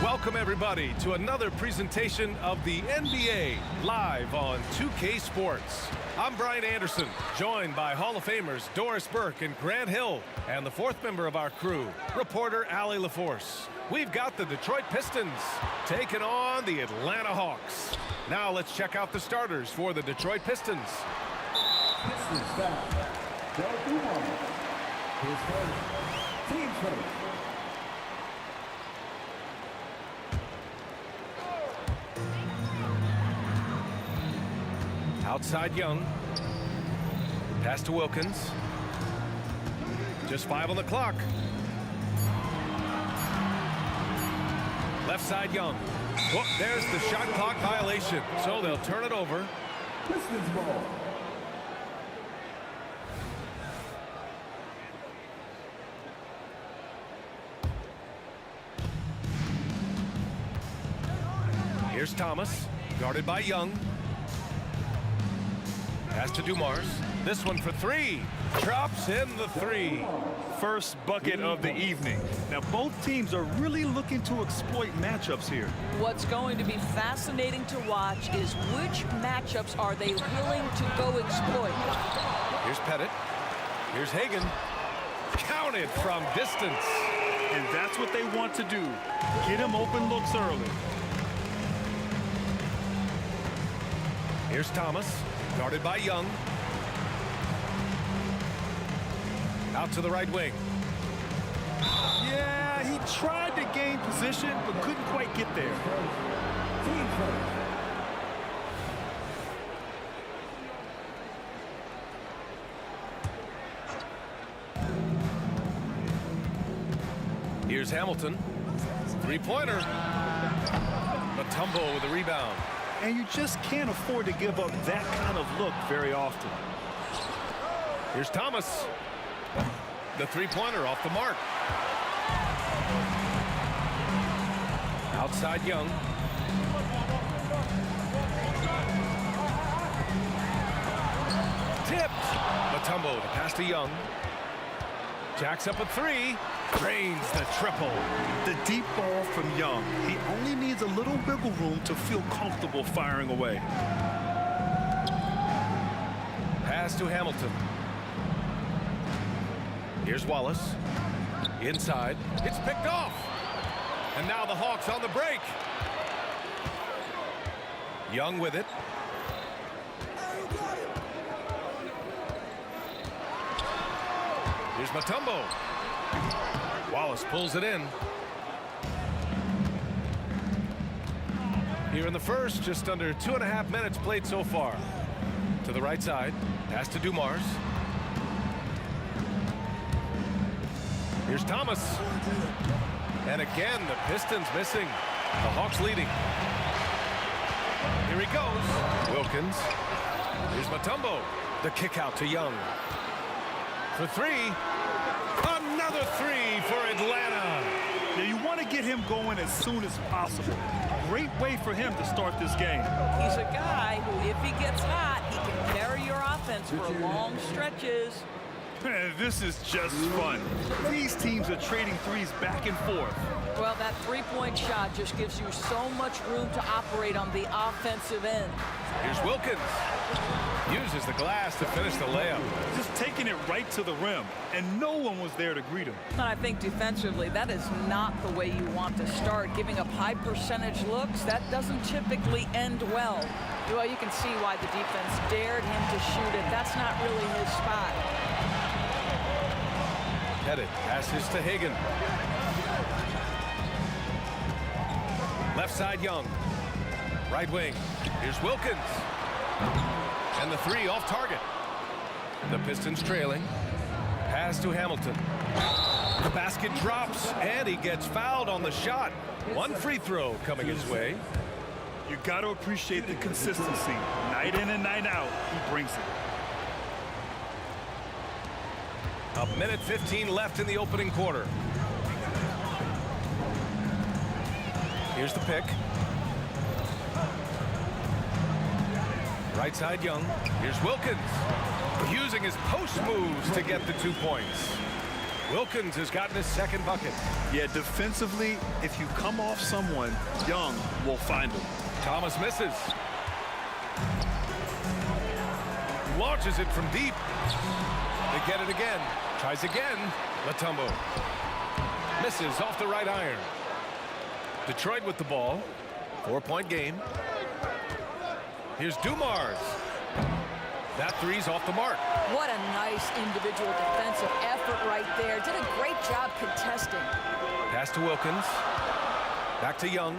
Welcome, everybody, to another presentation of the NBA live on 2K Sports. I'm Brian Anderson, joined by Hall of Famers Doris Burke and Grant Hill, and the fourth member of our crew, reporter Allie LaForce. We've got the Detroit Pistons taking on the Atlanta Hawks. Now let's check out the starters for the Detroit Pistons. Pistons foul. They'll do one. His first. Team first. Outside Young. Pass to Wilkins. Just 5 on the clock. Left side Young. Oh, there's the shot clock violation. So they'll turn it over. Pistons ball. Here's Thomas, guarded by Young. Pass to Dumars. This one for three. Drops in the three. First bucket of the evening. Now, both teams are really looking to exploit matchups here. What's going to be fascinating to watch is which matchups are they willing to go exploit. Here's Pettit. Here's Hagan. Counted from distance. And that's what they want to do. Get him open looks early. Here's Thomas, guarded by Young. Out to the right wing. Yeah, he tried to gain position, but couldn't quite get there. Team first. Here's Hamilton. Three-pointer. Mutombo with the rebound. And you just can't afford to give up that kind of look very often. Here's Thomas. The three-pointer off the mark. Outside Young. Tipped. Mutombo to pass to Young. Jacks up a three. Drains the triple. The deep ball from Young. He only needs a little wiggle room to feel comfortable firing away. Pass to Hamilton. Here's Wallace. Inside. It's picked off. And now the Hawks on the break. Young with it. Here's Mutombo. Wallace pulls it in. Here in the first, just under 2.5 minutes played so far. To the right side. Pass to Dumars. Here's Thomas. And again, the Pistons missing. The Hawks leading. Here he goes. Wilkins. Here's Mutombo. The kick out to Young. For three. Another three for Atlanta. Now, you want to get him going as soon as possible. Great way for him to start this game. He's a guy who, if he gets hot, he can carry your offense for long stretches. This is just fun. These teams are trading threes back and forth. Well, that three-point shot just gives you so much room to operate on the offensive end. Here's Wilkins. Uses the glass to finish the layup. Just taking it right to the rim, and no one was there to greet him. And I think defensively, that is not the way you want to start. Giving up high percentage looks, that doesn't typically end well. Well, you can see why the defense dared him to shoot it. That's not really his spot. Pettit passes to Hagan. Left side Young. Right wing. Here's Wilkins. And the three off target. The Pistons trailing. Pass to Hamilton. The basket drops, and he gets fouled on the shot. One free throw coming his way. You got to appreciate the consistency. Night in and night out, he brings it. A minute 15 left in the opening quarter. Here's the pick. Right side Young. Here's Wilkins. Using his post moves to get the 2 points. Wilkins has gotten his second bucket. Yeah, defensively, if you come off someone, Young will find him. Thomas misses. Launches it from deep. They get it again. Tries again. Mutombo misses off the right iron. Detroit with the ball. 4-point game. Here's Dumars. That three's off the mark. What a nice individual defensive effort right there. Did a great job contesting. Pass to Wilkins. Back to Young.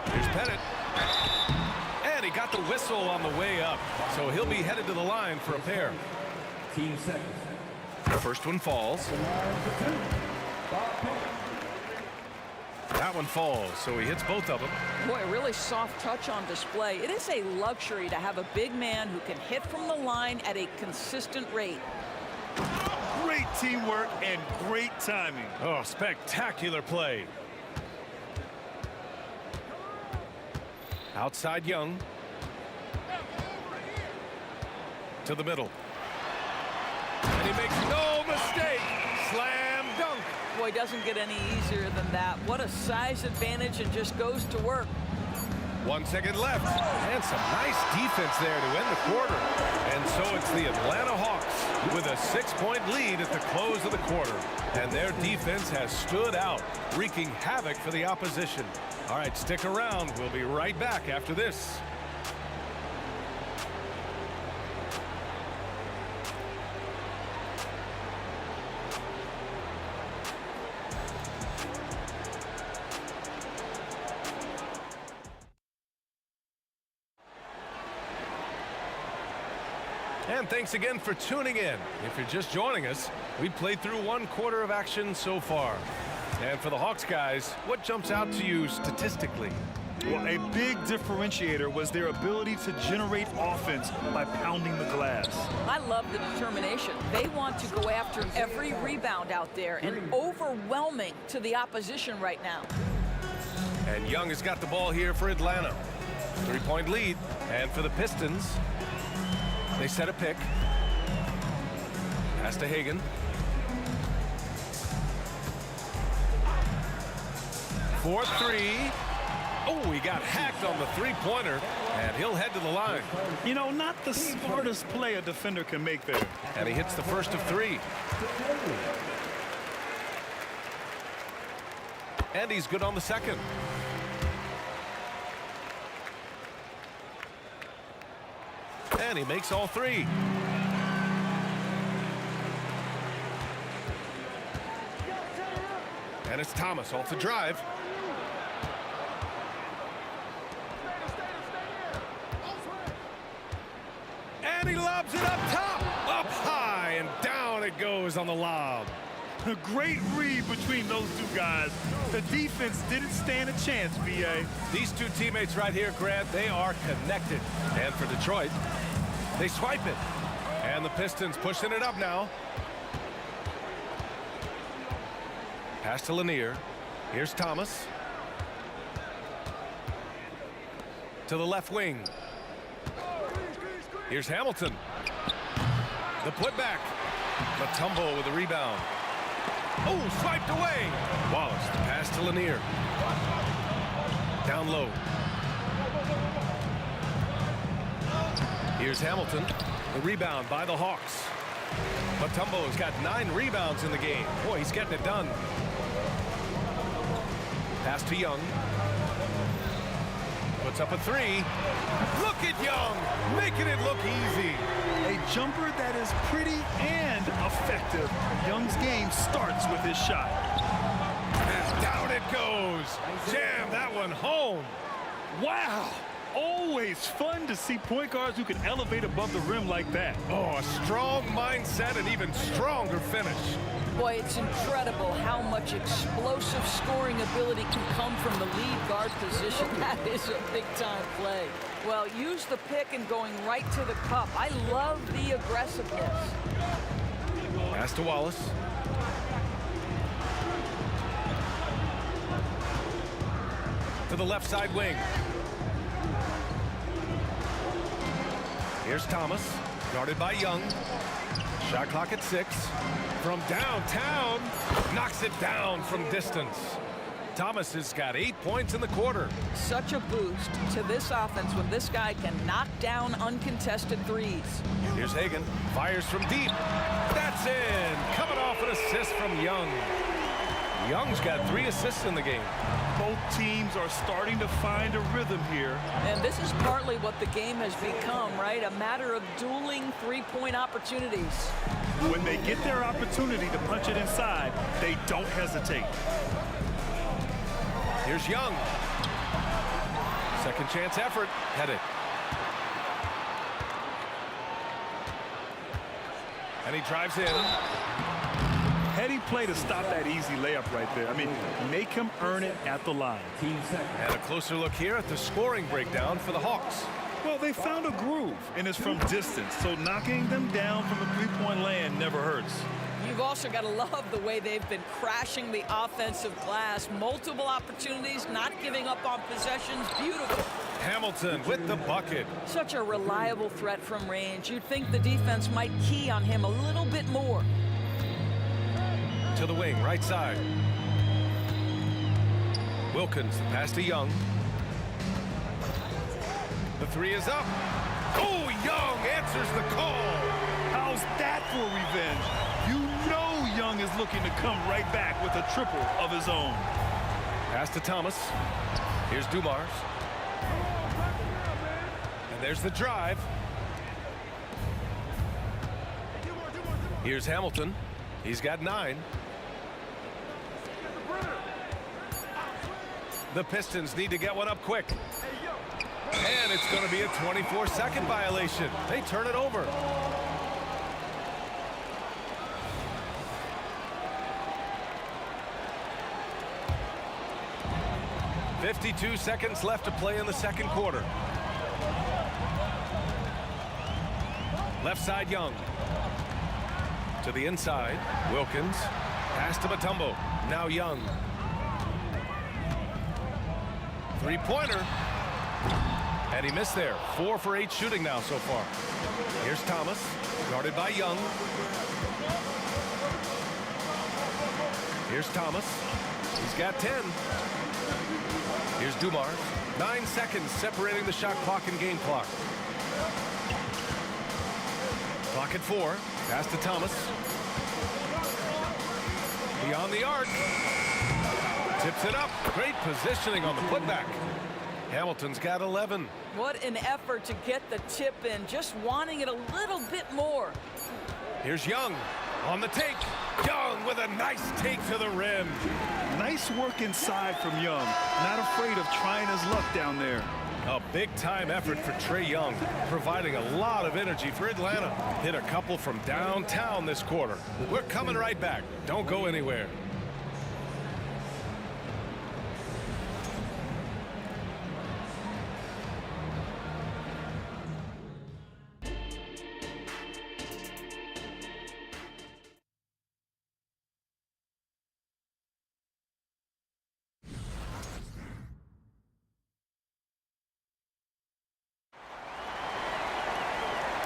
Here's Pettit. And he got the whistle on the way up. So he'll be headed to the line for a pair. Team seconds. The first one falls. That one falls, so he hits both of them. Boy, a really soft touch on display. It is a luxury to have a big man who can hit from the line at a consistent rate. Great teamwork and great timing. Oh, spectacular play. Outside Young. To the middle. And he makes no mistake. Slam dunk. Boy, doesn't get any easier than that. What a size advantage, and just goes to work. 1 second left. And some nice defense there to end the quarter. And so it's the Atlanta Hawks with a 6-point lead at the close of the quarter. And their defense has stood out, wreaking havoc for the opposition. All right, stick around. We'll be right back after this. And thanks again for tuning in. If you're just joining us, we've played through 1 quarter of action so far. And for the Hawks guys, what jumps out to you statistically? Well, a big differentiator was their ability to generate offense by pounding the glass. I love the determination. They want to go after every rebound out there, and overwhelming to the opposition right now. And Young has got the ball here for Atlanta. 3-point lead. And for the Pistons, they set a pick. Pass to Hagan. For 3. Oh, he got hacked on the 3-pointer, and he'll head to the line. You know, not the smartest play a defender can make there. And he hits the first of 3. And he's good on the second. And he makes all 3. And it's Thomas off the drive. And he lobs it up top, up high, and down it goes on the lob. A great read between those two guys. The defense didn't stand a chance, B.A. These two teammates right here, Grant, they are connected. And for Detroit, they swipe it. And the Pistons pushing it up now. Pass to Lanier. Here's Thomas. To the left wing. Here's Hamilton. The putback. Mutombo with the rebound. Oh, swiped away. Wallace, the pass to Lanier. Down low. Here's Hamilton. The rebound by the Hawks. Mutombo's got 9 rebounds in the game. Boy, he's getting it done. Pass to Young. Puts up a 3. Look at Young, making it look easy. A jumper that is pretty and effective. Young's game starts with his shot. And down it goes. Jam that one home. Wow. Always fun to see point guards who can elevate above the rim like that. Oh, a strong mindset and even stronger finish. Boy, it's incredible how much explosive scoring ability can come from the lead guard position. That is a big-time play. Well, use the pick and going right to the cup. I love the aggressiveness. Pass to Wallace. To the left side wing. Here's Thomas, guarded by Young. Shot clock at 6. From downtown, knocks it down from distance. Thomas has got 8 points in the quarter. Such a boost to this offense when this guy can knock down uncontested threes. Here's Hagan, fires from deep. That's in. Coming off an assist from Young. Young's got 3 assists in the game. Both teams are starting to find a rhythm here. And this is partly what the game has become, right? A matter of dueling three-point opportunities. When they get their opportunity to punch it inside, they don't hesitate. Here's Young. Second chance effort. Headed. And he drives in. Heady play to stop that easy layup right there. I mean, make him earn it at the line. And a closer look here at the scoring breakdown for the Hawks. Well, they found a groove, and it's from distance, so knocking them down from a three-point land never hurts. You've also got to love the way they've been crashing the offensive glass. Multiple opportunities, not giving up on possessions. Beautiful. Hamilton with the bucket. Such a reliable threat from range. You'd think the defense might key on him a little bit more. To the wing, right side. Wilkins, the pass to Young. The 3 is up. Oh, Young answers the call. How's that for revenge? You know Young is looking to come right back with a triple of his own. Pass to Thomas. Here's Dumars. And there's the drive. Here's Hamilton. He's got 9. The Pistons need to get one up quick. And it's going to be a 24-second violation. They turn it over. "52 seconds left to play in the second quarter." Left side, Young. To the inside, Wilkins. Pass to Mutombo. Now Young. Three-pointer. And he missed there. 4 for 8 shooting now so far. Here's Thomas, guarded by Young. Here's Thomas. He's got 10. Here's Dumars. 9 seconds separating the shot clock and game clock. Clock at 4. Pass to Thomas. Beyond the arc. Tips it up. Great positioning on the putback. Hamilton's got 11. What an effort to get the tip in, just wanting it a little bit more. Here's Young on the take. Young with a nice take to the rim. Nice work inside from Young. Not afraid of trying his luck down there. A big-time effort for Trae Young, providing a lot of energy for Atlanta. Hit a couple from downtown this quarter. We're coming right back. Don't go anywhere.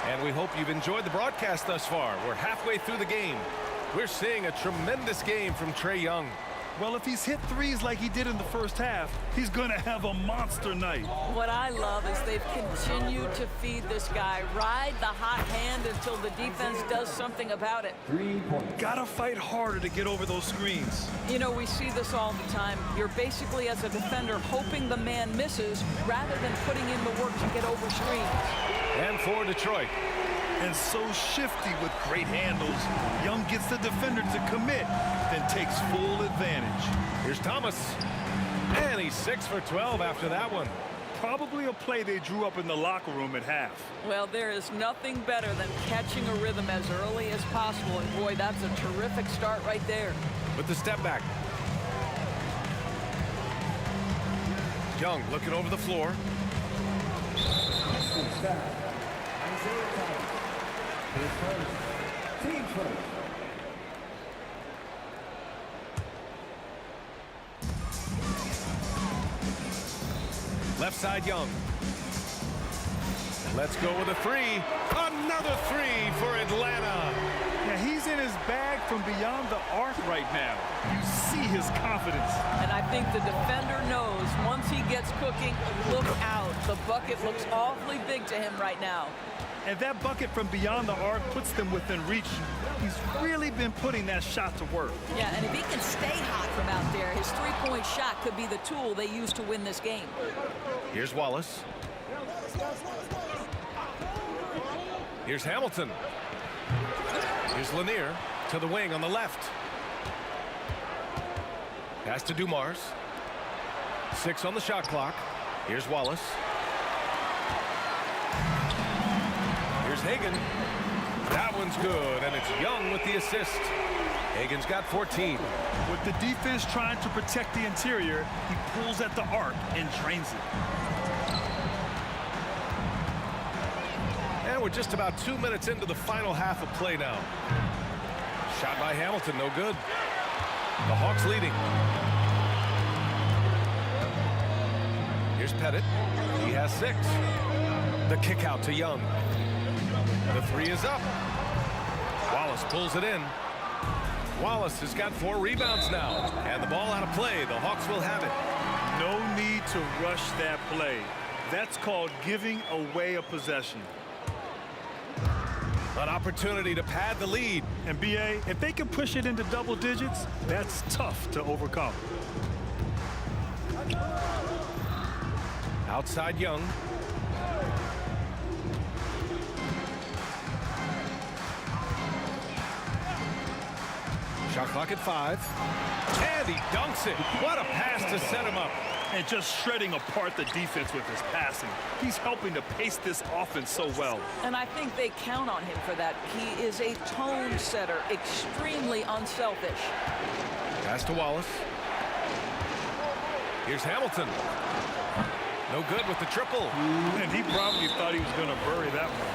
And we hope you've enjoyed the broadcast thus far. We're halfway through the game. We're seeing a tremendous game from Trae Young. Well, if he's hit threes like he did in the first half, he's going to have a monster night. What I love is they've continued to feed this guy, ride the hot hand until the defense does something about it. 3 points. Gotta fight harder to get over those screens. You know, we see this all the time. You're basically, as a defender, hoping the man misses rather than putting in the work to get over screens. And for Detroit. And so shifty with great handles. Young gets the defender to commit, then takes full advantage. Here's Thomas. And he's 6 for 12 after that one. Probably a play they drew up in the locker room at half. Well, there is nothing better than catching a rhythm as early as possible. And boy, that's a terrific start right there. With the step back. Young looking over the floor. Pistons foul. Isaiah Thomas. His first. Team first. Left side, Young. Let's go with a 3. Another 3 for Atlanta. from beyond the arc right now. You see his confidence. And I think the defender knows once he gets cooking, look out. The bucket looks awfully big to him right now. And that bucket from beyond the arc puts them within reach. He's really been putting that shot to work. Yeah, and if he can stay hot from out there, his three-point shot could be the tool they use to win this game. Here's Wallace. Here's Hamilton. Here's Lanier to the wing on the left. Pass to Dumars. 6 on the shot clock. Here's Wallace. Here's Hagan. That one's good, and it's Young with the assist. Hagan's got 14. With the defense trying to protect the interior, he pulls at the arc and drains it. And we're just about 2 minutes into the final half of play now. Shot by Hamilton, no good. The Hawks leading. Here's Pettit. He has 6. The kick out to Young. The 3 is up. Wallace pulls it in. Wallace has got 4 rebounds now. And the ball out of play. The Hawks will have it. No need to rush that play. That's called giving away a possession. An opportunity to pad the lead. And BA, if they can push it into double digits, that's tough to overcome. Outside Young. Shot clock at 5. And he dunks it. What a pass to set him up. And just shredding apart the defense with his passing. He's helping to pace this offense so well. And I think they count on him for that. He is a tone setter, extremely unselfish. Pass to Wallace. Here's Hamilton. No good with the triple. And he probably thought he was going to bury that one.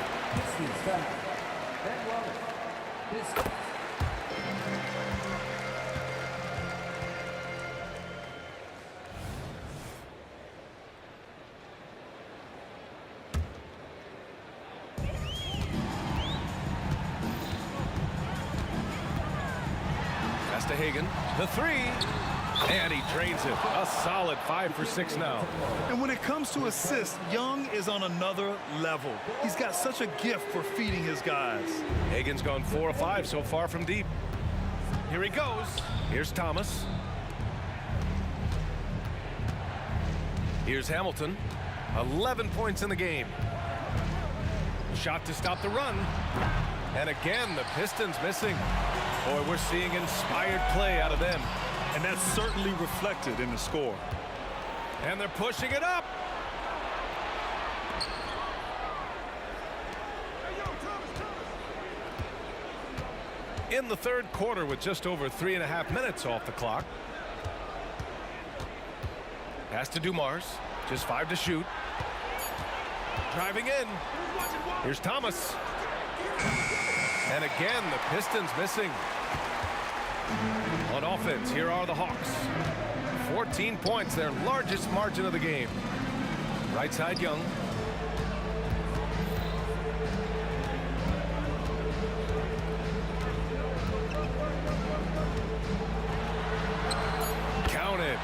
Pass to Hagan. The 3. And he drains it. A solid 5 for 6 now. And when it comes to assists, Young is on another level. He's got such a gift for feeding his guys. Hagan's gone 4 of 5 so far from deep. Here he goes. Here's Thomas. Here's Hamilton. 11 points in the game. Shot to stop the run. And again, the Pistons missing. Boy, we're seeing inspired play out of them. And that's certainly reflected in the score. And they're pushing it up. In the third quarter with just over 3.5 minutes off the clock. Pass to Dumars. Just 5 to shoot. Driving in. Here's Thomas. And again, the Pistons missing. On offense, here are the Hawks. 14 points, their largest margin of the game. Right side, Young. Counted.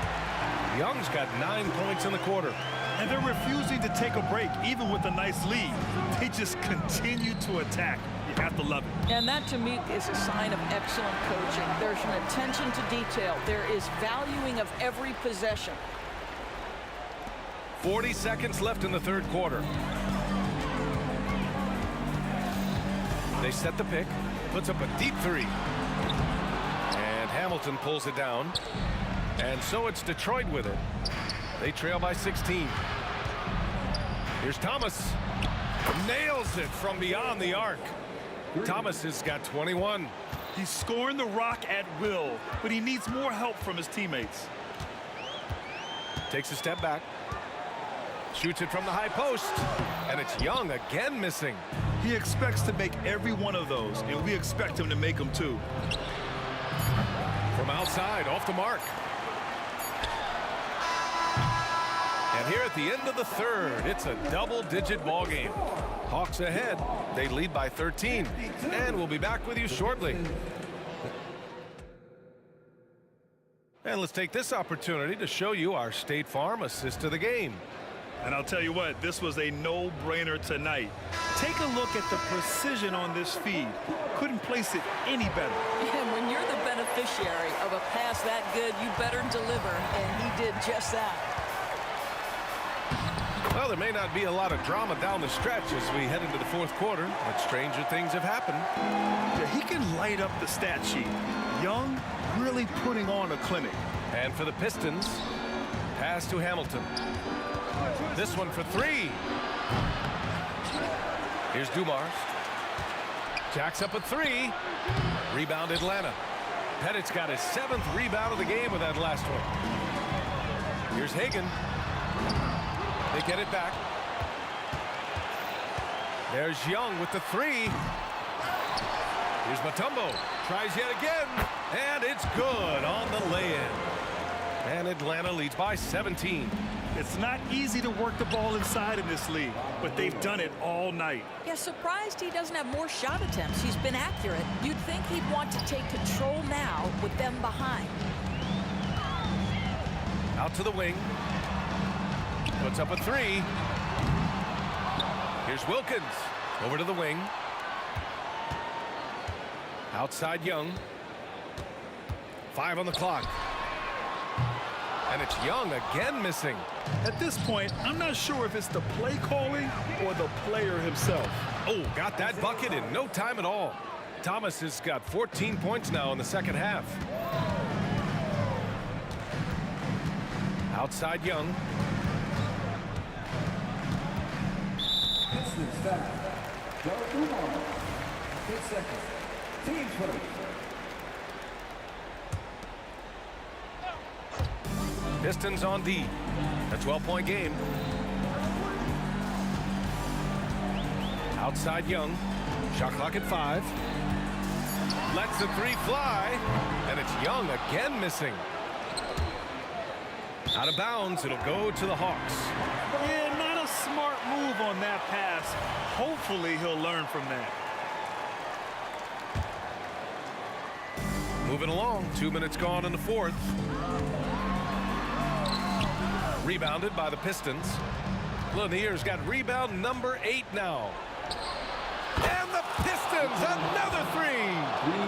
Young's got 9 points in the quarter. And they're refusing to take a break, even with a nice lead. They just continue to attack. You have to love it. And that, to me, is a sign of excellent coaching. There's an attention to detail. There is valuing of every possession. 40 seconds left in the third quarter. They set the pick, puts up a deep 3. And Hamilton pulls it down. And so it's Detroit with it. They trail by 16. Here's Thomas. Nails it from beyond the arc. Thomas has got 21. He's scoring the rock at will, but he needs more help from his teammates. Takes a step back. Shoots it from the high post. And it's Young again missing. He expects to make every one of those, and we expect him to make them too. From outside, off the mark. And here at the end of the third, it's a double-digit ball game. Hawks ahead. They lead by 13. And we'll be back with you shortly. And let's take this opportunity to show you our State Farm assist of the game. And I'll tell you what, this was a no-brainer tonight. Take a look at the precision on this feed. Couldn't place it any better. And when you're the beneficiary of a pass that good, you better deliver, and he did just that. Well, there may not be a lot of drama down the stretch as we head into the fourth quarter, but stranger things have happened. Yeah, he can light up the stat sheet. Young really putting on a clinic. And for the Pistons, pass to Hamilton. This one for three. Here's Dumars. Jacks up a three. Rebound Atlanta. Pettit's got his 7th rebound of the game with that last one. Here's Hagan. They get it back. There's Young with the three. Here's Mutombo. Tries yet again. And it's good on the lay-in. And Atlanta leads by 17. It's not easy to work the ball inside in this league, but they've done it all night. Yeah, surprised he doesn't have more shot attempts. He's been accurate. You'd think he'd want to take control now with them behind. Out to the wing. Puts up a three. Here's Wilkins. Over to the wing. Outside Young. 5 on the clock. And it's Young again missing. At this point, I'm not sure if it's the play calling or the player himself. Oh, got that bucket in no time at all. Thomas has got 14 points now in the second half. Outside Young. Pistons foul. Joe Dumars. 6 seconds. Team first. Pistons on D. A 12-point game. Outside Young. Shot clock at 5. Lets the three fly. And it's Young again missing. Out of bounds. It'll go to the Hawks. Yeah, not a smart move on that pass. Hopefully he'll learn from that. Moving along. 2 minutes gone in the fourth. Rebounded by the Pistons. Lanier's got rebound number 8 now. And the Pistons, another three.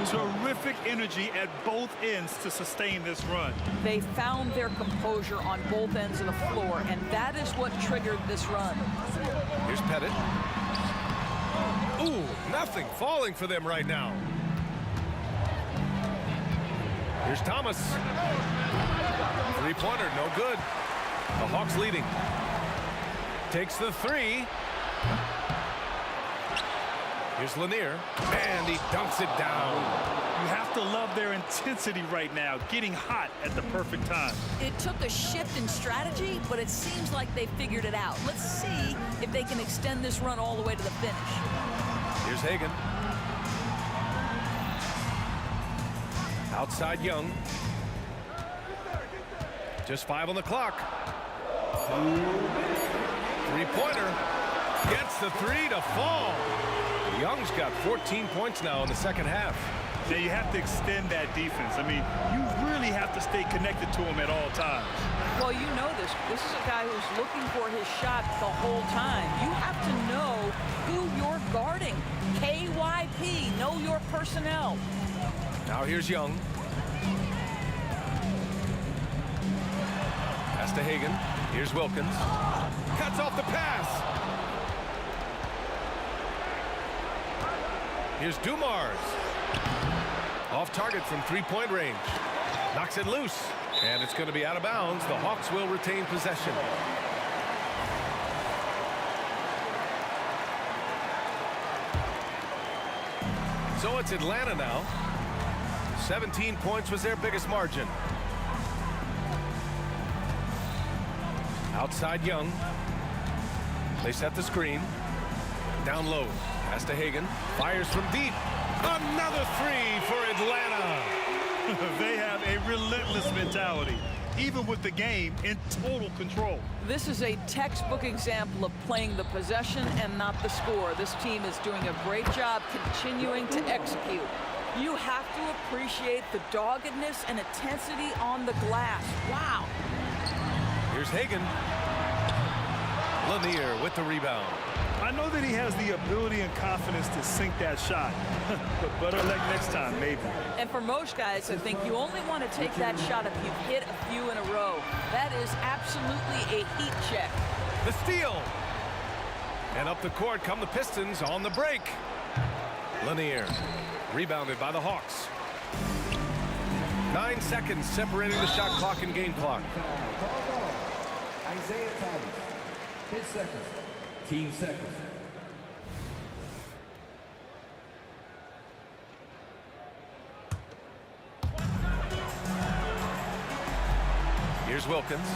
Terrific energy at both ends to sustain this run. They found their composure on both ends of the floor, and that is what triggered this run. Here's Pettit. Ooh, nothing falling for them right now. Here's Thomas. Three-pointer, no good. The Hawks leading. Takes the three. Here's Lanier, and he dunks it down. You have to love their intensity right now, getting hot at the perfect time. It took a shift in strategy, but it seems like they figured it out. Let's see if they can extend this run all the way to the finish. Here's Hagan. Outside Young. Just 5 on the clock. Three-pointer. Gets the three to fall. Young's got 14 points now in the second half. Now you have to extend that defense. I mean, you really have to stay connected to him at all times. Well, you know this. This is a guy who's looking for his shot the whole time. You have to know who you're guarding. KYP, know your personnel. Now here's Young. Pass to Hagan. Here's Wilkins. Cuts off the pass. Here's Dumars. Off target from three-point range. Knocks it loose. And it's going to be out of bounds. The Hawks will retain possession. So it's Atlanta now. 17 points was their biggest margin. Outside Young. They set the screen. Down low. Pass to Hagan. Fires from deep. Another three for Atlanta. They have a relentless mentality, even with the game in total control. This is a textbook example of playing the possession and not the score. This team is doing a great job continuing to execute. You have to appreciate the doggedness and intensity on the glass. Wow. Here's Hagan. Lanier with the rebound. I know that he has the ability and confidence to sink that shot, but better luck next time, maybe. And for most guys, I think you only want to take that shot if you've hit a few in a row. That is absolutely a heat check. The steal. And up the court come the Pistons on the break. Lanier, rebounded by the Hawks. 9 seconds separating the shot clock and game clock. Isaiah Thomas. 10 seconds. Team seconds. Here's Wilkins.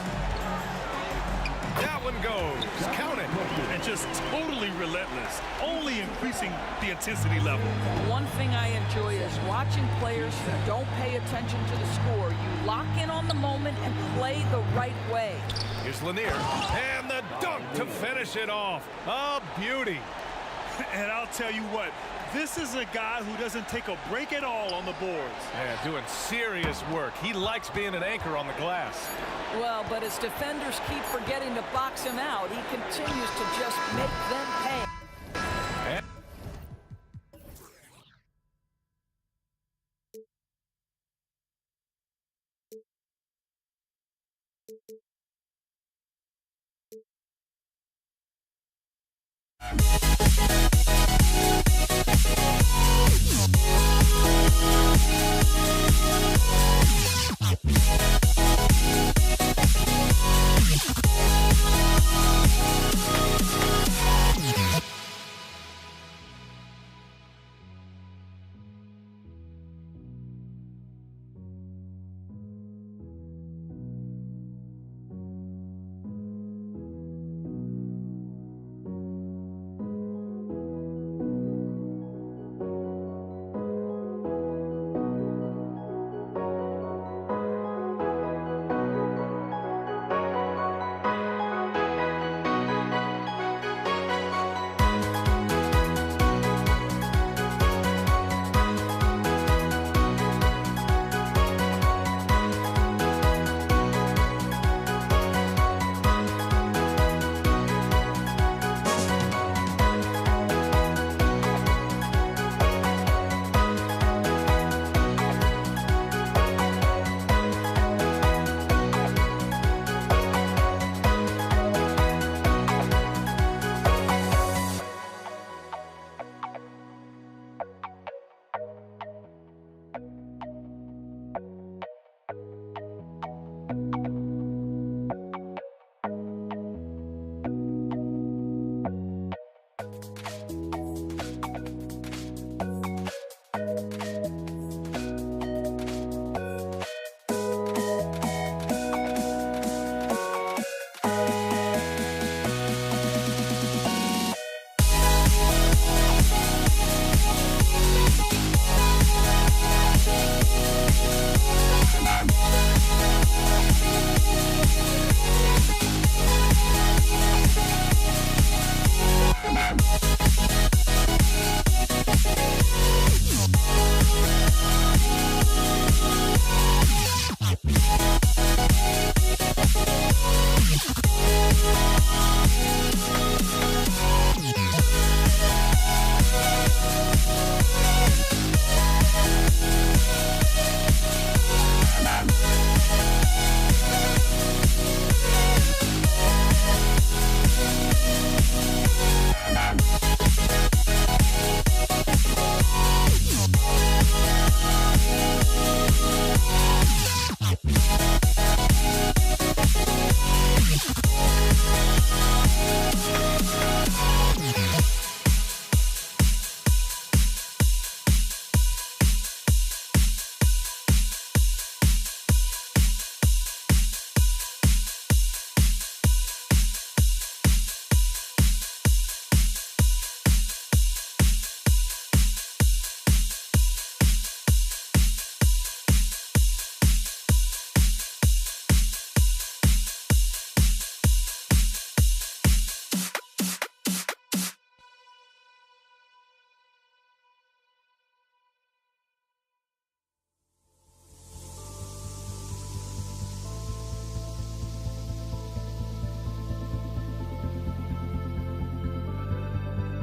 That one goes. Count it. And just totally relentless, only increasing the intensity level. One thing I enjoy is watching players who don't pay attention to the score. You lock in on the moment and play the right way. Here's Lanier. And the dunk to finish it off. A beauty. And I'll tell you what, this is a guy who doesn't take a break at all on the boards. Yeah, doing serious work. He likes being an anchor on the glass. Well, but as defenders keep forgetting to box him out, he continues to just make them pay.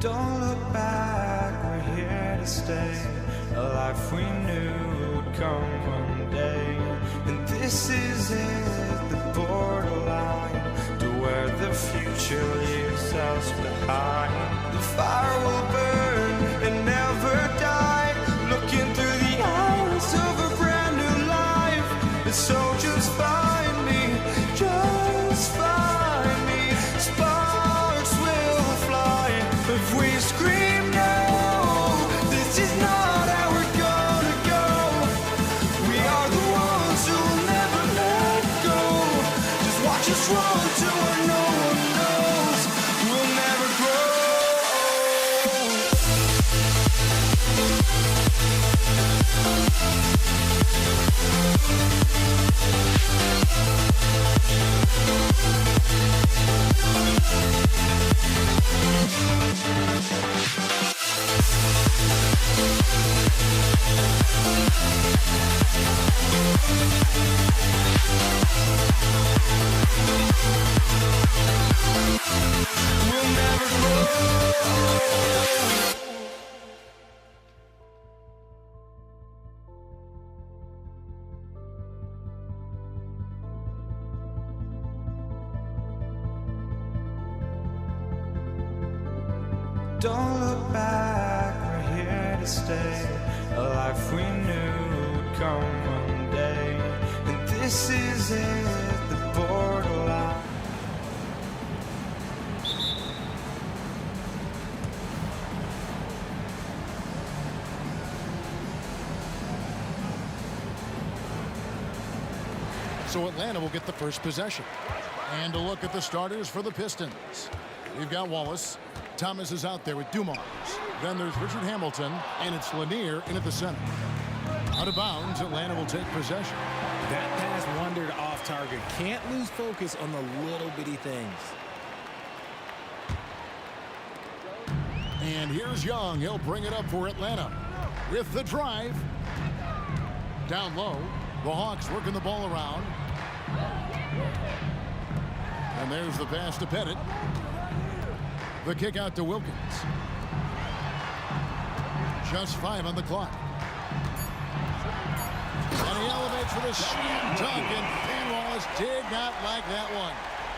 Don't look back, we're here to stay. A life we knew would come one day. And this is it, the borderline to where the future leaves us behind. The fire will burn and never die, looking through the eyes of a brand new life. And so just find me, just find me. Sparks will fly if we scream no. This is not how we're gonna go. We are the ones who will never let go. Just watch us run to where no one knows. We'll never grow. We'll never grow. Don't look back, we're here to stay. A life we knew would come one day. And this is it, the borderline. So Atlanta will get the first possession. And a look at the starters for the Pistons. We've got Wallace. Thomas is out there with Dumars. Then there's Richard Hamilton, and it's Lanier in at the center. Out of bounds, Atlanta will take possession. That pass wandered off target. Can't lose focus on the little bitty things. And here's Young. He'll bring it up for Atlanta with the drive. Down low, the Hawks working the ball around. And there's the pass to Pettit. The kick out to Wilkins. Just 5 on the clock. And he elevates for the slam dunk, and Ben Wallace did not like that one.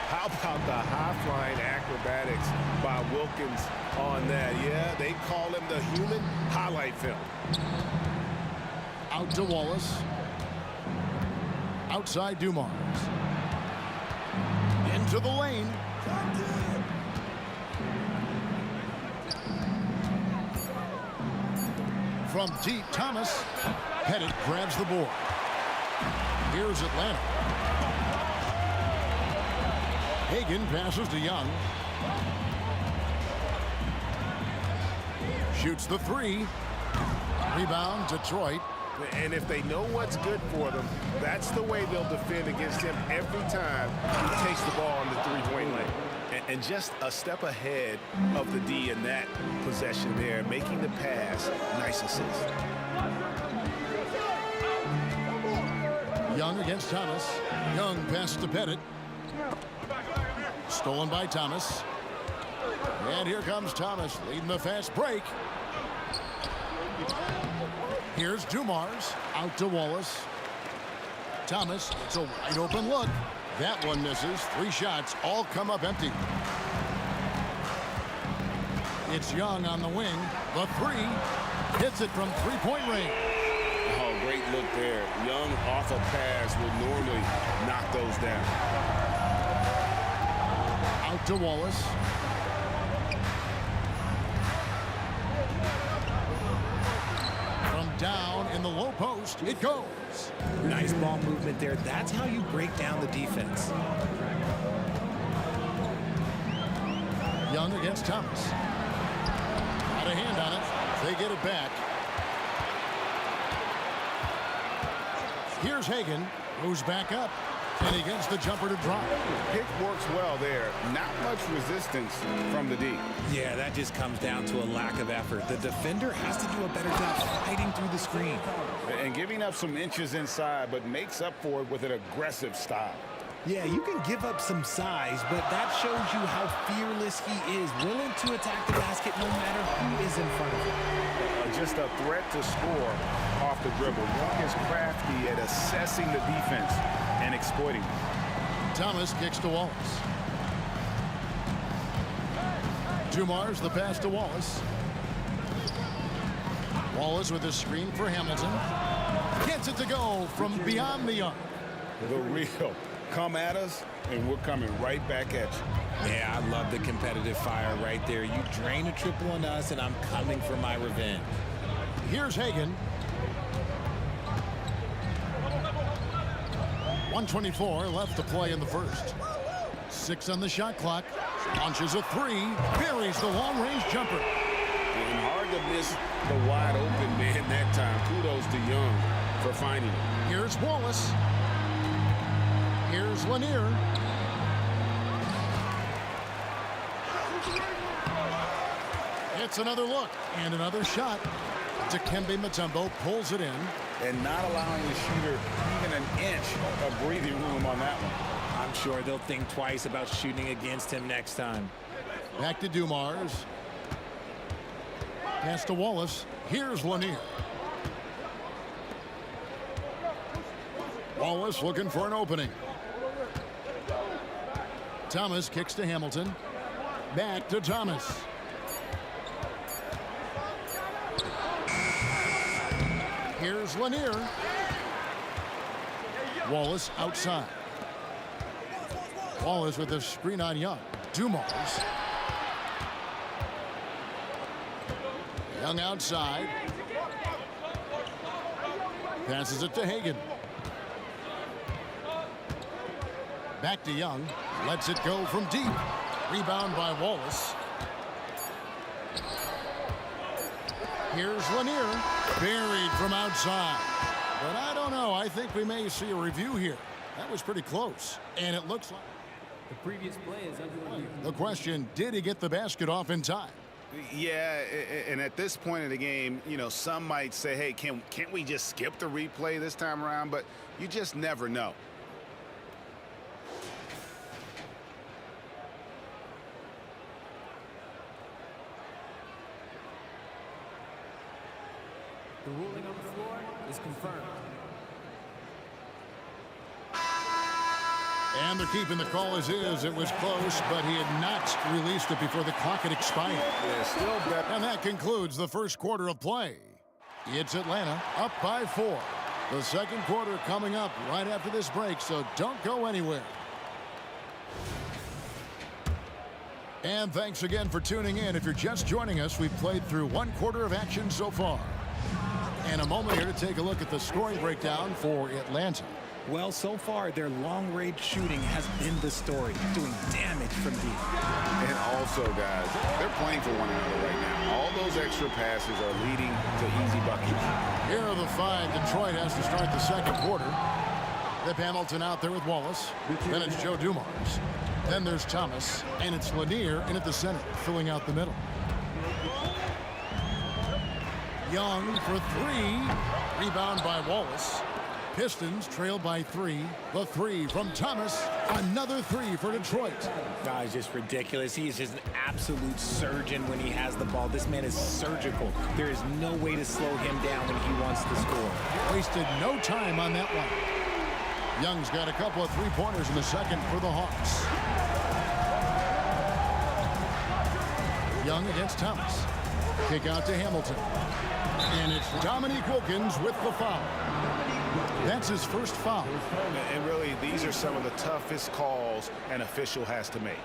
How about the high-flying acrobatics by Wilkins on that? Yeah, they call him the human highlight film. Out to Wallace. Outside Dumars. Into the lane. From deep, Thomas. Pettit grabs the board. Here's Atlanta. Hagan passes to Young. Shoots the 3. Rebound, Detroit. And if they know what's good for them, that's the way they'll defend against him every time he takes the ball on the three-point line. And just a step ahead of the D in that possession there, making the pass. Nice assist. Young against Thomas. Young passes to Pettit. Stolen by Thomas. And here comes Thomas leading the fast break. Here's Dumars out to Wallace. Thomas, it's a wide open look. That one misses. 3 shots all come up empty. It's Young on the wing. The 3 hits it from 3-point range. Oh, great look there. Young off a pass would normally knock those down. Out to Wallace. From down in the low post, it goes. Nice ball movement there. That's how you break down the defense. Young against Thomas. Got a hand on it. They get it back. Here's Hagan, who's back up. And he gets the jumper to drop. Pick works well there. Not much resistance from the D. Yeah, that just comes down to a lack of effort. The defender has to do a better job fighting through the screen. And giving up some inches inside, but makes up for it with an aggressive style. Yeah, you can give up some size, but that shows you how fearless he is, willing to attack the basket no matter who is in front of him. Just a threat to score off the dribble. Young is crafty at assessing the defense and exploiting it. Thomas kicks to Wallace. Dumars the pass to Wallace. Wallace with a screen for Hamilton. Gets it to go from beyond the arc. The real. Come at us, and we're coming right back at you. Yeah, I love the competitive fire right there. You drain a triple on us, and I'm coming for my revenge. Here's Hagan. 1:24 left to play in the first. 6 on the shot clock. Launches a 3. Buries the long-range jumper. And hard to miss the wide open man that time. Kudos to Young for finding it. Here's Wallace. Here's Lanier. It's another look and another shot. Dikembe Mutombo pulls it in. And not allowing the shooter even an inch of breathing room on that one. I'm sure they'll think twice about shooting against him next time. Back to Dumars. Pass to Wallace. Here's Lanier. Wallace looking for an opening. Thomas kicks to Hamilton. Back to Thomas. Here's Lanier. Wallace outside. Wallace with a screen on Young. Dumars. Young outside. Passes it to Hagan. Back to Young. Lets it go from deep. Rebound by Wallace. Here's Lanier. Buried from outside. But I don't know. I think we may see a review here. That was pretty close. And it looks like The previous play is under review. the question, did he get the basket off in time? Yeah, and at this point in the game, you know, some might say, hey, can't we just skip the replay this time around? But you just never know. The ruling on the floor is confirmed. And they're keeping the call as is. It was close, but he had not released it before the clock had expired. Yeah, still better. And that concludes the first quarter of play. It's Atlanta up by 4. The second quarter coming up right after this break, so don't go anywhere. And thanks again for tuning in. If you're just joining us, we've played through one quarter of action so far. And a moment here to take a look at the scoring breakdown for Atlanta. Well, so far, their long-range shooting has been the story, doing damage from deep. And also, guys, they're playing for one another right now. All those extra passes are leading to easy buckets. Here are the 5 Detroit has to start the second quarter. Rip Hamilton out there with Wallace. Then it's Joe Dumars. Then there's Thomas. And it's Lanier in at the center, filling out the middle. Young for 3. Rebound by Wallace. Pistons trail by 3. The 3 from Thomas. Another 3 for Detroit. It's just ridiculous. He is just an absolute surgeon when he has the ball. This man is surgical. There is no way to slow him down when he wants to score. Wasted no time on that one. Young's got a couple of three-pointers in the second for the Hawks. Young against Thomas. Kick out to Hamilton. And it's Dominique Wilkins with the foul. That's his first foul. And really, these are some of the toughest calls an official has to make.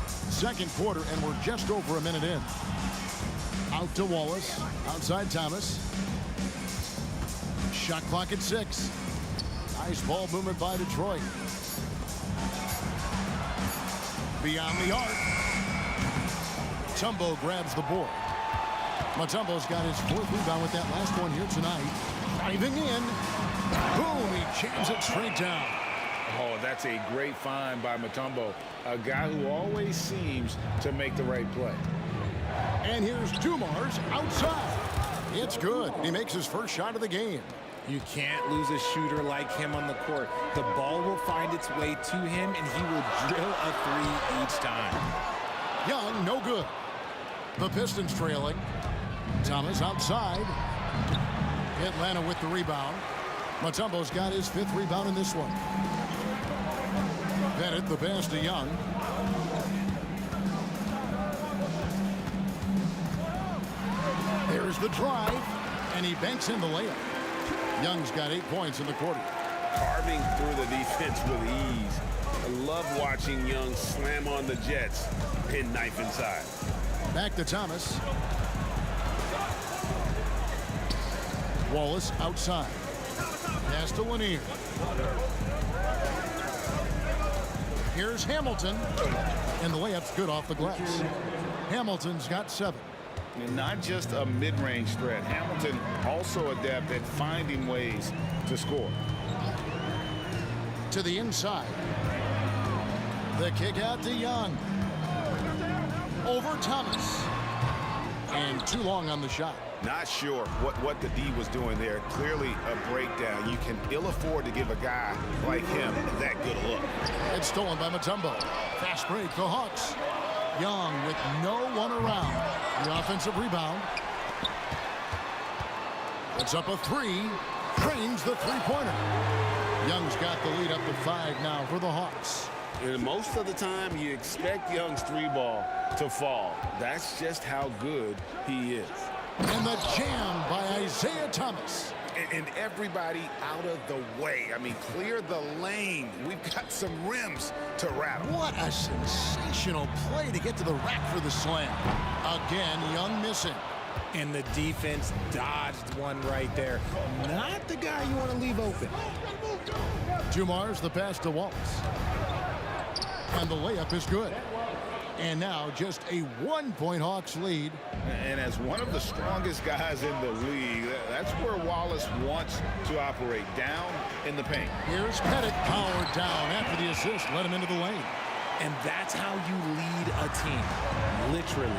Second quarter, and we're just over a minute in. Out to Wallace. Outside Thomas. Shot clock at 6. Nice ball movement by Detroit. Beyond the arc. Mutombo grabs the board. Mutombo's got his 4th rebound with that last one here tonight. Driving in. Boom, he jams it straight down. Oh, that's a great find by Mutombo, a guy who always seems to make the right play. And here's Dumars outside. It's good. He makes his first shot of the game. You can't lose a shooter like him on the court. The ball will find its way to him, and he will drill a three each time. Young, no good. The Pistons trailing. Thomas outside. Atlanta with the rebound. Mutombo's got his 5th rebound in this one. Bennett, the pass to Young. There's the drive, and he banks in the layup. Young's got 8 points in the quarter. Carving through the defense with ease. I love watching Young slam on the Jets, pin knife inside. Back to Thomas. Wallace outside. Pass to Lanier. Here's Hamilton. And the layup's good off the glass. Hamilton's got 7. And not just a mid-range threat. Hamilton also adept at finding ways to score. To the inside. The kick out to Young. Over Thomas. And too long on the shot. Not sure what the D was doing there. Clearly a breakdown. You can ill afford to give a guy like him that good a look. It's stolen by Mutombo. Fast break, the Hawks. Young with no one around. The offensive rebound. It's up a 3. Trains the three-pointer. Young's got the lead up to 5 now for the Hawks. And most of the time, you expect Young's 3-ball to fall. That's just how good he is. And the jam by Isaiah Thomas. And everybody out of the way. I mean, clear the lane. We've got some rims to rattle. What a sensational play to get to the rack for the slam. Again, Young missing. And the defense dodged one right there. Not the guy you want to leave open. Dumar's the pass to Wallace. And the layup is good. And now just a 1-point Hawks lead. And as one of the strongest guys in the league, that's where Wallace wants to operate, down in the paint. Here's Pettit, powered down after the assist, let him into the lane. And that's how you lead a team, literally.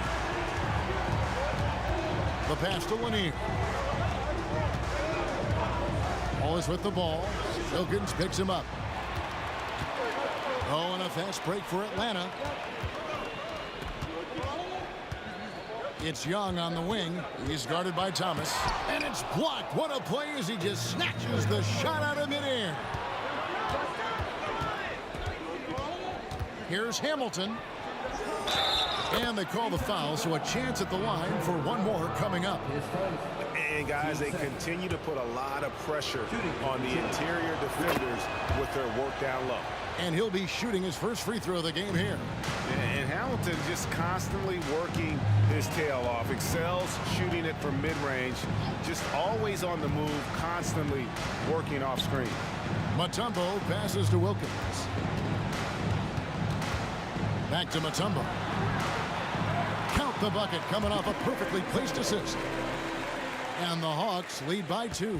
The pass to Lanier. Wallace with the ball. Wilkins picks him up. Oh, and a fast break for Atlanta. It's Young on the wing. He's guarded by Thomas. And it's blocked. What a play as he just snatches the shot out of midair. Here's Hamilton. And they call the foul, so a chance at the line for one more coming up. And guys, they continue to put a lot of pressure on the interior defenders with their work down low. And he'll be shooting his first free throw of the game here. And Hamilton just constantly working his tail off. Excels shooting it from mid-range. Just always on the move, constantly working off screen. Mutombo passes to Wilkins. Back to Mutombo. Count the bucket coming off a perfectly placed assist. And the Hawks lead by 2.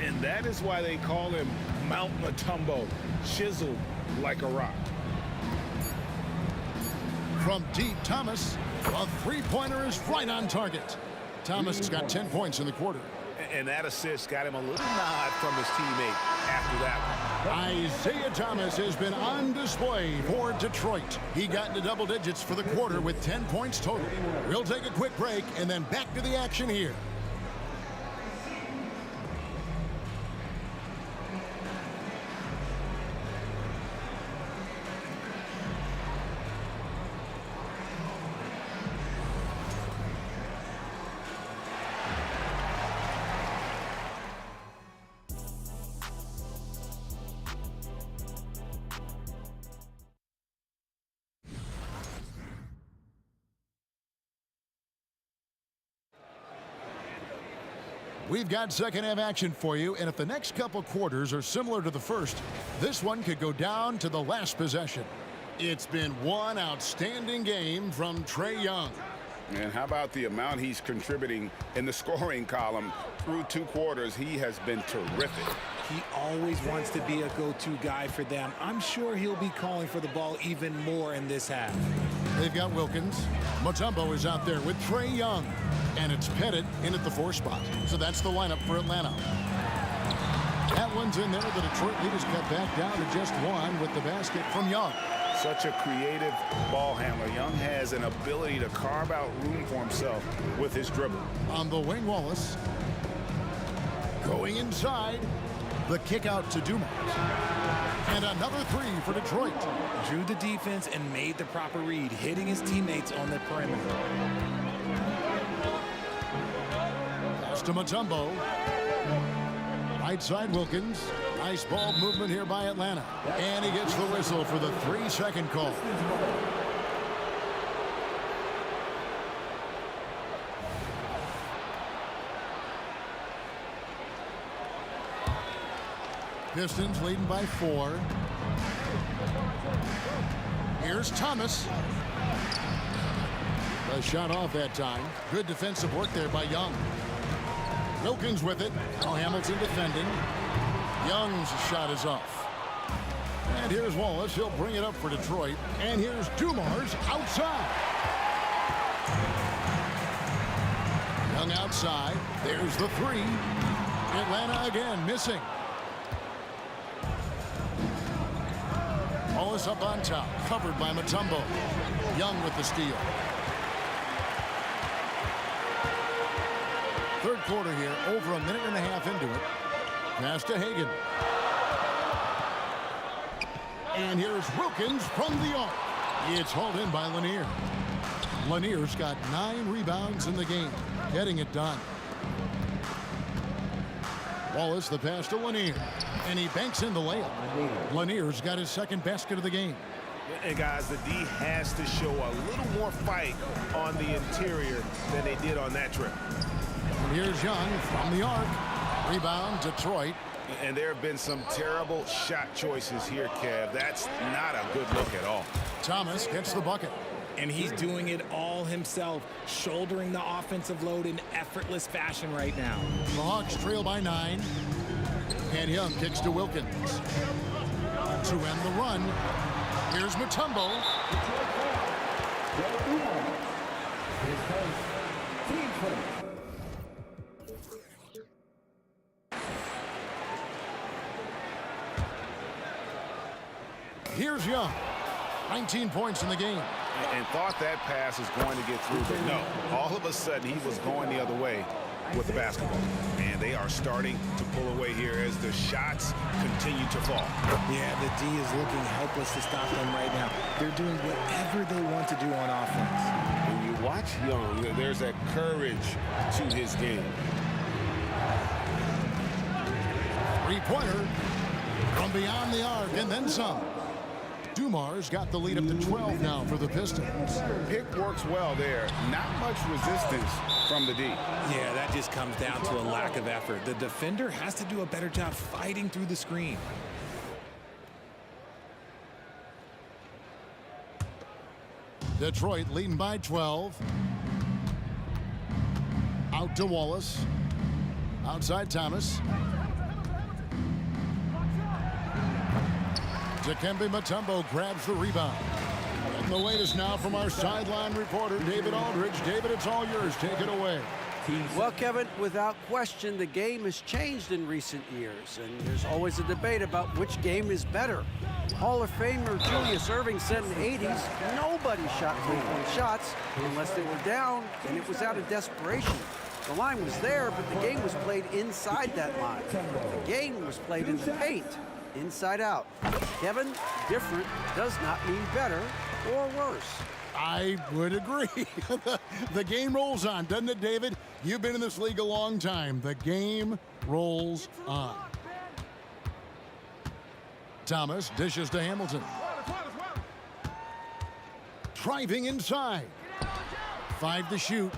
And that is why they call him Mount Mutombo, chiseled like a rock. From deep, Thomas, a three-pointer is right on target. Thomas has got 10 points in the quarter. And that assist got him a little nod from his teammate after that one. Isaiah Thomas has been on display for Detroit. He got into double digits for the quarter with 10 points total. We'll take a quick break and then back to the action here. We've got second half action for you, and if the next couple quarters are similar to the first, this one could go down to the last possession. It's been one outstanding game from Trae Young. And how about the amount he's contributing in the scoring column through 2 quarters? He has been terrific. He always wants to be a go-to guy for them. I'm sure he'll be calling for the ball even more in this half. They've got Wilkins. Mutombo is out there with Trae Young. And it's Pettit in at the 4 spot. So that's the lineup for Atlanta. That one's in there. The Detroit lead is cut back down to just one with the basket from Young. Such a creative ball handler. Young has an ability to carve out room for himself with his dribble. On the wing, Wallace. Going inside. The kick out to Dumas. And another three for Detroit. Drew the defense and made the proper read, hitting his teammates on the perimeter. Pass to Mutombo. Right side Wilkins. Nice ball movement here by Atlanta. And he gets the whistle for the 3-second call. Pistons leading by 4. Here's Thomas. A shot off that time. Good defensive work there by Young. Wilkins with it. Now Hamilton defending. Young's shot is off. And here's Wallace. He'll bring it up for Detroit. And here's Dumars outside. Young outside. There's the three. Atlanta again missing. Wallace up on top. Covered by Mutombo. Young with the steal. Third quarter here. Over a minute and a half into it. Pass to Hagan. And here's Wilkins from the arc. It's hauled in by Lanier. Lanier's got 9 rebounds in the game, getting it done. Wallace the pass to Lanier. And he banks in the layup. Lanier's got his second basket of the game. And guys, the D has to show a little more fight on the interior than they did on that trip. And here's Young from the arc. Rebound, Detroit. And there have been some terrible shot choices here, Kev. That's not a good look at all. Thomas gets the bucket. And he's doing it all himself, shouldering the offensive load in effortless fashion right now. The Hawks trail by 9. And Young kicks to Wilkins. To end the run, here's Mutombo. Here's Young. 19 points in the game. And thought that pass was going to get through, but no. All of a sudden, he was going the other way with the basketball. And they are starting to pull away here as the shots continue to fall. Yeah, the D is looking helpless to stop them right now. They're doing whatever they want to do on offense. When you watch Young, there's that courage to his game. Three-pointer from beyond the arc and then some. Dumars got the lead up to 12 now for the Pistons. Pick works well there. Not much resistance from the D. Yeah, that just comes down to a lack of effort. The defender has to do a better job fighting through the screen. Detroit leading by 12. Out to Wallace. Outside Thomas. Dikembe Mutombo grabs the rebound. And the latest now from our sideline reporter, David Aldridge. David, it's all yours. Take it away. Well, Kevin, without question, the game has changed in recent years, and there's always a debate about which game is better. Hall of Famer Julius Erving said in the 80s, nobody shot three-point shots unless they were down, and it was out of desperation. The line was there, but the game was played inside that line. The game was played in the paint. Inside out. Kevin, different does not mean better or worse. I would agree. The game rolls on, doesn't it, David? You've been in this league a long time. The game rolls on. Thomas dishes to Hamilton. Driving inside. 5 to shoot.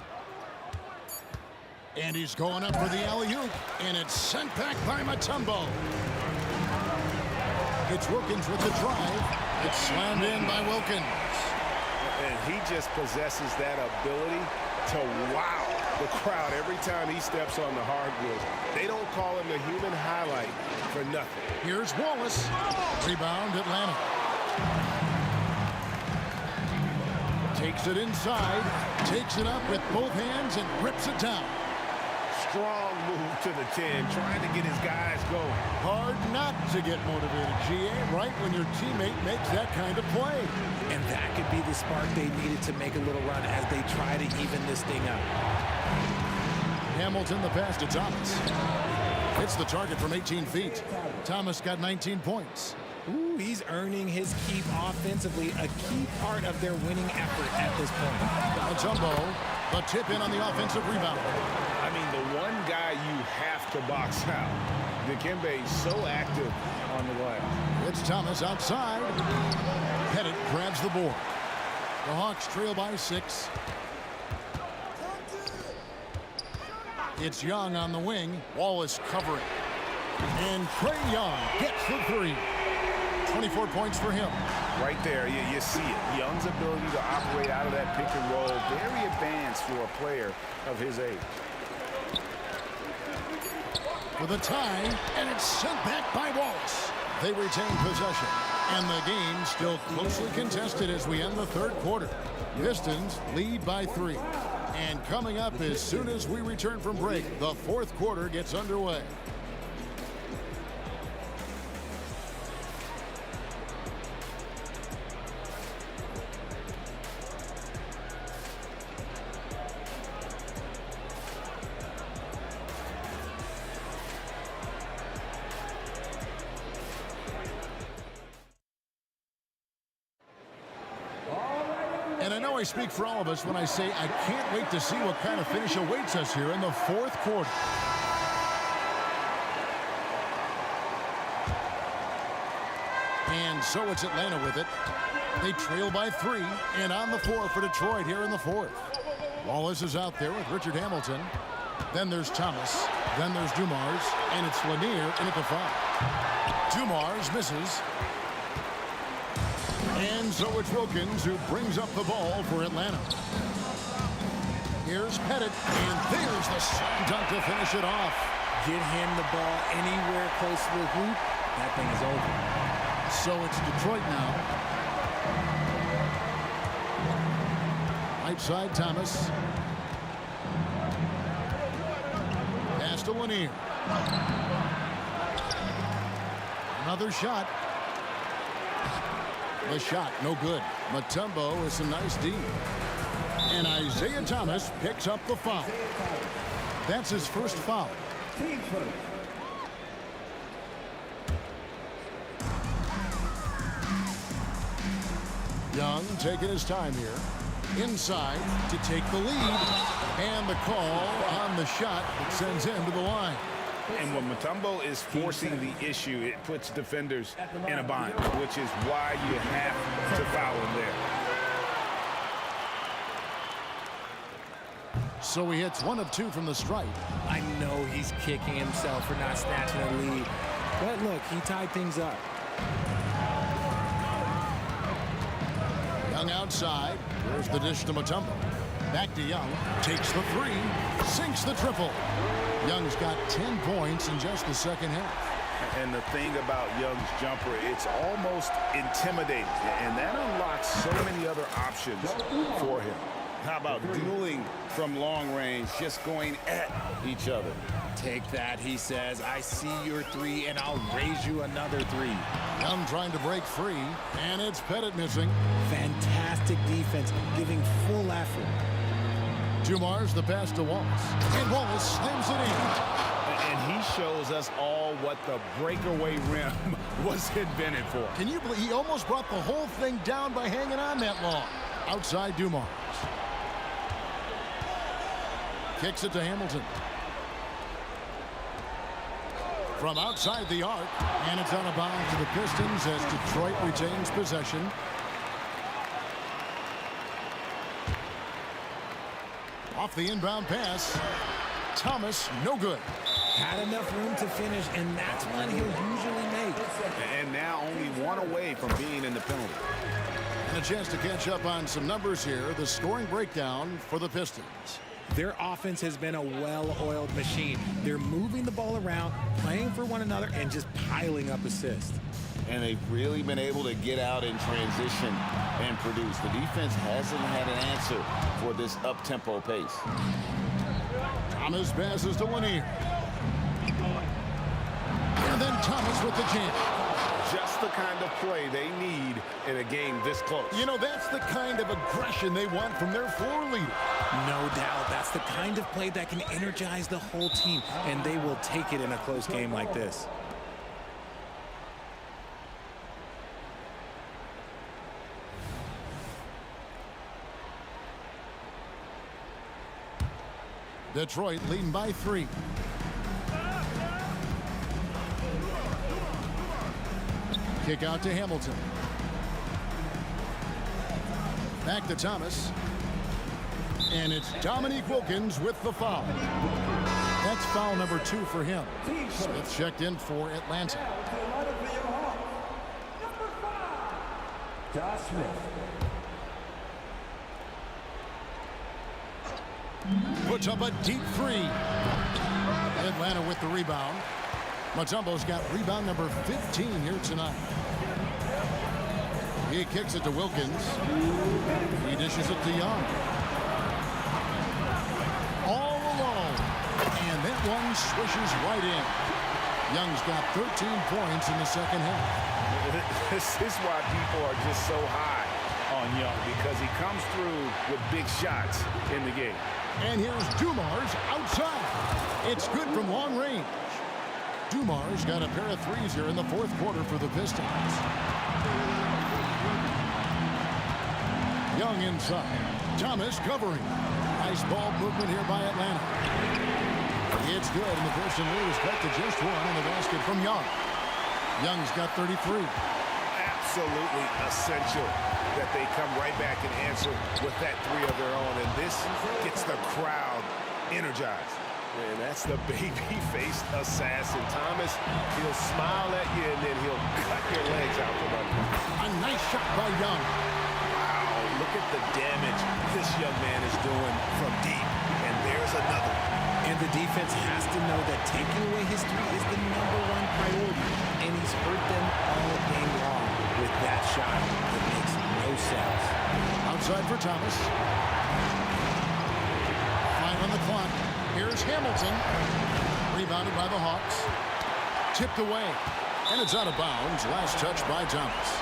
And he's going up for the alley-oop. And it's sent back by Mutombo. It's Wilkins with the drive. It's slammed in by Wilkins. And he just possesses that ability to wow the crowd every time he steps on the hardwood. They don't call him the human highlight for nothing. Here's Wallace. Rebound, Atlanta. Takes it inside. Takes it up with both hands and rips it down. strong move to the 10, trying to get his guys going. Hard not to get motivated, GA, right when your teammate makes that kind of play. And that could be the spark they needed to make a little run as they try to even this thing up. Hamilton the pass to Thomas. Hits the target from 18 feet. Thomas got 19 points. Ooh, he's earning his keep offensively, a key part of their winning effort at this point. Mutombo, the tip in on the offensive rebound. I mean, the one guy you have to box out. Dikembe is so active on the glass. It's Thomas outside. Pettit grabs the board. The Hawks trail by 6. It's Young on the wing. Wallace covering. And Trae Young gets the 3. 24 points for him. Right there, you see it. Young's ability to operate out of that pick and roll, very advanced for a player of his age. For the tie, and it's sent back by Wallace. They retain possession, and the game still closely contested as we end the third quarter. Pistons lead by 3. And coming up as soon as we return from break, the fourth quarter gets underway. And I know I speak for all of us when I say I can't wait to see what kind of finish awaits us here in the fourth quarter. And so it's Atlanta with it. They trail by 3 and on the floor for Detroit here in the fourth. Wallace is out there with Richard Hamilton. Then there's Thomas. Then there's Dumars. And it's Lanier in at the 5. Dumars misses. And so it's Wilkins who brings up the ball for Atlanta. Here's Pettit, and there's the slam dunk to finish it off. Get him the ball anywhere close to the hoop, that thing is over. So it's Detroit now. Right side, Thomas. Pass to Lanier. Another shot. The shot, no good. Mutombo with some nice D. And Isaiah Thomas picks up the foul. That's his first foul. Young taking his time here. Inside to take the lead. And the call on the shot that sends him to the line. And when Mutombo is forcing the issue, it puts defenders in a bind, which is why you have to foul him there. So he hits 1 of 2 from the stripe. I know he's kicking himself for not snatching a lead. But look, he tied things up. Young outside. There's the dish to Mutombo. Back to Young. Takes the 3. Sinks the triple. Young's got 10 points in just the second half. And the thing about Young's jumper, it's almost intimidating. And that unlocks so many other options for him. How about dueling from long range, just going at each other? Take that, he says. I see your 3, and I'll raise you another 3. Young trying to break free, and it's Pettit missing. Fantastic defense, giving full effort. Dumars the pass to Wallace. And Wallace slams it in. And he shows us all what the breakaway rim was invented for. Can you believe he almost brought the whole thing down by hanging on that long? Outside Dumars. Kicks it to Hamilton. From outside the arc, and it's out of bounds to the Pistons as Detroit retains possession. Off the inbound pass. Thomas, no good. Had enough room to finish, and that's one he'll usually make. And now only 1 away from being in the penalty. And a chance to catch up on some numbers here. The scoring breakdown for the Pistons. Their offense has been a well-oiled machine. They're moving the ball around, playing for one another, and just piling up assists. And they've really been able to get out in transition and produce. The defense hasn't had an answer for this up-tempo pace. Thomas passes to Lanier. And then Thomas with the jam. Just the kind of play they need in a game this close. You know, that's the kind of aggression they want from their floor leader. No doubt. That's the kind of play that can energize the whole team, and they will take it in a close game like this. Detroit leading by 3. Kick out to Hamilton. Back to Thomas. And it's Dominique Wilkins with the foul. That's foul number 2 for him. Smith checked in for Atlanta. Josh Smith. Puts up a deep 3. Atlanta with the rebound. Mutombo's got rebound number 15 here tonight. He kicks it to Wilkins. He dishes it to Young. All alone. And that one swishes right in. Young's got 13 points in the second half. This is why people are just so high on Young, because he comes through with big shots in the game. And here's Dumars outside. It's good from long range. Dumars got a pair of threes here in the fourth quarter for the Pistons. Young inside. Thomas covering. Nice ball movement here by Atlanta. It's good, and the Pistons lead is cut to just 1 in the basket from Young. Young's got 33. Absolutely essential that they come right back and answer with that 3 of their own, and this gets the crowd energized. And that's the baby-faced assassin. Thomas, he'll smile at you, and then he'll cut your legs out from under you. A nice shot by Young. Wow, look at the damage this young man is doing from deep. And there's another. And the defense has to know that taking away his 3 is the #1 priority. And he's hurt them all game long with that shot. It makes no sense. Outside for Thomas. 5 on the clock. Here's Hamilton. Rebounded by the Hawks. Tipped away. And it's out of bounds. Last touch by Thomas.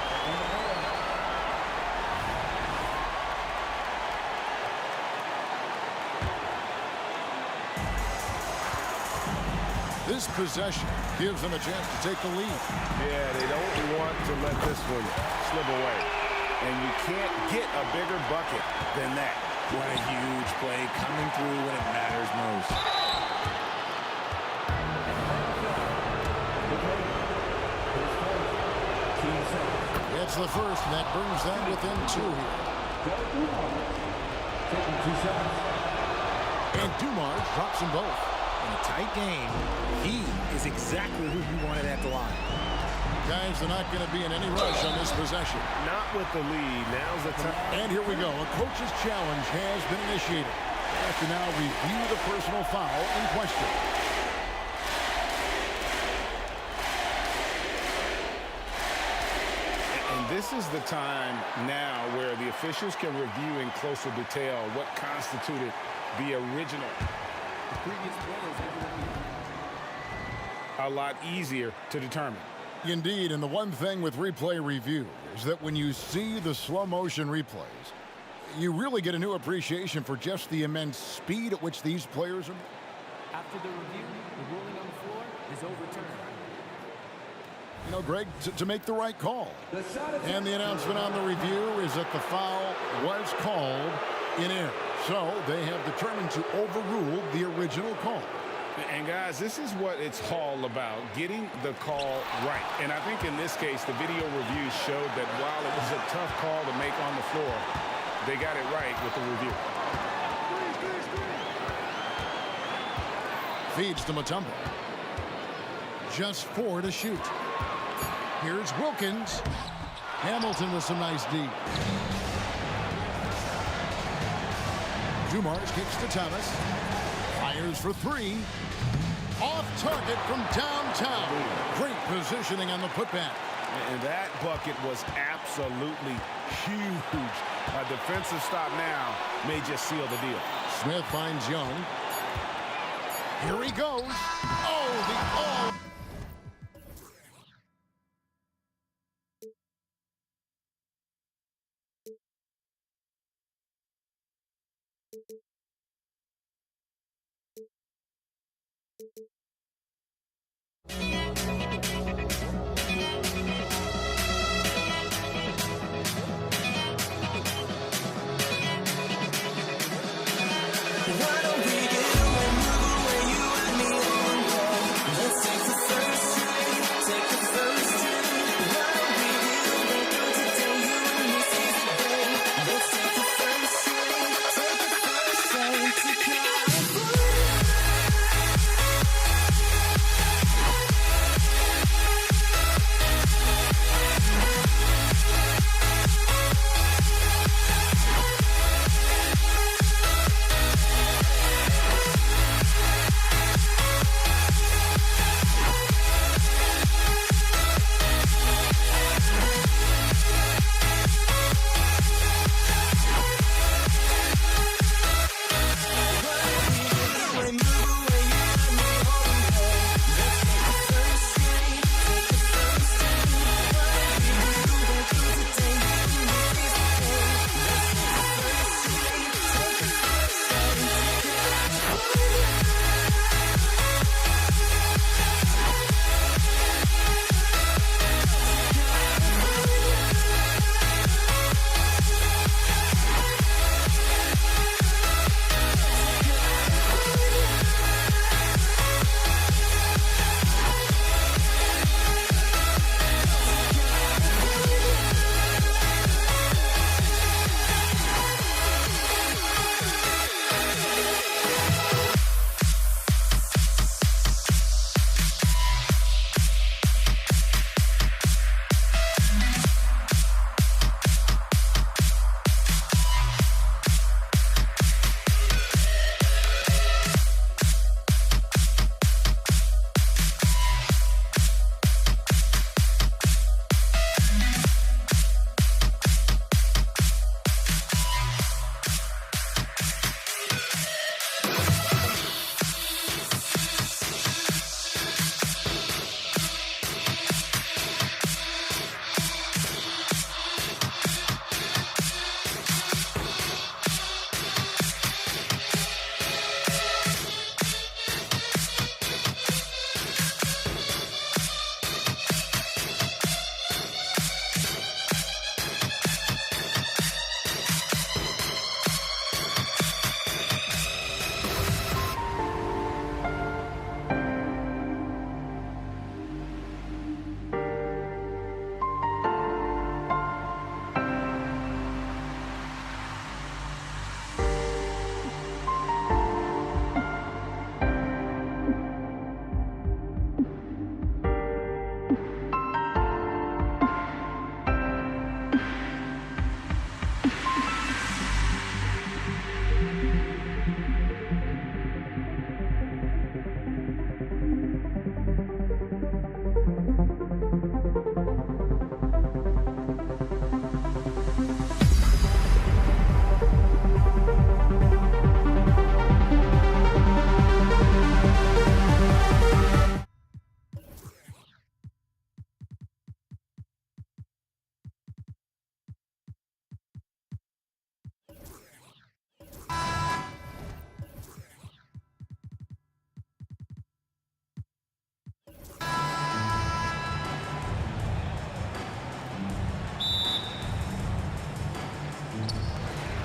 This possession gives them a chance to take the lead. Yeah, they don't want to let this one slip away. And you can't get a bigger bucket than that. What a huge play coming through when it matters most. It's the first, and that brings them within 2 here. Taking 2 shots. And Dumars drops them both. In a tight game, he is exactly who you wanted at the line. Guys, they're not going to be in any rush on this possession. Not with the lead. Now's the time. And here we go. A coach's challenge has been initiated. They have to now review the personal foul in question. And this is the time now where the officials can review in closer detail what constituted the original. The previous play is a lot easier to determine. Indeed, and the one thing with replay review is that when you see the slow motion replays, you really get a new appreciation for just the immense speed at which these players are. After the review, the ruling on the floor is overturned. You know, Greg, to make the right call. And the announcement on the review is that the foul was called in error. So they have determined to overrule the original call. And guys, this is what it's all about, getting the call right. And I think in this case, the video reviews showed that while it was a tough call to make on the floor, they got it right with the review. Feeds to Mutombo. Just 4 to shoot. Here's Wilkins. Hamilton with some nice D. Dumars kicks to Thomas. Fires for 3. Off target from downtown. Great positioning on the putback. And that bucket was absolutely huge. A defensive stop now may just seal the deal. Smith finds Young. Here he goes. Oh, the all.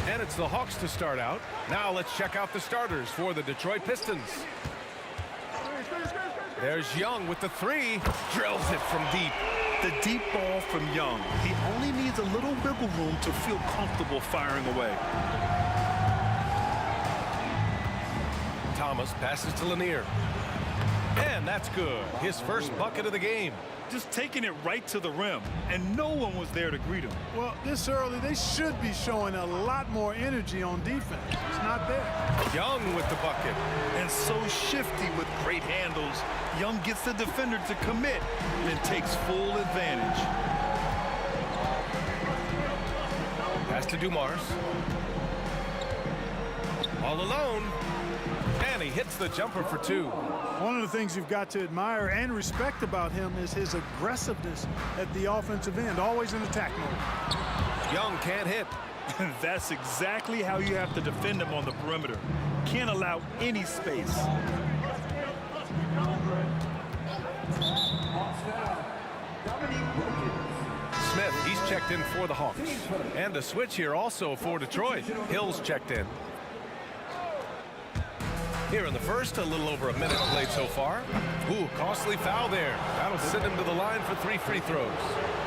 And it's the Hawks to start out. Now let's check out the starters for the Detroit Pistons. There's Young with the three. Drills it from deep. The deep ball from Young. He only needs a little wiggle room to feel comfortable firing away. Thomas passes to Lanier. And that's good. His first bucket of the game. Just taking it right to the rim, and no one was there to greet him. Well, this early, they should be showing a lot more energy on defense. It's not there. Young with the bucket. And so shifty with great handles. Young gets the defender to commit and takes full advantage. Pass to Dumars. All alone. And he hits the jumper for 2. One of the things you've got to admire and respect about him is his aggressiveness at the offensive end, always in attack mode. Young can't hit. That's exactly how you have to defend him on the perimeter. Can't allow any space. Smith, he's checked in for the Hawks. And a switch here also for Detroit. Hill's checked in. Here in the first, a little over a minute played so far. Ooh, costly foul there. That'll send him to the line for 3 free throws.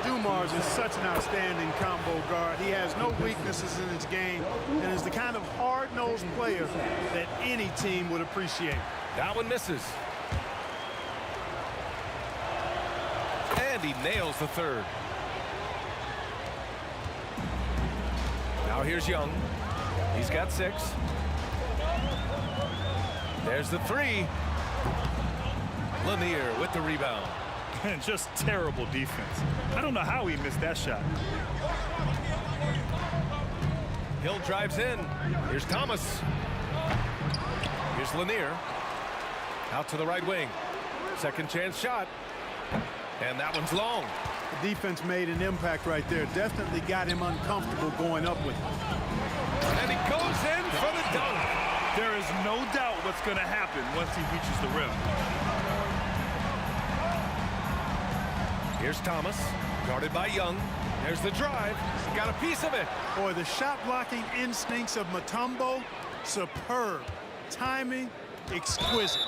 Dumars is such an outstanding combo guard. He has no weaknesses in his game and is the kind of hard-nosed player that any team would appreciate. That one misses. And he nails the third. Now here's Young. He's got 6. There's the 3. Lanier with the rebound. And just terrible defense. I don't know how he missed that shot. Hill drives in. Here's Thomas. Here's Lanier. Out to the right wing. Second chance shot. And that one's long. The defense made an impact right there. Definitely got him uncomfortable going up with it. And he goes in for the dunk. There is no doubt what's going to happen once he reaches the rim. Here's Thomas, guarded by Young. There's the drive. Got a piece of it. Boy, the shot blocking instincts of Mutombo, superb. Timing, exquisite.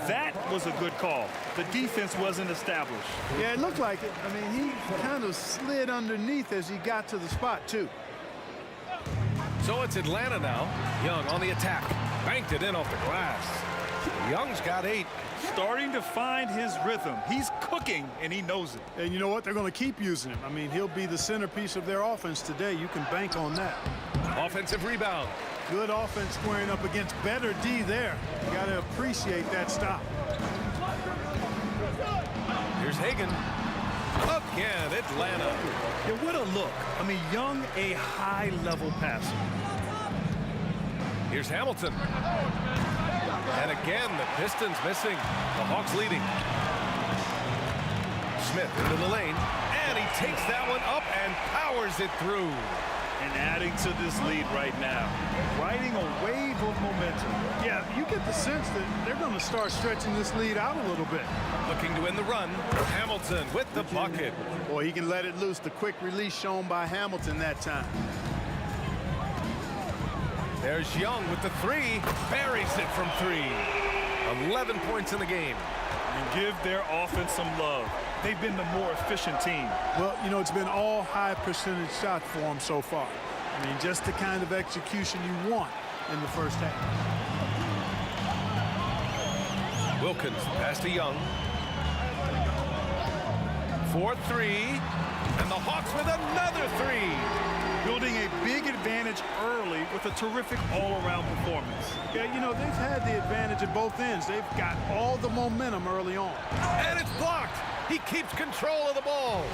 That was a good call. The defense wasn't established. Yeah, it looked like it. I mean, he kind of slid underneath as he got to the spot, too. So it's Atlanta now. Young on the attack. Banked it in off the glass. Young's got 8. Starting to find his rhythm. He's cooking, and he knows it. And you know what? They're going to keep using him. I mean, he'll be the centerpiece of their offense today. You can bank on that. Offensive rebound. Good offense squaring up against better D there. You got to appreciate that stop. Here's Hagan. Again, Atlanta. Yeah, what a look. I mean, Young, a high-level passer. Here's Hamilton. And again, the Pistons missing. The Hawks leading. Smith into the lane. And he takes that one up and powers it through. And adding to this lead right now. Riding a wave of momentum. Yeah, you get the sense that they're going to start stretching this lead out a little bit. Looking to win the run. Hamilton with the bucket. Boy, he can let it loose. The quick release shown by Hamilton that time. There's Young with the 3. Buries it from 3. 11 points in the game. And give their offense some love. They've been the more efficient team. Well, you know, it's been all high percentage shots for them so far. I mean, just the kind of execution you want in the first half. Wilkins pass to Young. 4-3. And the Hawks with another 3. Building a big advantage early with a terrific all-around performance. Yeah, you know, they've had the advantage at both ends. They've got all the momentum early on. And it's blocked. He keeps control of the ball.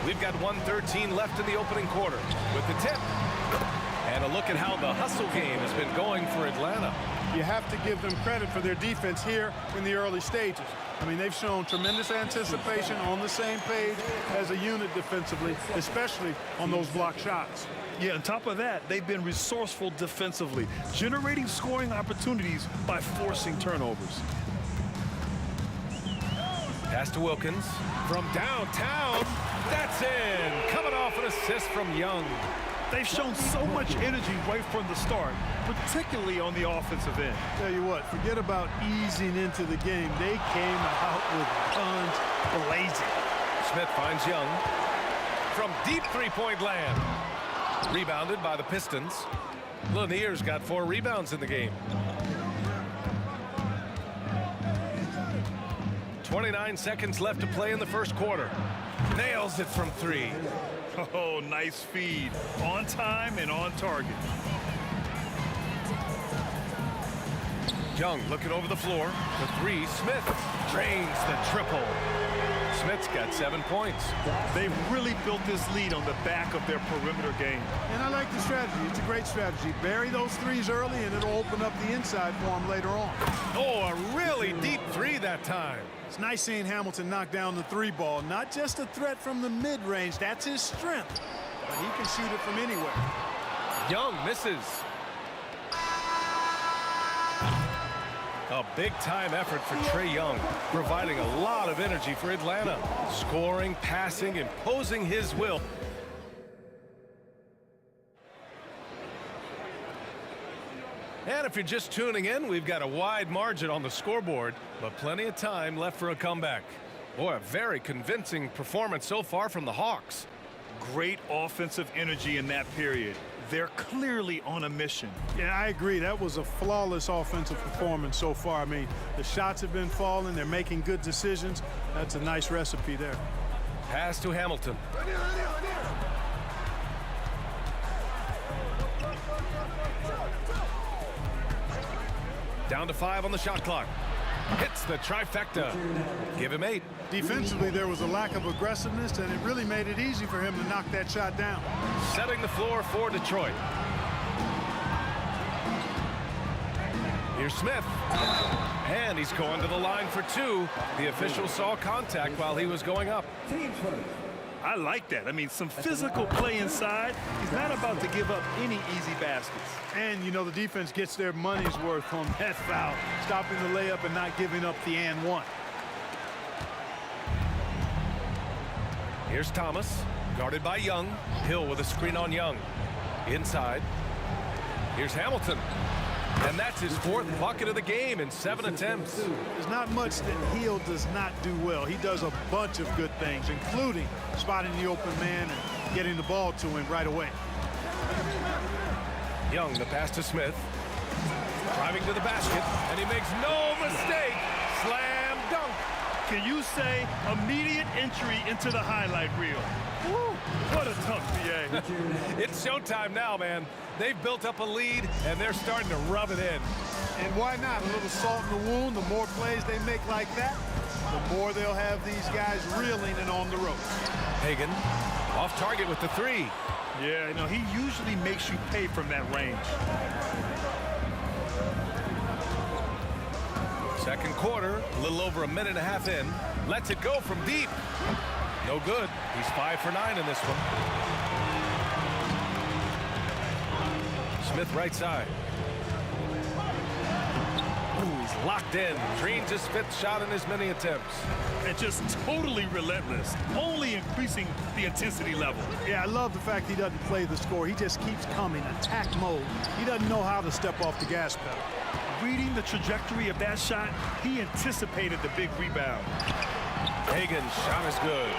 We've got 1:13 left in the opening quarter with the tip. And a look at how the hustle game has been going for Atlanta. You have to give them credit for their defense here in the early stages. I mean, they've shown tremendous anticipation, on the same page as a unit defensively, especially on those block shots. Yeah, on top of that, they've been resourceful defensively, generating scoring opportunities by forcing turnovers. Pass to Wilkins from downtown. That's in. Coming off an assist from Young. They've shown so much energy right from the start, particularly on the offensive end. Tell you what, forget about easing into the game. They came out with guns blazing. Smith finds Young from deep three-point land. Rebounded by the Pistons. Lanier's got 4 rebounds in the game. 29 seconds left to play in the first quarter. Nails it from 3. Oh, nice feed. On time and on target. Young looking over the floor. The three, Smith drains the triple. Smith's got 7 points. They've really built this lead on the back of their perimeter game. And I like the strategy. It's a great strategy. Bury those threes early, and it'll open up the inside for them later on. Oh, a really deep three that time. It's nice seeing Hamilton knock down the three ball. Not just a threat from the mid-range. That's his strength. But he can shoot it from anywhere. Young misses. A big-time effort for Trae Young, providing a lot of energy for Atlanta. Scoring, passing, imposing his will. And if you're just tuning in, we've got a wide margin on the scoreboard, but plenty of time left for a comeback. Boy, a very convincing performance so far from the Hawks. Great offensive energy in that period. They're clearly on a mission. Yeah, I agree. That was a flawless offensive performance so far. I mean, the shots have been falling. They're making good decisions. That's a nice recipe there. Pass to Hamilton. Down to 5 on the shot clock. Hits the trifecta. Give him 8. Defensively, there was a lack of aggressiveness, and it really made it easy for him to knock that shot down. Setting the floor for Detroit. Here's Smith. And he's going to the line for 2. The official saw contact while he was going up. I like that. I mean, some physical play inside. He's not about to give up any easy baskets. And, you know, the defense gets their money's worth on that foul, stopping the layup and not giving up the and one. Here's Thomas, guarded by Young. Hill with a screen on Young. Inside. Here's Hamilton. And that's his 4th bucket of the game in 7 attempts. There's not much that Hill does not do well. He does a bunch of good things, including spotting the open man and getting the ball to him right away. Young, the pass to Smith. Driving to the basket, and he makes no mistake. Slam dunk. Can you say immediate entry into the highlight reel? Woo, what a tough PA. It's showtime now, man. They've built up a lead, and they're starting to rub it in. And why not? A little salt in the wound. The more plays they make like that, the more they'll have these guys reeling and on the ropes. Hagan off target with the 3. Yeah, you know, he usually makes you pay from that range. Second quarter, a little over a minute and a half in. Lets it go from deep. No good. He's 5 for 9 in this one. Smith right side. Ooh, he's locked in. Drains his 5th shot in as many attempts. And just totally relentless, only increasing the intensity level. Yeah, I love the fact he doesn't play the score. He just keeps coming, attack mode. He doesn't know how to step off the gas pedal. Reading the trajectory of that shot, he anticipated the big rebound. Hagan's shot is good.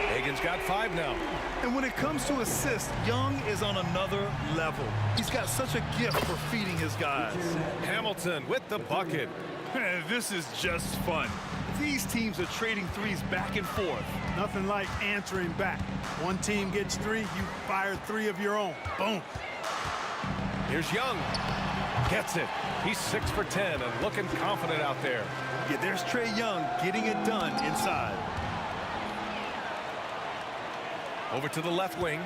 Hagan's got 5 now. And when it comes to assists, Young is on another level. He's got such a gift for feeding his guys. Hamilton with the bucket. This is just fun. These teams are trading threes back and forth. Nothing like answering back. One team gets 3, you fire 3 of your own. Boom. Here's Young. Gets it. He's 6 for 10 and looking confident out there. Yeah, there's Trae Young getting it done inside. Over to the left wing.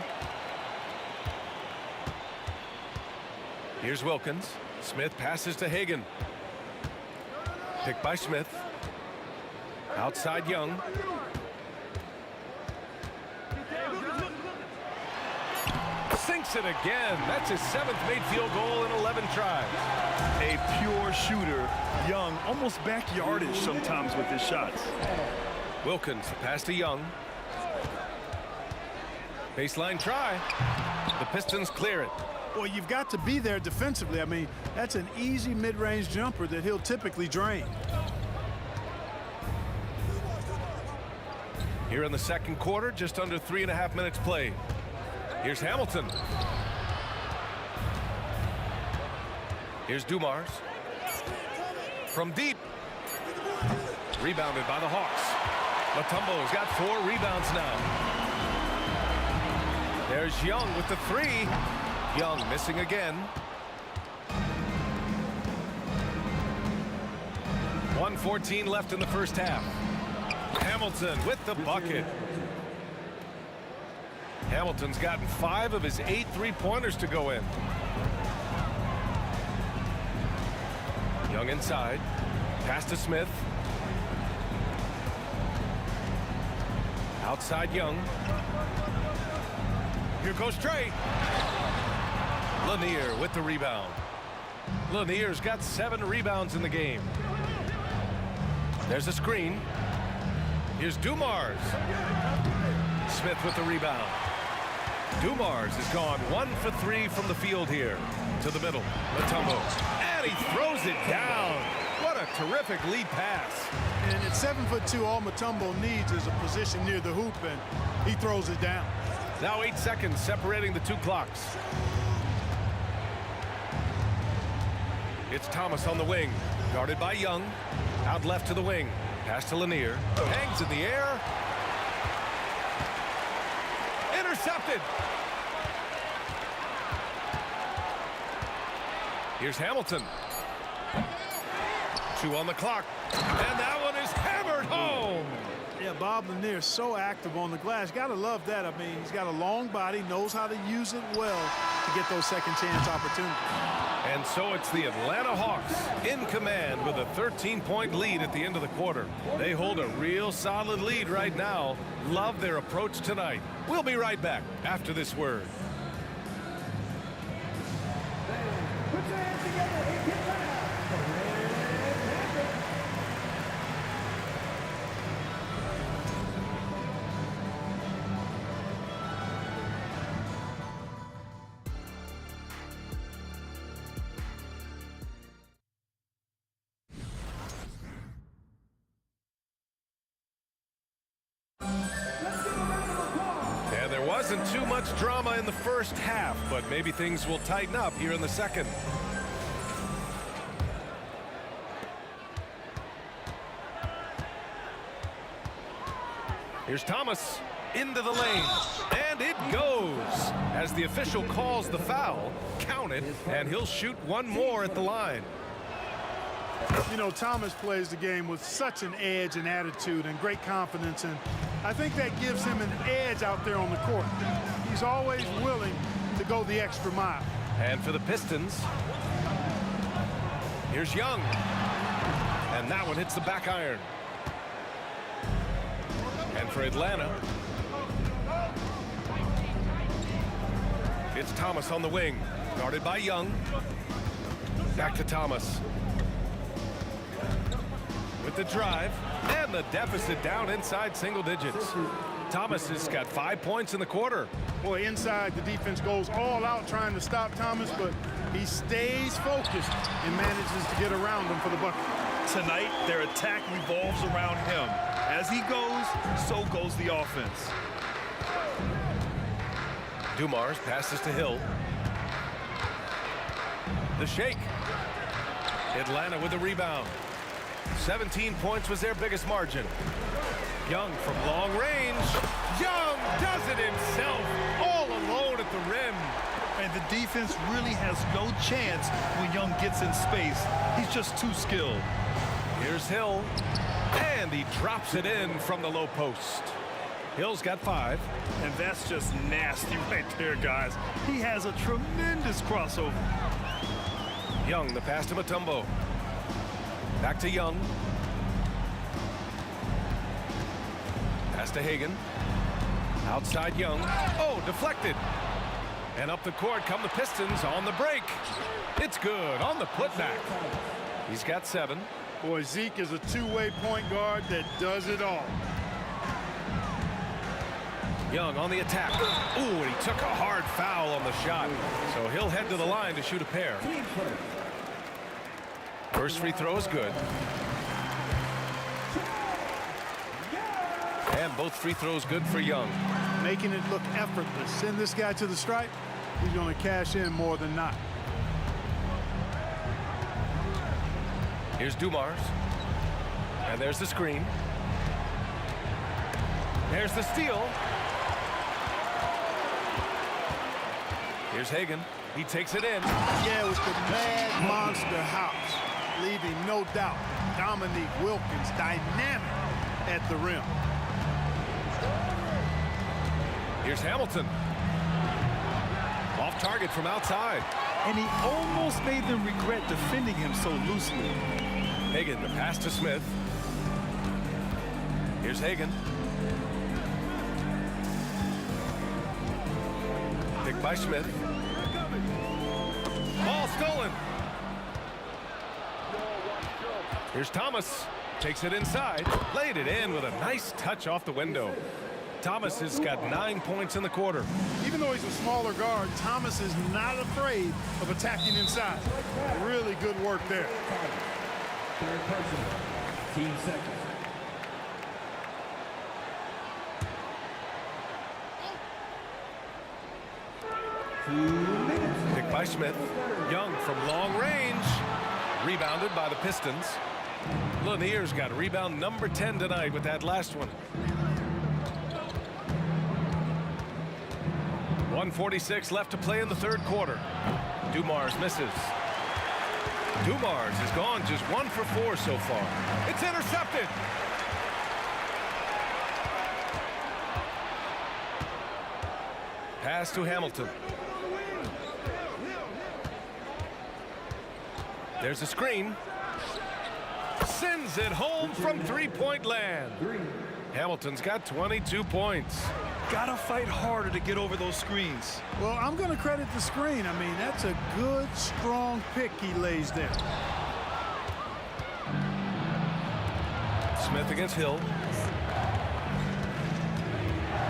Here's Wilkins. Smith passes to Hagan. Picked by Smith. Outside Young. Sinks it again. That's his 7th made field goal in 11 tries. A pure shooter. Young, almost backyardish sometimes with his shots. Wilkins, pass to Young. Baseline try. The Pistons clear it. Well, you've got to be there defensively. I mean, that's an easy mid-range jumper that he'll typically drain. Here in the second quarter, just under 3.5 minutes played. Here's Hamilton. Here's Dumars. From deep. Rebounded by the Hawks. Mutombo's got 4 rebounds now. There's Young with the 3. Young missing again. 1:14 left in the first half. Hamilton with the bucket. Hamilton's gotten 5 of his 8 3-pointers to go in. Young inside. Pass to Smith. Outside Young. Here goes Trey. Lanier with the rebound. Lanier's got 7 rebounds in the game. There's a screen. Here's Dumars. Smith with the rebound. Dumars has gone 1 for 3 from the field here. To the middle. Mutombo. And he throws it down. What a terrific lead pass. And at 7'2", all Mutombo needs is a position near the hoop, and he throws it down. Now 8 seconds separating the 2 clocks. It's Thomas on the wing. Guarded by Young. Out left to the wing. Pass to Lanier. Hangs in the air. Intercepted. Here's Hamilton. 2 on the clock. And that one is hammered home. Yeah, Bob Lanier is so active on the glass. Got to love that. I mean, he's got a long body, knows how to use it well to get those second chance opportunities. And so it's the Atlanta Hawks in command with a 13-point lead at the end of the quarter. They hold a real solid lead right now. Love their approach tonight. We'll be right back after this word. Put your hands together and get back. Wasn't too much drama in the first half, but maybe things will tighten up here in the second. Here's Thomas into the lane, and it goes. As the official calls the foul, count it, and he'll shoot one more at the line. You know, Thomas plays the game with such an edge and attitude and great confidence, and I think that gives him an edge out there on the court. He's always willing to go the extra mile. And for the Pistons, here's Young. And that one hits the back iron. And for Atlanta, it's Thomas on the wing, guarded by Young. Back to Thomas. With the drive, and the deficit down inside single digits. Thomas has got 5 points in the quarter. Boy, inside, the defense goes all out trying to stop Thomas, but he stays focused and manages to get around him for the bucket. Tonight, their attack revolves around him. As he goes, so goes the offense. Dumars passes to Hill. The shake. Atlanta with the rebound. 17 points was their biggest margin. Young from long range. Young does it himself, all alone at the rim. And the defense really has no chance when Young gets in space. He's just too skilled. Here's Hill, and he drops it in from the low post. Hill's got 5. And that's just nasty right there, guys. He has a tremendous crossover. Young, the pass to Mutombo. Back to Young. Pass to Hagan. Outside Young. Oh, deflected. And up the court come the Pistons on the break. It's good on the putback. He's got 7. Boy, Zeke is a two-way point guard that does it all. Young on the attack. Ooh, and he took a hard foul on the shot. So he'll head to the line to shoot a pair. First free throw is good. And both free throws good for Young. Making it look effortless. Send this guy to the stripe. He's going to cash in more than not. Here's Dumars. And there's the screen. There's the steal. Here's Hagan. He takes it in. Yeah, it was the Mad Monster House. leaving no doubt. Dominique Wilkins, dynamic at the rim. Here's Hamilton. Off target from outside. And he almost made them regret defending him so loosely. Hagan, the pass to Smith. Here's Hagan. Picked by Smith. Ball stolen. Here's Thomas. Takes it inside. Laid it in with a nice touch off the window. Thomas has got 9 points in the quarter. Even though he's a smaller guard, Thomas is not afraid of attacking inside. Really good work there. Third person, team seconds. Picked by Smith. Young from long range. Rebounded by the Pistons. Lanier's got rebound number 10 tonight with that last one. 1:46 left to play in the third quarter. Dumars misses. Dumars has gone just 1 for 4 so far. It's intercepted. Pass to Hamilton. There's a screen. Sends it home from three-point land. Hamilton's got 22 points. Gotta fight harder to get over those screens. Well, I'm going to credit the screen. I mean, that's a good, strong pick he lays there. Smith against Hill.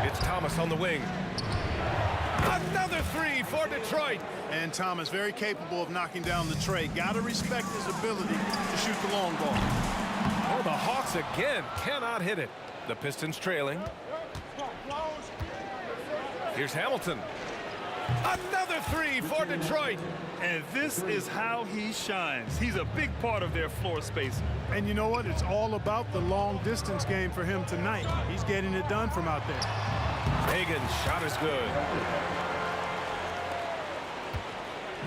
It's Thomas on the wing. Another three for Detroit. And Thomas very capable of knocking down the tray. Got to respect his ability to shoot the long ball. Oh, the Hawks again cannot hit it. The Pistons trailing. Here's Hamilton. Another three for Detroit. And this is how he shines. He's a big part of their floor spacing. And you know what? It's all about the long distance game for him tonight. He's getting it done from out there. Hagan's shot is good.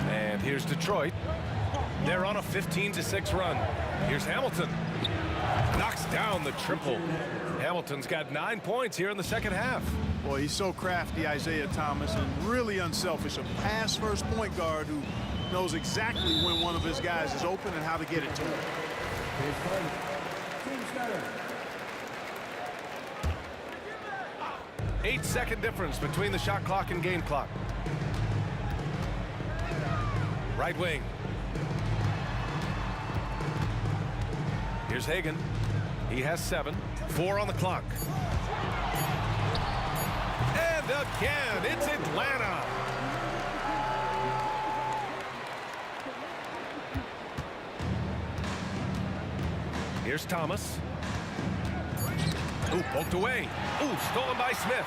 And here's Detroit. They're on a 15-6 run. Here's Hamilton. Knocks down the triple. Hamilton's got 9 points here in the second half. Boy, he's so crafty, Isaiah Thomas, and really unselfish. A pass-first point guard who knows exactly when one of his guys is open and how to get it to him. 8-second difference between the shot clock and game clock. Right wing. Here's Hagan. He has 7. 4 on the clock. And again, it's Atlanta. Here's Thomas. Ooh, poked away. Ooh, stolen by Smith.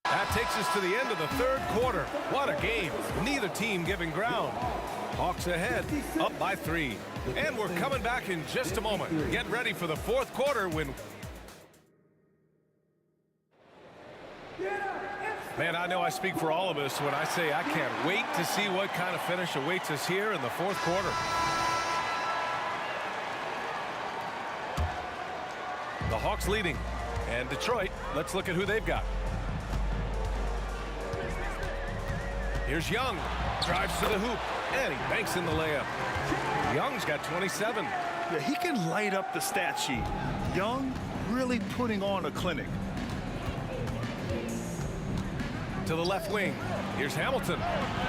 That takes us to the end of the third quarter. What a game. Neither team giving ground. Hawks ahead, up by 3. And we're coming back in just a moment. Get ready for the fourth quarter when... Man, I know I speak for all of us when I say I can't wait to see what kind of finish awaits us here in the fourth quarter. The Hawks leading. And Detroit, let's look at who they've got. Here's Young. Drives to the hoop. And he banks in the layup. Young's got 27. Yeah, he can light up the stat sheet. Young really putting on a clinic. To the left wing. Here's Hamilton.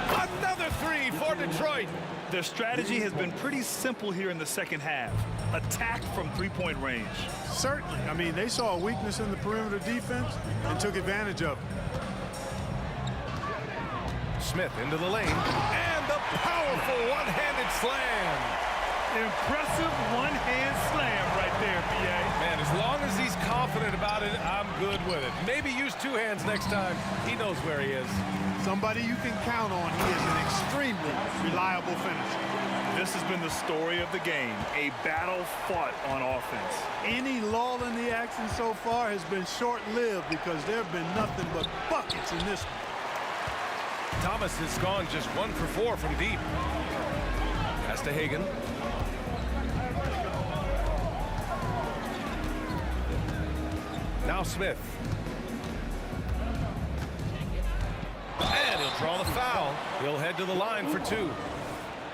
Another three for Detroit. Their strategy has been pretty simple here in the second half. Attack from three-point range. Certainly. I mean, they saw a weakness in the perimeter defense and took advantage of it. Smith into the lane. And the powerful one-handed slam. Impressive one-hand slam right there, B.A. Man, as long as he's confident about it, I'm good with it. Maybe use 2 hands next time. He knows where he is. Somebody you can count on. He is an extremely reliable finisher. This has been the story of the game, a battle fought on offense. Any lull in the action so far has been short-lived because there have been nothing but buckets in this one. Thomas has gone just 1 for 4 from deep. Pass to Hagan. Now Smith. And he'll draw the foul. He'll head to the line for 2.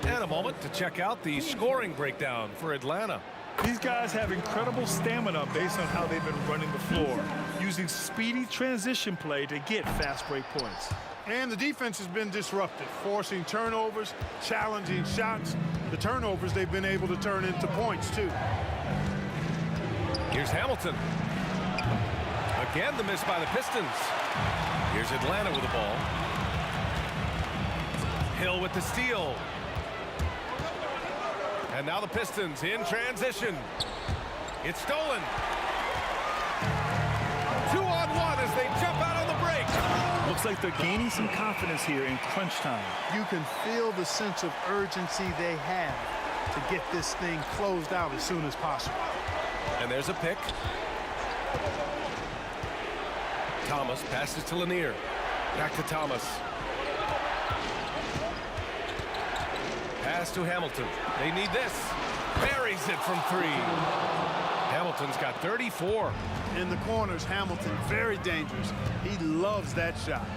And a moment to check out the scoring breakdown for Atlanta. These guys have incredible stamina based on how they've been running the floor, using speedy transition play to get fast break points. And the defense has been disruptive, forcing turnovers, challenging shots. The turnovers they've been able to turn into points, too. Here's Hamilton. Again, the miss by the Pistons. Here's Atlanta with the ball. Hill with the steal. And now the Pistons in transition. It's stolen. 2-on-1 as they jump out on the break. Looks like they're gaining some confidence here in crunch time. You can feel the sense of urgency they have to get this thing closed out as soon as possible. And there's a pick. Thomas passes to Lanier. Back to Thomas. Pass to Hamilton. They need this. Buries it from 3. Hamilton's got 34. In the corners, Hamilton, very dangerous. He loves that shot.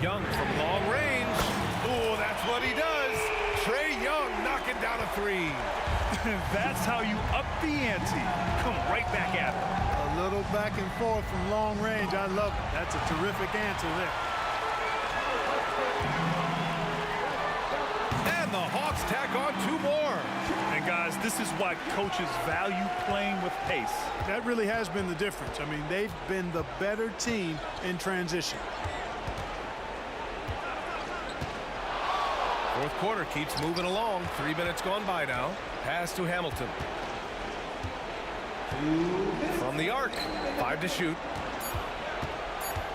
Young from long range. Oh, that's what he does. Trae Young knocking down a 3. That's how you up the ante. Come right back at it. A little back and forth from long range. I love it. That's a terrific answer there. And the Hawks tack on 2 more. And guys, this is why coaches value playing with pace. That really has been the difference. I mean, they've been the better team in transition. Fourth quarter keeps moving along. 3 minutes gone by now. Pass to Hamilton. From the arc. 5 to shoot.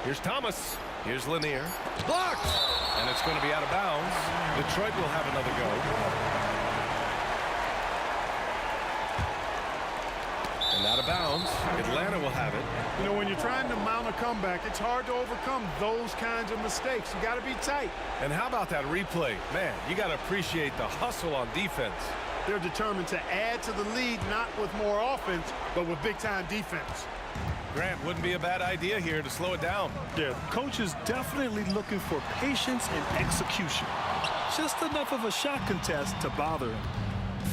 Here's Thomas. Here's Lanier. Blocked! And it's going to be out of bounds. Detroit will have another go. And out of bounds. Atlanta will have it. You know, when you're trying to mount a comeback, it's hard to overcome those kinds of mistakes. You got to be tight. And how about that replay? Man, you got to appreciate the hustle on defense. They're determined to add to the lead, not with more offense, but with big-time defense. Grant, wouldn't be a bad idea here to slow it down. Yeah, the coach is definitely looking for patience and execution. Just enough of a shot contest to bother him.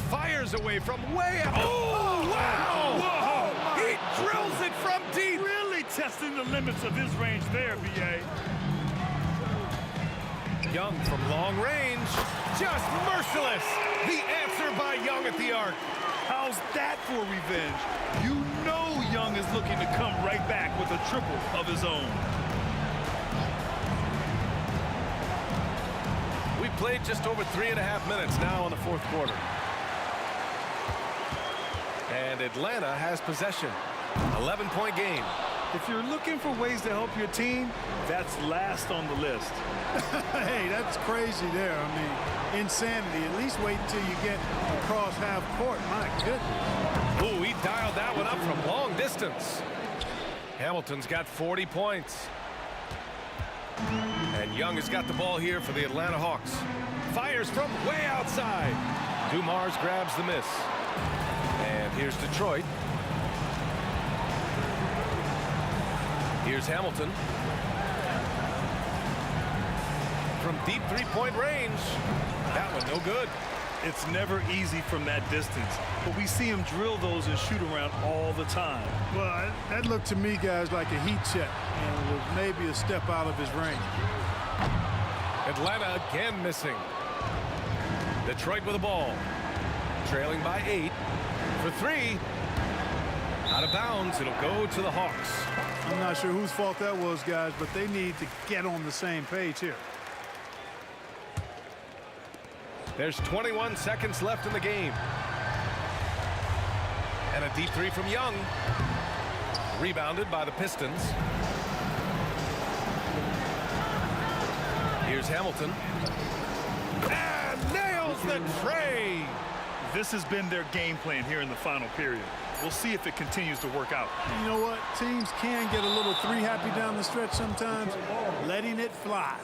Fires away from way out. Oh, wow! Whoa! He drills it from deep. Really testing the limits of his range there, B.A. Young from long range. Just merciless. The answer by Young at the arc. How's that for revenge? You know Young is looking to come right back with a triple of his own. We played just over 3.5 minutes now in the fourth quarter. And Atlanta has possession. 11-point game. If you're looking for ways to help your team, that's last on the list. Hey, that's crazy there. I mean, insanity. At least wait until you get across half court. My goodness. Ooh, he dialed that one up from long distance. Hamilton's got 40 points. And Young has got the ball here for the Atlanta Hawks. Fires from way outside. Dumars grabs the miss. And here's Detroit. Here's Hamilton. From deep three-point range. That one no good. It's never easy from that distance, but we see him drill those and shoot around all the time. Well, that looked to me, guys, like a heat check, and was maybe a step out of his range. Atlanta again missing. Detroit with the ball. Trailing by 8. For 3. Out of bounds. It'll go to the Hawks. I'm not sure whose fault that was, guys, but they need to get on the same page here. There's 21 seconds left in the game. And a deep 3 from Young. Rebounded by the Pistons. Here's Hamilton. And nails the tray. This has been their game plan here in the final period. We'll see if it continues to work out. You know what? Teams can get a little three happy down the stretch sometimes. Letting it fly.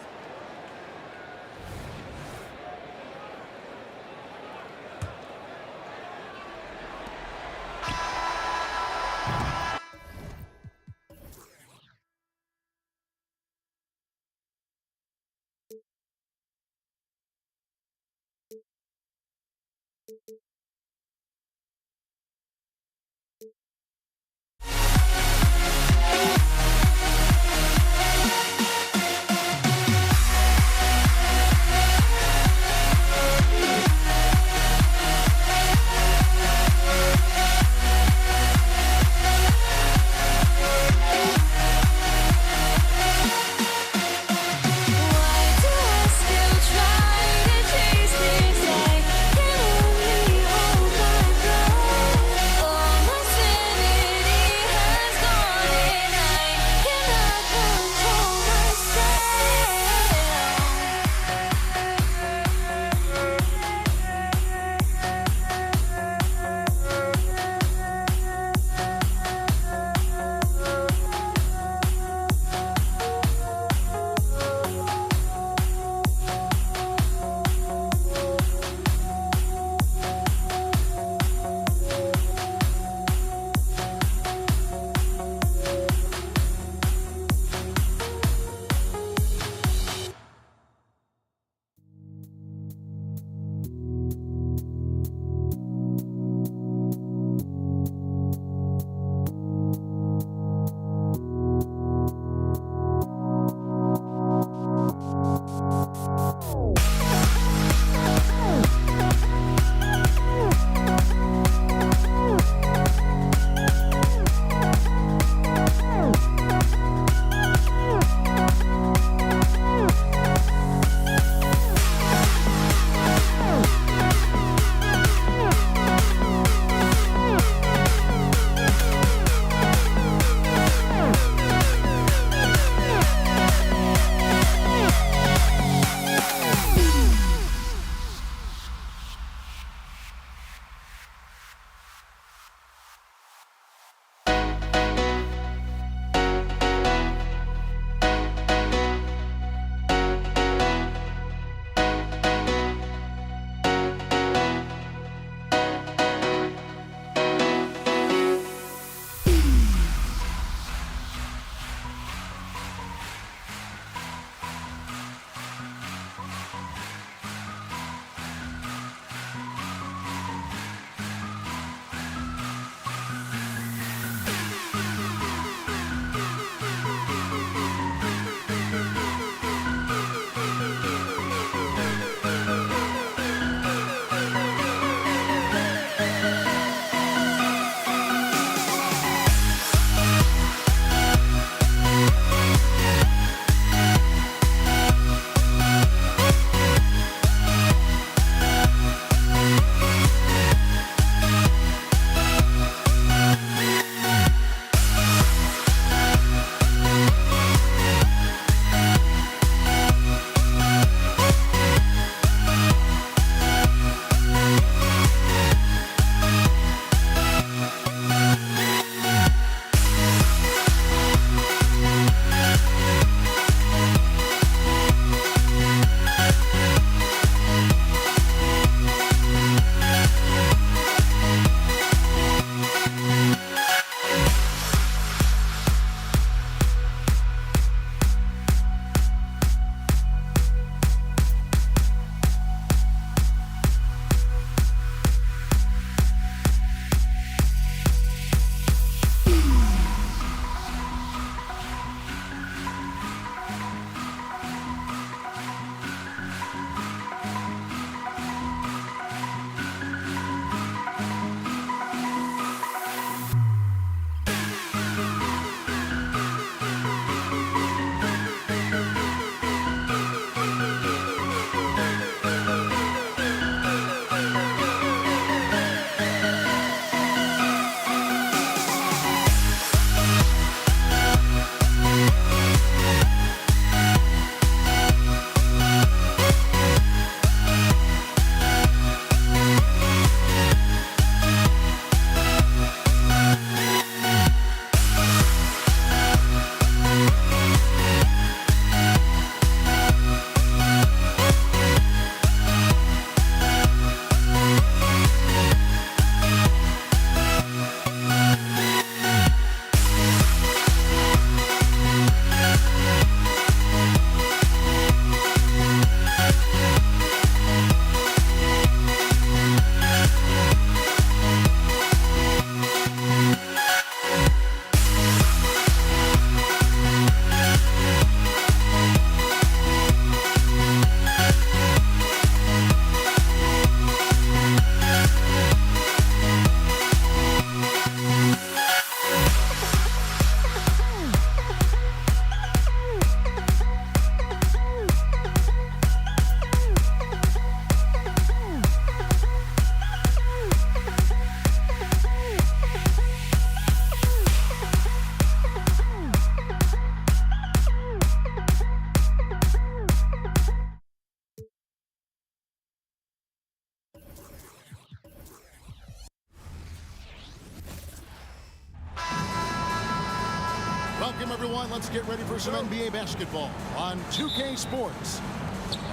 everyone. Let's get ready for some NBA basketball on 2K Sports.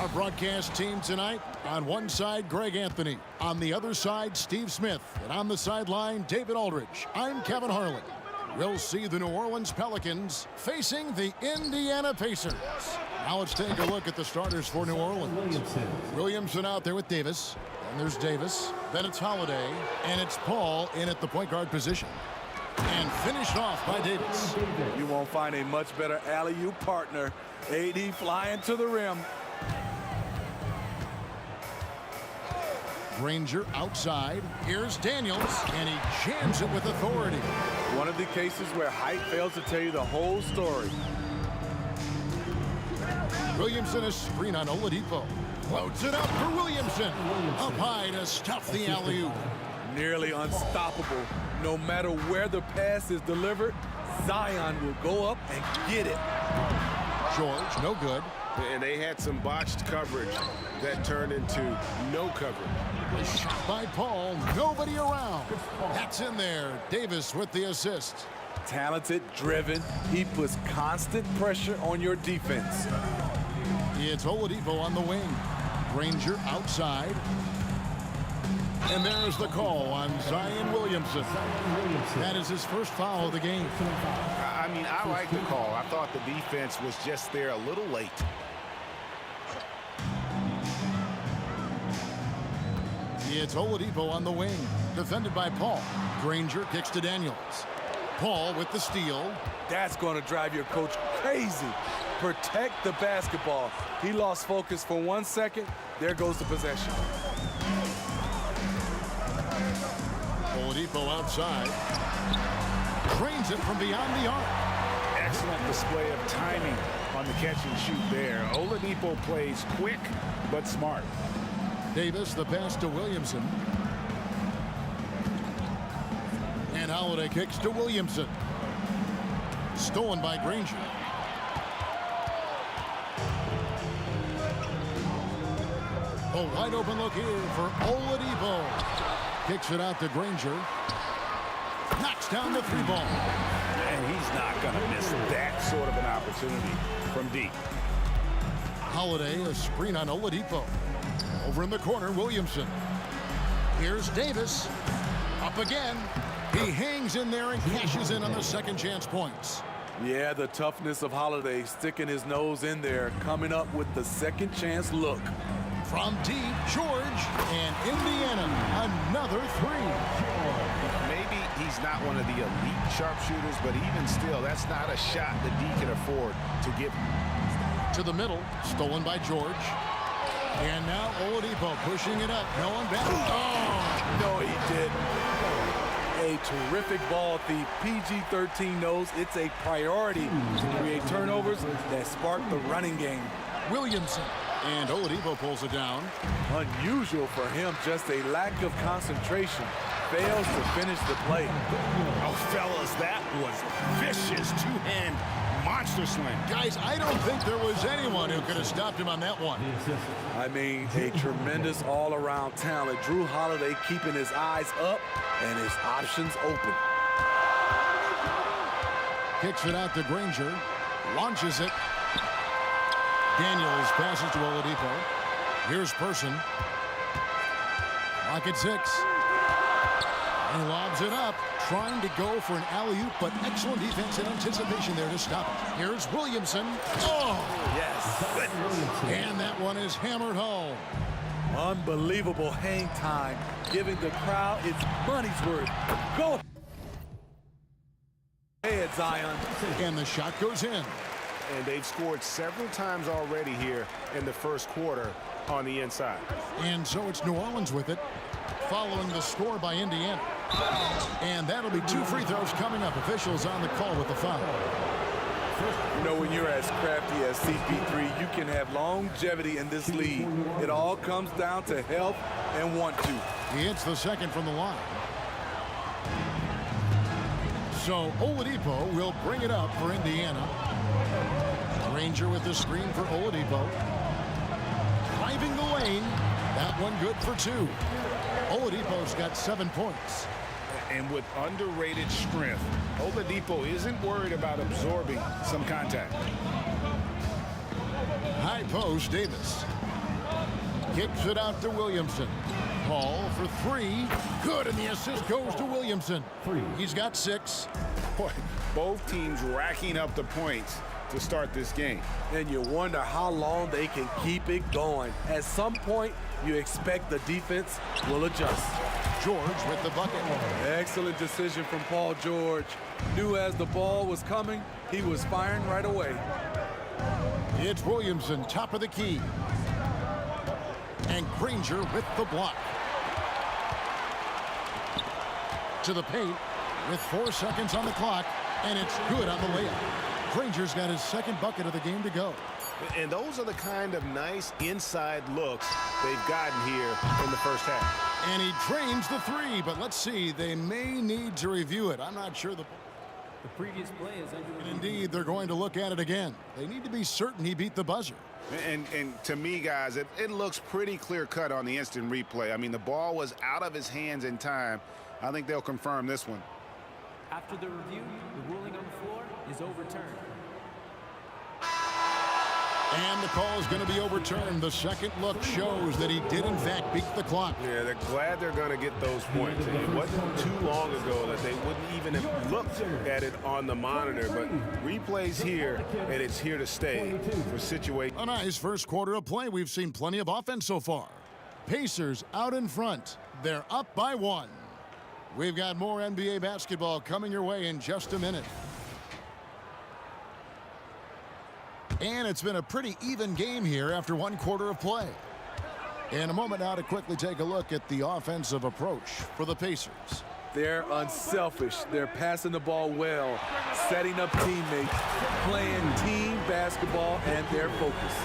Our broadcast team tonight, on one side, Greg Anthony. On the other side, Steve Smith. And on the sideline, David Aldridge. I'm Kevin Harlan. We'll see the New Orleans Pelicans facing the Indiana Pacers. Now let's take a look at the starters for New Orleans. Williamson out there with Davis. And there's Davis. Then it's Holiday. And it's Paul in at the point guard position. And finished off by Davis. You won't find a much better alley-oop partner. AD flying to the rim. Granger outside. Here's Daniels, and he jams it with authority. One of the cases where height fails to tell you the whole story. Williamson, a screen on Oladipo. Loads it up for Williamson. Up high to stuff the alley-oop. Nearly unstoppable. No matter where the pass is delivered, Zion will go up and get it. George, no good. And they had some botched coverage that turned into no coverage. A shot by Paul, nobody around. That's in there. Davis with the assist. Talented, driven, he puts constant pressure on your defense. It's Oladipo on the wing. Granger outside. And there's the call on Zion Williamson. That is his first foul of the game. I mean, I like the call. I thought the defense was just there a little late. It's Oladipo on the wing, defended by Paul. Granger kicks to Daniels. Paul with the steal. That's going to drive your coach crazy. Protect the basketball. He lost focus for 1 second. There goes the possession. Oladipo outside. Trains it from beyond the arc. Excellent display of timing on the catch and shoot there. Oladipo plays quick but smart. Davis, the pass to Williamson. And Holiday kicks to Williamson. Stolen by Granger. A wide open look here for Oladipo. Kicks it out to Granger. Knocks down the three ball. And he's not going to miss that sort of an opportunity from deep. Holiday, a screen on Oladipo. Over in the corner, Williamson. Here's Davis. Up again. He hangs in there and cashes in on the second chance points. Yeah, the toughness of Holiday, sticking his nose in there, coming up with the second chance look. From deep, George, and Indiana, another three. Maybe he's not one of the elite sharpshooters, but even still, that's not a shot that D can afford to give. To the middle, stolen by George. And now Oladipo pushing it up. No one back. Oh! No, he didn't. A terrific ball thief. PG-13 knows it's a priority to create turnovers that spark the running game. Williamson. And Oladipo pulls it down. Unusual for him, just a lack of concentration. Fails to finish the play. Oh, fellas, that was vicious two-hand monster slam. Guys, I don't think there was anyone who could have stopped him on that one. I mean, a tremendous all-around talent. Drew Holiday keeping his eyes up and his options open. Kicks it out to Granger. Launches it. Daniels passes to Oladipo. Here's Person. Lock at 6. And lobs it up, trying to go for an alley-oop, but excellent defense and anticipation there to stop it. Here's Williamson. Oh! Yes. And that one is hammered home. Unbelievable hang time, giving the crowd its money's worth. Go ahead, Zion. And the shot goes in. And they've scored several times already here in the first quarter on the inside. And so it's New Orleans with it, following the score by Indiana. And that'll be 2 free throws coming up. Officials on the call with the foul. You know, when you're as crafty as CP3, you can have longevity in this league. It all comes down to health and want to. He hits the second from the line. So Oladipo will bring it up for Indiana. Granger with the screen for Oladipo. Driving the lane. That one good for 2. Oladipo's got 7 points. And with underrated strength, Oladipo isn't worried about absorbing some contact. High post, Davis. Kicks it out to Williamson. Paul for three. Good, and the assist goes to Williamson. He's got 6. Boy, both teams racking up the points to start this game. And you wonder how long they can keep it going. At some point, you expect the defense will adjust. George with the bucket. Excellent decision from Paul George. Knew as the ball was coming, he was firing right away. It's Williamson, top of the key. And Granger with the block. To the paint with 4 seconds on the clock, and it's good on the layup. Granger's got his second bucket of the game to go. And those are the kind of nice inside looks they've gotten here in the first half. And he drains the 3, but let's see, they may need to review it. I'm not sure The previous play is under And indeed, they're going to look at it again. They need to be certain he beat the buzzer. And to me, guys, it looks pretty clear-cut on the instant replay. I mean, the ball was out of his hands in time. I think they'll confirm this one. After the review, the ruling on the floor is overturned. And the call is going to be overturned. The second look shows that he did, in fact, beat the clock. Yeah, they're glad they're going to get those points. It wasn't too long ago that they wouldn't even have looked at it on the monitor, but replays here, and it's here to stay for situation. A nice first quarter of play. We've seen plenty of offense so far. Pacers out in front. They're up by 1. We've got more NBA basketball coming your way in just a minute. And it's been a pretty even game here after 1 quarter of play. In a moment now to quickly take a look at the offensive approach for the Pacers. They're unselfish. They're passing the ball well, setting up teammates, playing team basketball, and they're focused.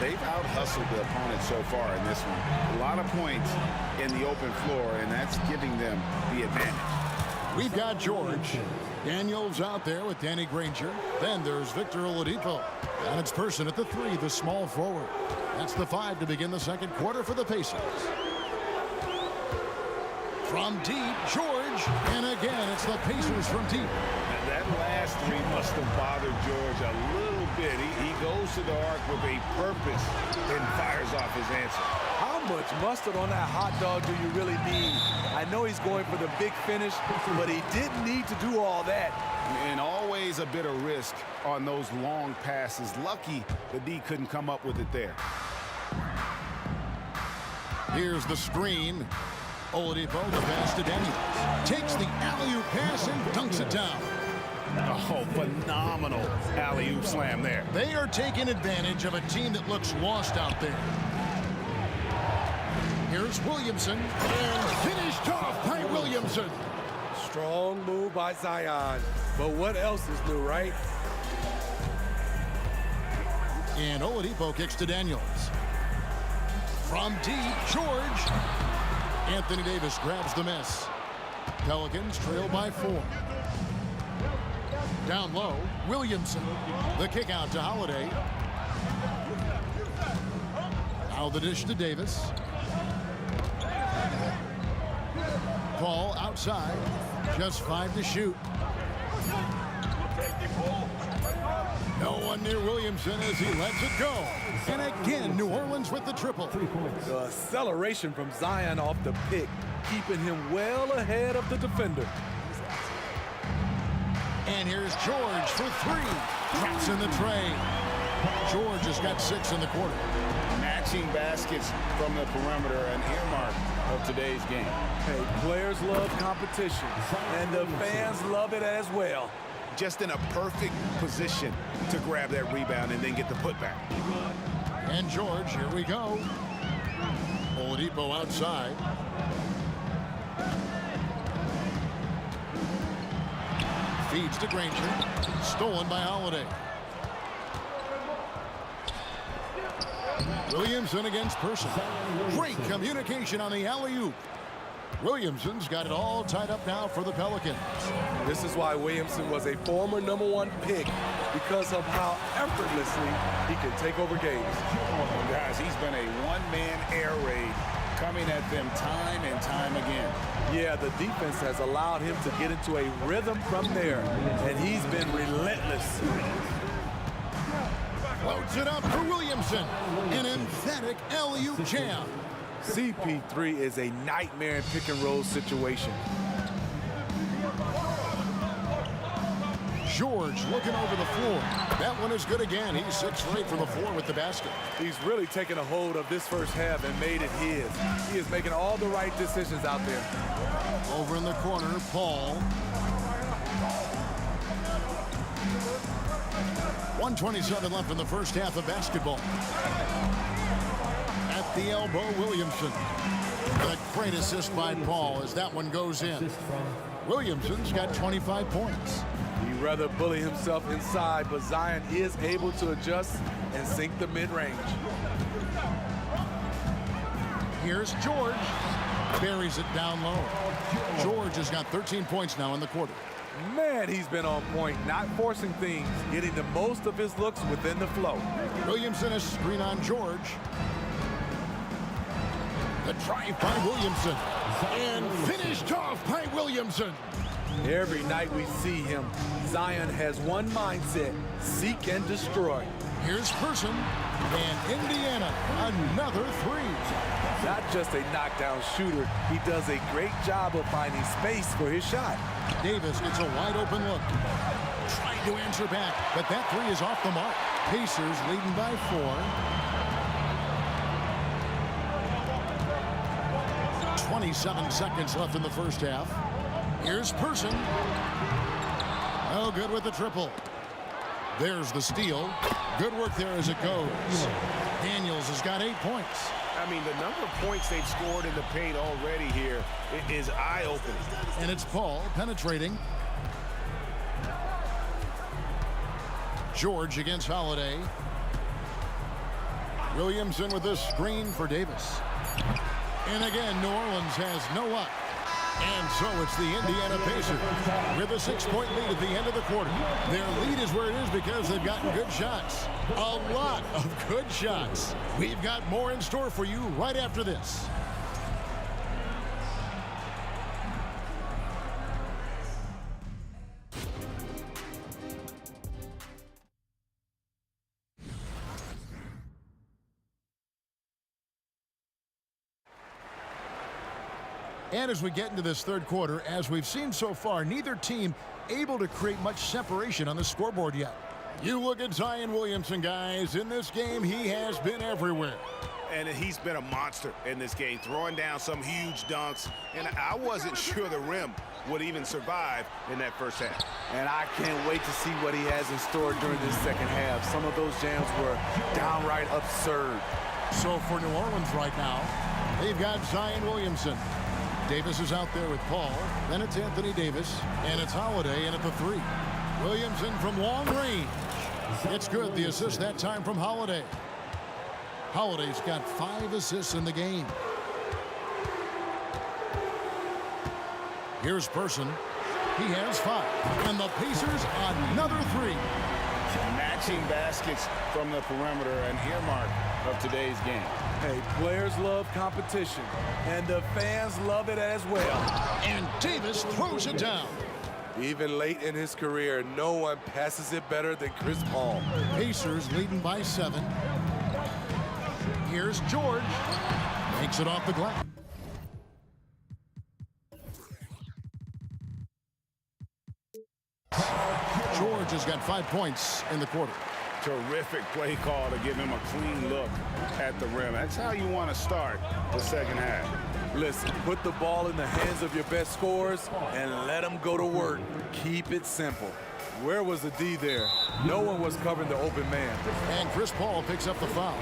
They've out-hustled the opponent so far in this one. A lot of points in the open floor, and that's giving them the advantage. We've got George. Daniels out there with Danny Granger. Then there's Victor Oladipo. And it's Person at the 3, the small forward. That's the 5 to begin the second quarter for the Pacers. From deep, George. And again, it's the Pacers from deep. And that last 3 must have bothered George a little bit. He goes to the arc with a purpose and fires off his answer. How much mustard on that hot dog do you really need? I know he's going for the big finish, but he didn't need to do all that. And always a bit of risk on those long passes. Lucky the D couldn't come up with it there. Here's the screen. Oladipo, the pass to Daniels. Takes the alley-oop pass and dunks it down. Oh, phenomenal alley-oop slam there. They are taking advantage of a team that looks lost out there. Here's Williamson, and finished off by Williamson. Strong move by Zion. But what else is new, right? And Oladipo kicks to Daniels. From deep, George. Anthony Davis grabs the miss. Pelicans trail by 4. Down low, Williamson. The kick out to Holiday. Now the dish to Davis. Paul outside. Just 5 to shoot. No one near Williamson as he lets it go. And again, New Orleans with the triple. The acceleration from Zion off the pick, keeping him well ahead of the defender. And here's George for 3. Drops in the tray. George has got 6 in the quarter. Matching baskets from the perimeter, an earmark of today's game. Hey, players love competition, and the fans love it as well. Just in a perfect position to grab that rebound and then get the putback. And George, here we go. Oladipo outside. Feeds to Granger. Stolen by Holiday. Williamson against Person. Great communication on the alley-oop. Williamson's got it all tied up now for the Pelicans. This is why Williamson was a former #1 pick, because of how effortlessly he can take over games. Guys, he's been a one-man air raid coming at them time and time again. Yeah, the defense has allowed him to get into a rhythm from there, and he's been relentless. Loads it up for Williamson. An emphatic alley-oop jam. CP3 is a nightmare in pick-and-roll situation. George looking over the floor. That one is good again. He's 6 for 8 from the floor with the basket. He's really taken a hold of this first half and made it his. He is making all the right decisions out there. Over in the corner, Paul. 1:27 left in the first half of basketball. At the elbow, Williamson. The great assist by Paul as that one goes in. Williamson's got 25 points. He'd rather bully himself inside, but Zion is able to adjust and sink the mid-range. Here's George. Buries it down low. George has got 13 points now in the quarter. Man, he's been on point, not forcing things, getting the most of his looks within the flow. Williamson a screen on George. The drive by Williamson. And finished off by Williamson. Every night we see him, Zion has one mindset: seek and destroy. Here's Person, and Indiana, another 3. Not just a knockdown shooter, he does a great job of finding space for his shot. Davis gets a wide open look. Trying to answer back, but that 3 is off the mark. Pacers leading by 4. 27 seconds left in the first half. Here's Person. No good with the triple. There's the steal. Good work there as it goes. Daniels has got 8 points. I mean, the number of points they've scored in the paint already here is eye-opening. And it's Paul penetrating. George against Holiday. Williamson with this screen for Davis. And again, New Orleans has no luck. And so it's the Indiana Pacers with a 6-point lead at the end of the quarter. Their lead is where it is because they've gotten good shots. A lot of good shots. We've got more in store for you right after this. And as we get into this third quarter, as we've seen so far, neither team able to create much separation on the scoreboard yet. You look at Zion Williamson, guys. In this game, he has been everywhere. And he's been a monster in this game, throwing down some huge dunks. And I wasn't sure the rim would even survive in that first half. And I can't wait to see what he has in store during this second half. Some of those jams were downright absurd. So for New Orleans right now, they've got Zion Williamson. Davis is out there with Paul. Then it's Anthony Davis. And it's Holiday in at the 3. Williamson from long range. It's good. The assist that time from Holiday. Holiday's got 5 assists in the game. Here's Person. He has 5. And the Pacers another 3. Matching baskets from the perimeter, an earmark of today's game. Hey, players love competition, and the fans love it as well. And Davis throws it down. Even late in his career, no one passes it better than Chris Paul. Pacers leading by 7. Here's George. Takes it off the glass. George has got 5 points in the quarter. Terrific play call to give him a clean look at the rim. That's how you want to start the second half. Listen, put the ball in the hands of your best scorers and let them go to work. Keep it simple. Where was the D there? No one was covering the open man. And Chris Paul picks up the foul.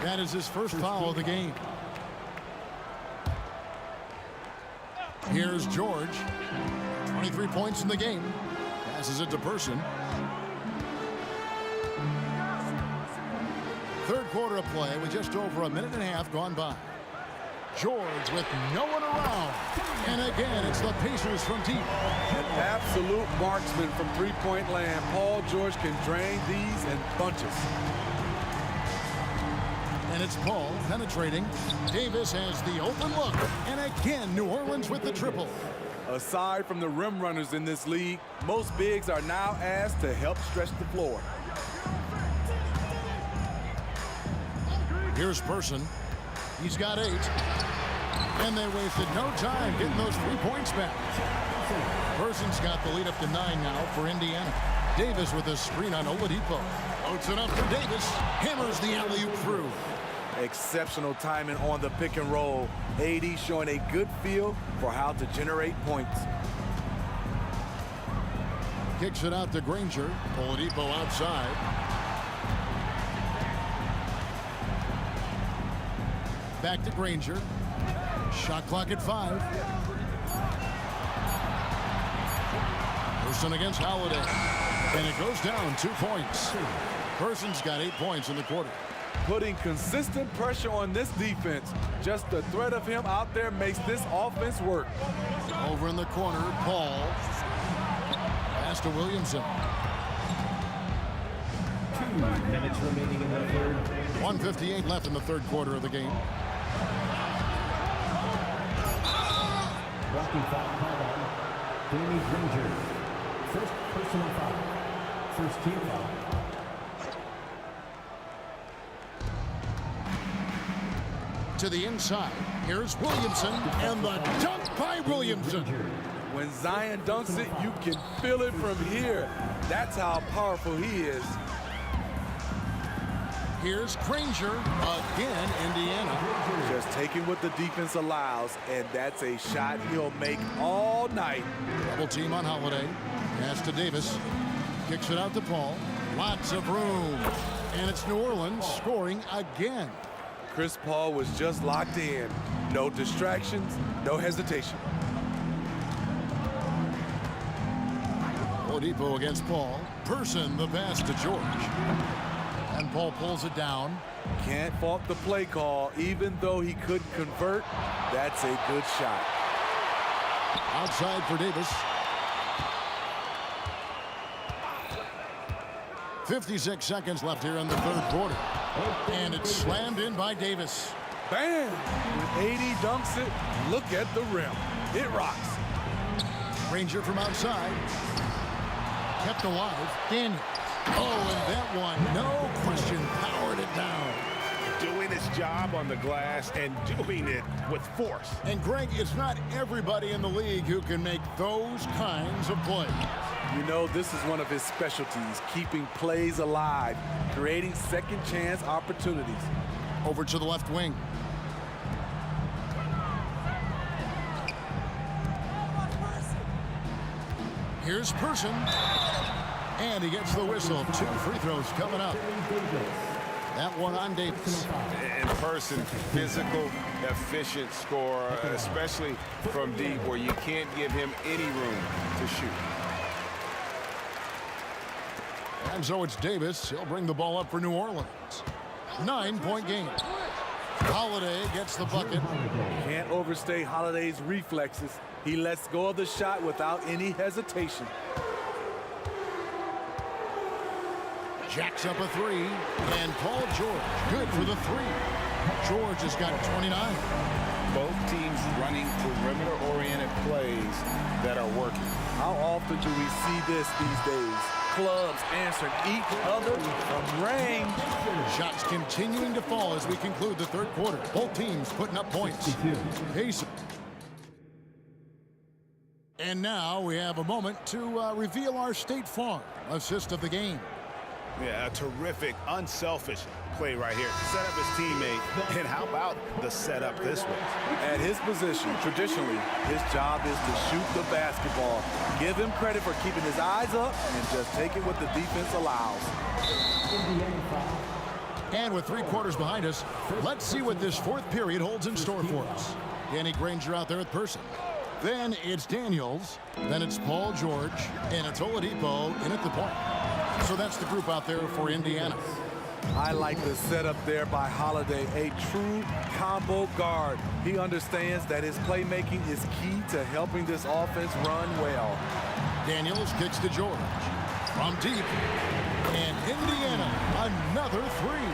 That is his first foul of the game. Here's George. 23 points in the game. Passes it to Person. Third quarter of play with just over a minute and a half gone by. George with no one around. And again, it's the Pacers from deep. An absolute marksman from three-point land. Paul George can drain these in bunches. And it's Paul penetrating. Davis has the open look. And again, New Orleans with the triple. Aside from the rim runners in this league, most bigs are now asked to help stretch the floor. Here's Person. He's got 8. And they wasted no time getting those 3 points back. Person's got the lead up to 9 now for Indiana. Davis with a screen on Oladipo. Loads it up for Davis. Hammers the alley-oop through. Exceptional timing on the pick and roll. AD showing a good feel for how to generate points. Kicks it out to Granger. Oladipo outside. Back to Granger. Shot clock at 5. Person against Holiday. And it goes down 2 points. Person's got 8 points in the quarter. Putting consistent pressure on this defense. Just the threat of him out there makes this offense work. Over in the corner, Paul. Pass to Williamson. 2 minutes remaining in the third. 1:58 left in the third quarter of the game. Walking foul called on Danny Granger. First personal foul. First team foul. To the inside. Here's Williamson, and the dunk by Williamson. When Zion dunks it, you can feel it from here. That's how powerful he is. Here's Granger, again, Indiana. Just taking what the defense allows, and that's a shot he'll make all night. Double team on Holiday. Pass to Davis. Kicks it out to Paul. Lots of room. And it's New Orleans scoring again. Chris Paul was just locked in. No distractions, no hesitation. Oladipo against Paul. Person the pass to George. And Paul pulls it down. Can't fault the play call. Even though he couldn't convert, that's a good shot. Outside for Davis. 56 seconds left here in the third quarter. And it's slammed in by Davis. Bam! When AD dunks it, look at the rim. It rocks. Granger from outside. Kept alive. Daniels. Oh, and that one, no question, powered it down. Doing his job on the glass and doing it with force. And Greg, it's not everybody in the league who can make those kinds of plays. You know, this is one of his specialties, keeping plays alive, creating second chance opportunities. Over to the left wing. Here's Person. And he gets the whistle. 2 free throws coming up. That one on Davis. In Person, physical, efficient scorer, especially from deep where you can't give him any room to shoot. And so it's Davis. He'll bring the ball up for New Orleans. 9-point game. Holiday gets the bucket. Can't overstate Holiday's reflexes. He lets go of the shot without any hesitation. Jacks up a 3. And Paul George, good for the 3. George has got 29. Both teams running perimeter-oriented plays that are working. How often do we see this these days? Clubs answering each other from range. Shots continuing to fall as we conclude the third quarter. Both teams putting up points. Pace. And now we have a moment to reveal our State Farm assist of the game. Yeah, a terrific, unselfish play right here. Set up his teammate, and how about the setup this way? At his position, traditionally, his job is to shoot the basketball. Give him credit for keeping his eyes up and just taking what the defense allows. And with 3 quarters behind us, let's see what this fourth period holds in store for us. Danny Granger out there at Person. Then it's Daniels. Then it's Paul George. And it's Oladipo in at the point. So that's the group out there for Indiana. I like the setup there by Holiday, a true combo guard. He understands that his playmaking is key to helping this offense run well. Daniels kicks to George. From deep. And Indiana, another three.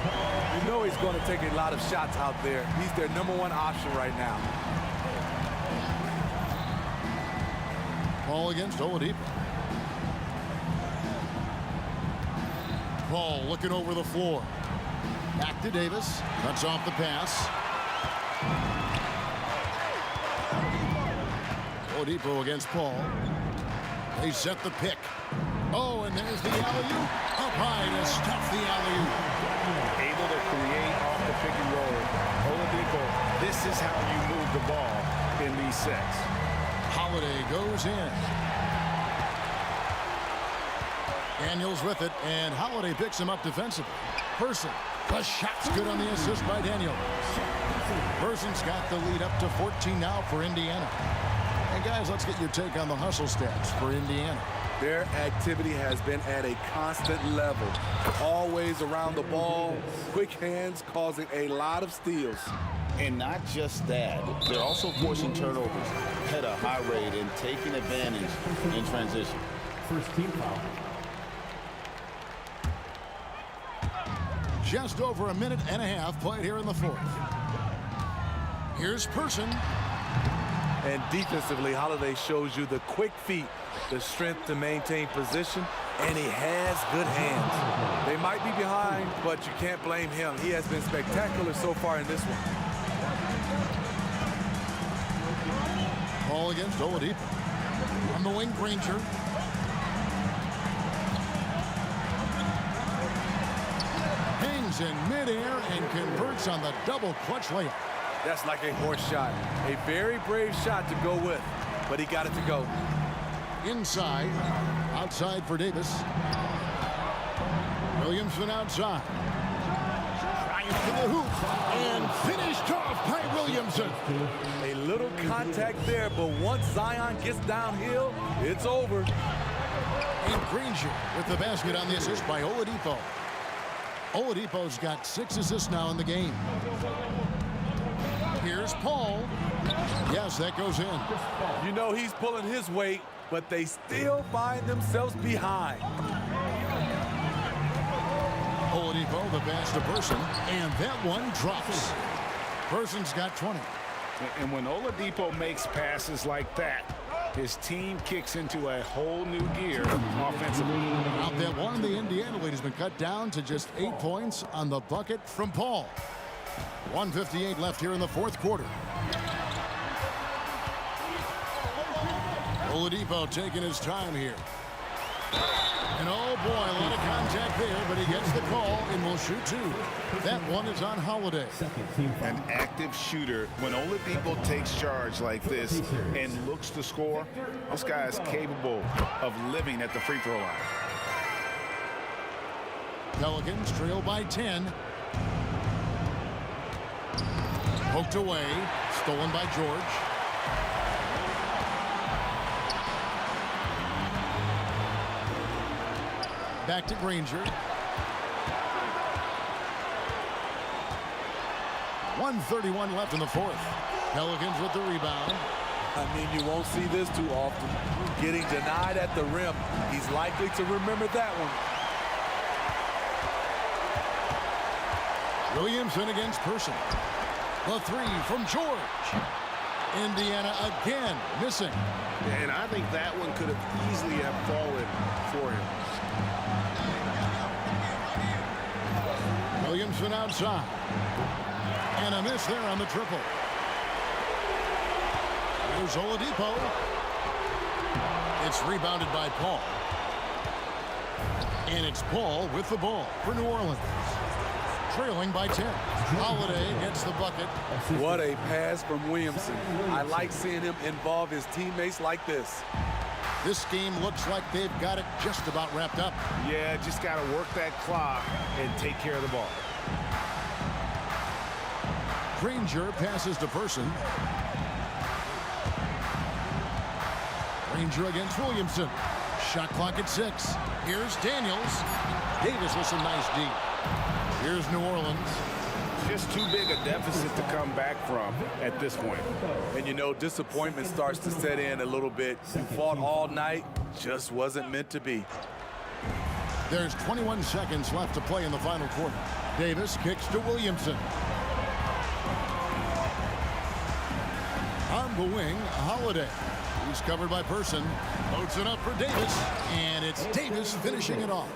You know he's going to take a lot of shots out there. He's their #1 option right now. Ball against Oladipo. Paul looking over the floor. Back to Davis. Cuts off the pass. Oladipo against Paul. They set the pick. Oh, and there's the alley-oop. Up high to stuff the alley-oop. Able to create off the pick and roll. Oladipo, this is how you move the ball in these sets. Holiday goes in. Daniels with it, and Holiday picks him up defensively. Person, the shot's good on the assist by Daniels. Person's got the lead up to 14 now for Indiana. And guys, let's get your take on the hustle stats for Indiana. Their activity has been at a constant level. Always around the ball, quick hands causing a lot of steals. And not just that, they're also forcing turnovers at a high rate and taking advantage in transition. First team foul. Just over a minute and a half played here in the fourth. Here's Person. And defensively, Holiday shows you the quick feet, the strength to maintain position, and he has good hands. They might be behind, but you can't blame him. He has been spectacular so far in this one. Ball against Oladipo. On the wing, Granger. Hangs in midair and converts on the double clutch layup. That's like a horse shot. A very brave shot to go with, but he got it to go. Inside. Outside for Davis. Williamson outside. Trying to the hoop. And finished off by Williamson. A little contact there, but once Zion gets downhill, it's over. And Granger with the basket on the assist by Oladipo. Oladipo's got 6 assists now in the game. Here's Paul. Yes, that goes in. You know he's pulling his weight, but they still find themselves behind. Oladipo, the pass to Person, and that one drops. Person's got 20. And when Oladipo makes passes like that, his team kicks into a whole new gear offensively. Out that one, the Indiana lead has been cut down to just 8 points on the bucket from Paul. 1:58 left here in the fourth quarter. Oladipo taking his time here. And oh boy, a lot of contact there, but he gets the call and will shoot 2. That one is on Holiday. An active shooter. When Oladipo takes charge like this and looks to score, this guy is capable of living at the free throw line. Pelicans trail by 10. Poked away, stolen by George. Back to Granger. 1:31 left in the fourth. Pelicans with the rebound. I mean, you won't see this too often. Getting denied at the rim. He's likely to remember that one. Williamson against Person. The 3 from George. Indiana again missing. And I think that one could have easily have fallen for him. Williamson outside. And a miss there on the triple. Here's Oladipo. It's rebounded by Paul. And it's Paul with the ball for New Orleans. Trailing by 10. Holiday gets the bucket. What a pass from Williamson. I like seeing him involve his teammates like this. This game looks like they've got it just about wrapped up. Yeah, just got to work that clock and take care of the ball. Granger passes to Person. Granger against Williamson. Shot clock at 6. Here's Daniels. Davis with some nice D. Here's New Orleans. Just too big a deficit to come back from at this point. And you know, disappointment starts to set in a little bit. You fought all night, just wasn't meant to be. There's 21 seconds left to play in the final quarter. Davis kicks to Williamson. On the wing, Holiday. He's covered by Person. Loads it up for Davis. And it's Davis finishing it off.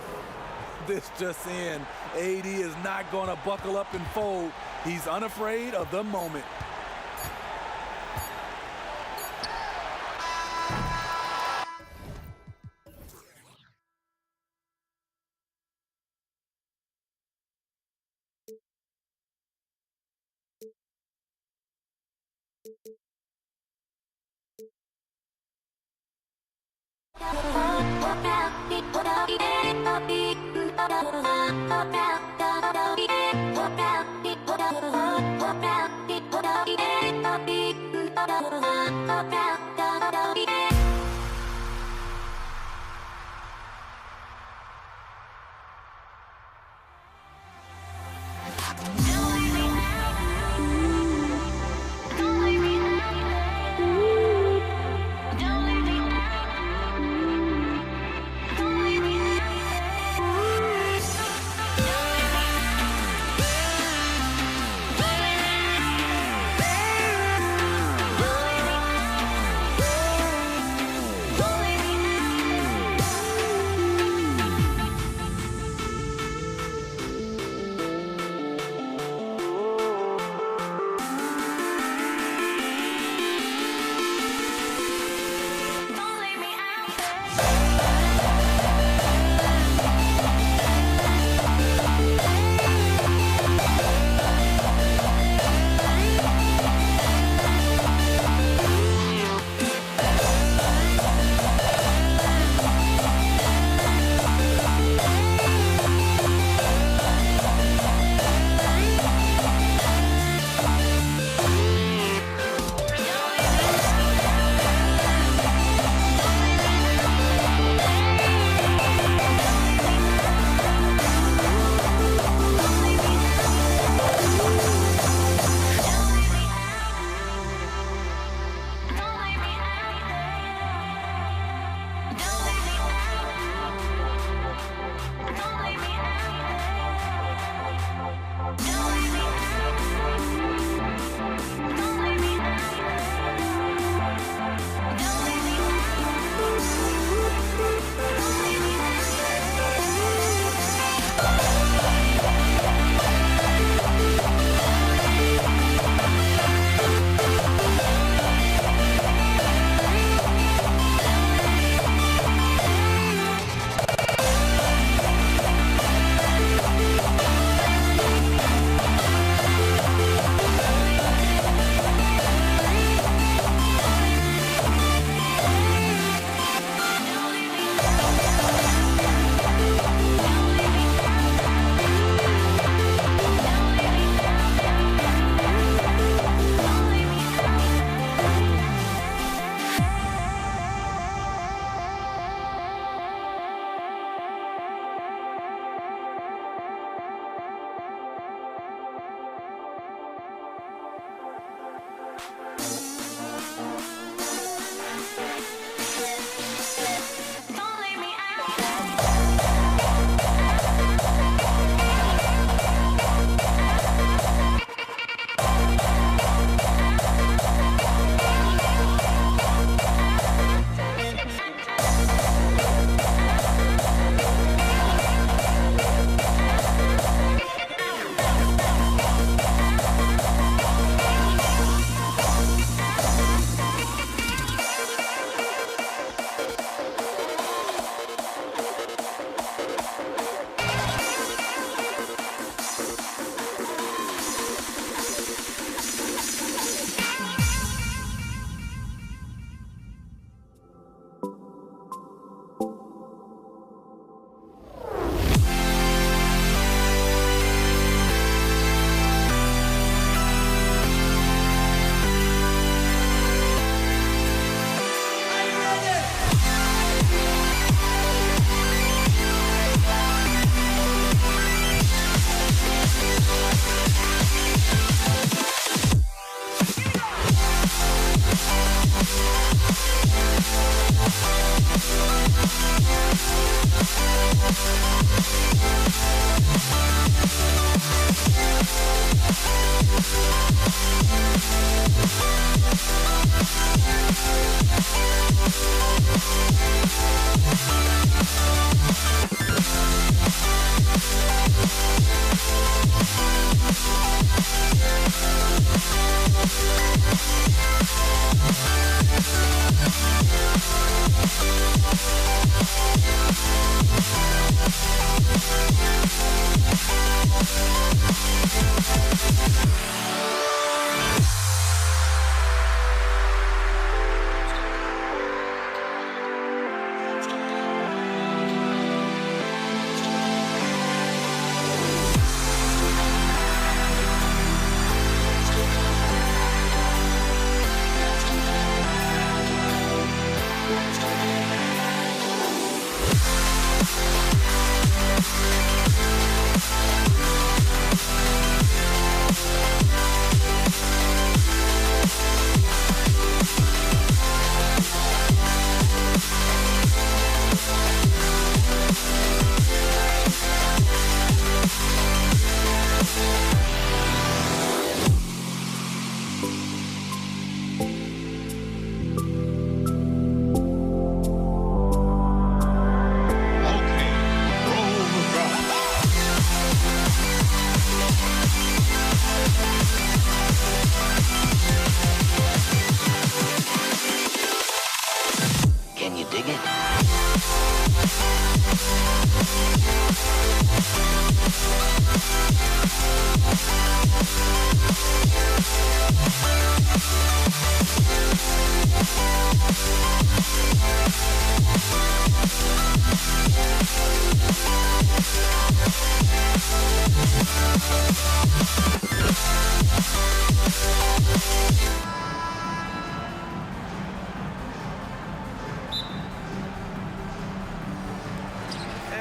This just in. AD is not going to buckle up and fold. He's unafraid of the moment.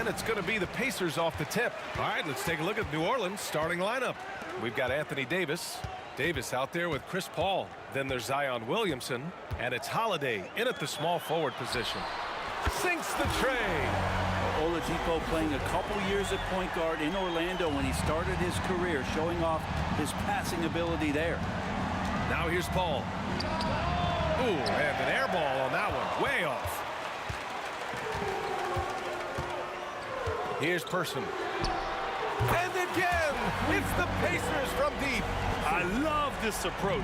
And it's going to be the Pacers off the tip. All right, let's take a look at New Orleans starting lineup. We've got Anthony Davis. Davis out there with Chris Paul. Then there's Zion Williamson. And it's Holiday in at the small forward position. Sinks the tray. Oladipo playing a couple years at point guard in Orlando when he started his career, showing off his passing ability there. Now here's Paul. Ooh, and an air ball on that one. Way off. Here's Person. And again, it's the Pacers from deep. I love this approach.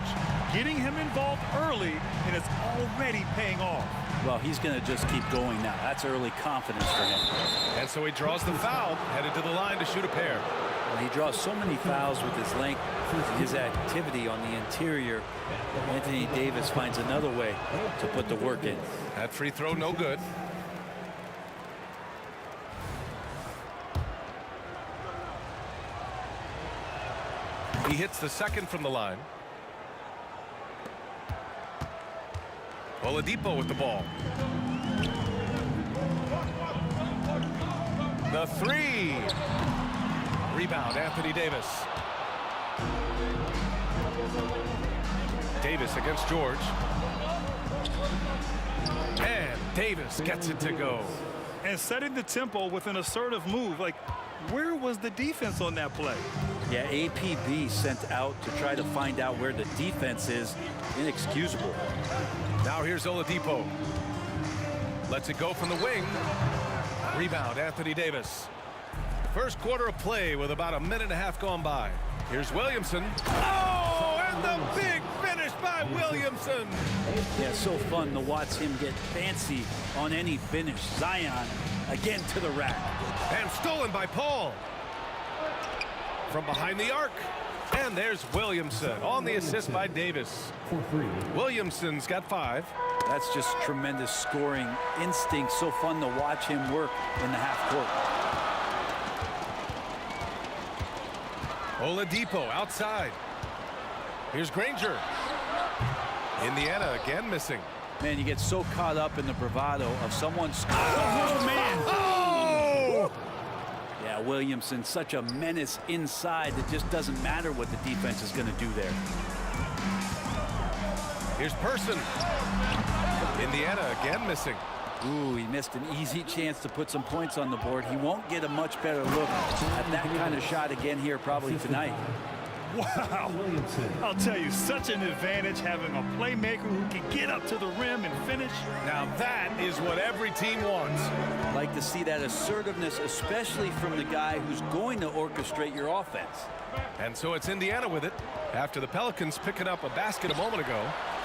Getting him involved early, and it's already paying off. Well, he's going to just keep going now. That's early confidence for him. And so he draws the foul, headed to the line to shoot a pair. Well, he draws so many fouls with his length, his activity on the interior. Anthony Davis finds another way to put the work in. That free throw, no good. He hits the second from the line. Oladipo with the ball. The three. Rebound, Anthony Davis. Davis against George. And Davis gets it to go. And setting the tempo with an assertive move. Like, where was the defense on that play? Yeah, APB sent out to try to find out where the defense is. Inexcusable. Now here's Oladipo. Lets it go from the wing. Rebound, Anthony Davis. First quarter of play with about a minute and a half gone by. Here's Williamson. Oh, and the big finish by Williamson. Yeah, so fun to watch him get fancy on any finish. Zion again to the rack. And stolen by Paul. From behind the arc. And there's Williamson on the assist by Davis. Williamson's got 5. That's just tremendous scoring instinct. So fun to watch him work in the half court. Oladipo outside. Here's Granger. Indiana again missing. Man, you get so caught up in the bravado of someone scoring. Oh, man. Oh! Yeah, Williamson, such a menace inside that just doesn't matter what the defense is going to do there. Here's Person. Indiana again missing. Ooh, he missed an easy chance to put some points on the board. He won't get a much better look at that kind of shot again here probably tonight. Wow. I'll tell you, such an advantage having a playmaker who can get up to the rim and finish. Now that is what every team wants. Like to see that assertiveness, especially from the guy who's going to orchestrate your offense. And so it's Indiana with it after the Pelicans picking up a basket a moment ago.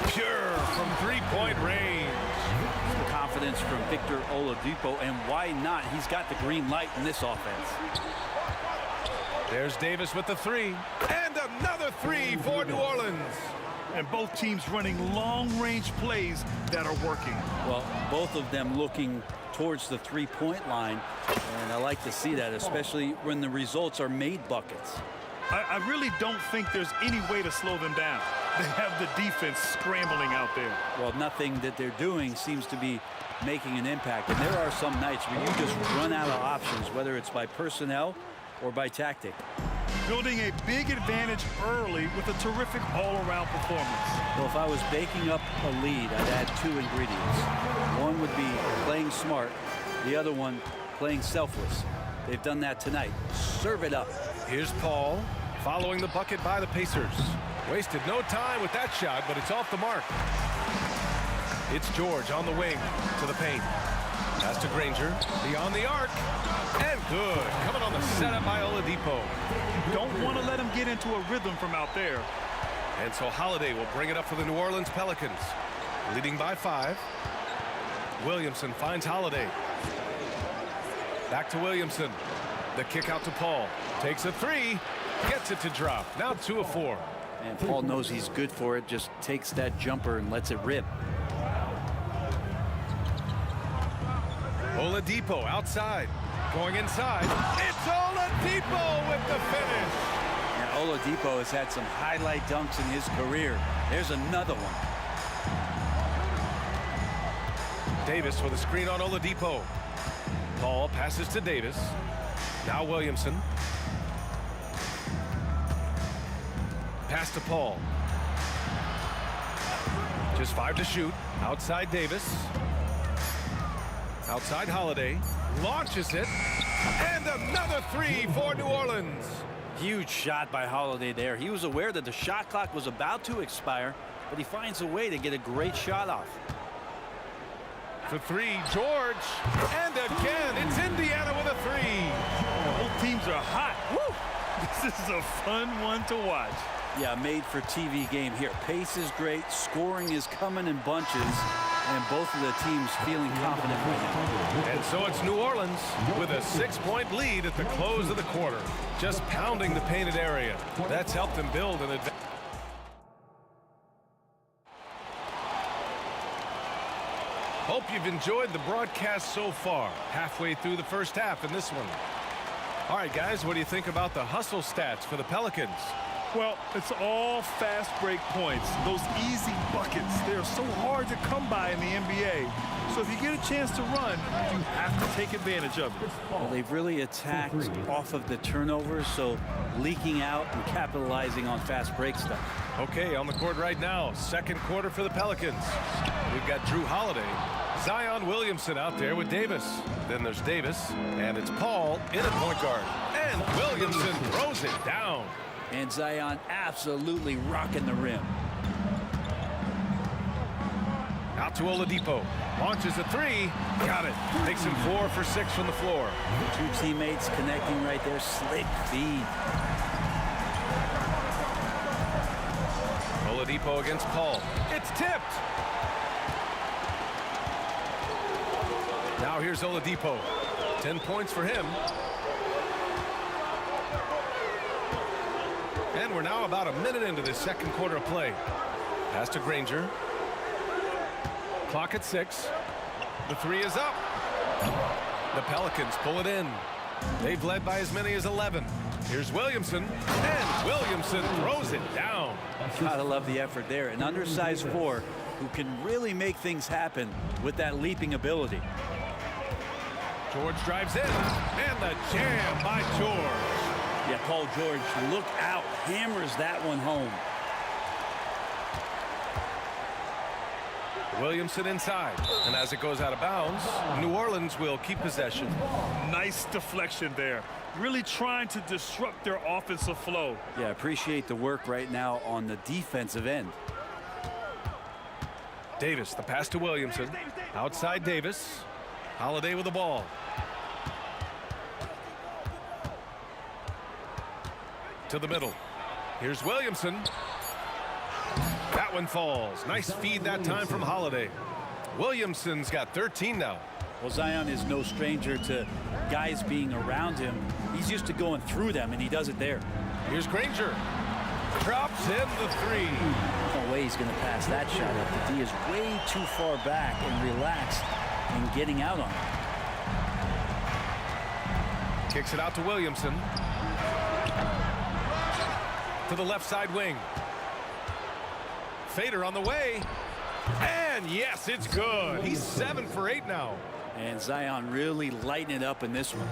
Pure from three-point range. Some confidence from Victor Oladipo, and why not? He's got the green light in this offense. There's Davis with the three. And another three for New Orleans. And both teams running long-range plays that are working. Well, both of them looking towards the three-point line, and I like to see that, especially when the results are made buckets. I really don't think there's any way to slow them down. They have the defense scrambling out there. Well, nothing that they're doing seems to be making an impact, and there are some nights where you just run out of options, whether it's by personnel or by tactic. Building a big advantage early with a terrific all-around performance. Well, if I was baking up a lead, I'd add two ingredients. One would be playing smart, the other one playing selfless. They've done that tonight. Serve it up. Here's Paul following the bucket by the Pacers. Wasted no time with that shot, but it's off the mark. It's George on the wing to the paint. Pass to Granger, beyond the arc, and good. Coming on the setup by Oladipo. Don't want to let him get into a rhythm from out there. And so Holiday will bring it up for the New Orleans Pelicans. Leading by 5. Williamson finds Holiday. Back to Williamson. The kick out to Paul. Takes a three. Gets it to drop. Now 2 of 4. And Paul knows he's good for it. Just takes that jumper and lets it rip. Oladipo outside. Going inside. It's Oladipo with the finish. And Oladipo has had some highlight dunks in his career. There's another one. Davis with a screen on Oladipo. Paul passes to Davis. Now Williamson. Pass to Paul. Just 5 to shoot. Outside Davis. Outside Holiday. Launches it. And another three for New Orleans. Huge shot by Holiday there. He was aware that the shot clock was about to expire, but he finds a way to get a great shot off. For 3, George. And again, it's Indiana with a 3. Both teams are hot. Woo! This is a fun one to watch. Yeah, made for TV game here. Pace is great. Scoring is coming in bunches. And both of the teams feeling confident right now. And so it's New Orleans with a 6-point lead at the close of the quarter. Just pounding the painted area. That's helped them build an advantage. Hope you've enjoyed the broadcast so far. Halfway through the first half in this one. All right, guys, what do you think about the hustle stats for the Pelicans? Well, it's all fast break points. Those easy buckets, they're so hard to come by in the NBA. So if you get a chance to run, you have to take advantage of it. Well, they've really attacked off of the turnovers, so leaking out and capitalizing on fast break stuff. Okay, on the court right now, second quarter for the Pelicans. We've got Drew Holiday, Zion Williamson out there with Davis. Then there's Davis, and it's Paul in at point guard. And Williamson throws it down. And Zion absolutely rocking the rim. Out to Oladipo. Launches a 3. Got it. Makes him 4 for 6 from the floor. Two teammates connecting right there. Slick feed. Oladipo against Paul. It's tipped. Now here's Oladipo. 10 points for him. And we're now about a minute into this second quarter of play. Pass to Granger. Clock at 6. The 3 is up. The Pelicans pull it in. They've led by as many as 11. Here's Williamson. And Williamson throws it down. Gotta love the effort there. An undersized 4 who can really make things happen with that leaping ability. George drives in. And the jam by George. Yeah, Paul George, look out. Hammers that one home. Williamson inside. And as it goes out of bounds, New Orleans will keep possession. Nice deflection there. Really trying to disrupt their offensive flow. Yeah, appreciate the work right now on the defensive end. Davis, the pass to Williamson. Outside Davis. Holiday with the ball. To the middle. Here's Williamson. That one falls. Nice feed that time from Holiday. Williamson's got 13 now. Well, Zion is no stranger to guys being around him. He's used to going through them, and he does it there. Here's Granger. Drops in the three. No way he's going to pass that shot up. The D is way too far back and relaxed in getting out on it. Kicks it out to Williamson. To the left side wing. Fader on the way. And yes, it's good. He's 7 for 8 now. And Zion really lighting it up in this one.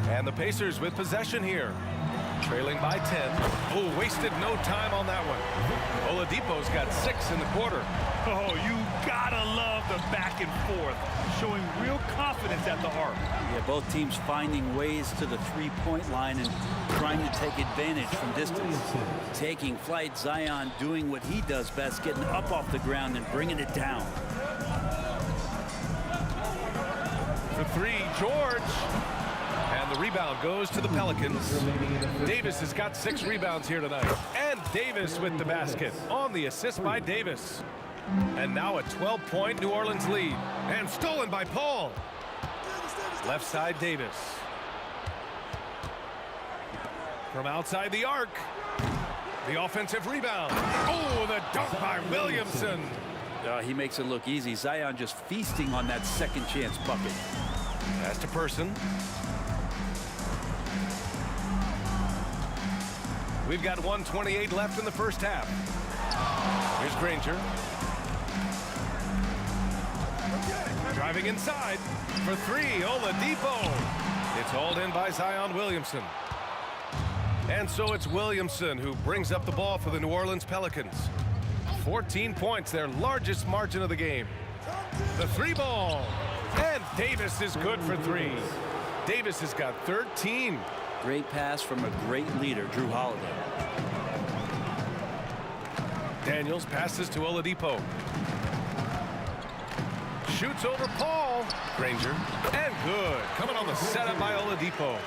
And the Pacers with possession here. Trailing by 10. Oh, wasted no time on that one. Oladipo's got 6 in the quarter. Oh, you gotta love the back and forth. Showing real confidence at the arc. Yeah, both teams finding ways to the three-point line and trying to take advantage from distance. Taking flight, Zion doing what he does best, getting up off the ground and bringing it down. For three, George. And the rebound goes to the Pelicans. Davis has got 6 rebounds here tonight. And Davis with the basket on the assist by Davis. And now a 12-point New Orleans lead. And stolen by Paul. Left side, Davis. From outside the arc. The offensive rebound. Oh, the dunk by Williamson. He makes it look easy. Zion just feasting on that second chance bucket. Pass to Person. We've got 1:28 left in the first half. Here's Granger. Driving inside for 3, Oladipo. It's hauled in by Zion Williamson. And so it's Williamson who brings up the ball for the New Orleans Pelicans. 14 points, their largest margin of the game. The 3 ball. And Davis is good for 3. Davis has got 13. Great pass from a great leader, Drew Holiday. Daniels passes to Oladipo. Shoots over Paul. Granger. And good. Coming on the setup by Oladipo.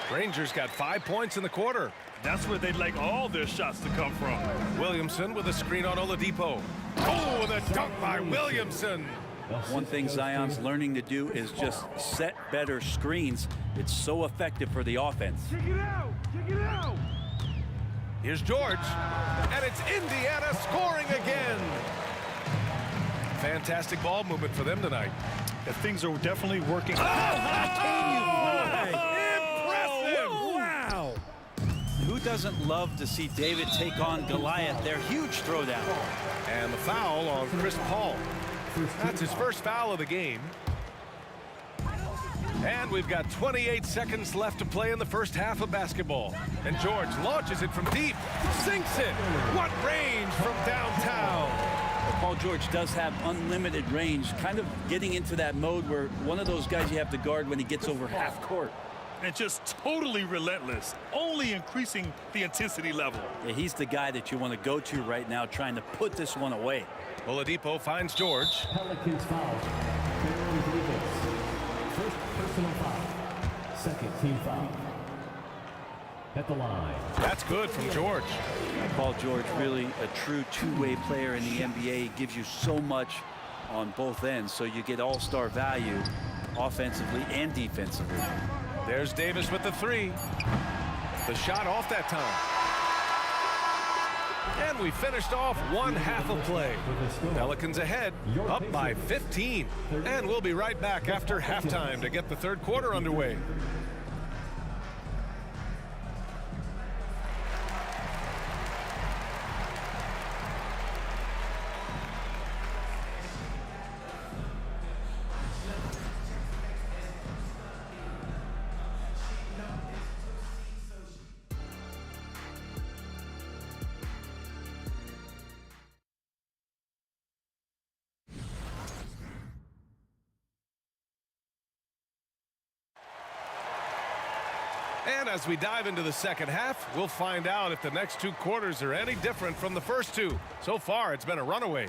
Granger's got 5 points in the quarter. That's where they'd like all their shots to come from. Williamson with a screen on Oladipo. Oh, the dunk by Williamson. One thing Zion's learning to do is just set better screens. It's so effective for the offense. Check it out! Check it out! Here's George. And it's Indiana scoring again. Fantastic ball movement for them tonight. And things are definitely working. Impressive! Wow! Who doesn't love to see David take on Goliath? Their huge throwdown. And the foul on Chris Paul. That's his first foul of the game. And we've got 28 seconds left to play in the first half of basketball. And George launches it from deep, sinks it. What range from downtown. Well, Paul George does have unlimited range, kind of getting into that mode where one of those guys you have to guard when he gets over half court. And just totally relentless, only increasing the intensity level. Yeah, he's the guy that you want to go to right now, trying to put this one away. Oladipo finds George. Pelicans foul. Baron Davis. First personal foul. Second team foul. At the line. That's good from George. Paul George, really a true two-way player in the NBA. He gives you so much on both ends, so you get all-star value offensively and defensively. There's Davis with the 3. The shot off that time. And we finished off one half of play. Pelicans ahead, up by 15. And we'll be right back after halftime to get the third quarter underway. And as we dive into the second half, we'll find out if the next 2 quarters are any different from the first 2. So far, it's been a runaway.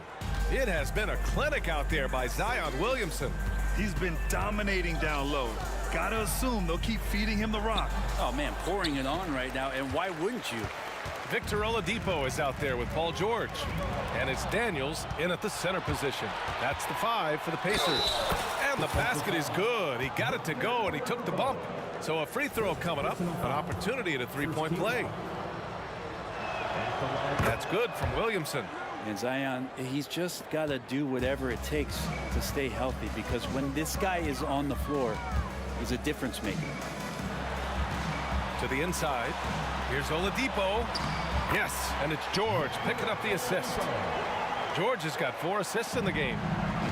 It has been a clinic out there by Zion Williamson. He's been dominating down low. Gotta assume they'll keep feeding him the rock. Oh, man, pouring it on right now, and why wouldn't you? Victor Oladipo is out there with Paul George. And it's Daniels in at the center position. That's the 5 for the Pacers. And the basket is good. He got it to go, and he took the bump. So a free throw coming up, an opportunity at a 3-point play. That's good from Williamson. And Zion, he's just got to do whatever it takes to stay healthy, because when this guy is on the floor, he's a difference maker. To the inside. Here's Oladipo. Yes, and it's George picking up the assist. George has got 4 assists in the game.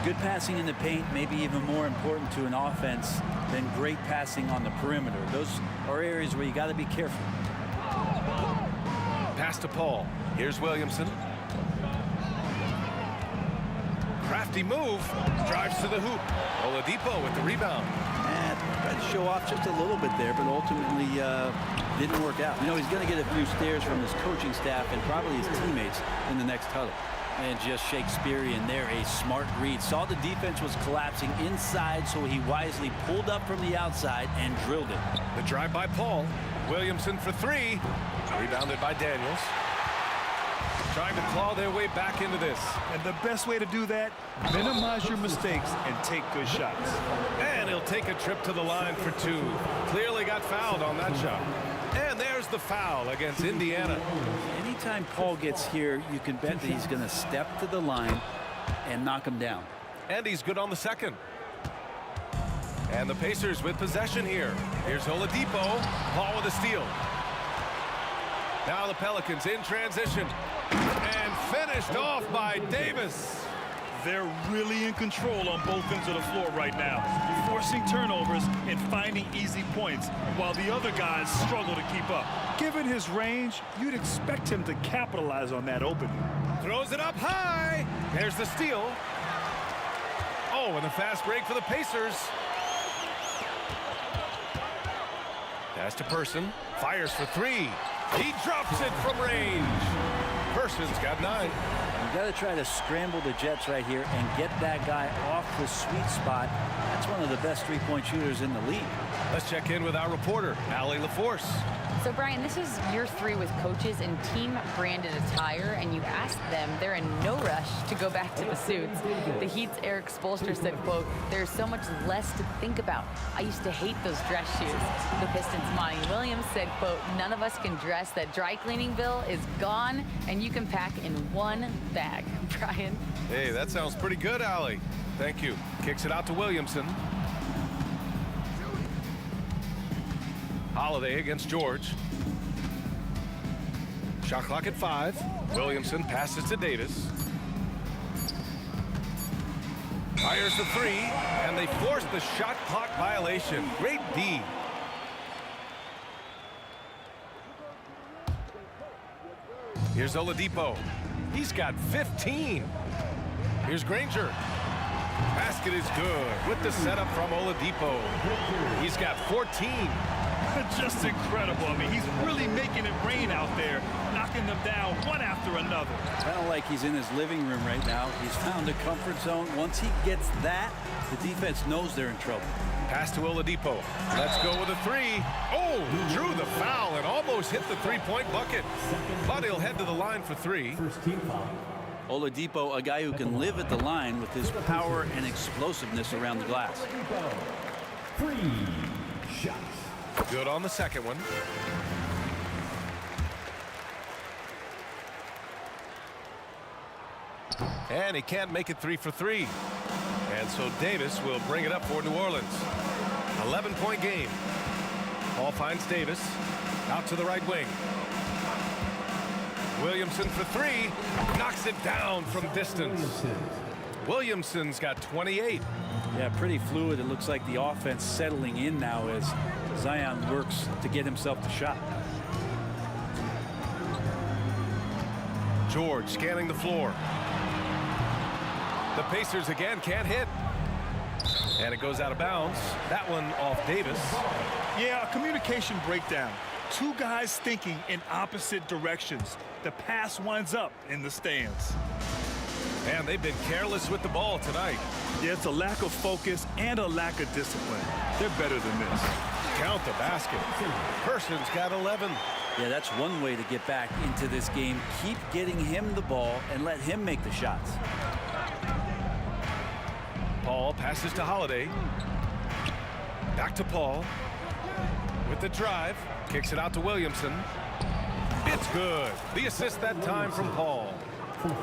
Good passing in the paint may be even more important to an offense than great passing on the perimeter. Those are areas where you got to be careful. Pass to Paul. Here's Williamson. Crafty move. Drives to the hoop. Oladipo with the rebound. Tried to show off just a little bit there, but ultimately didn't work out. You know, he's going to get a few stares from his coaching staff and probably his teammates in the next huddle. And just Shakespearean there, a smart read. Saw the defense was collapsing inside, so he wisely pulled up from the outside and drilled it. The drive by Paul. Williamson for 3. Rebounded by Daniels. Trying to claw their way back into this. And the best way to do that, minimize your mistakes and take good shots. And he'll take a trip to the line for 2. Clearly got fouled on that shot. And there's the foul against Indiana. Anytime Paul gets here, you can bet that he's going to step to the line and knock him down. And he's good on the second. And the Pacers with possession here. Here's Oladipo. Paul with a steal. Now the Pelicans in transition. And finished off by Davis. They're really in control on both ends of the floor right now, forcing turnovers and finding easy points, while the other guys struggle to keep up. Given his range, you'd expect him to capitalize on that opening. Throws it up high. There's the steal. Oh, and a fast break for the Pacers. Pass to Person. Fires for 3. He drops it from range. Person's got 9. You got to try to scramble the Jets right here and get that guy off the sweet spot. That's one of the best 3-point shooters in the league. Let's check in with our reporter, Allie LaForce. So, Brian, this is year 3 with coaches in team-branded attire, and you ask them, they're in no rush to go back to the suits. The Heat's Eric Spoelstra said, quote, "There's so much less to think about. I used to hate those dress shoes." The Pistons' Monty Williams said, quote, "None of us can dress. That dry cleaning bill is gone, and you can pack in one bag." Brian? Hey, that sounds pretty good, Allie. Thank you. Kicks it out to Williamson. Holiday against George. Shot clock at 5. Williamson passes to Davis. Fires the 3, and they force the shot clock violation. Great D. Here's Oladipo. He's got 15. Here's Granger. Basket is good with the setup from Oladipo. He's got 14. Just incredible. I mean, he's really making it rain out there, knocking them down one after another. Kind of like he's in his living room right now. He's found a comfort zone. Once he gets that, the defense knows they're in trouble. Pass to Oladipo. Let's go with a 3. Oh, drew the foul and almost hit the 3-point bucket. But he'll head to the line for 3. Oladipo, a guy who can live at the line with his power and explosiveness around the glass. 3 shots. Good on the second one. And he can't make it 3 for 3. And so Davis will bring it up for New Orleans. 11-point game. Paul finds Davis out to the right wing. Williamson for 3. Knocks it down from distance. Williamson's got 28. Yeah, pretty fluid. It looks like the offense settling in now as Zion works to get himself the shot. George scanning the floor. The Pacers again can't hit. And it goes out of bounds. That one off Davis. Yeah, a communication breakdown. Two guys thinking in opposite directions. The pass winds up in the stands. And they've been careless with the ball tonight. Yeah, it's a lack of focus and a lack of discipline. They're better than this. Count the basket. Person's got 11. Yeah, that's one way to get back into this game. Keep getting him the ball and let him make the shots. Paul passes to Holiday. Back to Paul. With the drive. Kicks it out to Williamson. It's good. The assist that time from Paul.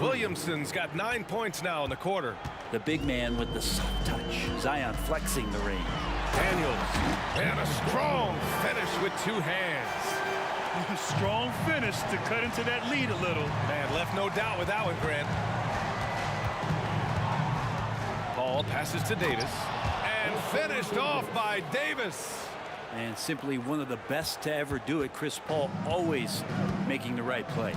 Williamson's got 9 points now in the quarter. The big man with the soft touch. Zion flexing the range. Daniels. And a strong finish with 2 hands. Strong finish to cut into that lead a little. Man, left no doubt with that one, Grant. Paul passes to Davis. And finished off by Davis. And simply one of the best to ever do it. Chris Paul always making the right play.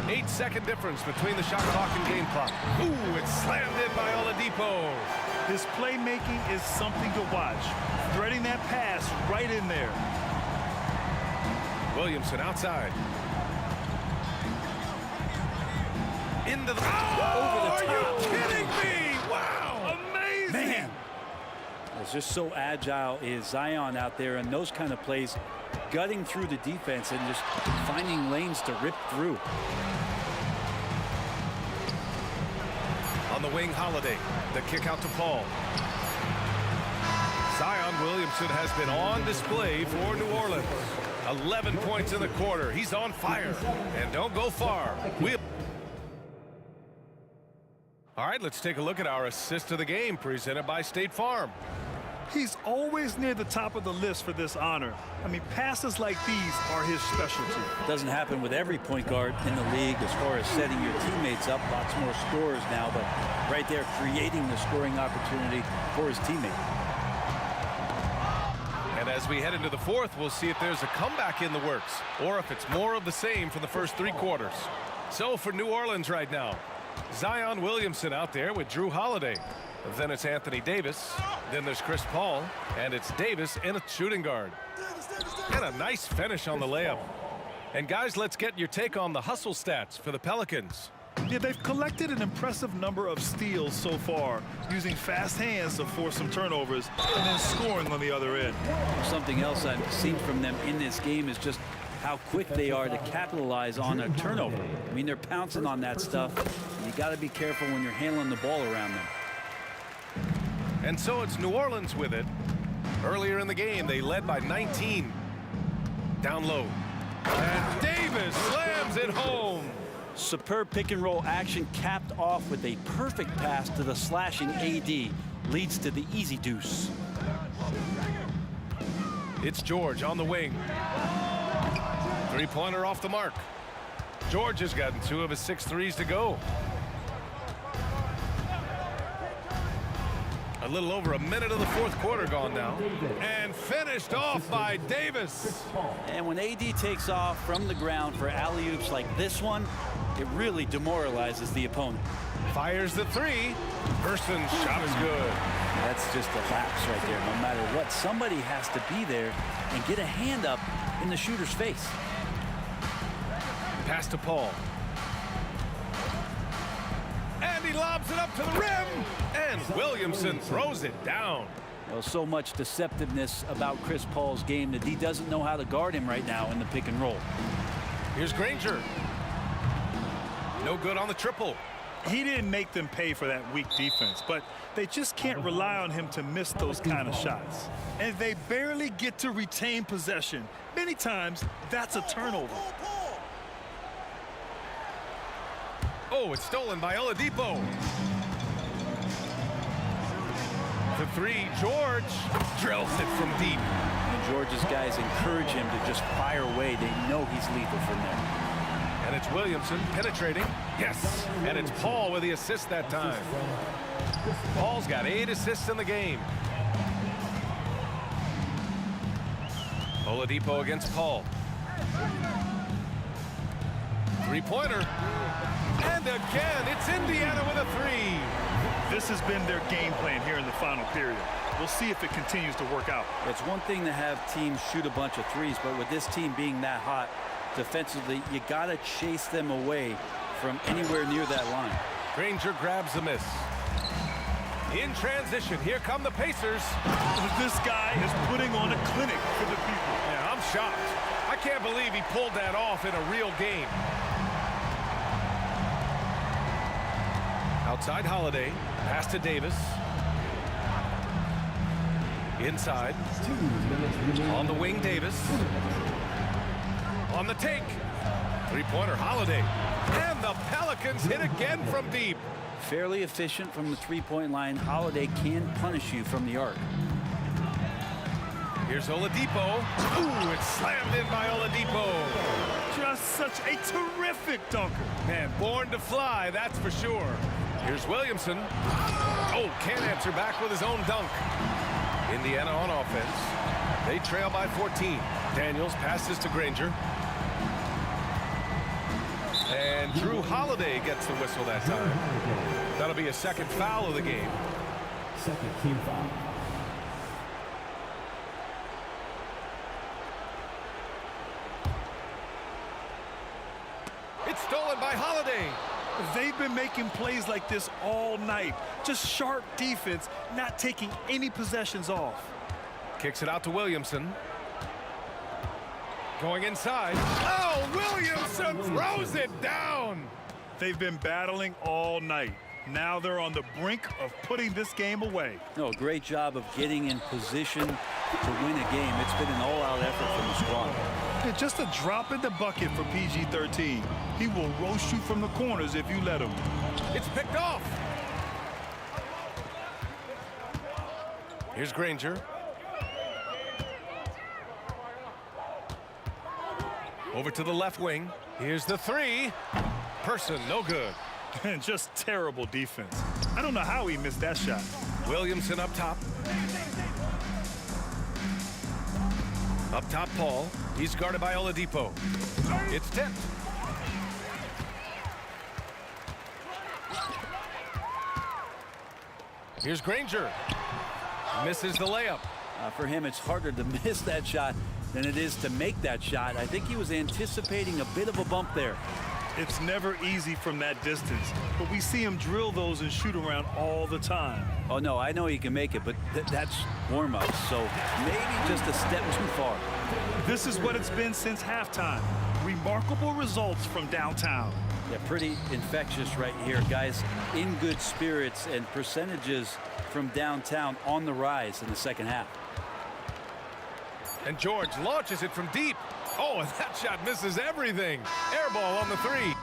8-second difference between the shot clock and game clock. Ooh, it's slammed in by Oladipo. His playmaking is something to watch. Threading that pass right in there. Williamson outside. Into the... Oh, over the top. Are you kidding me? Wow. Amazing. Man. It's just so agile is Zion out there, and those kind of plays, gutting through the defense and just finding lanes to rip through. On the wing, Holiday. The kick out to Paul. Zion Williamson has been on display for New Orleans. 11 points in the quarter. He's on fire. And don't go far. All right, let's take a look at our assist of the game presented by State Farm. He's always near the top of the list for this honor. I mean, passes like these are his specialty. Doesn't happen with every point guard in the league as far as setting your teammates up. Lots more scorers now, but right there creating the scoring opportunity for his teammate. And as we head into the fourth, we'll see if there's a comeback in the works or if it's more of the same for the first 3 quarters. So for New Orleans right now, Zion Williamson out there with Drew Holiday. Then it's Anthony Davis. Then there's Chris Paul. And it's Davis in a shooting guard. And a nice finish on the layup. And guys, let's get your take on the hustle stats for the Pelicans. Yeah, they've collected an impressive number of steals so far, using fast hands to force some turnovers and then scoring on the other end. Something else I've seen from them in this game is just how quick they are to capitalize on a turnover. I mean, they're pouncing on that stuff. You got to be careful when you're handling the ball around them. And so it's New Orleans with it. Earlier in the game, they led by 19. Down low. And Davis slams it home. Superb pick and roll action capped off with a perfect pass to the slashing AD. Leads to the easy deuce. It's George on the wing. 3-pointer off the mark. George has gotten 2 of his 6 threes to go. A little over a minute of the fourth quarter gone now. And finished off by Davis. And when AD takes off from the ground for alley-oops like this one, it really demoralizes the opponent. Fires the 3. Person's shot is good. That's just a lapse right there. No matter what, somebody has to be there and get a hand up in the shooter's face. Pass to Paul. And he lobs it up to the rim. And Williamson throws it down. Well, so much deceptiveness about Chris Paul's game that he doesn't know how to guard him right now in the pick and roll. Here's Granger. No good on the triple. He didn't make them pay for that weak defense, but they just can't rely on him to miss those kind of shots. And they barely get to retain possession. Many times, that's a turnover. Oh, it's stolen by Oladipo. The 3, George drills it from deep. And George's guys encourage him to just fire away. They know he's lethal from there. And it's Williamson penetrating. Yes. And it's Paul with the assist that time. Paul's got 8 assists in the game. Oladipo against Paul. 3-pointer. And again, it's Indiana with a 3. This has been their game plan here in the final period. We'll see if it continues to work out. It's one thing to have teams shoot a bunch of threes, but with this team being that hot defensively, you got to chase them away from anywhere near that line. Granger grabs the miss. In transition, here come the Pacers. This guy is putting on a clinic for the people. Yeah, I'm shocked. I can't believe he pulled that off in a real game. Outside Holiday, pass to Davis. Inside. On the wing, Davis. On the take. Three-pointer, Holiday. And the Pelicans hit again from deep. Fairly efficient from the three-point line. Holiday can punish you from the arc. Here's Oladipo. Ooh, it's slammed in by Oladipo. Just such a terrific dunker. Man, born to fly, that's for sure. Here's Williamson. Oh, can't answer back with his own dunk. Indiana on offense. They trail by 14. Daniels passes to Granger. And Drew Holiday gets the whistle that time. That'll be a second foul of the game. Second team foul. It's stolen by Holiday. They've been making plays like this all night. Just sharp defense, not taking any possessions off. Kicks it out to Williamson. Going inside. Oh, Williamson throws it down. They've been battling all night. Now they're on the brink of putting this game away. No, great job of getting in position to win a game. It's been an all-out effort from the squad. Yeah, just a drop in the bucket for PG-13. He will roast you from the corners if you let him. It's picked off. Here's Granger. Over to the left wing. Here's the three. Person, no good. And just terrible defense. I don't know how he missed that shot. Williamson up top. Up top, Paul. He's guarded by Oladipo. It's tipped. Here's Granger. Misses the layup. For him, it's harder to miss that shot than it is to make that shot. I think he was anticipating a bit of a bump there. It's never easy from that distance, but we see him drill those and shoot around all the time. Oh, no, I know he can make it, but that's warm-up, so maybe just a step too far. This is what it's been since halftime. Remarkable results from downtown. Yeah, pretty infectious right here, guys. In good spirits and percentages from downtown on the rise in the second half. And George launches it from deep. Oh, and that shot misses everything. Air ball on the three.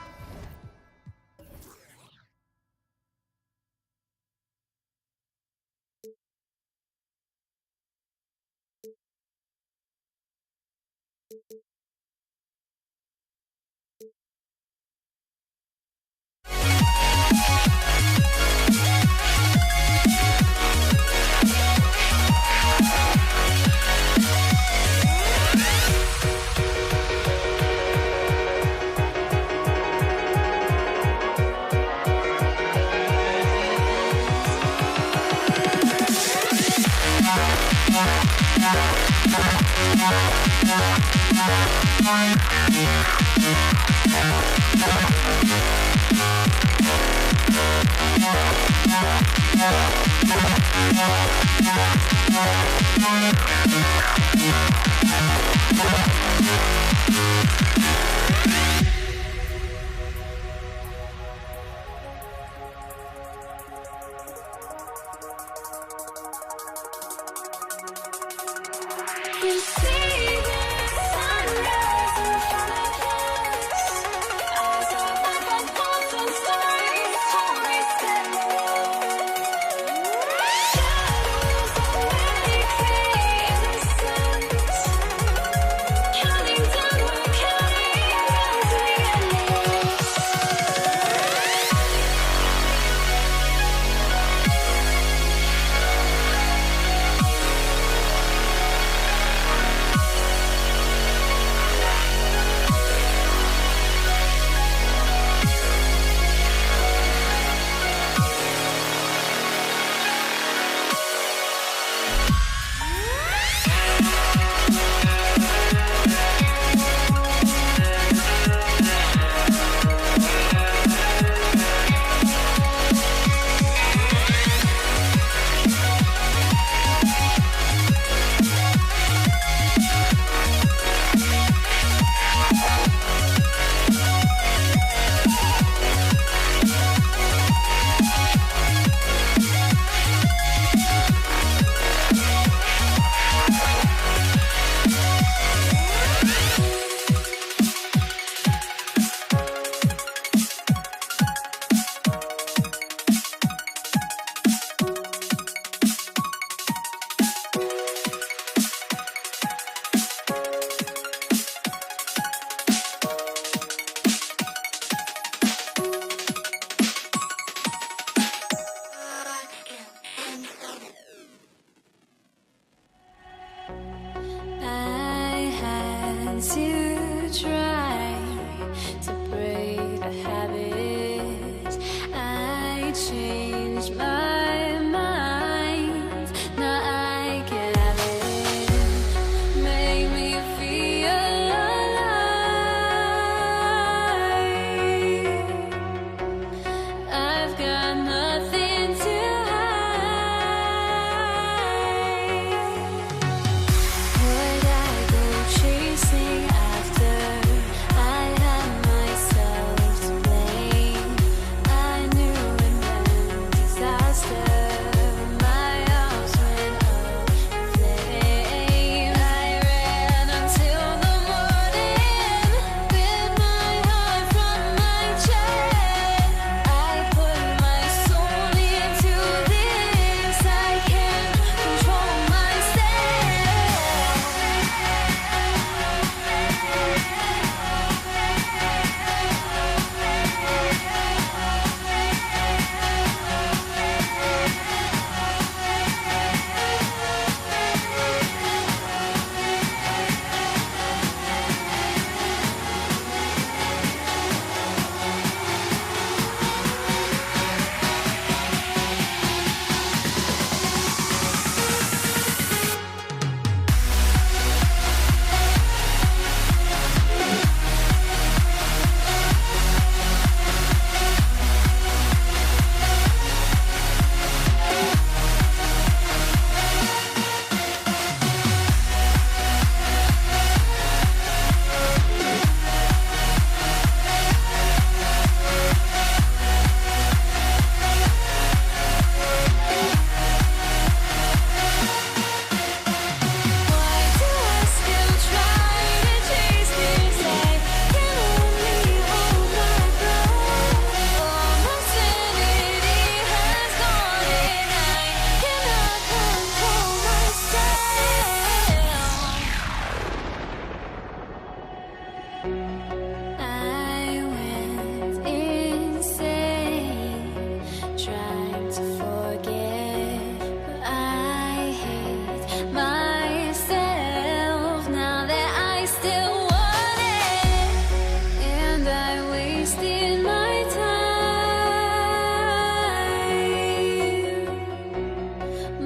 changed my mind. Now I can have it. Make me feel alive. I've got nothing to hide. Would I go chasing after? I had myself to blame. I knew it meant disaster. My arms went up in flames. I ran until the morning, bit my heart from my chest. I put my soul into this. I can't control myself. Why do I still try to chase this? I can only hold my breath. All my sanity has gone, and I cannot control myself. I went insane, trying to forget, but I hate myself now that I still want it, and I wasted my time.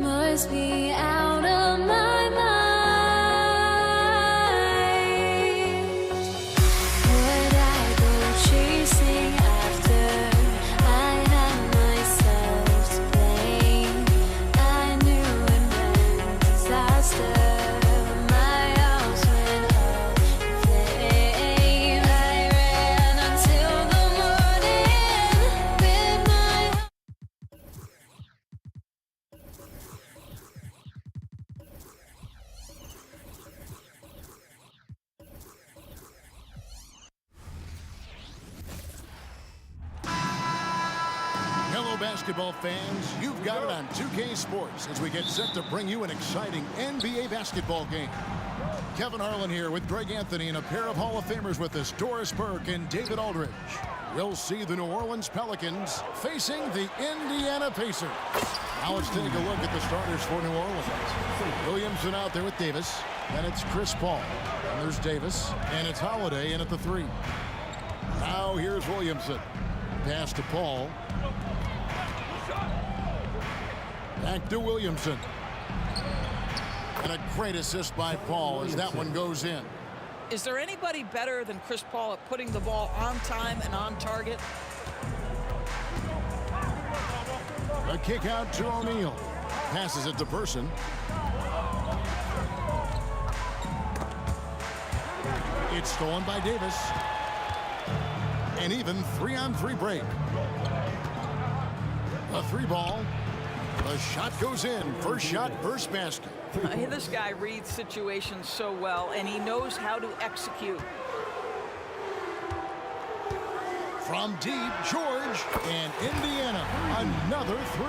Must be out of my mind. Would I go chasing after? I had myself to blame. I knew it meant disaster. My arms went up in flames. I ran until the morning, bit my Hello, basketball fans. You've got it on 2K Sports as we get set to bring you an exciting NBA basketball game. Kevin Harlan here with Greg Anthony and a pair of Hall of Famers with us, Doris Burke and David Aldridge. We'll see the New Orleans Pelicans facing the Indiana Pacers. Now let's take a look at the starters for New Orleans. Williamson out there with Davis. Then it's Chris Paul. And there's Davis. And it's Holiday in at the 3. Now here's Williamson. Pass to Paul. Back to Williamson. And a great assist by Paul as that one goes in. Is there anybody better than Chris Paul at putting the ball on time and on target? A kick out to O'Neal. Passes it to Person. It's stolen by Davis. An even 3-on-3 break. A 3 ball. The shot goes in. First shot, first basket. This guy reads situations so well, and he knows how to execute. From deep, George, and Indiana, another 3.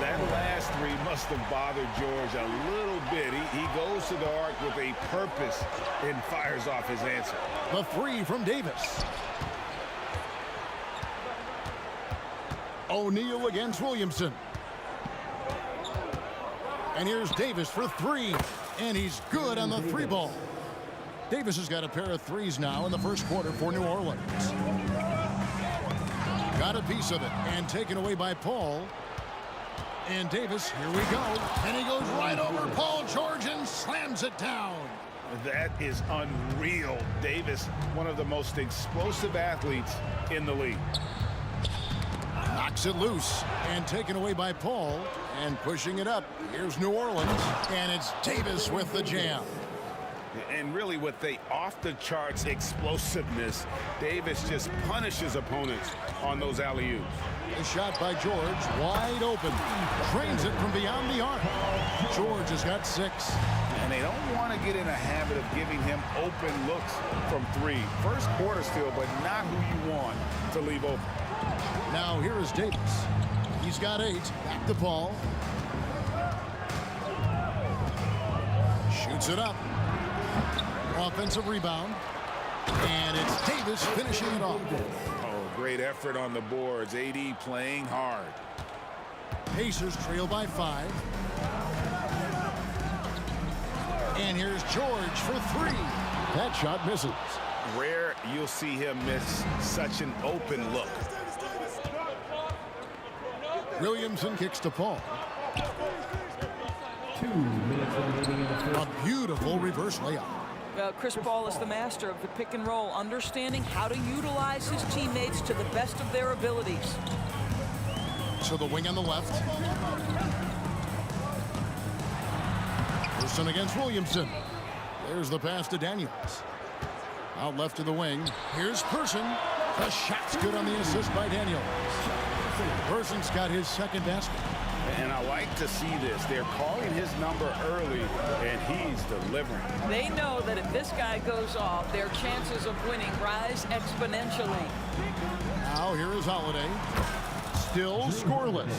That last 3 must have bothered George a little bit. He goes to the arc with a purpose and fires off his answer. The 3 from Davis. O'Neal against Williamson. And here's Davis for 3. And he's good on the 3 ball. Davis has got a pair of 3s now in the first quarter for New Orleans. Got a piece of it and taken away by Paul. And Davis, here we go. And he goes right over Paul George and slams it down. That is unreal. Davis, one of the most explosive athletes in the league. Knocks it loose and taken away by Paul and pushing it up. Here's New Orleans, and it's Davis with the jam. And really with the off-the-charts explosiveness, Davis just punishes opponents on those alley-oops. A shot by George, wide open. Drains it from beyond the arc. George has got 6. And they don't want to get in a habit of giving him open looks from 3. First quarter still, but not who you want to leave open. Now here is Davis. He's got 8. Back to Paul. Shoots it up. Offensive rebound. And it's Davis finishing it off. Oh, great effort on the boards. AD playing hard. Pacers trail by 5. And here's George for 3. That shot misses. Rare you'll see him miss such an open look. Williamson kicks to Paul. 2 minutes remaining in the first. A beautiful reverse layup. Chris Paul is the master of the pick and roll, understanding how to utilize his teammates to the best of their abilities. To the wing on the left. Person against Williamson. There's the pass to Daniels. Out left to the wing. Here's Person. The shot's good on the assist by Daniels. Person's got his second basket. And I like to see this. They're calling his number early, and he's delivering. They know that if this guy goes off, their chances of winning rise exponentially. Now here is Holiday. Still scoreless.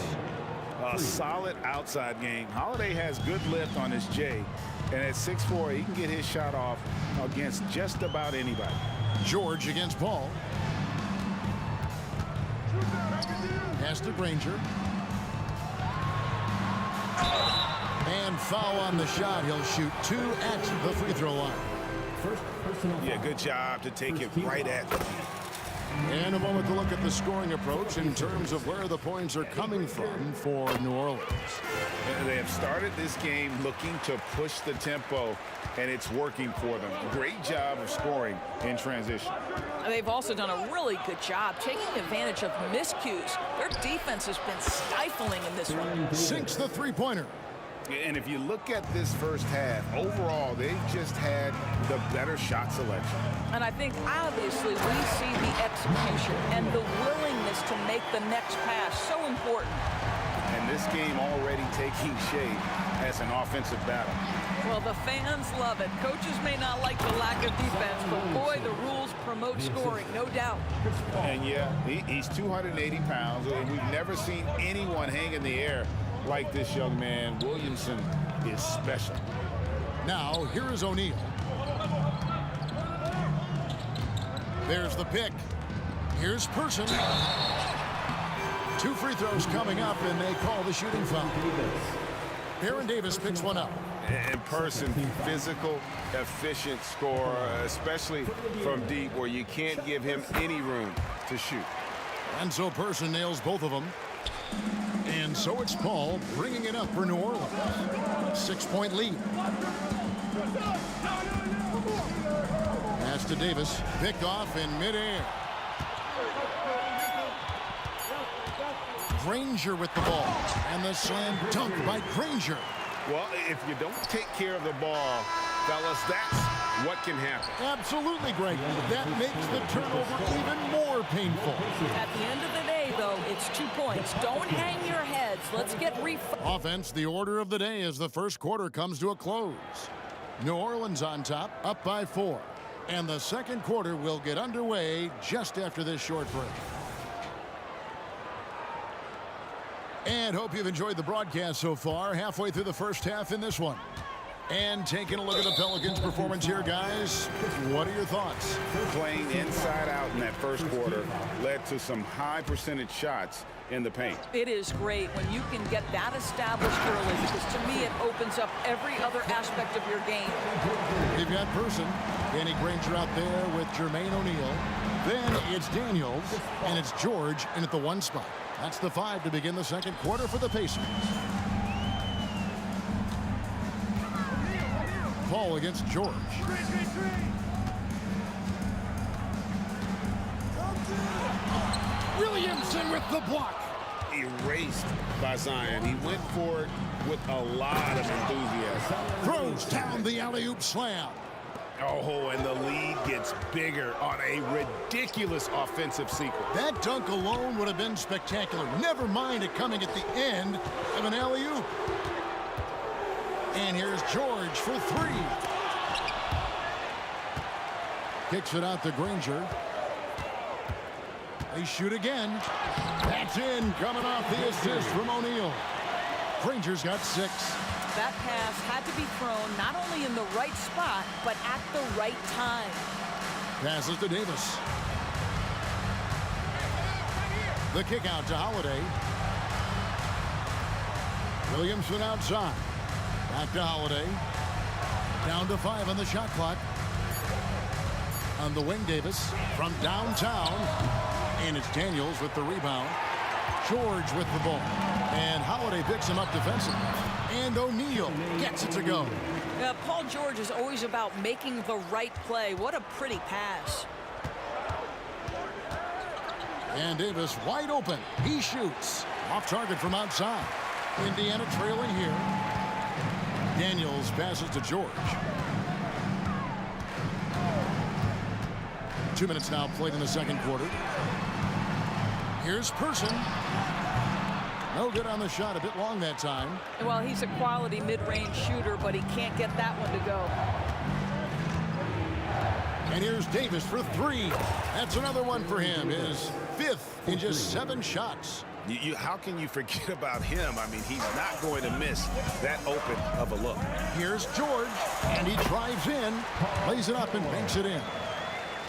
A solid outside game. Holiday has good lift on his J, and at 6'4", he can get his shot off against just about anybody. George against Paul. Pass to Granger. And foul on the shot. He'll shoot 2 at the free throw line. First personal Yeah, foul. good job to take it right at the line. And a moment to look at the scoring approach in terms of where the points are coming from for New Orleans. They have started this game looking to push the tempo, and it's working for them. Great job of scoring in transition. They've also done a really good job taking advantage of miscues. Their defense has been stifling in this one. Sinks the three-pointer. And if you look at this first half, overall, they've just had the better shot selection. And I think, obviously, we see the execution and the willingness to make the next pass so important. And this game already taking shape as an offensive battle. Well, the fans love it. Coaches may not like the lack of defense, but boy, the rules promote scoring, no doubt. And yeah, he's 280 pounds, and we've never seen anyone hang in the air like this young man. Williamson is special. Now, here is O'Neal. There's the pick. Here's Person. 2 free throws coming up, and they call the shooting foul. Aaron Davis picks one up. And Person, physical, efficient scorer, especially from deep where you can't give him any room to shoot. And so Person nails both of them. And so it's Paul bringing it up for New Orleans. 6-point lead. Pass to Davis. Picked off in midair. Granger with the ball. And the slam dunk by Granger. Well, if you don't take care of the ball, fellas, that's what can happen. Absolutely, Greg. That makes the turnover even more painful. At the end of the day, though, it's 2 points. Don't hang your heads. Let's get Offense, the order of the day as the first quarter comes to a close. New Orleans on top, up by 4. And the second quarter will get underway just after this short break. And hope you've enjoyed the broadcast so far. Halfway through the first half in this one. And taking a look at the Pelicans' performance here, guys. What are your thoughts? Playing inside out in that first quarter led to some high percentage shots in the paint. It is great when you can get that established early, because to me it opens up every other aspect of your game. They've got Person. Danny Granger out there with Jermaine O'Neal. Then it's Daniels, and it's George in at the 1 spot. That's the 5 to begin the second quarter for the Pacers. Paul against George. Williamson with the block. Erased by Zion. He went for it with a lot of enthusiasm. Throws down the alley-oop slam. Oh, and the lead gets bigger on a ridiculous offensive sequence. That dunk alone would have been spectacular. Never mind it coming at the end of an alley-oop. And here's George for 3. Kicks it out to Granger. They shoot again. That's in, coming off the assist from O'Neal. Granger's got 6. That pass had to be thrown not only in the right spot, but at the right time. Passes to Davis. The kick out to Holiday. Williamson outside. Back to Holiday. Down to 5 on the shot clock. On the wing, Davis from downtown. And it's Daniels with the rebound. George with the ball. And Holiday picks him up defensively. And O'Neal gets it to go. Paul George is always about making the right play. What a pretty pass. And Davis wide open. He shoots. Off target from outside. Indiana trailing here. Daniels passes to George. 2 minutes now played in the second quarter. Here's Person. No good on the shot. A bit long that time. Well, he's a quality mid-range shooter, but he can't get that one to go. And here's Davis for 3. That's another one for him. His 5th in just 7 shots. How can you forget about him? I mean, he's not going to miss that open of a look. Here's George, and he drives in, lays it up, and banks it in.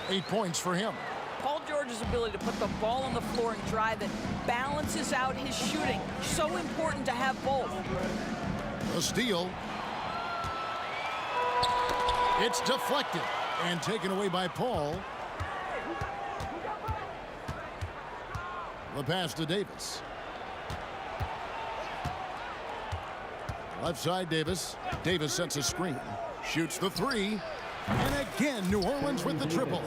8 points for him. Paul George's ability to put the ball on the floor and drive it balances out his shooting. So important to have both. A steal. It's deflected and taken away by Paul. The pass to Davis. Left side, Davis. Davis sets a screen. Shoots the 3. And again, New Orleans with the triple.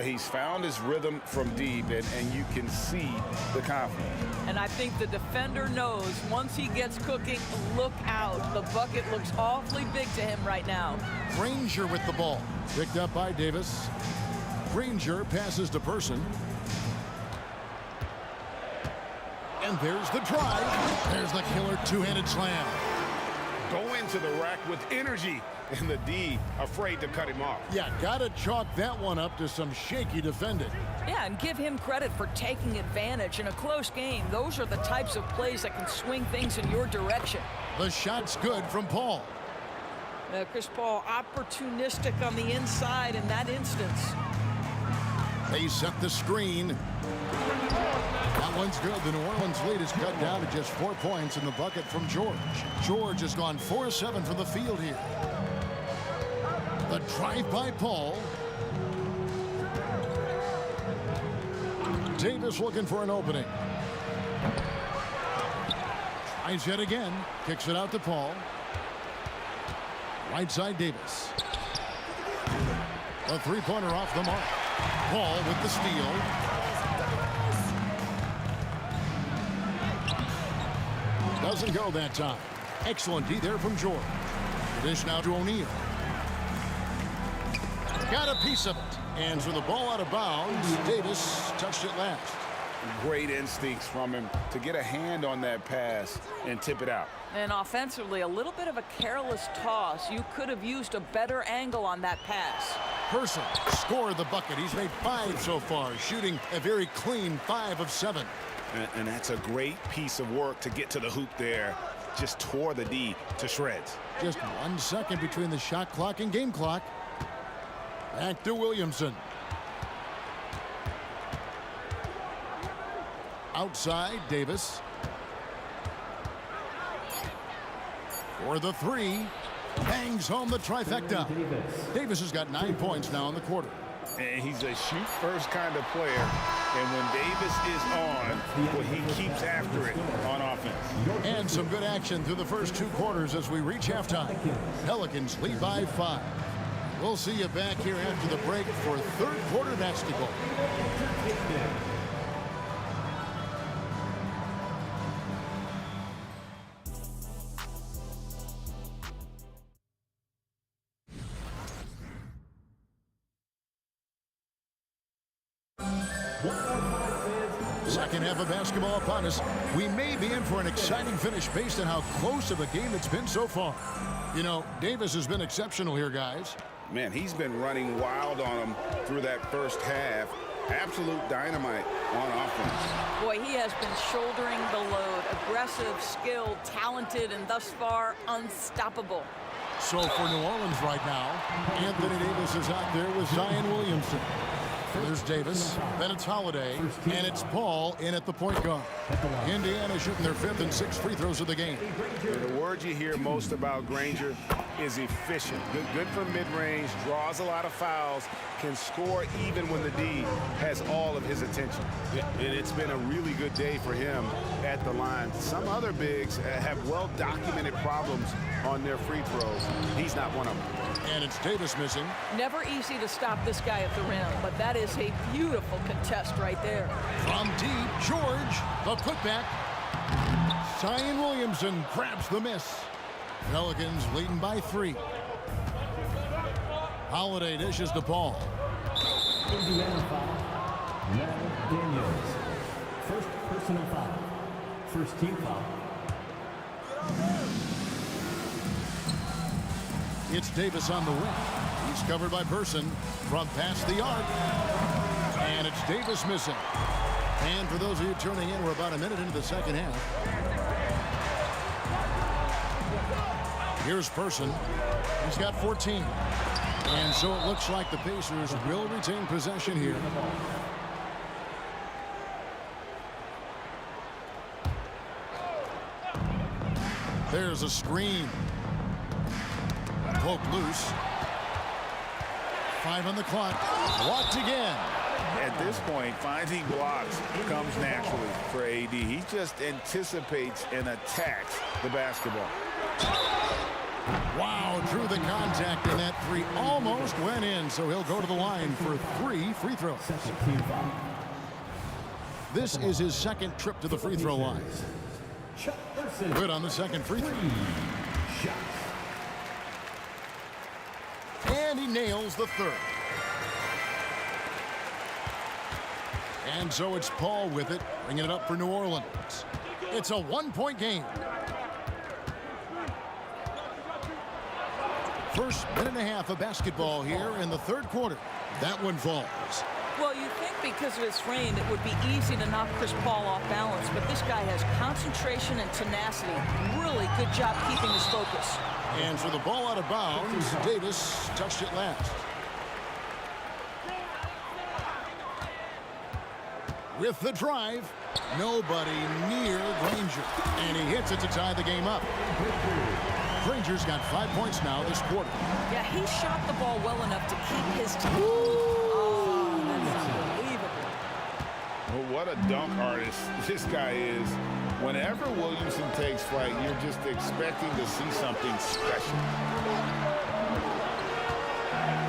He's found his rhythm from deep, and you can see the confidence. And I think the defender knows once he gets cooking, look out. The bucket looks awfully big to him right now. Granger with the ball. Picked up by Davis. Granger passes to Person. And there's the drive. There's the killer two-handed slam. Go into the rack with energy, and the D afraid to cut him off. Yeah, gotta chalk that one up to some shaky defending. Yeah, and give him credit for taking advantage in a close game. Those are the types of plays that can swing things in your direction. The shot's good from Paul. Chris Paul opportunistic on the inside in that instance. They set the screen. That one's good. The New Orleans lead is cut down to just 4 points in the bucket from George. George has gone 4-7 from the field here. The drive by Paul. Davis looking for an opening. Tries yet again. Kicks it out to Paul. Right side, Davis. A three-pointer off the mark. Paul with the steal. Doesn't go that time. Excellent D there from George. Dish now to O'Neal. Got a piece of it. And so the ball out of bounds. Davis touched it last. Great instincts from him to get a hand on that pass and tip it out. And offensively, a little bit of a careless toss. You could have used a better angle on that pass. Person scored the bucket. He's made 5 so far, shooting a very clean 5 of 7. And that's a great piece of work to get to the hoop there. Just tore the D to shreds. Just 1 second between the shot clock and game clock. Back to Williamson. Outside, Davis. For the 3. Bangs home the trifecta. Davis has got 9 points now in the quarter. And he's a shoot-first kind of player. And when Davis is on, well, he keeps after it on offense. And some good action through the first 2 quarters as we reach halftime. Pelicans lead by 5. We'll see you back here after the break for third quarter basketball. Second half of basketball upon us. We may be in for an exciting finish based on how close of a game it's been so far. You know, Davis has been exceptional here, guys. Man, he's been running wild on him through that first half. Absolute dynamite on offense. Boy, he has been shouldering the load. Aggressive, skilled, talented, and thus far unstoppable. So for New Orleans right now, Anthony Davis is out there with Zion Williamson. There's Davis, then it's Holiday, and it's Paul in at the point guard. Indiana shooting their 5th and 6th free throws of the game. The word you hear most about Granger is efficient. Good from mid-range, draws a lot of fouls, can score even when the D has all of his attention. And it's been a really good day for him at the line. Some other bigs have well-documented problems on their free throws. He's not one of them. And it's Davis missing. Never easy to stop this guy at the rim, but that is a beautiful contest right there. From deep, George, the putback. Zion Williamson grabs the miss. Pelicans leading by 3. Holiday dishes to Paul. Indiana foul. Now Daniels. First personal foul. First team foul. It's Davis on the wing. He's covered by Person from past the arc. And it's Davis missing. And for those of you tuning in, we're about a minute into the second half. Here's Person. He's got 14. And so it looks like the Pacers will retain possession here. There's a screen. Poke loose. 5 on the clock. Blocked again. At this point, finding blocks comes naturally for AD. He just anticipates and attacks the basketball. Wow, drew the contact, and that 3 almost went in, so he'll go to the line for 3 free throws. This is his second trip to the free throw line. Good on the second free throw. And he nails the 3rd. And so it's Paul with it, bringing it up for New Orleans. It's a 1-point game. First minute and a half of basketball here in the 3rd quarter. That one falls. Well, you think because of his frame, it would be easy to knock Chris Paul off balance, but this guy has concentration and tenacity. Really good job keeping his focus. And for the ball out of bounds, Davis touched it last. With the drive, nobody near Granger. And he hits it to tie the game up. Granger's got 5 points now this quarter. Yeah, he shot the ball well enough to keep his team. Oh, that's unbelievable. Well, what a dunk artist this guy is. Whenever Williamson takes flight, you're just expecting to see something special.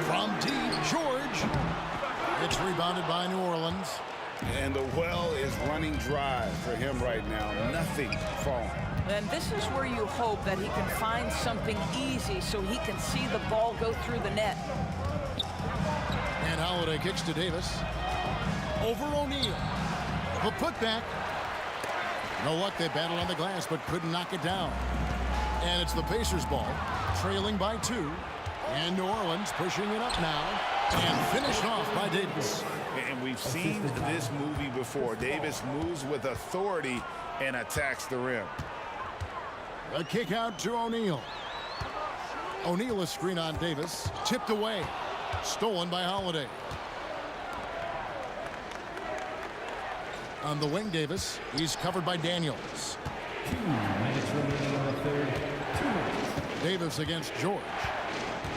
From deep, George. It's rebounded by New Orleans. And the well is running dry for him right now. Nothing falling. And this is where you hope that he can find something easy so he can see the ball go through the net. And Holiday kicks to Davis. Over O'Neal. The putback. No luck, they battled on the glass, but couldn't knock it down. And it's the Pacers ball, trailing by 2. And New Orleans pushing it up now. And finished off by Davis. And we've seen this movie before. Davis moves with authority and attacks the rim. A kick out to O'Neal. O'Neal, a screen on Davis. Tipped away. Stolen by Holiday. On the wing, Davis. He's covered by Daniels. 2 minutes remaining in the 3rd. 2 minutes. Davis against George.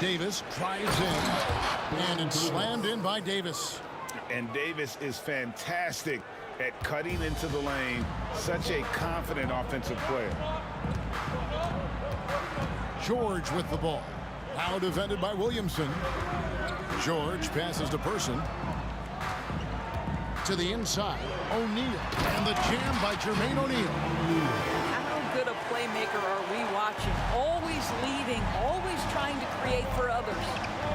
Davis drives in, and it's slammed in by Davis. And Davis is fantastic at cutting into the lane. Such a confident offensive player. George with the ball. Now defended by Williamson. George passes to Person. To the inside, O'Neal. And the jam by Jermaine O'Neal. How good a playmaker are we watching? Always leading, always trying to create for others.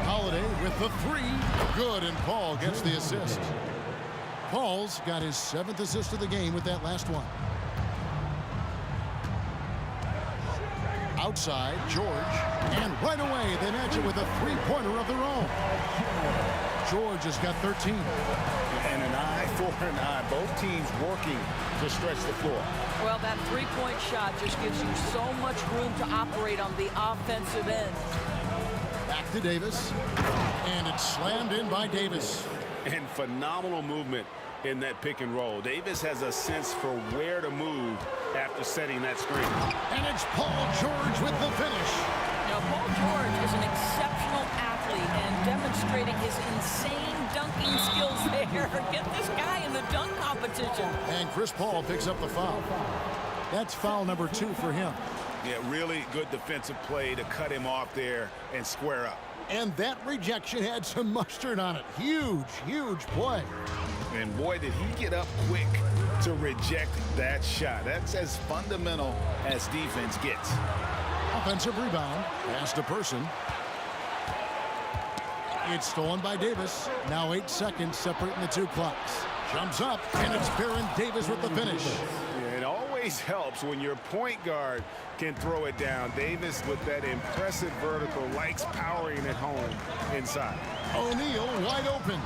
Holiday with the three. Good, and Paul gets the assist. Paul's got his 7th assist of the game with that last one. Outside, George. And right away, they match it with a three-pointer of their own. George has got 13. And an eye for an eye. Both teams working to stretch the floor. Well, that three-point shot just gives you so much room to operate on the offensive end. Back to Davis. And it's slammed in by Davis. And phenomenal movement in that pick and roll. Davis has a sense for where to move after setting that screen. And it's Paul George with the finish. Now, Paul George is an exceptional athlete and demonstrating his insane dunking skills there. Get this guy in the dunk competition. And Chris Paul picks up the foul. That's foul number 2 for him. Yeah, really good defensive play to cut him off there and square up. And that rejection had some mustard on it. Huge, huge play. And boy, did he get up quick to reject that shot. That's as fundamental as defense gets. Offensive rebound. Pass to Person. It's stolen by Davis. Now 8 seconds separating the 2 clocks. Jumps up, and it's Baron Davis with the finish. Yeah, it always helps when your point guard can throw it down. Davis with that impressive vertical, likes powering it home inside. O'Neal wide open.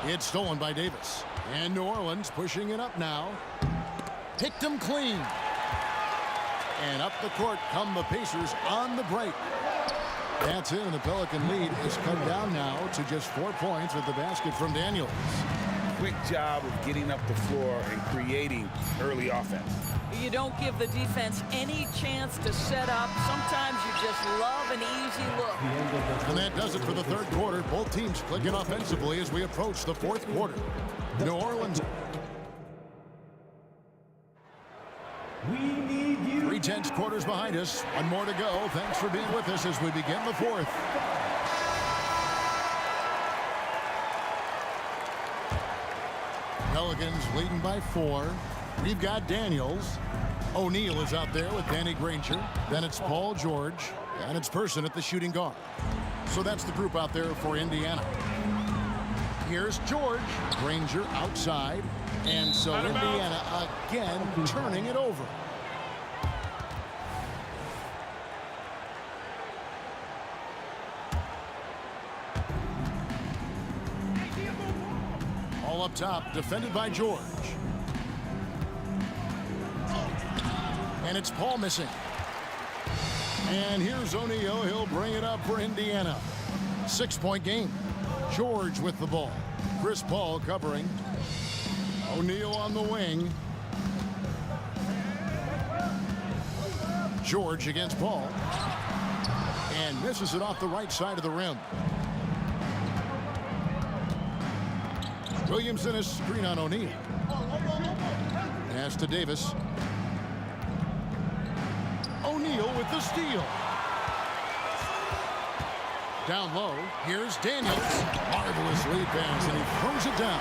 It's stolen by Davis. And New Orleans pushing it up now. Picked him clean. And up the court come the Pacers on the break. That's it, and the Pelican lead has come down now to just 4 points with the basket from Daniels. Quick job of getting up the floor and creating early offense. You don't give the defense any chance to set up. Sometimes you just love an easy look. And that does it for the 3rd quarter. Both teams clicking offensively as we approach the 4th quarter. New Orleans. 3/10 quarters behind us. One more to go. Thanks for being with us as we begin the 4th. Pelicans leading by 4. We've got Daniels. O'Neal is out there with Danny Granger. Then it's Paul George. And it's Person at the shooting guard. So that's the group out there for Indiana. Here's George. Granger outside. And so Indiana again turning it over. All up top, defended by George. And it's Paul missing. And here's O'Neal. He'll bring it up for Indiana. 6-point game. George with the ball. Chris Paul covering. O'Neal on the wing. George against Paul. And misses it off the right side of the rim. Williamson is screen on O'Neal. Pass to Davis. O'Neal with the steal. Down low, here's Daniels. Marvelous lead pass, and he throws it down.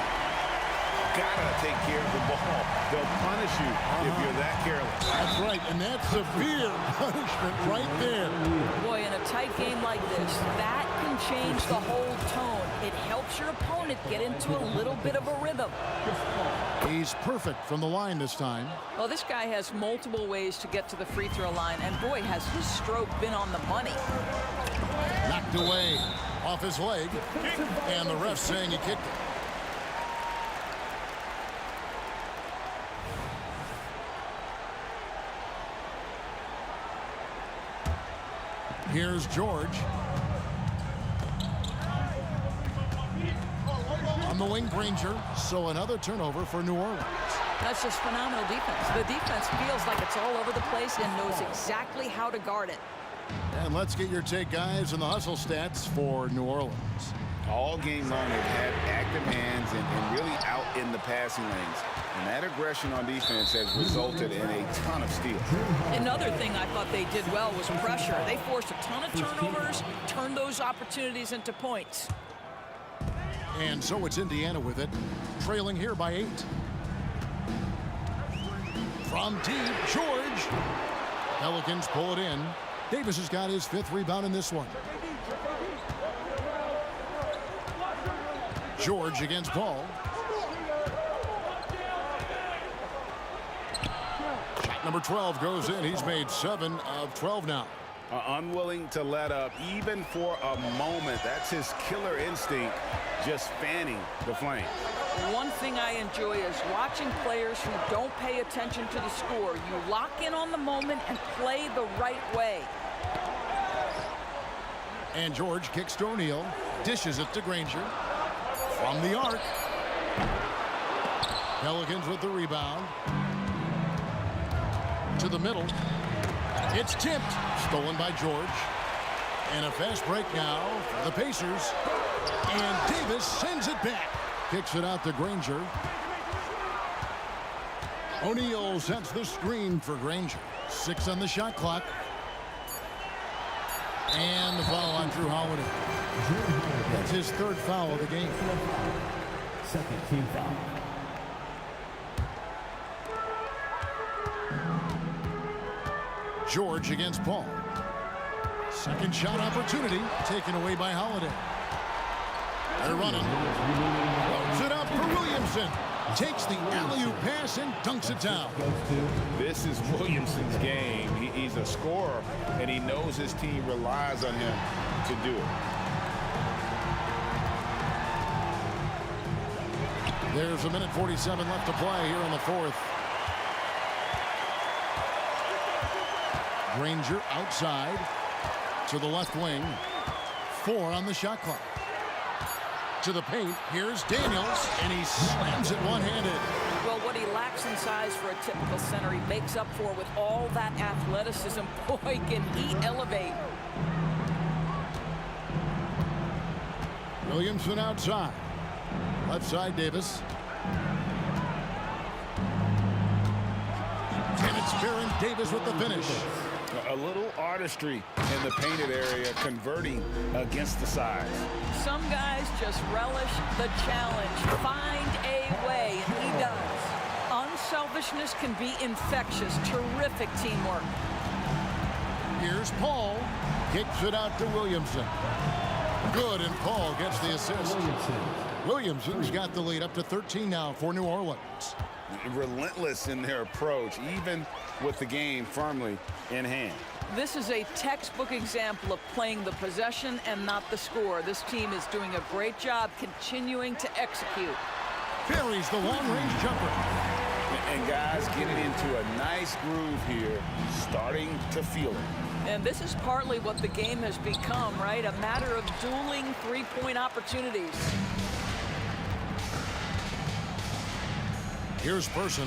Gotta take care of the ball. They'll punish you if you're that careless. That's right, and that's severe punishment right there. Boy, in a tight game like this, that can change the whole tone. It helps your opponent get into a little bit of a rhythm. He's perfect from the line this time. Well, this guy has multiple ways to get to the free throw line, and boy, has his stroke been on the money. Knocked away off his leg, and the ref saying he kicked it. Here's George. On the wing, Granger. So another turnover for New Orleans. That's just phenomenal defense. The defense feels like it's all over the place and knows exactly how to guard it. And let's get your take, guys, on the hustle stats for New Orleans. All game long, they've had active hands and really out in the passing lanes. And that aggression on defense has resulted in a ton of steals. Another thing I thought they did well was pressure. They forced a ton of turnovers, turned those opportunities into points. And so it's Indiana with it, trailing here by 8. From deep, George. Pelicans pull it in. Davis has got his 5th rebound in this one. George against Paul. Shot number 12 goes in. He's made 7 of 12 now. Unwilling to let up even for a moment. That's his killer instinct, just fanning the flame. One thing I enjoy is watching players who don't pay attention to the score. You lock in on the moment and play the right way. And George kicks to O'Neal, dishes it to Granger. From the arc. Pelicans with the rebound. To the middle. It's tipped. Stolen by George. And a fast break now for the Pacers. And Davis sends it back. Kicks it out to Granger. O'Neal sets the screen for Granger. 6 on the shot clock. And the foul on Drew Holiday. That's his 3rd foul of the game. 2nd team foul. George against Paul. Second shot opportunity taken away by Holiday. They're running. Loads it up for Williamson. Takes the alley-oop pass and dunks it down. This is Williamson's game. He's a scorer, and he knows his team relies on him to do it. There's 1:47 left to play here in the 4th. Granger outside to the left wing. 4 on the shot clock. To the paint. Here's Daniels, and he slams it one-handed. Well, what he lacks in size for a typical center, he makes up for with all that athleticism. Boy, can he elevate. Williamson outside. Left side, Davis. And it's Baron Davis with the finish. A little artistry in the painted area, converting against the size. Some guys just relish the challenge. Find a way, and he does. Unselfishness can be infectious. Terrific teamwork. Here's Paul. Kicks it out to Williamson. Good, and Paul gets the assist. Williamson's got the lead up to 13 now for New Orleans. Relentless in their approach, even with the game firmly in hand. This is a textbook example of playing the possession and not the score. This team is doing a great job continuing to execute. Buries the long-range jumper. And guys getting into a nice groove here, starting to feel it. And this is partly what the game has become, right? A matter of dueling three-point opportunities. Here's Person.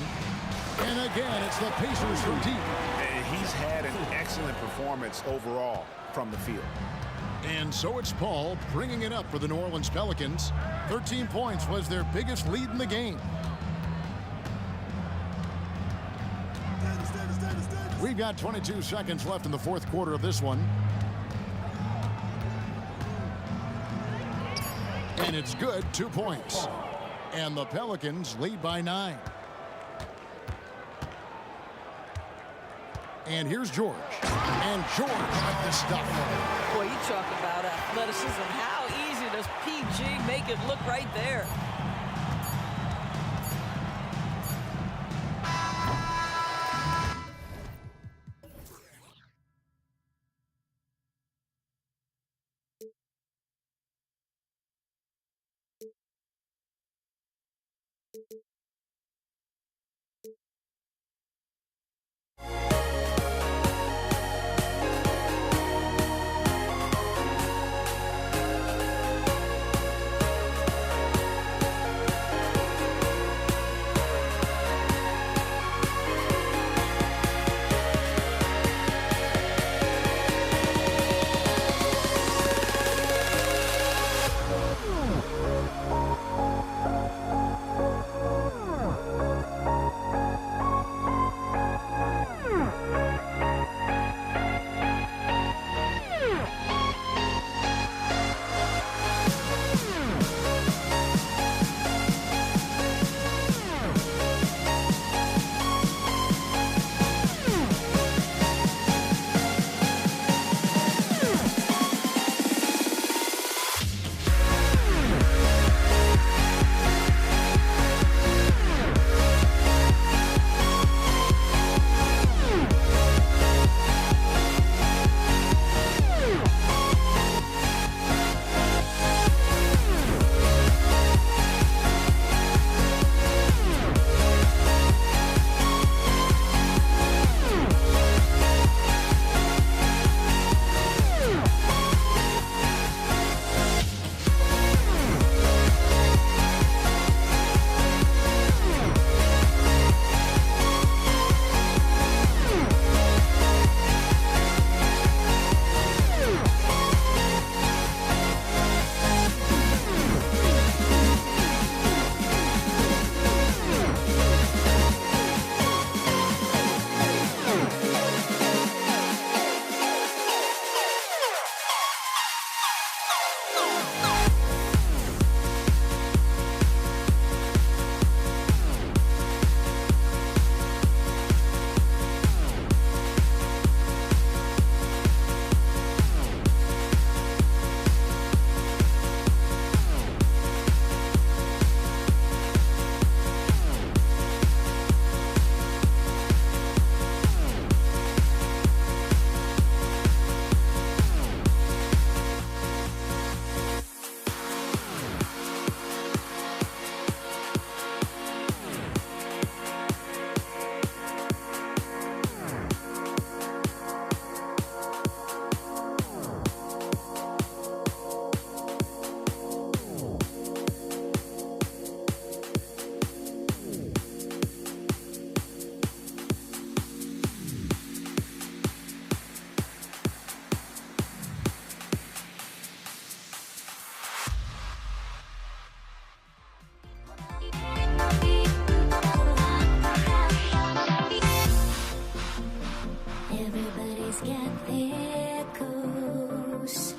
And again, it's the Pacers from deep. And he's had an excellent performance overall from the field. And so it's Paul bringing it up for the New Orleans Pelicans. 13 points was their biggest lead in the game. We've got 22 seconds left in the 4th quarter of this one. And it's good, 2 points. And the Pelicans lead by 9. And here's George. And George with the stuff. Boy, you talk about athleticism. How easy does PG make it look right there? Everybody's got their goals,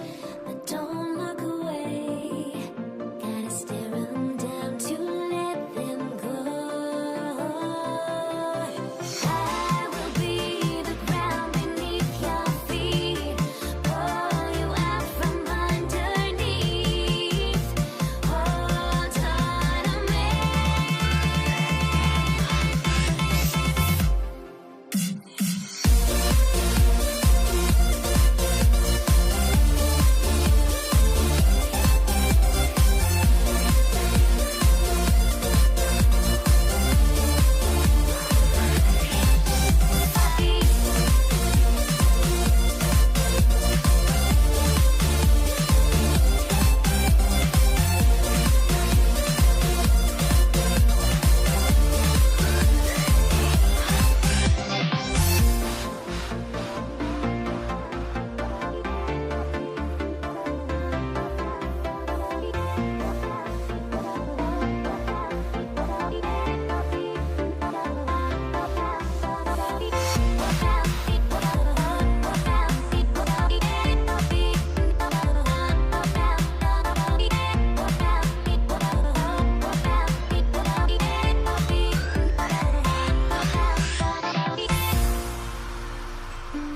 but don't look away. Gotta stare them down to let them go. I will be the ground beneath your feet, pull you out from underneath. Hold on to me.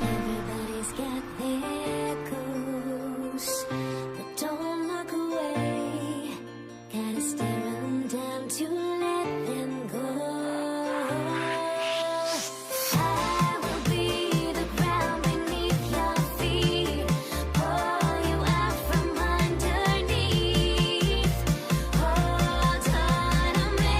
Everybody's got their goals, but don't look away. Gotta stare them down to let them go. I will be the ground beneath your feet, pull you out from underneath. Hold on to me.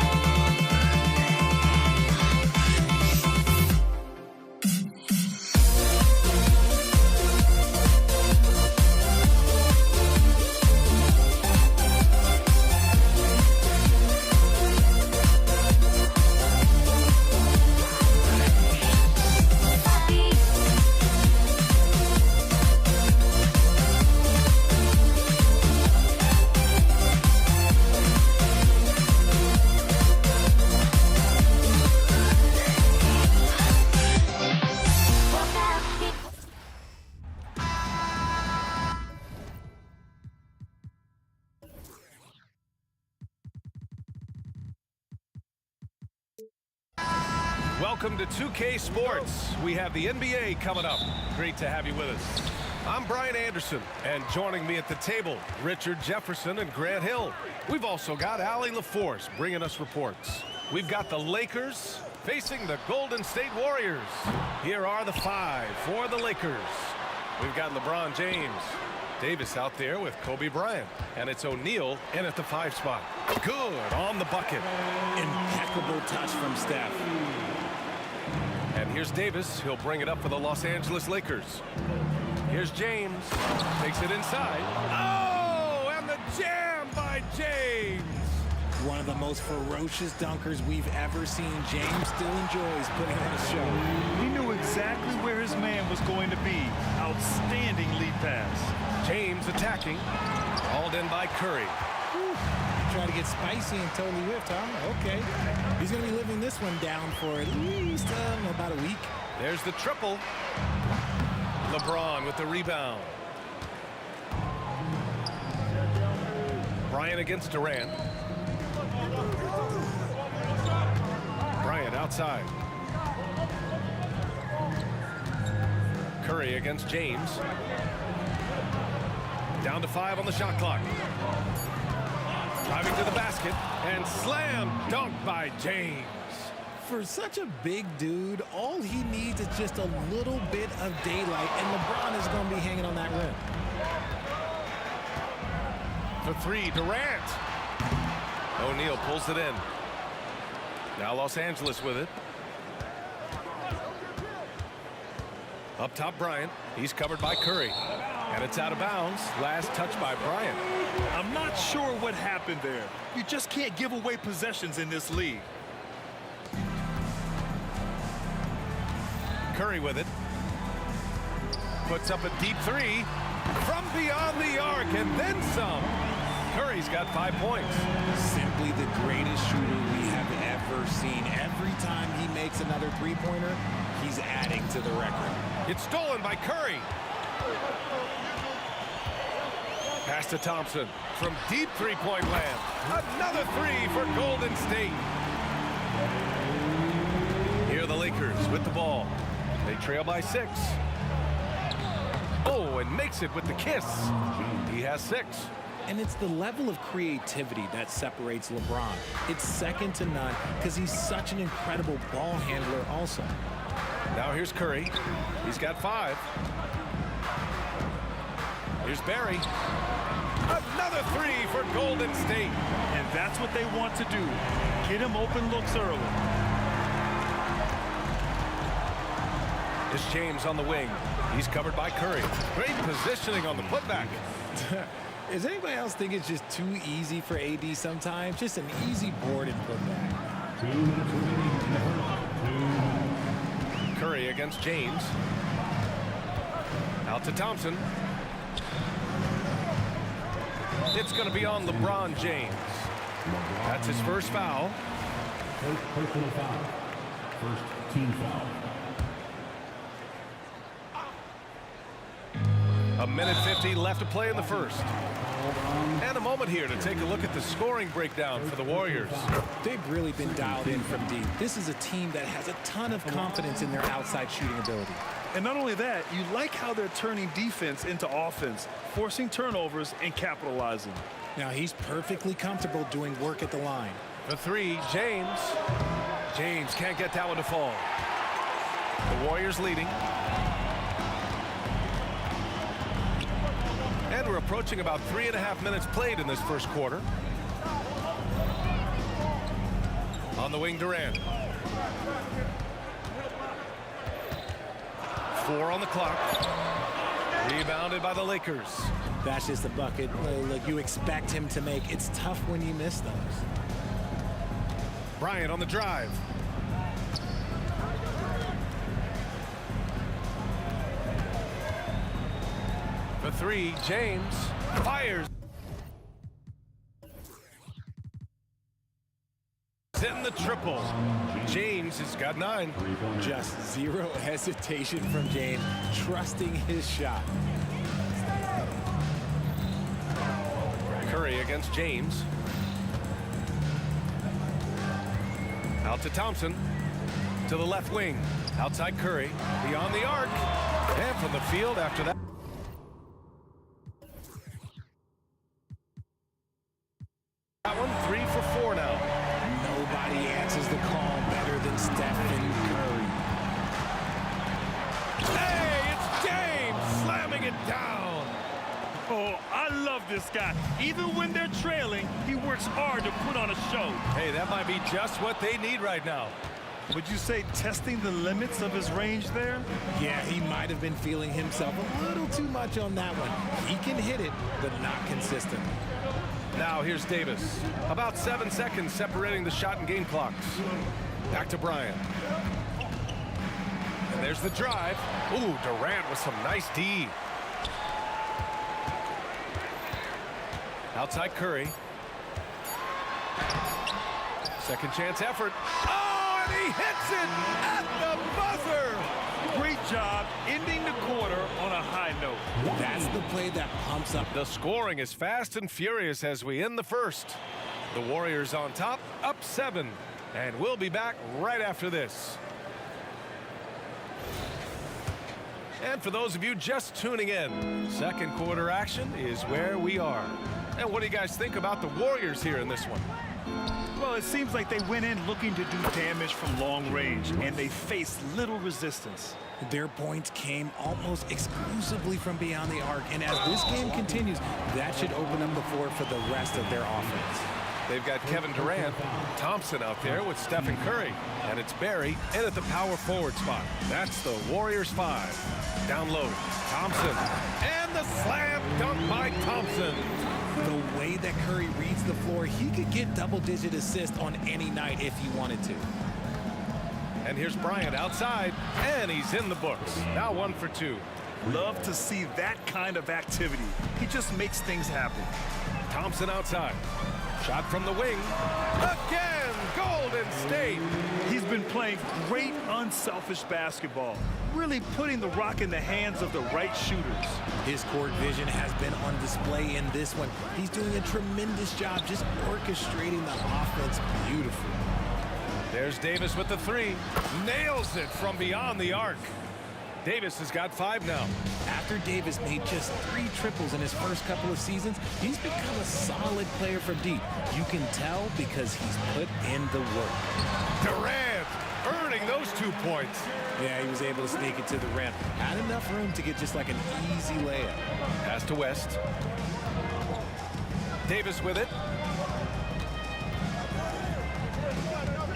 Welcome to 2K Sports. We have the NBA coming up. Great to have you with us. I'm Brian Anderson, and joining me at the table, Richard Jefferson and Grant Hill. We've also got Allie LaForce bringing us reports. We've got the Lakers facing the Golden State Warriors. Here are the five for the Lakers. We've got LeBron James. Davis out there with Kobe Bryant. And it's O'Neal in at the 5 spot. Good on the bucket. Impeccable touch from Steph. And here's Davis. He'll bring it up for the Los Angeles Lakers. Here's James. Takes it inside. Oh, and the jam by James. One of the most ferocious dunkers we've ever seen. James still enjoys putting on a show. He knew exactly where his man was going to be. Outstanding lead pass. James attacking. Hauled in by Curry. Try to get spicy and totally whiffed, huh? Okay. He's going to be living this one down for at least about a week. There's the triple. LeBron with the rebound. Bryant against Durant. Bryant outside. Curry against James. Down to 5 on the shot clock. Driving to the basket and slam dunk by James. For such a big dude, all he needs is just a little bit of daylight, and LeBron is going to be hanging on that rim. For 3, Durant. O'Neal pulls it in. Now Los Angeles with it. Up top, Bryant. He's covered by Curry. And it's out of bounds. Last touch by Bryant. I'm not sure what happened there. You just can't give away possessions in this league. Curry with it. Puts up a deep 3 from beyond the arc and then some. Curry's got 5 points. Simply the greatest shooter we have ever seen. Every time he makes another three-pointer, he's adding to the record. It's stolen by Curry. Pass to Thompson from deep three-point land. Another three for Golden State. Here are the Lakers with the ball. They trail by 6. Oh, and makes it with the kiss. He has 6. And it's the level of creativity that separates LeBron. It's second to none because he's such an incredible ball handler also. Now here's Curry. He's got 5. Here's Barry. Another 3 for Golden State. And that's what they want to do. Get him open looks early. It's James on the wing. He's covered by Curry. Great positioning on the putback. Does anybody else think it's just too easy for AD sometimes? Just an easy board and putback. Curry against James. Out to Thompson. It's going to be on LeBron James. That's his first foul. Personal foul. First team foul. A minute 50 left to play in the first. And a moment here to take a look at the scoring breakdown for the Warriors. They've really been dialed in from deep. This is a team that has a ton of confidence in their outside shooting ability. And not only that, you like how they're turning defense into offense, forcing turnovers and capitalizing. Now he's perfectly comfortable doing work at the line. The 3, James. James can't get that one to fall. The Warriors leading. And we're approaching about 3.5 minutes played in this first quarter. On the wing, Durant. 4 on the clock. Rebounded by the Lakers. That's just a bucket like you expect him to make. It's tough when you miss those. Bryant on the drive. The 3, James fires. In the triple. James has got 9. Just zero hesitation from James, trusting his shot. Curry against James. Out to Thompson. To the left wing. Outside Curry. Beyond the arc. And from the field after that. That one 3 for 4 now. Nobody answers the call better than Stephen Curry. Hey, it's James slamming it down. Oh, I love this guy. Even when they're trailing, he works hard to put on a show. Hey, that might be just what they need right now. Would you say testing the limits of his range there? Yeah, he might have been feeling himself a little too much on that one. He can hit it, but not consistent. Now here's Davis. About 7 seconds separating the shot and game clocks. Back to Bryant. And there's the drive. Ooh, Durant with some nice D. Outside Curry. Second chance effort. Oh, and he hits it at the buzzer. Great job ending the quarter on a high note. That's the play that pumps up. The scoring is fast and furious as we end the first. The Warriors on top, up 7. And we'll be back right after this. And for those of you just tuning in, second quarter action is where we are. And what do you guys think about the Warriors here in this one? Well, it seems like they went in looking to do damage from long range, and they faced little resistance. Their points came almost exclusively from beyond the arc, and as this game continues, that should open up the floor for the rest of their offense. They've got Kevin Durant, Thompson out there with Stephen Curry, and it's Barry in at the power forward spot. That's the Warriors 5. Down low, Thompson, and the slam dunk by Thompson. The way that Curry reads the floor, he could get double-digit assists on any night if he wanted to. And here's Bryant outside, and he's in the books. Now 1 for 2. Love to see that kind of activity. He just makes things happen. Thompson outside. Shot from the wing. Again, Golden State. He's been playing great unselfish basketball. really putting the rock in the hands of the right shooters. His court vision has been on display in this one. He's doing a tremendous job just orchestrating the offense beautifully. There's Davis with the three. Nails it from beyond the arc. Davis has got 5 now. After Davis made just 3 triples in his first couple of seasons, he's become a solid player from deep. You can tell because he's put in the work. Durant earning those 2 points. Yeah, he was able to sneak it to the rim. Had enough room to get just like an easy layup. Pass to West. Davis with it.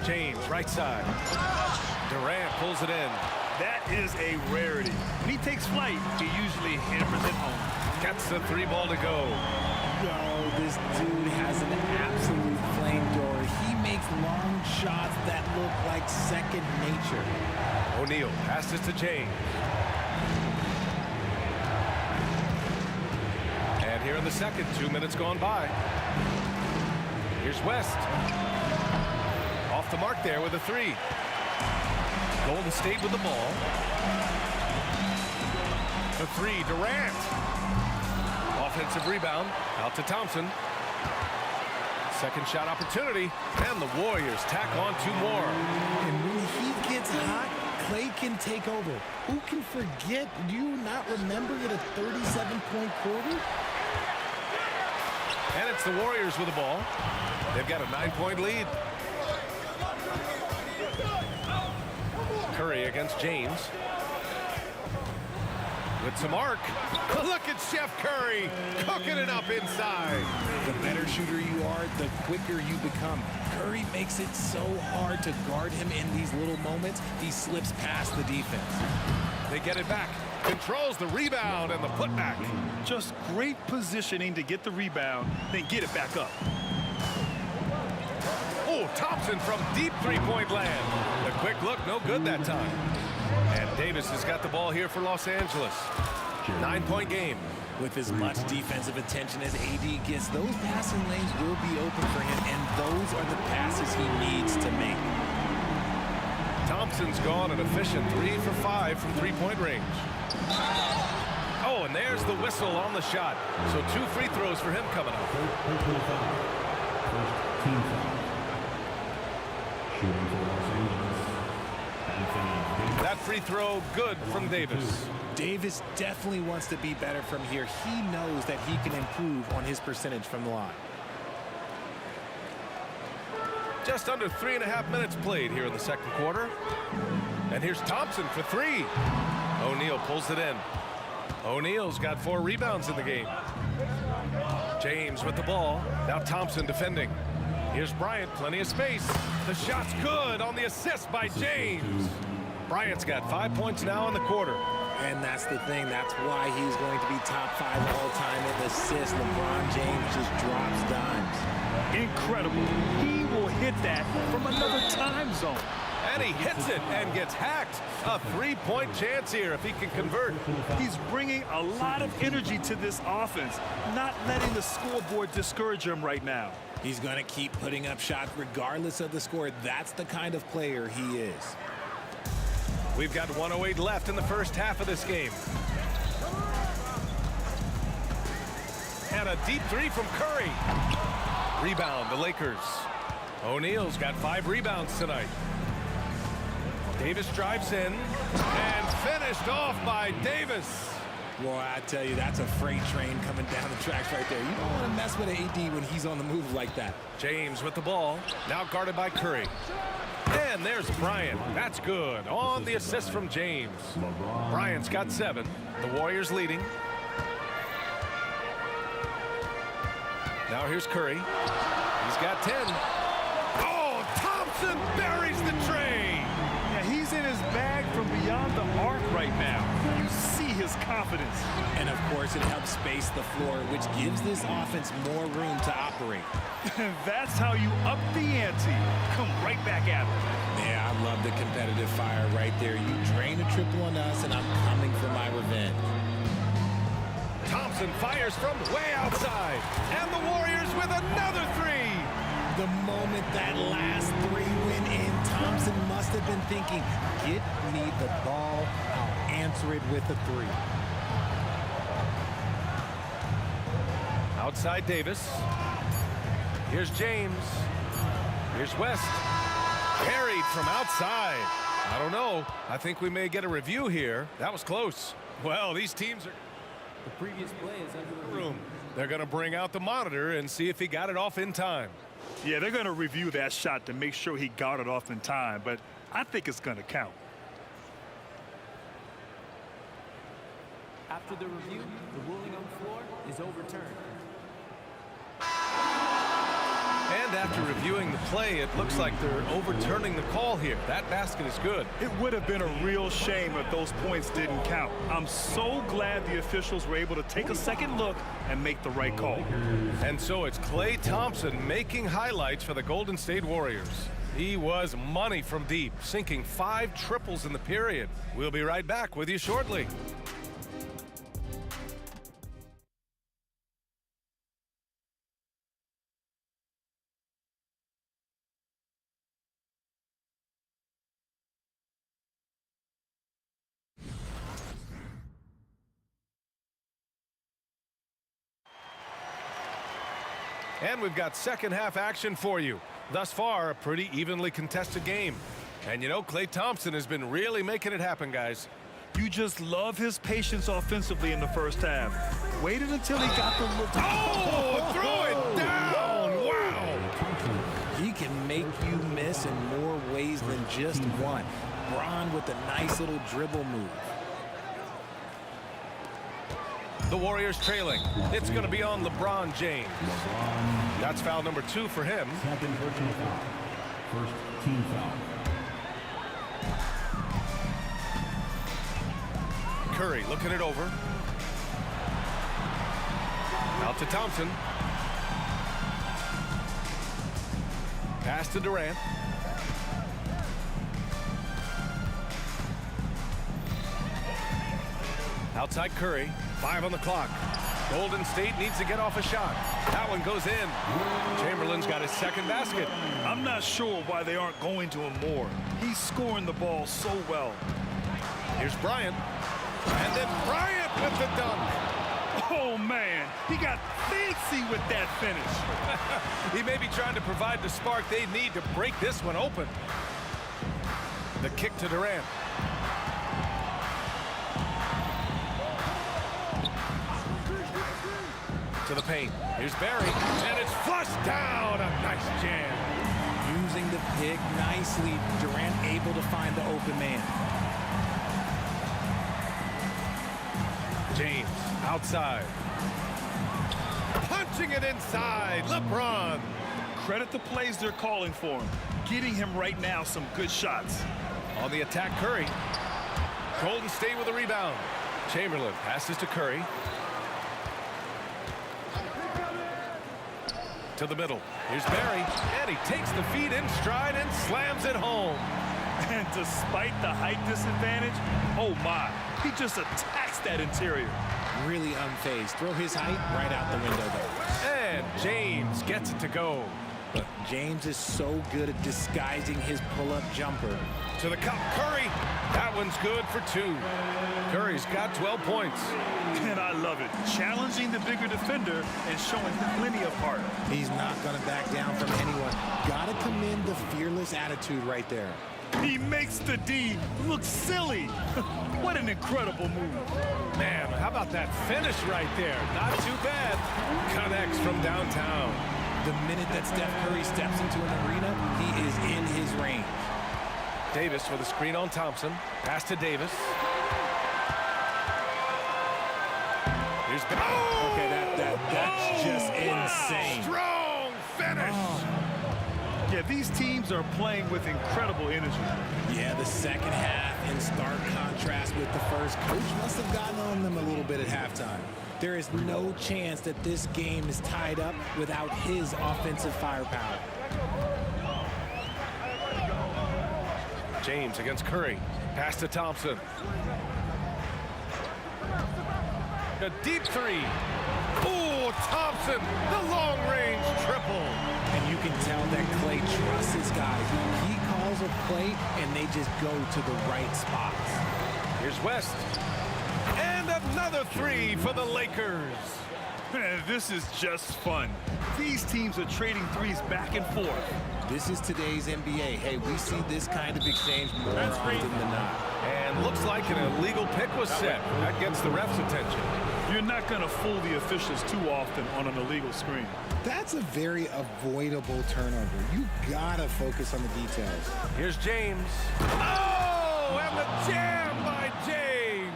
James, right side. Durant pulls it in. That is a rarity. When he takes flight, he usually hammers it home. Gets the 3 ball to go. Yo, this dude has an absolute flamethrower. He makes long shots that look like second nature. O'Neal passes to James. And here in the second, 2 minutes gone by. Here's West. Off the mark there with a 3. Golden State with the ball. The 3, Durant. Offensive rebound, out to Thompson. Second shot opportunity, and the Warriors tack on 2 more. And when he gets hot, Clay can take over. Who can forget? Do you not remember it a 37-point quarter? And it's the Warriors with the ball. They've got a 9-point lead. Curry against James. With some arc. Look at Chef Curry cooking it up inside. The better shooter you are, the quicker you become. Curry makes it so hard to guard him in these little moments. He slips past the defense. They get it back. Controls the rebound and the putback. Just great positioning to get the rebound, then get it back up. Oh, Thompson from deep 3-point land. The quick look, no good that time. And Davis has got the ball here for Los Angeles. 9-point game. With as much defensive attention as AD gets, those passing lanes will be open for him, and those are the passes he needs to make. Thompson's gone an efficient 3 for 5 from 3-point range. Oh, and there's the whistle on the shot. So 2 free throws for him coming up. Team foul. Shooting for Los Angeles. That free throw good from Davis. Davis definitely wants to be better from here. He knows that he can improve on his percentage from the line. Just under 3.5 minutes played here in the second quarter. And here's Thompson for 3. O'Neal pulls it in. O'Neal's got 4 rebounds in the game. James with the ball. Now Thompson defending. Here's Bryant, plenty of space. The shot's good on the assist by James. Bryant's got 5 points now in the quarter. And that's the thing. That's why he's going to be top 5 all time in assists. LeBron James just drops dimes. Incredible. He will hit that from another time zone. And he hits it and gets hacked. A 3-point chance here if he can convert. He's bringing a lot of energy to this offense, not letting the scoreboard discourage him right now. He's going to keep putting up shots regardless of the score. That's the kind of player he is. We've got 1:08 left in the first half of this game. And a deep 3 from Curry. Rebound, the Lakers. O'Neal's got 5 rebounds tonight. Davis drives in and finished off by Davis. Boy, I tell you, that's a freight train coming down the tracks right there. You don't want to mess with an AD when he's on the move like that. James with the ball, now guarded by Curry. And there's Bryant. That's good. On the assist from James. Bryant's got 7. The Warriors leading. Now here's Curry. He's got 10. Oh, Thompson buries the tray. Yeah, he's in his bag from beyond the arc right now. You see his confidence. And of course, it helps space the floor, which gives this offense more room to operate. That's how you up the ante. Come right back at him. Yeah, I love the competitive fire right there. You drain a triple on us, and I'm coming for my revenge. Thompson fires from way outside. And the Warriors with another 3. The moment that last 3 went in, Thompson must have been thinking, get me the ball out. answer it with a three. Outside Davis. Here's James. Here's West. Carried from outside. I don't know. I think we may get a review here. That was close. Well, these teams are... The previous play is under the room. They're going to bring out the monitor and see if he got it off in time. Yeah, they're going to review that shot to make sure he got it off in time, but I think it's going to count. After the review, the ruling on the floor is overturned. And after reviewing the play, it looks like they're overturning the call here. That basket is good. It would have been a real shame if those points didn't count. I'm so glad the officials were able to take a second look and make the right call. And so it's Klay Thompson making highlights for the Golden State Warriors. He was money from deep, sinking 5 triples in the period. We'll be right back with you shortly. And we've got second half action for you. Thus far, a pretty evenly contested game. And you know, Klay Thompson has been really making it happen, guys. You just love his patience offensively in the first half. Waited until he got the look. Oh, throw it down! Wow! He can make you miss in more ways than just one. Bron with a nice little dribble move. The Warriors trailing. It's going to be on LeBron James. That's foul number 2 for him. Second personal foul. First team foul. Curry looking it over. Out to Thompson. Pass to Durant. Outside Curry. 5 on the clock. Golden State needs to get off a shot. That one goes in. Chamberlain's got his second basket. I'm not sure why they aren't going to him more. He's scoring the ball so well. Here's Bryant. And then Bryant with the dunk. Oh, man. He got fancy with that finish. He may be trying to provide the spark they need to break this one open. The kick to Durant. To the paint. Here's Barry. And it's flushed down. A nice jam. Using the pick nicely. Durant able to find the open man. James outside. Punching it inside. LeBron. Credit the plays they're calling for him. Getting him right now some good shots. On the attack, Curry. Golden State with a rebound. Chamberlain passes to Curry. To the middle. Here's Barry. And he takes the feed in stride and slams it home. And despite the height disadvantage, oh my, he just attacks that interior. Really unfazed. Throw his height right out the window though. And James gets it to go. But James is so good at disguising his pull-up jumper. To the cup, Curry. That one's good for 2. Curry's got 12 points. And I love it. Challenging the bigger defender and showing plenty of heart. He's not going to back down from anyone. Got to commend the fearless attitude right there. He makes the D look silly. What an incredible move. Man, how about that finish right there? Not too bad. Connects from downtown. The minute that Steph Curry steps into an arena, he is in his range. Davis with a screen on Thompson. Pass to Davis. Here's oh! Okay, that's just insane. Strong finish. Yeah, these teams are playing with incredible energy. Yeah, the second half in stark contrast with the first. Coach must have gotten on them a little bit at halftime. There is no chance that this game is tied up without his offensive firepower. James against Curry. Pass to Thompson. A deep 3. Oh, Thompson, the long-range triple. And you can tell that Klay trusts his guys. He calls a play, and they just go to the right spots. Here's West. And another three for the Lakers. Man, this is just fun. These teams are trading threes back and forth. This is today's NBA. Hey, we see this kind of exchange more often than not. And looks like an illegal pick was set. That gets the ref's attention. You're not going to fool the officials too often on an illegal screen. That's a very avoidable turnover. You gotta focus on the details. Here's James. Oh, and the jam by James.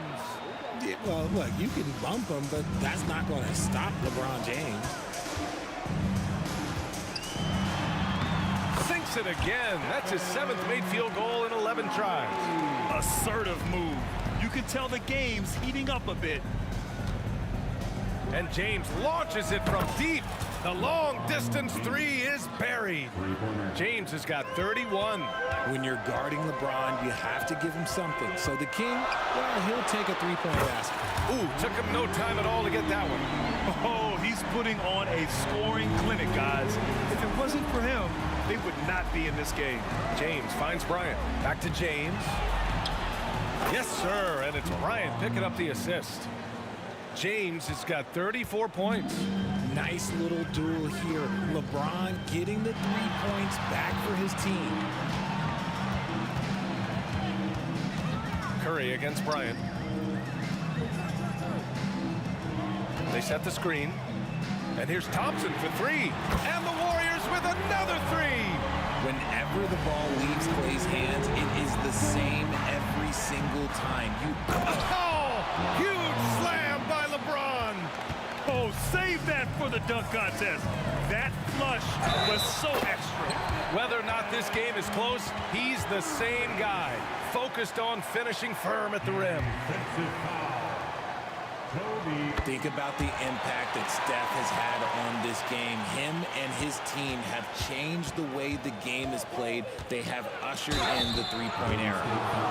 Yeah, well, look, you can bump him, but that's not going to stop LeBron James. Sinks it again. That's his 7th made field goal in 11 tries. Assertive move. You can tell the game's heating up a bit. And James launches it from deep. The long-distance three is buried. James has got 31. When you're guarding LeBron, you have to give him something. So the King, well, he'll take a three-point basket. Ooh, took him no time at all to get that one. Oh, he's putting on a scoring clinic, guys. If it wasn't for him, they would not be in this game. James finds Bryant. Back to James. Yes, sir, and it's Bryant picking up the assist. James has got 34 points. Nice little duel here. LeBron getting the 3 points back for his team. Curry against Bryant. They set the screen. And here's Thompson for three. And the Warriors with another three. Whenever the ball leaves Clay's hands, it is the same every single time. Oh, huge slam by LeBron. Oh, save that for the dunk contest. That flush was so extra. Whether or not this game is close, he's the same guy, focused on finishing firm at the rim. Think about the impact that Steph has had on this game. Him and his team have changed the way the game is played. They have ushered in the three-point era.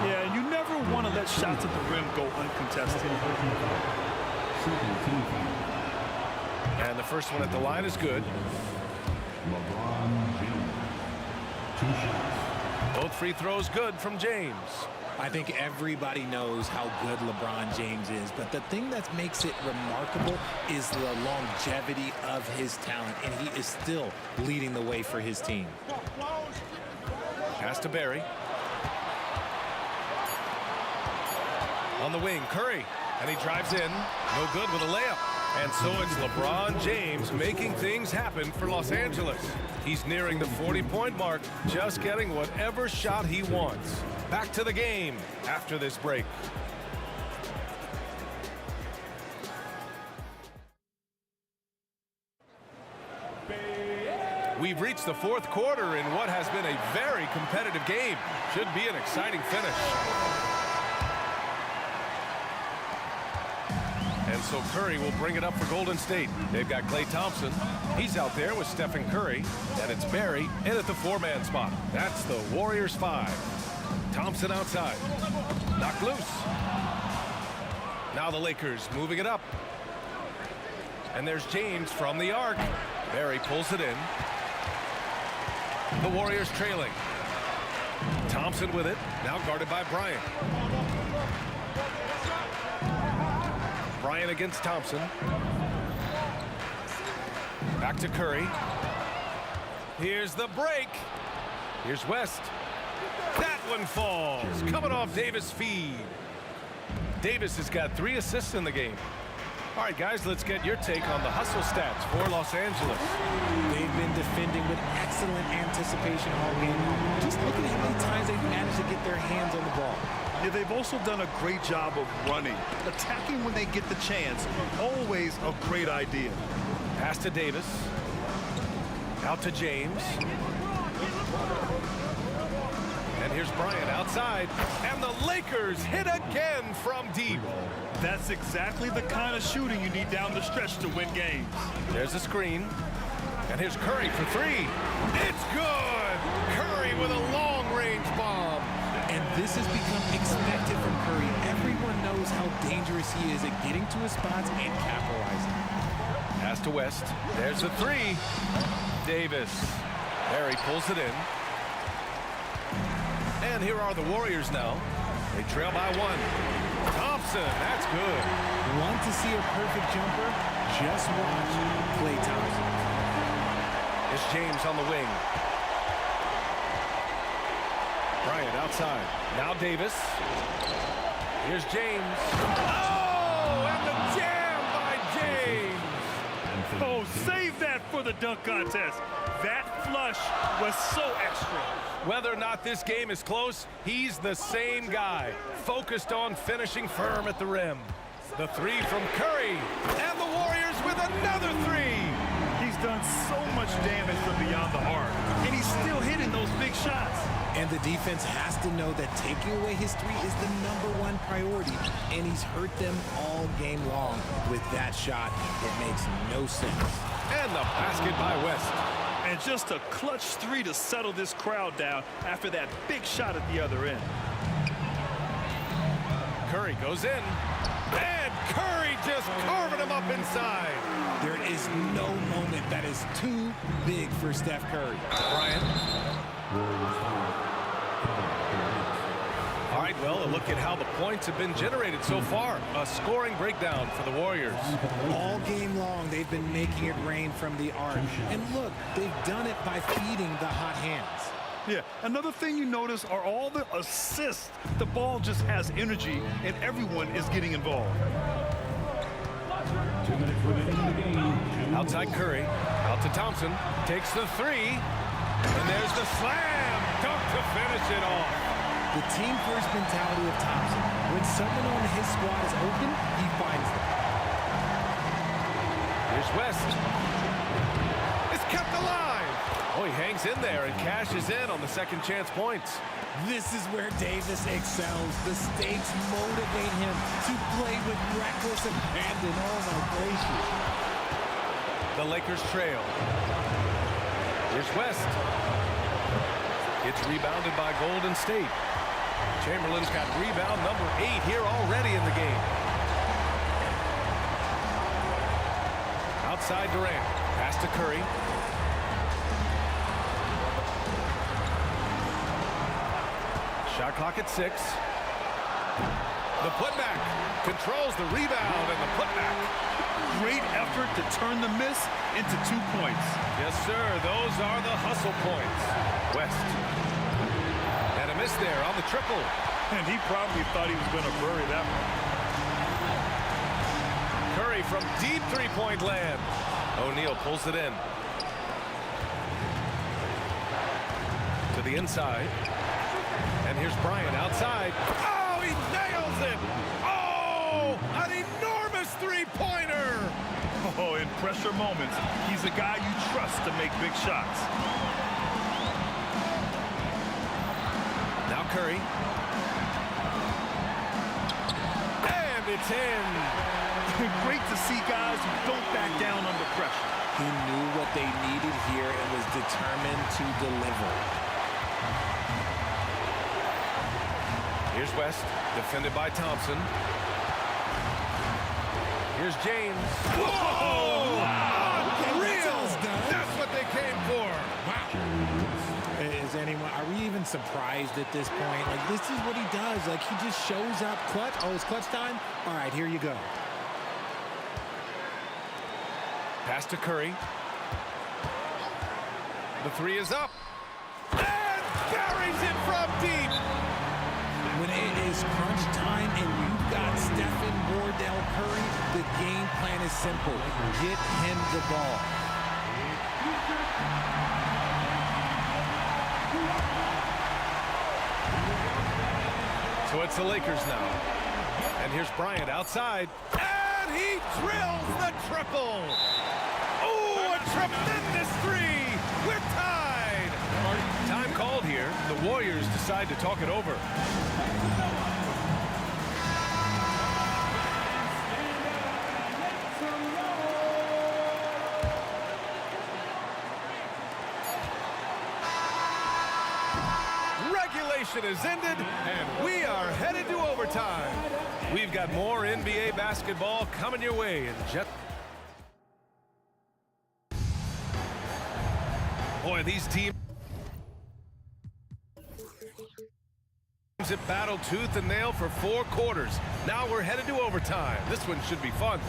Yeah, you never want to let shots at the rim go uncontested. And the first one at the line is good. LeBron James. 2 shots. Both free throws good from James. I think everybody knows how good LeBron James is, but the thing that makes it remarkable is the longevity of his talent, and he is still leading the way for his team. Pass to Barry. On the wing, Curry, and he drives in. No good with a layup. And so it's LeBron James making things happen for Los Angeles. He's nearing the 40-point mark, just getting whatever shot he wants. Back to the game after this break. We've reached the fourth quarter in what has been a very competitive game. Should be an exciting finish. And so Curry will bring it up for Golden State. They've got Klay Thompson. He's out there with Stephen Curry. And it's Barry in at the 4-man spot. That's the Warriors 5. Thompson outside. Knocked loose. Now the Lakers moving it up. And there's James from the arc. Barry pulls it in. The Warriors trailing. Thompson with it. Now guarded by Bryant. Bryant against Thompson. Back to Curry. Here's the break. Here's West. That one falls. Coming off Davis' feed. Davis has got 3 assists in the game. All right, guys, let's get your take on the hustle stats for Los Angeles. They've been defending with excellent anticipation all game. Just look at how many times they've managed to get their hands on the ball. Yeah, they've also done a great job of running. Attacking when they get the chance, always a great idea. Pass to Davis. Out to James. And here's Bryant outside. And the Lakers hit again from deep. That's exactly the kind of shooting you need down the stretch to win games. There's a screen. And here's Curry for 3. It's good! Curry with a long-range bomb. And this has become expected from Curry. Everyone knows how dangerous he is at getting to his spots and capitalizing. Pass to West. There's the 3. Davis. Barry pulls it in. And here are the Warriors now. They trail by 1. Thompson, that's good. Want to see a perfect jumper? Just watch Klay Thompson. It's James on the wing. Bryant outside. Now Davis. Here's James. Oh, and the jam by James. Oh, save that for the dunk contest. That flush was so extra. Whether or not this game is close, he's the same guy, focused on finishing firm at the rim. The three from Curry, and the Warriors with another three. He's done so much damage from beyond the arc, and he's still hitting those big shots. And the defense has to know that taking away his three is the #1 priority, and he's hurt them all game long. With that shot, it makes no sense. And the basket by West. And just a clutch three to settle this crowd down after that big shot at the other end. Curry goes in. And Curry just carving him up inside. There is no moment that is too big for Steph Curry. Bryant. All right, well, a look at how the points have been generated so far. A scoring breakdown for the Warriors. All game long, they've been making it rain from the arc. And look, they've done it by feeding the hot hands. Yeah, another thing you notice are all the assists. The ball just has energy, and everyone is getting involved. Outside Curry, out to Thompson, takes the three, and there's the slam dunk to finish it off. The team-first mentality of Thompson. When someone on his squad is open, he finds them. Here's West. It's kept alive. Oh, he hangs in there and cashes in on the second chance points. This is where Davis excels. The stakes motivate him to play with reckless abandon. Oh, my gracious. The Lakers trail. Here's West. It's rebounded by Golden State. Chamberlain's got rebound number 8 here already in the game. Outside Durant. Pass to Curry. Shot clock at 6. The putback controls the rebound and the putback. Great effort to turn the miss into 2 points. Yes, sir. Those are the hustle points. West. And a miss there on the triple. And he probably thought he was going to bury that one. Curry from deep three-point land. O'Neal pulls it in. To the inside. And here's Bryant outside. Oh, he nails it! Oh, an enormous three-pointer! Oh, in pressure moments, he's a guy you trust to make big shots. Now Curry. And it's in. Great to see guys who don't back down under pressure. He knew what they needed here and was determined to deliver. Here's West, defended by Thompson. Here's James. Whoa! Unreal! That's what they came for. Wow. Is anyone, are we even surprised at this point? Like, this is what he does. Like, he just shows up clutch. Oh, it's clutch time? All right, here you go. Pass to Curry. The three is up. And buries it from deep. When it is crunch time and you've got Stephen Wardell Curry, the game plan is simple. Get him the ball. So it's the Lakers now. And here's Bryant outside. And he drills the triple. Oh, a tremendous three. We're tied. Time called here. The Warriors decide to talk it over. Regulation is ended, and we are headed to overtime. We've got more NBA basketball coming your way in just... Boy, these teams... It battled tooth and nail for 4 quarters. Now we're headed to overtime. This one should be fun.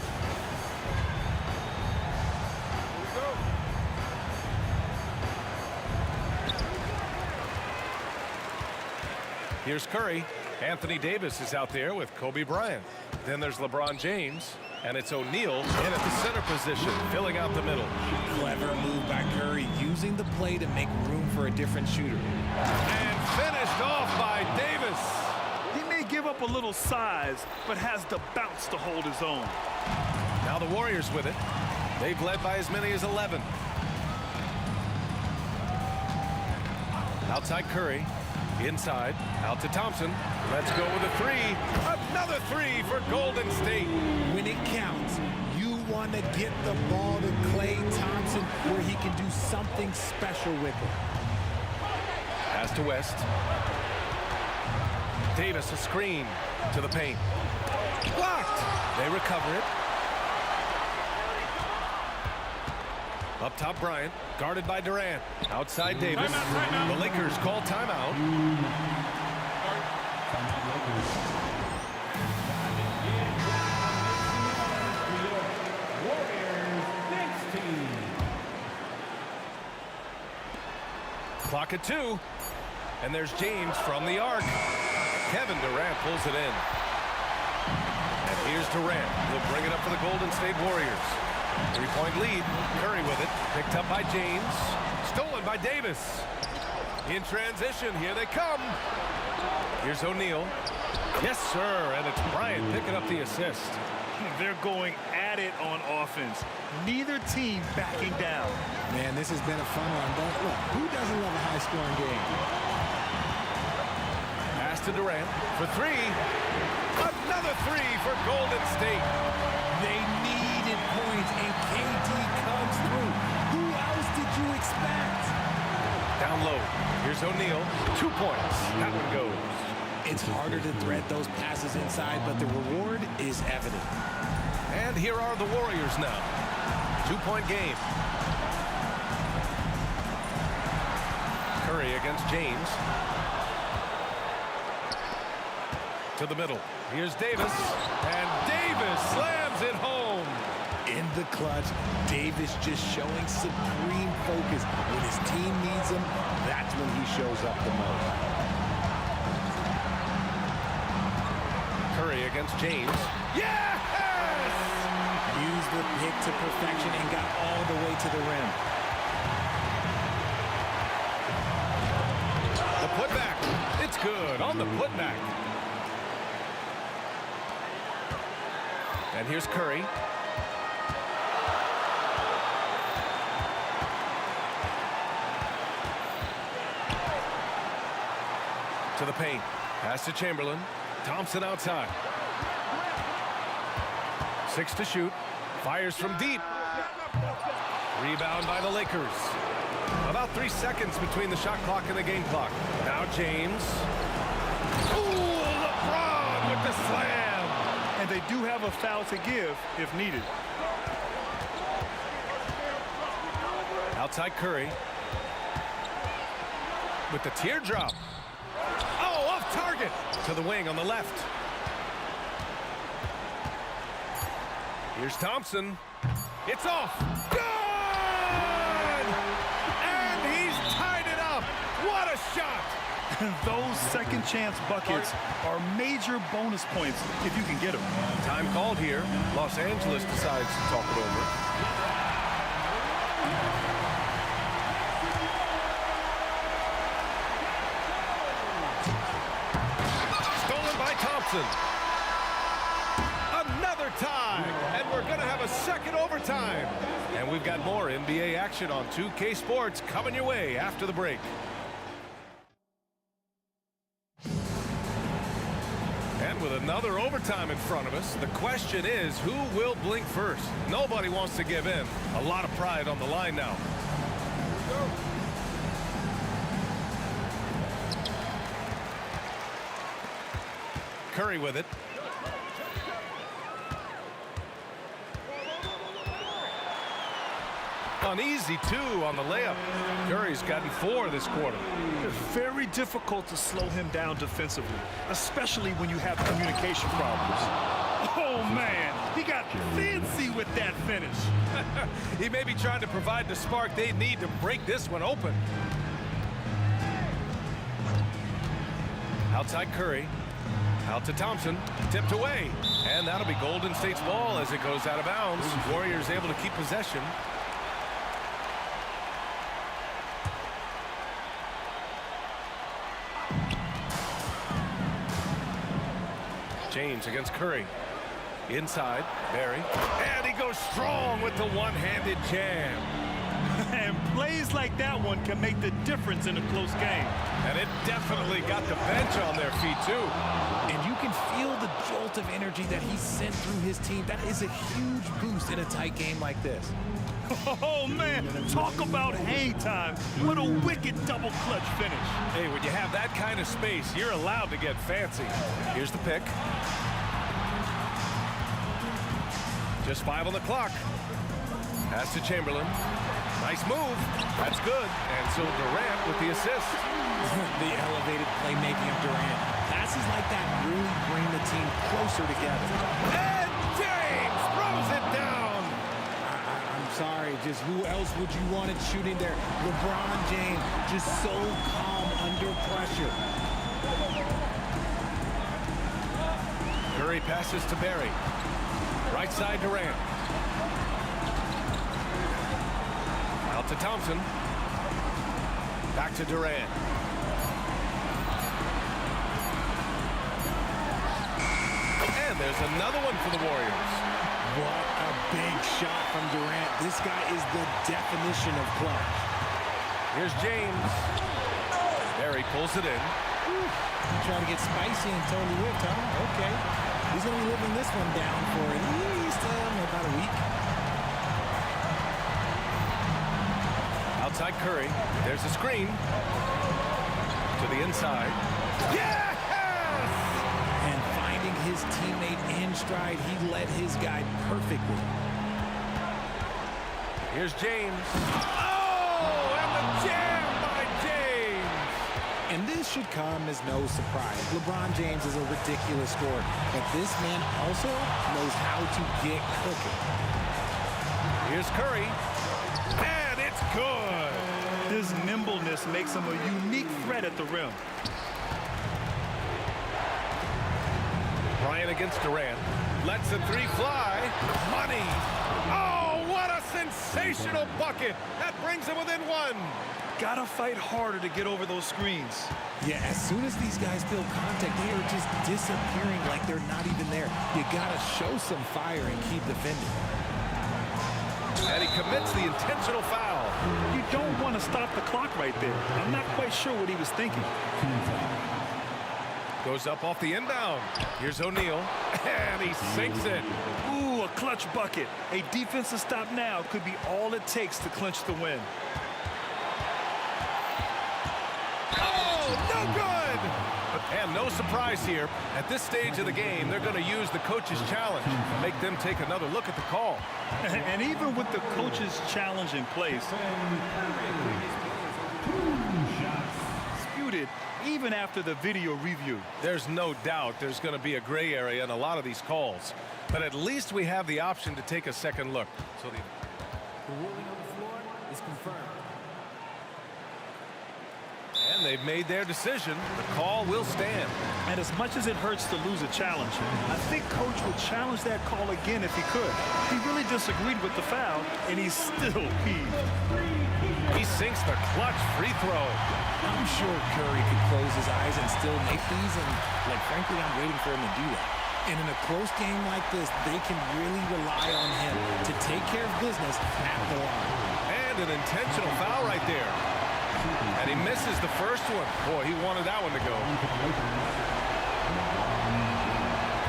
Here's Curry. Anthony Davis is out there with Kobe Bryant. Then there's LeBron James. And it's O'Neal in at the center position, filling out the middle. Clever move by Curry, using the play to make room for a different shooter. And finished off by Davis. He may give up a little size, but has the bounce to hold his own. Now the Warriors with it. They've led by as many as 11. Outside Curry. Inside, out to Thompson. Let's go with a 3. Another 3 for Golden State. When it counts, you want to get the ball to Klay Thompson where he can do something special with it. Pass to West. Davis a screen to the paint. Blocked. They recover it. Up top, Bryant, guarded by Durant. Outside Davis. Timeout. The Lakers call timeout. Clock at 2. And there's James from the arc. Kevin Durant pulls it in. And here's Durant. He'll bring it up for the Golden State Warriors. 3-point lead. Curry with it. Picked up by James. Stolen by Davis. In transition. Here they come. Here's O'Neal. Yes, sir. And it's Bryant picking up the assist. They're going at it on offense. Neither team backing down. Man, this has been a fun one. But look, who doesn't love a high-scoring game? Pass to Durant for 3. Another 3 for Golden State. They needed points, and KD comes through. Who else did you expect? Down low. Here's O'Neal. 2 points. That one goes. It's harder to thread those passes inside, but the reward is evident. And here are the Warriors now. 2-point game. Curry against James. To the middle. Here's Davis. And Davis slams it home. In the clutch, Davis just showing supreme focus. When his team needs him, that's when he shows up the most. Curry against James. Yes! Used the pick to perfection and got all the way to the rim. The putback. It's good on the putback. And here's Curry. To the paint. Pass to Chamberlain. Thompson outside. 6 to shoot. Fires from deep. Rebound by the Lakers. About 3 seconds between the shot clock and the game clock. Now James. Ooh, LeBron with the slam. And they do have a foul to give if needed. Outside Curry. With the teardrop. Oh, off target. To the wing on the left. Here's Thompson. It's off. Good! And he's tied it up. What a shot. Those second chance buckets are major bonus points if you can get them. Time called here. Los Angeles decides to talk it over. Stolen by Thompson. Another tie, and we're going to have a second overtime. And we've got more NBA action on 2K Sports coming your way after the break. And with another overtime in front of us, the question is, who will blink first? Nobody wants to give in. A lot of pride on the line now. Curry with it. An easy 2 on the layup. Curry's gotten 4 this quarter. Very difficult to slow him down defensively, especially when you have communication problems. Oh, man, he got fancy with that finish. He may be trying to provide the spark they need to break this one open. Outside Curry. Out to Thompson. Tipped away. And that'll be Golden State's ball as it goes out of bounds. Warriors able to keep possession. James against Curry. Inside, Barry. And he goes strong with the one-handed jam. And plays like that one can make the difference in a close game. And it definitely got the bench on their feet, too. And you can feel the jolt of energy that he sent through his team. That is a huge boost in a tight game like this. Oh, man, talk about hang time. What a wicked double clutch finish. Hey, when you have that kind of space, you're allowed to get fancy. Here's the pick. Just 5 on the clock. Pass to Chamberlain. Nice move. That's good. And so Durant with the assist. The elevated playmaking of Durant. Passes like that really bring the team closer together. And James throws it down. I'm sorry, just who else would you want it shooting there? LeBron James, just so calm under pressure. Curry passes to Barry. Right side Durant. Out to Thompson. Back to Durant. And there's another one for the Warriors. What a big shot from Durant. This guy is the definition of clutch. Here's James. Barry pulls it in. Trying to get spicy and totally whipped, huh? Okay. He's going to be living this one down for at least about a week. Outside Curry. There's a screen. To the inside. Yes! And finding his teammate in stride, he led his guy perfectly. Here's James. Oh, and the jam by James. And this should come as no surprise. LeBron James is a ridiculous scorer, but this man also knows how to get cooking. Here's Curry. And it's good. His nimbleness makes him a unique threat at the rim. Bryant against Durant. Lets the 3 fly. Money. Oh, what a sensational bucket. That brings him within 1. Gotta fight harder to get over those screens. Yeah, as soon as these guys feel contact, they are just disappearing like they're not even there. You gotta show some fire and keep defending. And he commits the intentional foul. You don't want to stop the clock right there. I'm not quite sure what he was thinking. Goes up off the inbound. Here's O'Neal. And he sinks it. Ooh, a clutch bucket. A defensive stop now could be all it takes to clinch the win. Oh, no good! And no surprise here. At this stage of the game, they're going to use the coach's challenge. Make them take another look at the call. And even with the coach's challenge in place, disputed even after the video review. There's no doubt there's going to be a gray area in a lot of these calls. But at least we have the option to take a second look. So The ruling on the floor is confirmed. And they've made their decision. The call will stand. And as much as it hurts to lose a challenge, I think Coach would challenge that call again if he could. He really disagreed with the foul, and he's still peeved. He sinks the clutch free throw. I'm sure Curry could close his eyes and still make these, and frankly, I'm waiting for him to do that. And in a close game like this, they can really rely on him to take care of business at the line. And an intentional foul right there. And he misses the first one. Boy, he wanted that one to go.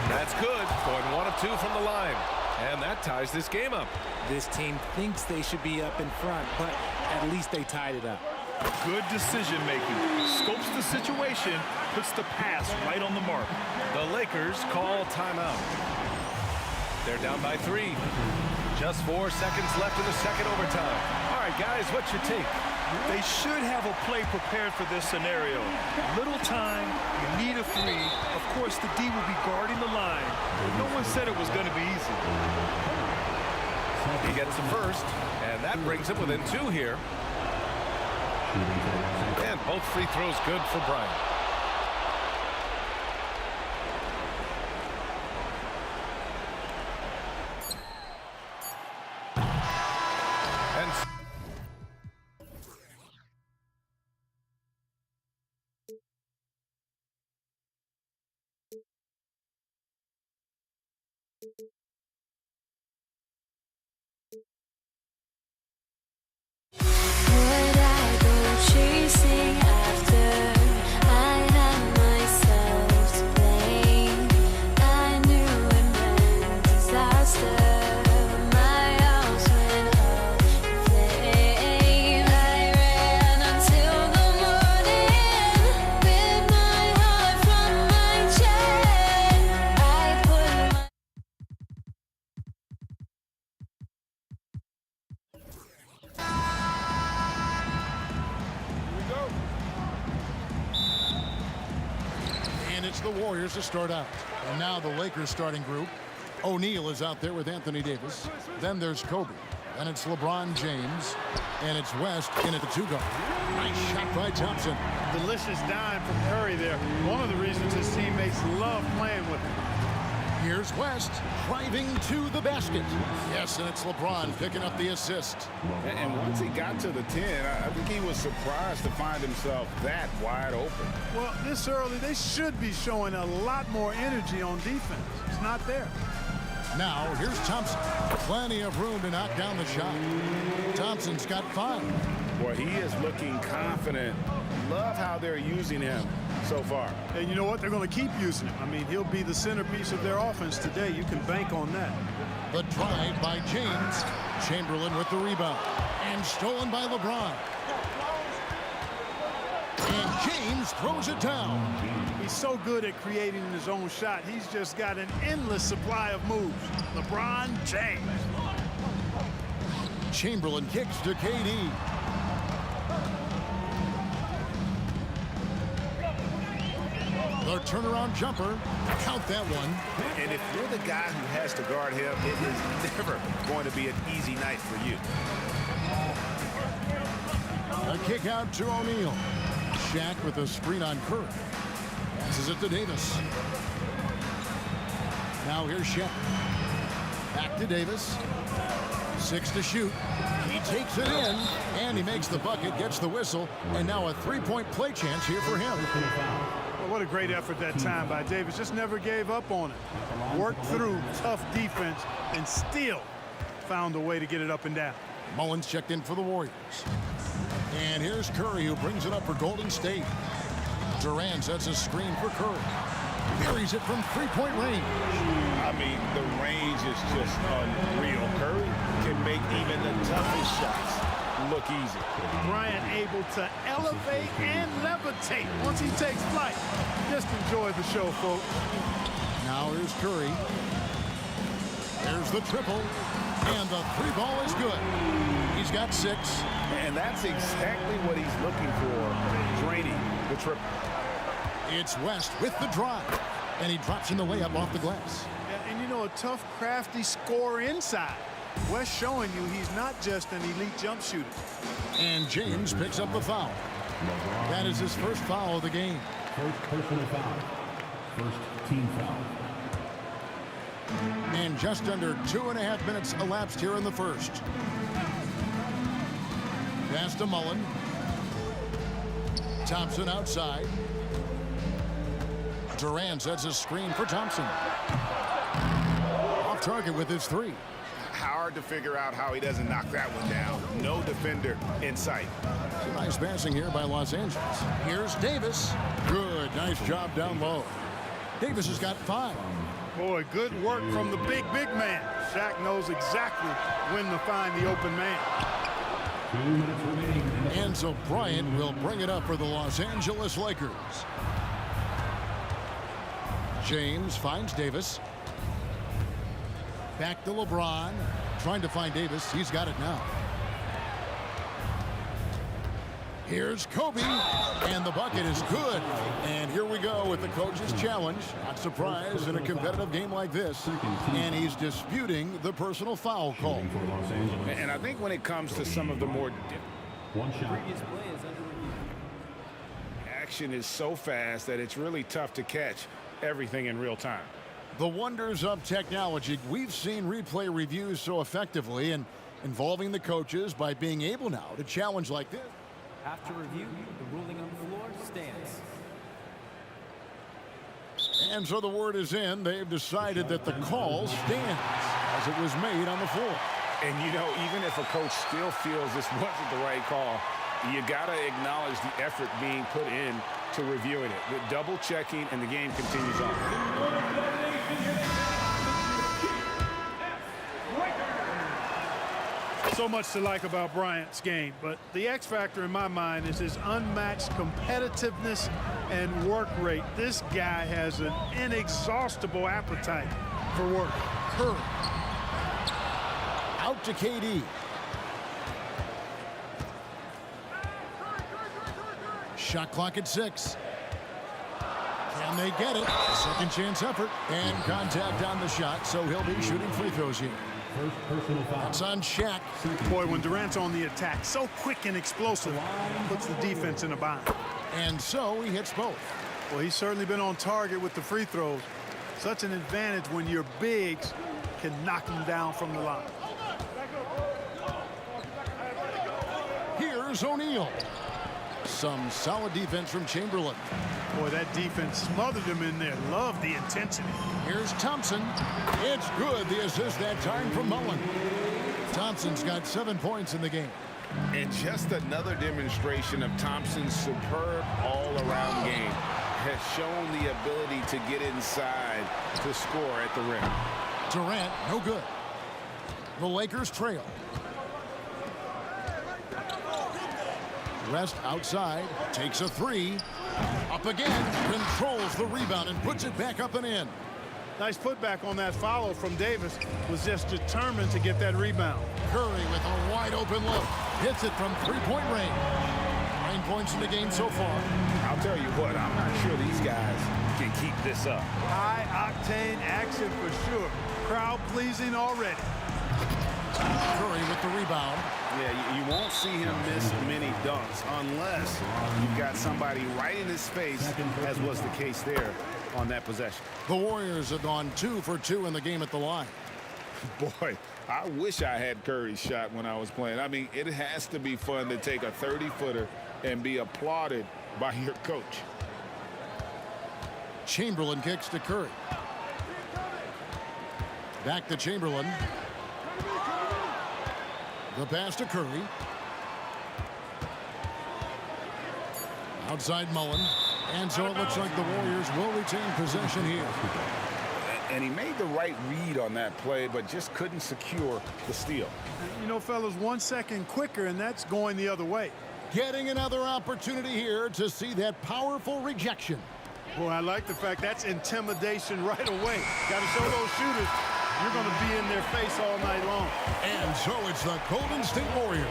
That's good. Going 1 of 2 from the line. And that ties this game up. This team thinks they should be up in front, but at least they tied it up. Good decision making. Scopes the situation, puts the pass right on the mark. The Lakers call timeout. They're down by 3. Just 4 seconds left in the second overtime. All right, guys, what's your take? They should have a play prepared for this scenario. Little time, you need a 3. Of course, the D will be guarding the line, but no one said it was going to be easy. He gets the first, and that brings him within 2 here. And both free throws good for Bryant. Would I go chasing after I had myself to blame? I knew it meant disaster. My house went up in flames. I ran until the morning with my heart from my chest. I put my And it's the Warriors to start out. And now the Lakers starting group. O'Neal is out there with Anthony Davis. Then there's Kobe. And it's LeBron James. And it's West in at the 2-guard. Nice shot by Thompson. Delicious dime from Curry there. One of the reasons his teammates love playing with him. Here's West driving to the basket. Yes, and it's LeBron picking up the assist. And once he got to the 10, I think he was surprised to find himself that wide open. Well, this early, they should be showing a lot more energy on defense. It's not there. Now, here's Thompson. Plenty of room to knock down the shot. Thompson's got 5. Boy, he is looking confident. Love how they're using him so far. And you know what? They're going to keep using him. I mean, he'll be the centerpiece of their offense today. You can bank on that. The drive by James. Chamberlain with the rebound. And stolen by LeBron. And James throws it down. He's so good at creating his own shot. He's just got an endless supply of moves. LeBron James. Chamberlain kicks to KD. The turnaround jumper. Count that one. And if you're the guy who has to guard him, it is never going to be an easy night for you. A kick out to O'Neal. Shaq with a screen on Curry. Passes it to Davis. Now here's Shaq. Back to Davis. 6 to shoot. He takes it in, and he makes the bucket, gets the whistle, and now a 3-point play chance here for him. Well, what a great effort that time by Davis. Just never gave up on it. Worked through tough defense and still found a way to get it up and down. Mullins checked in for the Warriors. And here's Curry, who brings it up for Golden State. Durant sets a screen for Curry. Buries it from 3-point range. I mean, the range is just unreal. Curry can make even the toughest shots look easy. Bryant able to elevate and levitate once he takes flight. Just enjoy the show, folks. Now here's Curry. There's the triple. And the 3-ball is good. He's got 6. And that's exactly what he's looking for, draining the triple. It's West with the drive. And he drops in the layup off the glass. And you know, a tough, crafty scorer inside. West showing you he's not just an elite jump shooter. And James picks up the foul. That is his first foul of the game. First personal foul. First team foul. And just under 2.5 minutes elapsed here in the first. Pass to Mullen. Thompson outside. Durant sets a screen for Thompson. Off target with his 3. Hard to figure out how he doesn't knock that one down. No defender in sight. Nice passing here by Los Angeles. Here's Davis. Good, nice job down low. Davis has got 5. Boy, good work from the big man. Shaq knows exactly when to find the open man. 2 minutes remaining. And so Bryant will bring it up for the Los Angeles Lakers. James finds Davis. Back to LeBron. Trying to find Davis. He's got it now. Here's Kobe, and the bucket is good. And here we go with the coach's challenge. Not surprised in a competitive game like this. And he's disputing the personal foul call. And I think when it comes to some of the more action is so fast that it's really tough to catch everything in real time. The wonders of technology. We've seen replay reviews so effectively and involving the coaches by being able now to challenge like this. After review, the ruling on the floor stands. And so the word is in. They've decided that the call stands as it was made on the floor. And, you know, even if a coach still feels this wasn't the right call, you got to acknowledge the effort being put in to reviewing it. With double checking, and the game continues on. So much to like about Bryant's game, but the X factor in my mind is his unmatched competitiveness and work rate. This guy has an inexhaustible appetite for work. Curry. Out to KD. Shot clock at 6. Can they get it? Second chance effort. And contact on the shot, so he'll be shooting free throws here. That's on Shaq. Boy, when Durant's on the attack, so quick and explosive, puts the defense in a bind. And so he hits both. Well, he's certainly been on target with the free throws. Such an advantage when your bigs can knock him down from the line. Here's O'Neal. Some solid defense from Chamberlain. Boy, that defense smothered him in there. Love the intensity. Here's Thompson. It's good. The assist that time from Mullen. Thompson's got 7 points in the game. And just another demonstration of Thompson's superb all-around game. Has shown the ability to get inside to score at the rim. Durant, no good. The Lakers trail. West outside, takes a 3. Up again, controls the rebound and puts it back up and in. Nice putback on that follow from Davis. Was just determined to get that rebound. Curry with a wide open look. Hits it from three-point range. 9 points in the game so far. I'll tell you what, I'm not sure these guys can keep this up. High-octane action for sure. Crowd-pleasing already. Curry with the rebound. Yeah, you won't see him miss many dunks unless you've got somebody right in his face, as was the case there on that possession. The Warriors have gone 2 for 2 in the game at the line. Boy, I wish I had Curry's shot when I was playing. I mean, it has to be fun to take a 30-footer and be applauded by your coach. Chamberlain kicks to Curry. Back to Chamberlain. The pass to Curry. Outside Mullen. And so it looks like the Warriors will retain possession here. And he made the right read on that play, but just couldn't secure the steal. You know, fellas, 1 second quicker, and that's going the other way. Getting another opportunity here to see that powerful rejection. Boy, I like the fact that's intimidation right away. Got to show those shooters you're going to be in their face all night long. And so it's the Golden State Warriors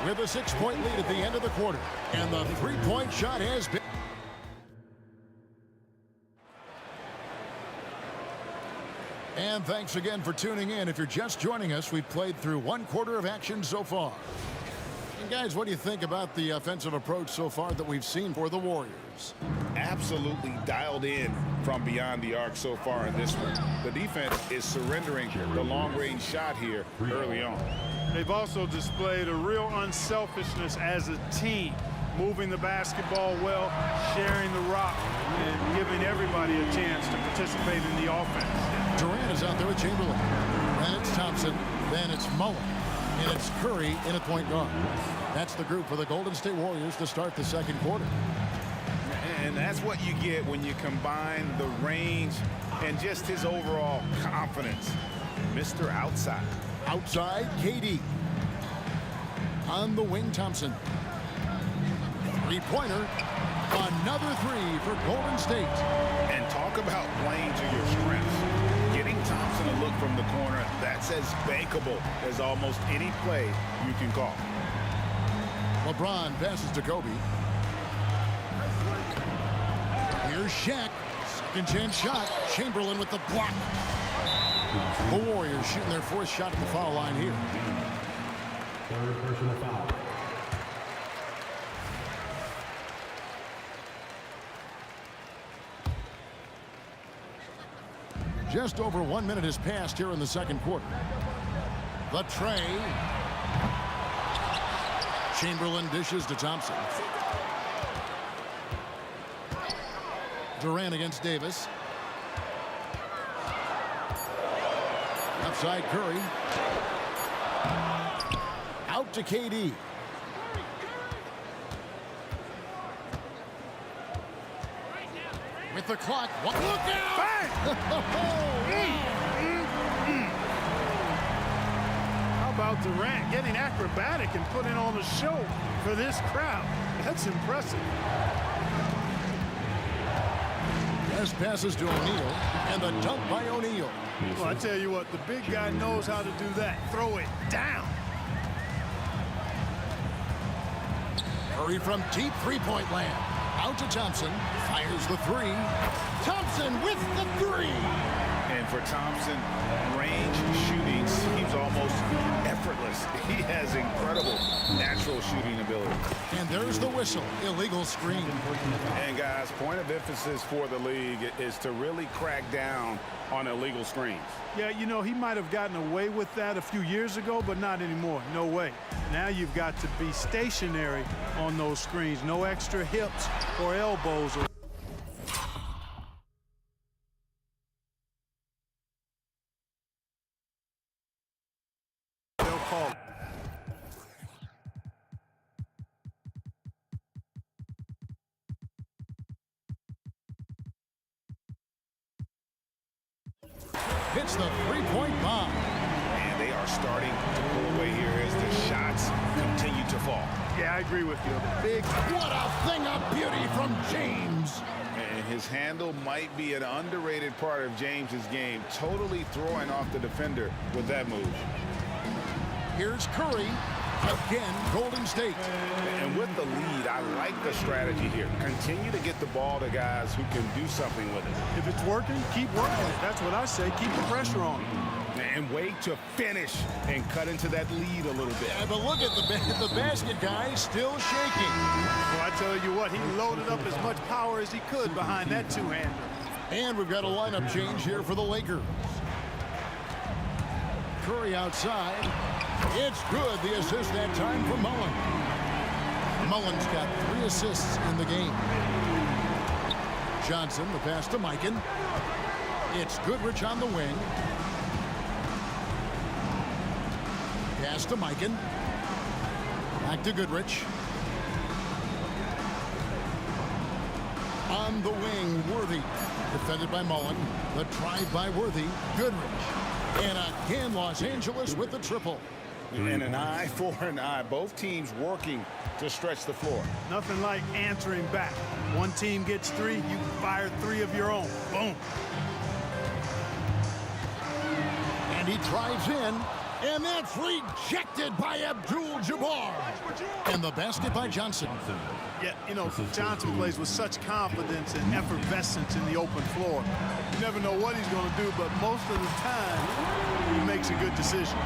with a 6-point lead at the end of the quarter. And the three-point shot has been... And thanks again for tuning in. If you're just joining us, we've played through 1 quarter of action so far. And guys, what do you think about the offensive approach so far that we've seen for the Warriors? Absolutely dialed in from beyond the arc so far in this one. The defense is surrendering the long-range shot here early on. They've also displayed a real unselfishness as a team, moving the basketball well, sharing the rock, and giving everybody a chance to participate in the offense. Durant is out there with Chamberlain. Then it's Thompson. Then it's Mullen. And it's Curry in at point guard. That's the group for the Golden State Warriors to start the second quarter. And that's what you get when you combine the range and just his overall confidence. Mr. Outside. Outside, KD. On the wing, Thompson. Three-pointer. Another 3 for Golden State. And talk about playing to your strengths. Getting Thompson a look from the corner. That's as bankable as almost any play you can call. LeBron passes to Kobe. Here's Shaq. Second chance shot. Chamberlain with the block. The Warriors shooting their fourth shot at the foul line here. Third personal foul. Just over 1 minute has passed here in the second quarter. The tray. Chamberlain dishes to Thompson. Durant against Davis. Outside Curry. Out to KD. With the clock. Look out! How about Durant getting acrobatic and putting on a show for this crowd? That's impressive. As passes to O'Neal, and the dunk by O'Neal. Well, I tell you what, the big guy knows how to do that. Throw it down. Curry from deep three-point land. Out to Thompson. Fires the three. Thompson with the three. And for Thompson, range shooting seems almost effortless. He has incredible natural shooting ability. And there's the whistle. Illegal screen. And guys, point of emphasis for the league is to really crack down on illegal screens. Yeah, you know, he might have gotten away with that a few years ago, but not anymore. No way. Now you've got to be stationary on those screens. No extra hips or elbows. They'll call it. Hits the three-point bomb. And they are starting to pull away here as the shots continue to fall. Yeah, I agree with you. Big. What a thing of beauty from James. And his handle might be an underrated part of James's game, totally throwing off the defender with that move. Here's Curry. Again, Golden State. And with the lead, I like the strategy here. Continue to get the ball to guys who can do something with it. If it's working, keep working it. That's what I say. Keep the pressure on. And wait to finish and cut into that lead a little bit. Yeah, but look at the basket guy still shaking. Well, I tell you what, he loaded up as much power as he could behind that two-hander. And we've got a lineup change here for the Lakers. Curry outside. It's good. The assist that time for Mullen. Mullen's got 3 assists in the game. Johnson, the pass to Mikan. It's Goodrich on the wing. Pass to Mikan. Back to Goodrich. On the wing, Worthy. Defended by Mullen. The drive by Worthy. Goodrich. And again, Los Angeles with the triple. And an eye for an eye. Both teams working to stretch the floor. Nothing like answering back. One team gets 3, you fire 3 of your own. Boom. And he drives in. And that's rejected by Abdul-Jabbar. And the basket by Johnson. Yeah, you know, Johnson plays with such confidence and effervescence in the open floor. You never know what he's going to do, but most of the time, he makes a good decision.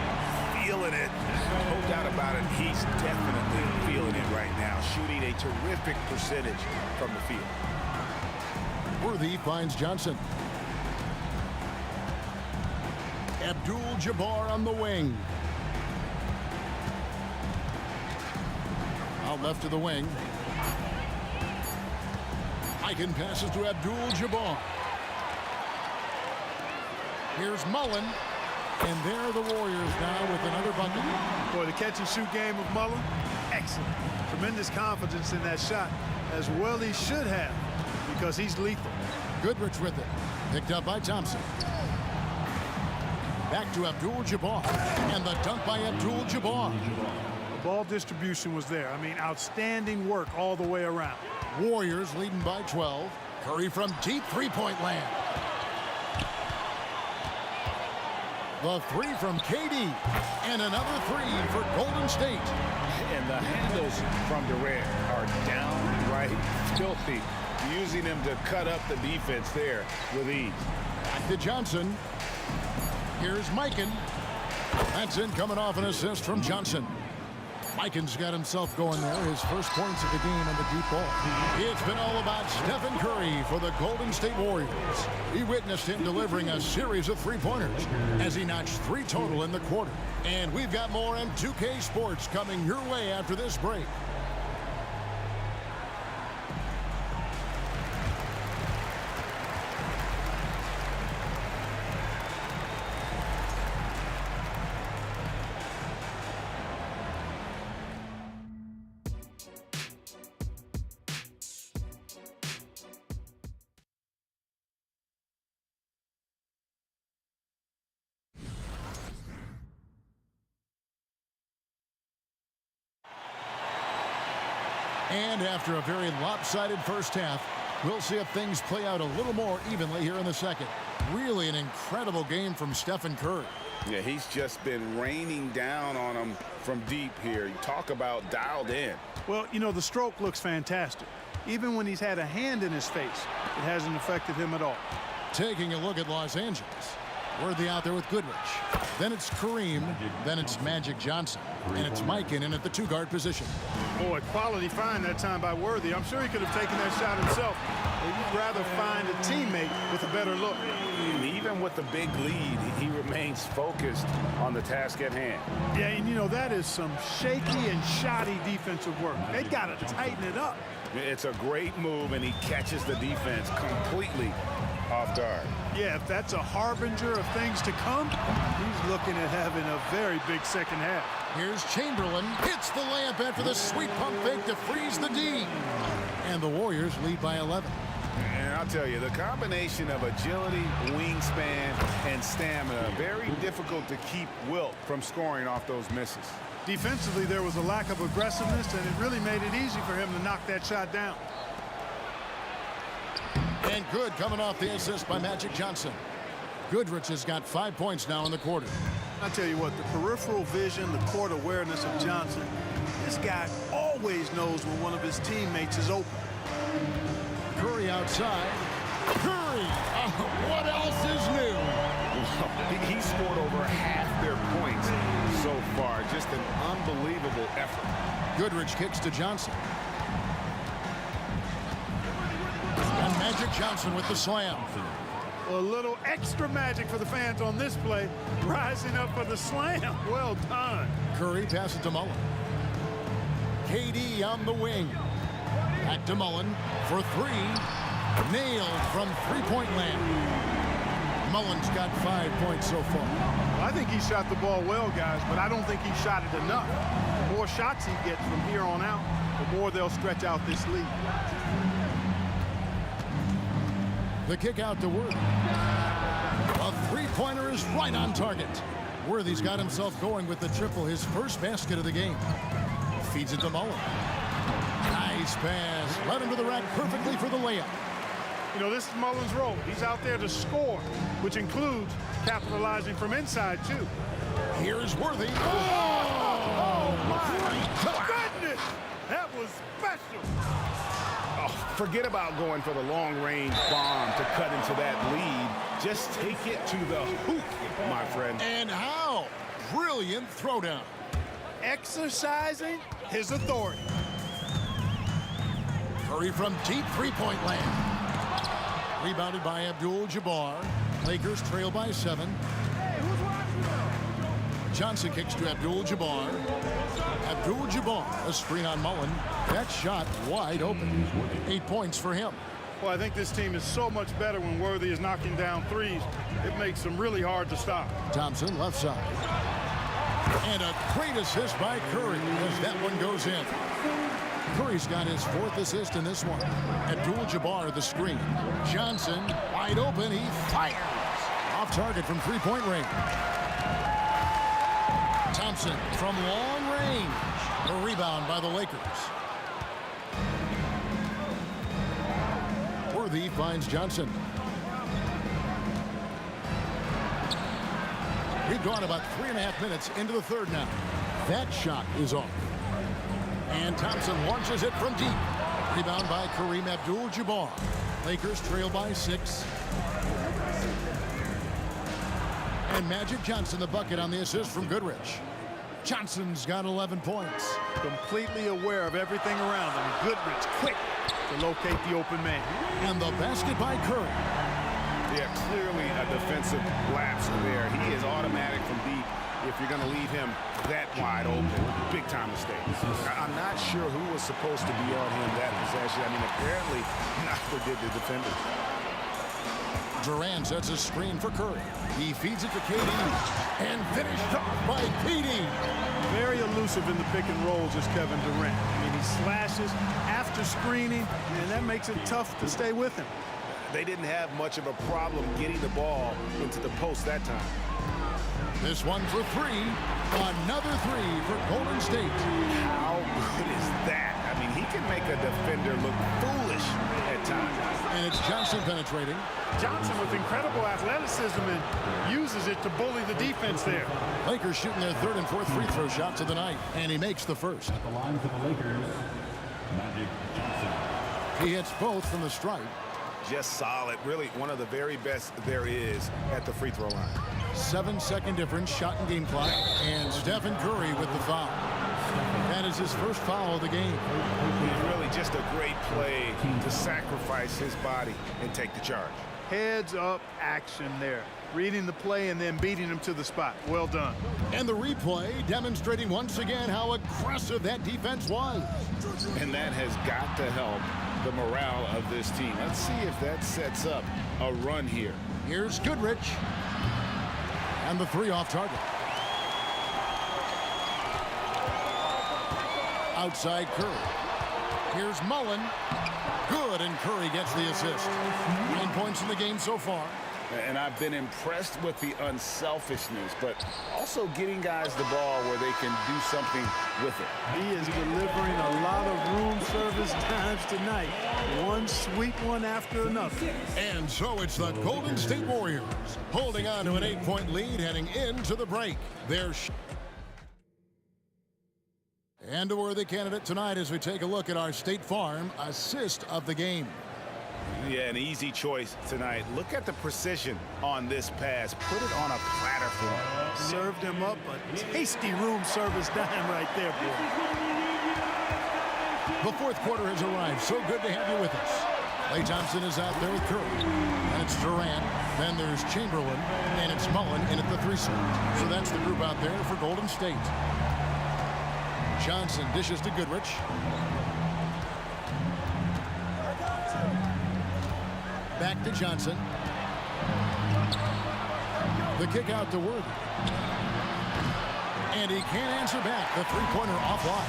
Feeling it. No doubt about it. He's definitely feeling it right now. Shooting a terrific percentage from the field. Worthy finds Johnson. Abdul-Jabbar on the wing. Out left to the wing. Mikan passes to Abdul-Jabbar. Here's Mullen. And there are the Warriors now with another bucket. Boy, the catch-and-shoot game of Mullen, excellent. Tremendous confidence in that shot, as well he should have, because he's lethal. Goodrich with it. Picked up by Thompson. Back to Abdul-Jabbar. And the dunk by Abdul-Jabbar. The ball distribution was there. I mean, outstanding work all the way around. Warriors leading by 12. Curry from deep three-point land. The three from KD. And another three for Golden State. And the handles from Durant are downright filthy, using him to cut up the defense there with ease. Back to Johnson. Here's Mikan. That's in, coming off an assist from Johnson. Mikan's got himself going there, his first points of the game on the deep ball. It's been all about Stephen Curry for the Golden State Warriors. We witnessed him delivering a series of three-pointers as he notched 3 total in the quarter. And we've got more on 2K Sports coming your way after this break. And after a very lopsided first half, we'll see if things play out a little more evenly here in the second. Really an incredible game from Stephen Curry. Yeah, he's just been raining down on him from deep here. You talk about dialed in. Well, you know, the stroke looks fantastic. Even when he's had a hand in his face, it hasn't affected him at all. Taking a look at Los Angeles. Worthy out there with Goodrich. Then it's Kareem. Then it's Magic Johnson. And it's Mikan in at the 2-guard position. Boy, quality find that time by Worthy. I'm sure he could have taken that shot himself. But you'd rather find a teammate with a better look. And even with the big lead, he remains focused on the task at hand. Yeah, and you know, that is some shaky and shoddy defensive work. They got to tighten it up. It's a great move, and he catches the defense completely off guard. Yeah, if that's a harbinger of things to come, he's looking at having a very big second half. Here's Chamberlain. Hits the layup after the sweet pump fake to freeze the D. And the Warriors lead by 11. And I'll tell you, the combination of agility, wingspan, and stamina, very difficult to keep Wilt from scoring off those misses. Defensively, there was a lack of aggressiveness, and it really made it easy for him to knock that shot down. And good coming off the assist by Magic Johnson. Goodrich has got 5 points now in the quarter. I tell you what, the peripheral vision, the court awareness of Johnson, this guy always knows when one of his teammates is open. Curry outside. Curry! What else is new? He scored over half their points so far. Just an unbelievable effort. Goodrich kicks to Johnson. And Magic Johnson with the slam. A little extra magic for the fans on this play. Rising up for the slam. Well done. Curry passes to Mullen. KD on the wing. Back to Mullen for 3. Nailed from three-point land. Mullen's got 5 points so far. Well, I think he shot the ball well, guys, but I don't think he shot it enough. The more shots he gets from here on out, the more they'll stretch out this lead. The kick out to Worthy. A three-pointer is right on target. Worthy's got himself going with the triple, his first basket of the game. Feeds it to Mullen. Nice pass. Led him to the rack perfectly for the layup. You know, this is Mullen's role. He's out there to score, which includes capitalizing from inside, too. Here's Worthy. Oh my goodness! That was special. Oh, forget about going for the long-range bomb to cut into that lead. Just take it to the hoop, my friend. And how? Brilliant throwdown. Exercising his authority. Curry from deep three-point land. Rebounded by Abdul-Jabbar. Lakers trail by 7. Johnson kicks to Abdul-Jabbar. Abdul-Jabbar, a screen on Mullen. That shot wide open. 8 points for him. Well, I think this team is so much better when Worthy is knocking down threes. It makes them really hard to stop. Thompson left side. And a great assist by Curry as that one goes in. Curry's got his 4th assist in this one. Abdul-Jabbar the screen. Johnson wide open. He fires. Off target from three-point range. Thompson from long range. A rebound by the Lakers. Worthy finds Johnson. We've gone about 3.5 minutes into the third now. That shot is off. And Thompson launches it from deep. Rebound by Kareem Abdul-Jabbar. Lakers trail by 6. And Magic Johnson the bucket on the assist from Goodrich. Johnson's got 11 points. Completely aware of everything around him. Goodrich quick to locate the open man. And the basket by Curry. Yeah, clearly a defensive lapse there. He is automatic from deep if you're going to leave him that wide open. Big time mistake. I'm not sure who was supposed to be on him that possession. I mean, apparently neither did the defender. Durant sets a screen for Curry. He feeds it to KD. And finished off by KD. Very elusive in the pick and rolls is Kevin Durant. I mean, he slashes after screening, and that makes it tough to stay with him. They didn't have much of a problem getting the ball into the post that time. This one for 3. Another 3 for Golden State. How good is that? I mean, he can make a defender look foolish at times. And it's Johnson penetrating. Johnson with incredible athleticism and uses it to bully the defense there. Lakers shooting their 3rd and 4th free throw shots of the night. And he makes the first. At the line for the Lakers, Magic Johnson. He hits both from the stripe. Just solid. Really one of the very best there is at the free throw line. 7-second difference, shot and game clock. And Stephen Curry with the foul. That is his first foul of the game. He's really just a great play to sacrifice his body and take the charge. Heads up action there. Reading the play and then beating him to the spot. Well done. And the replay demonstrating once again how aggressive that defense was. And that has got to help the morale of this team. Let's see if that sets up a run here. Here's Goodrich. And the 3 off target. Outside Curry. Here's Mullen. Good, and Curry gets the assist. 9 points in the game so far. And I've been impressed with the unselfishness, but also getting guys the ball where they can do something with it. He is delivering a lot of room service times tonight. One sweet one after another. And so it's the Golden State Warriors holding on to an 8-point lead heading into the break. And a worthy candidate tonight as we take a look at our State Farm assist of the game. Yeah, an easy choice tonight. Look at the precision on this pass. Put it on a platter for him. Served him up a tasty room service dime right there, boy. The 4th quarter has arrived. So good to have you with us. Klay Thompson is out there with Curry. And it's Durant. Then there's Chamberlain. And it's Mullen in at the 3 slot. So that's the group out there for Golden State. Johnson dishes to Goodrich. Back to Johnson. The kick out to Worthy. And he can't answer back. The 3-pointer offline.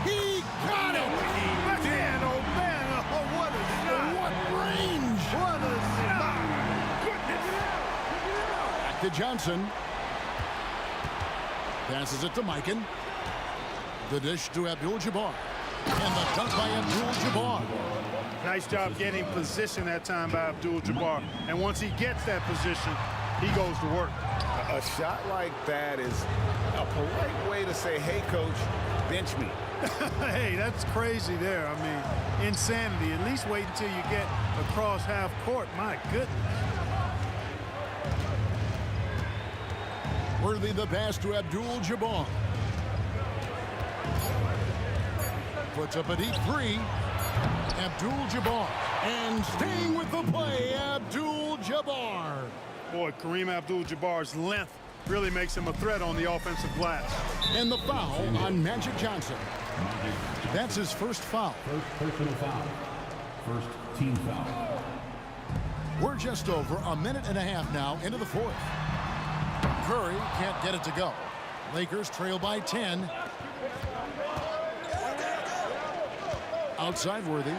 He got it! Man, oh man, oh, what a shot. What range! What a shot. Goodness. Back to Johnson. Passes it to Mikan. The dish to Abdul-Jabbar. And the dunk by Abdul-Jabbar. Nice job getting position that time by Abdul-Jabbar. And once he gets that position, he goes to work. A shot like that is a polite way to say, hey, coach, bench me. Hey, that's crazy there. I mean, insanity. At least wait until you get across half court. My goodness. Worthy the pass to Abdul-Jabbar. Puts up a deep 3. Abdul-Jabbar. And staying with the play, Abdul-Jabbar. Boy, Kareem Abdul-Jabbar's length really makes him a threat on the offensive glass. And the foul on Magic Johnson. That's his first foul. First personal foul. First team foul. We're just over a minute and a half now into the 4th. Curry can't get it to go. Lakers trail by 10. Outside Worthy.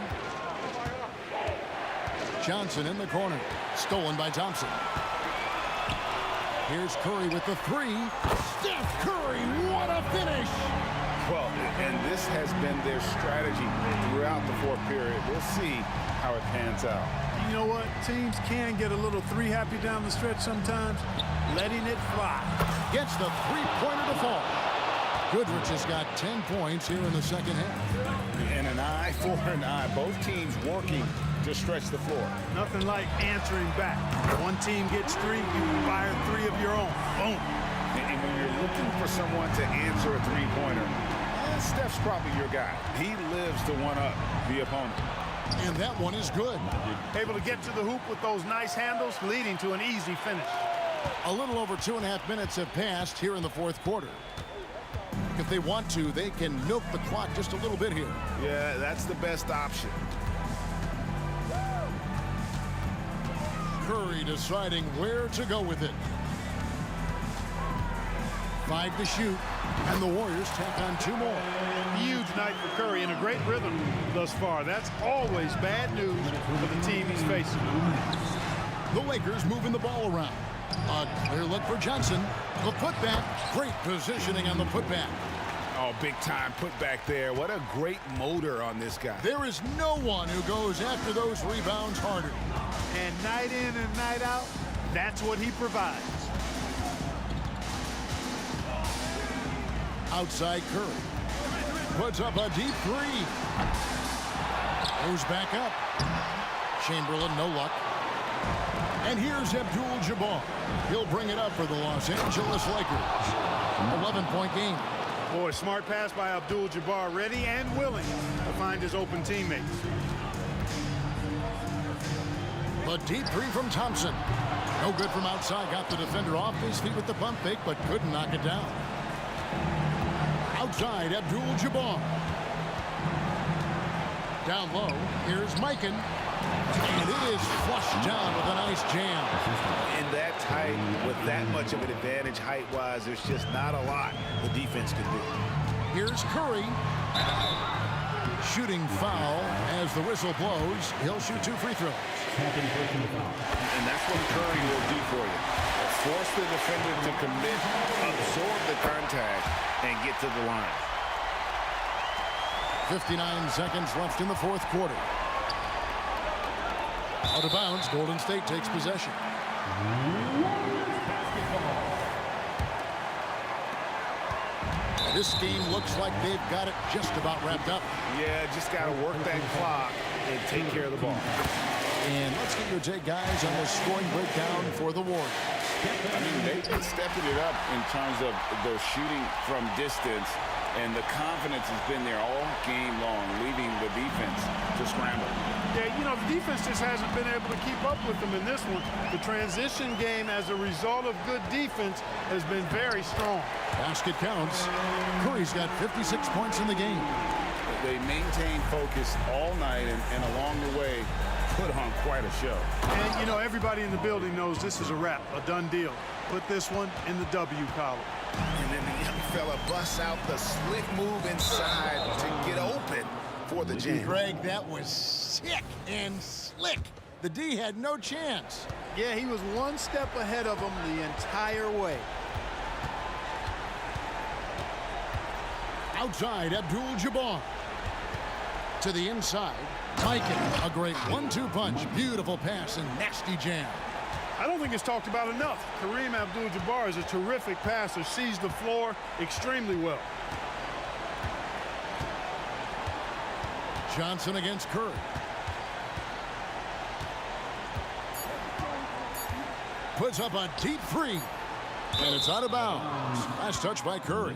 Johnson in the corner. Stolen by Thompson. Here's Curry with the 3. Steph Curry, what a finish! Well, and this has been their strategy throughout the 4th period. We'll see how it pans out. You know what? Teams can get a little three-happy down the stretch sometimes. Letting it fly. Gets the three-pointer to fall. Goodrich has got 10 points here in the second half. And an eye for an eye. Both teams working to stretch the floor. Nothing like answering back. One team gets three, you fire three of your own. Boom. And when you're looking for someone to answer a three-pointer, Steph's probably your guy. He lives to one-up the opponent. And that one is good. Able to get to the hoop with those nice handles, leading to an easy finish. A little over 2.5 minutes have passed here in the fourth quarter. If they want to, they can milk the clock just a little bit here. Yeah, that's the best option. Curry deciding where to go with it. 5 to shoot, and the Warriors tack on 2 more. Huge night for Curry and a great rhythm thus far. That's always bad news for the team he's facing. The Lakers moving the ball around. A clear look for Johnson. The putback. Great positioning on the putback. Oh, big time putback there. What a great motor on this guy. There is no one who goes after those rebounds harder. And night in and night out, that's what he provides. Outside Curry. Puts up a deep three. Goes back up. Chamberlain, no luck. And here's Abdul-Jabbar. He'll bring it up for the Los Angeles Lakers. 11-point game. Boy, smart pass by Abdul-Jabbar, ready and willing to find his open teammates. The deep three from Thompson. No good from outside. Got the defender off his feet with the pump fake, but couldn't knock it down. Outside, Abdul-Jabbar. Down low, here's Mikan. And it is flushed down with a nice jam. In that tight, with that much of an advantage height-wise, there's just not a lot the defense can do. Here's Curry. Shooting foul as the whistle blows. He'll shoot 2 free throws. And that's what Curry will do for you. Force the defender to commit, absorb the contact, and get to the line. 59 seconds left in the fourth quarter. Out of bounds, Golden State takes possession. This game looks like they've got it just about wrapped up. Yeah, just got to work that clock and take care of the ball. And let's get your take, guys, on the scoring breakdown for the Warriors. I mean, they've been stepping it up in terms of their shooting from distance, and the confidence has been there all game long, leaving the defense to scramble. Yeah, you know, the defense just hasn't been able to keep up with them in this one. The transition game, as a result of good defense, has been very strong. Basket counts. Curry's got 56 points in the game. They maintain focus all night, and along the way, put on quite a show. And, you know, everybody in the building knows this is a wrap, a done deal. Put this one in the W column. And then the young fella busts out the slick move inside to get open for the jam. Greg, that was sick and slick. The D had no chance. Yeah, he was one step ahead of him the entire way. Outside, Abdul-Jabbar. To the inside, Mikan. A great 1-2 punch. Beautiful pass and nasty jam. I don't think it's talked about enough. Kareem Abdul-Jabbar is a terrific passer, sees the floor extremely well. Johnson against Curry. Puts up a deep three. And it's out of bounds. Last touch by Curry.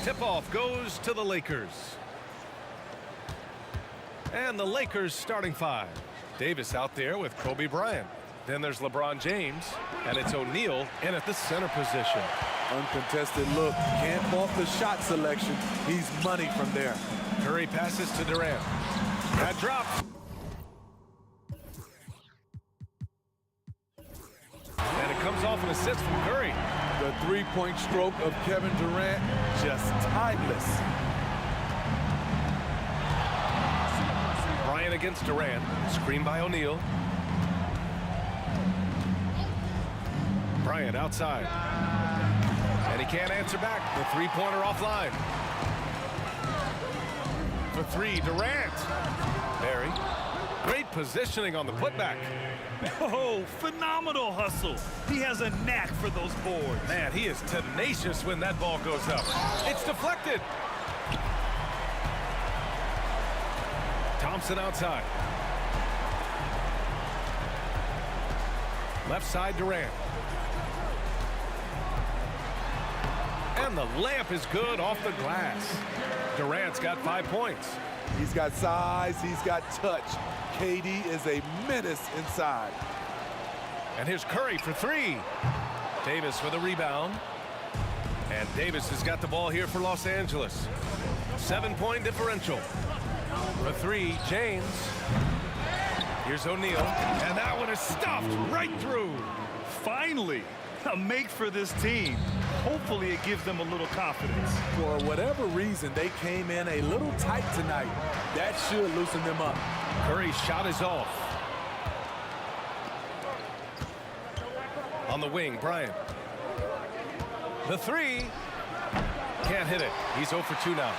Tip-off goes to the Lakers. And the Lakers starting 5. Davis out there with Kobe Bryant. Then there's LeBron James, and it's O'Neal in at the center position. Uncontested look. Can't fault the shot selection. He's money from there. Curry passes to Durant. That drops. And it comes off an assist from Curry. The three-point stroke of Kevin Durant, just timeless. Bryant against Durant. Screen by O'Neal. Bryant outside. And he can't answer back. The three-pointer offline. For 3, Durant. Barry. Great positioning on the putback. Oh, phenomenal hustle. He has a knack for those boards. Man, he is tenacious when that ball goes up. It's deflected. Thompson outside. Left side, Durant. And the layup is good off the glass. Durant's got 5 points. He's got size, he's got touch. KD is a menace inside. And here's Curry for 3. Davis with a rebound. And Davis has got the ball here for Los Angeles. 7-point differential. For 3, James. Here's O'Neal. And that one is stuffed right through. Finally, a make for this team. Hopefully it gives them a little confidence. For whatever reason, they came in a little tight tonight. That should loosen them up. Curry's shot is off. On the wing, Bryant. The 3. Can't hit it. He's 0 for 2 now.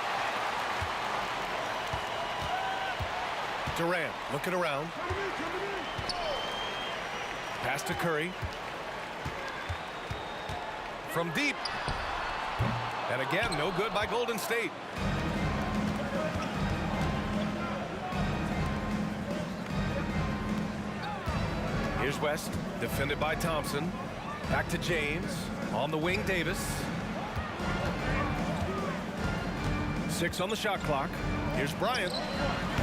Durant looking around. Pass to Curry. From deep. And again, no good by Golden State. Here's West, defended by Thompson. Back to James. On the wing, Davis. 6 on the shot clock. Here's Bryant.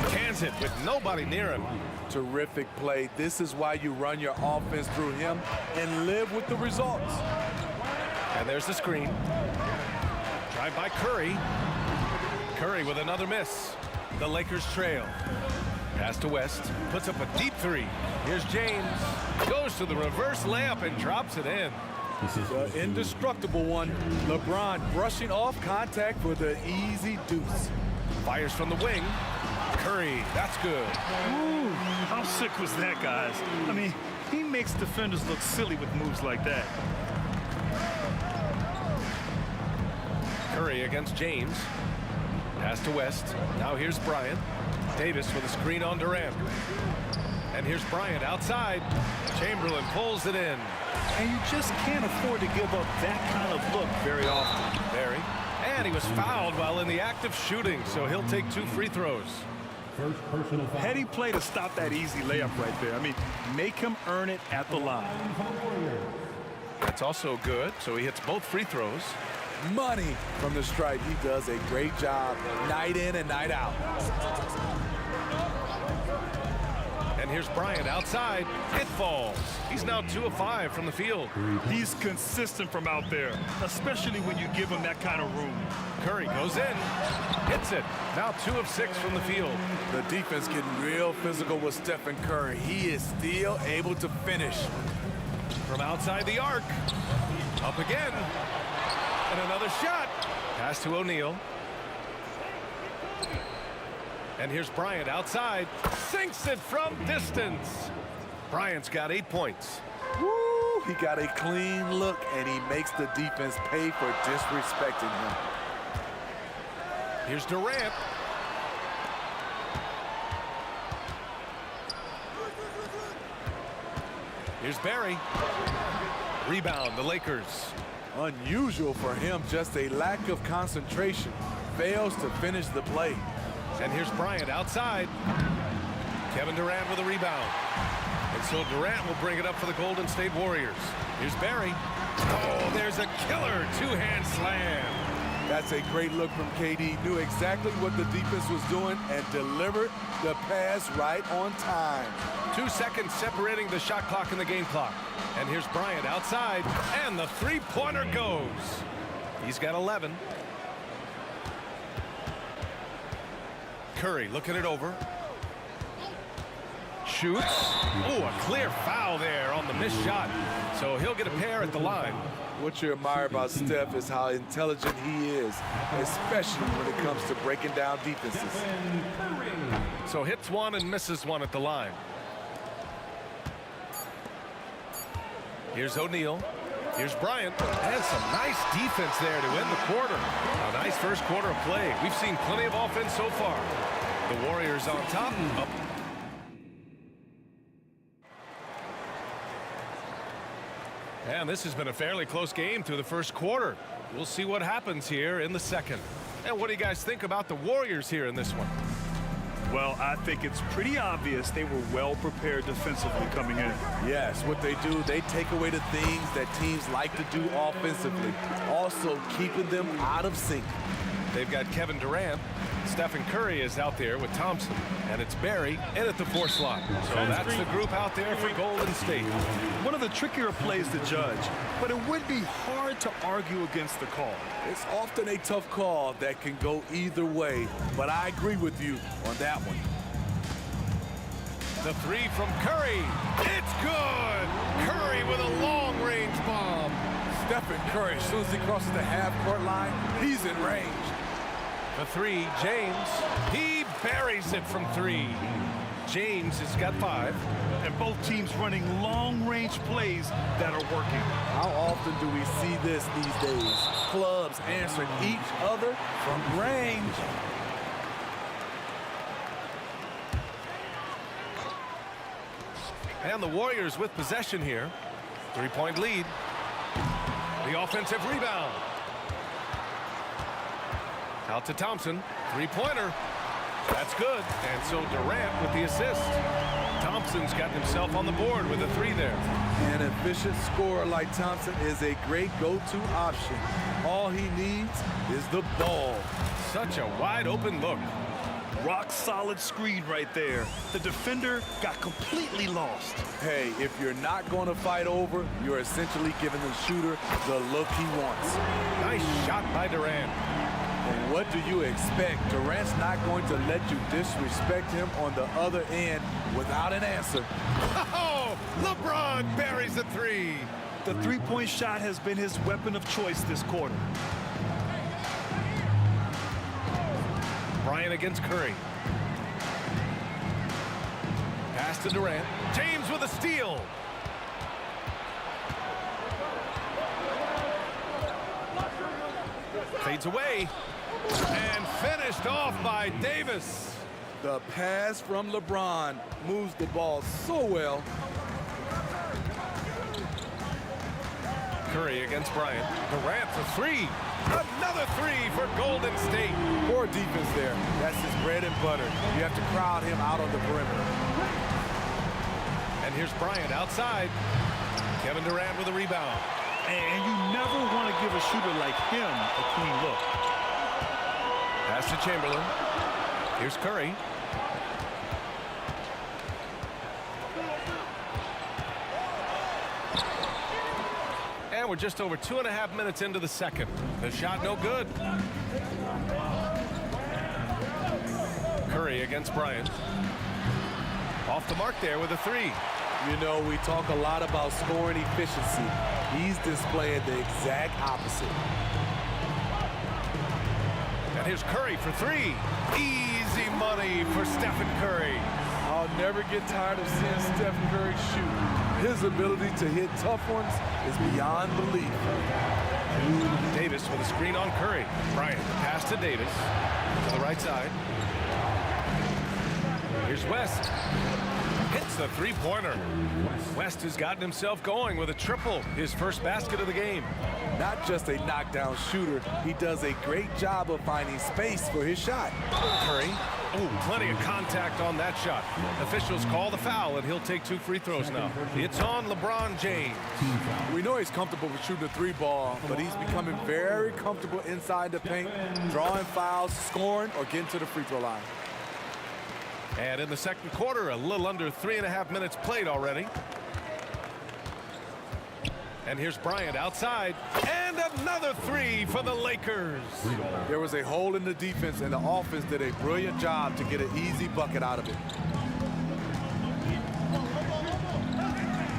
Cans it with nobody near him. Terrific play. This is why you run your offense through him and live with the results. And there's the screen. Drive by Curry. Curry with another miss. The Lakers trail. Pass to West. Puts up a deep 3. Here's James. Goes to the reverse layup and drops it in. The indestructible one. LeBron brushing off contact for the easy deuce. Fires from the wing. Curry, that's good. Ooh, how sick was that, guys? I mean, he makes defenders look silly with moves like that. Curry against James. Pass to West. Now here's Bryant. Davis with a screen on Durant. And here's Bryant outside. Chamberlain pulls it in. And you just can't afford to give up that kind of look very often. Barry. And he was fouled while in the act of shooting, so he'll take 2 free throws. First personal foul. Heady play to stop that easy layup right there. I mean, make him earn it at the line. That's also good, so he hits both free throws. Money from the stripe. He does a great job night in and night out. And here's Bryant outside. It falls. He's now 2 of 5 from the field. He's consistent from out there, especially when you give him that kind of room. Curry goes in. Hits it. Now 2 of 6 from the field. The defense getting real physical with Stephen Curry. He is still able to finish. From outside the arc. Up again. And another shot. Pass to O'Neal. And here's Bryant outside. Sinks it from distance. Bryant's got 8 points. Woo! He got a clean look, and he makes the defense pay for disrespecting him. Here's Durant. Here's Barry. Rebound, the Lakers. Unusual for him, just a lack of concentration. Fails to finish the play. And here's Bryant outside. Kevin Durant with a rebound. And so Durant will bring it up for the Golden State Warriors. Here's Barry. Oh, there's a killer 2-hand slam. That's a great look from KD. Knew exactly what the defense was doing and delivered the pass right on time. 2 seconds separating the shot clock and the game clock. And here's Bryant outside, and the three-pointer goes. He's got 11. Curry looking it over. Shoots. Oh, a clear foul there on the missed shot. So he'll get a pair at the line. What you admire about Steph is how intelligent he is, especially when it comes to breaking down defenses. So hits one and misses one at the line. Here's O'Neal. Here's Bryant. And some nice defense there to end the quarter. A nice first quarter of play. We've seen plenty of offense so far. The Warriors on top. And this has been a fairly close game through the first quarter. We'll see what happens here in the second. And what do you guys think about the Warriors here in this one? Well, I think it's pretty obvious they were well prepared defensively coming in. Yes, what they do, they take away the things that teams like to do offensively, also keeping them out of sync. They've got Kevin Durant. Stephen Curry is out there with Thompson, and it's Barry in at the 4 slot. So that's the group out there for Golden State. One of the trickier plays to judge, but it would be hard to argue against the call. It's often a tough call that can go either way, but I agree with you on that one. The 3 from Curry. It's good! Curry with a long-range bomb. Stephen Curry, as soon as he crosses the half-court line, he's in range. The 3, James. He buries it from 3. James has got 5. And both teams running long-range plays that are working. How often do we see this these days? Clubs answering each other from range. And the Warriors with possession here. 3-point lead. The offensive rebound. Out to Thompson. 3-pointer. That's good. And so Durant with the assist. Thompson's got himself on the board with a 3 there. An efficient scorer like Thompson is a great go-to option. All he needs is the ball. Such a wide open look. Rock solid screen right there. The defender got completely lost. Hey, if you're not going to fight over, you're essentially giving the shooter the look he wants. Nice shot by Durant. And what do you expect? Durant's not going to let you disrespect him on the other end without an answer. Oh, LeBron buries a 3. The three-point shot has been his weapon of choice this quarter. Bryant against Curry. Pass to Durant. James with a steal. Fades away. And finished off by Davis. The pass from LeBron moves the ball so well. Curry against Bryant. Durant for 3. Another 3 for Golden State. Poor defense there. That's his bread and butter. You have to crowd him out on the perimeter. And here's Bryant outside. Kevin Durant with a rebound. And you never want to give a shooter like him a clean look. Pass to Chamberlain. Here's Curry. And we're just over 2.5 minutes into the second. The shot no good. Curry against Bryant. Off the mark there with a 3. You know, we talk a lot about scoring efficiency. He's displaying the exact opposite. And here's Curry for 3. Easy money for Stephen Curry. I'll never get tired of seeing Stephen Curry shoot. His ability to hit tough ones is beyond belief. Davis with a screen on Curry. Bryant, the pass to Davis. To the right side. Here's West. hits the three-pointer. West has gotten himself going with a triple, his first basket of the game. Not just a knockdown shooter, he does a great job of finding space for his shot. Curry, plenty of contact on that shot. Officials call the foul, and he'll take 2 free throws now. It's on LeBron James. We know he's comfortable with shooting the 3-ball, but he's becoming very comfortable inside the paint, drawing fouls, scoring, or getting to the free throw line. And in the second quarter, a little under 3.5 minutes played already. And here's Bryant outside, and another 3 for the Lakers. There was a hole in the defense, and the offense did a brilliant job to get an easy bucket out of it.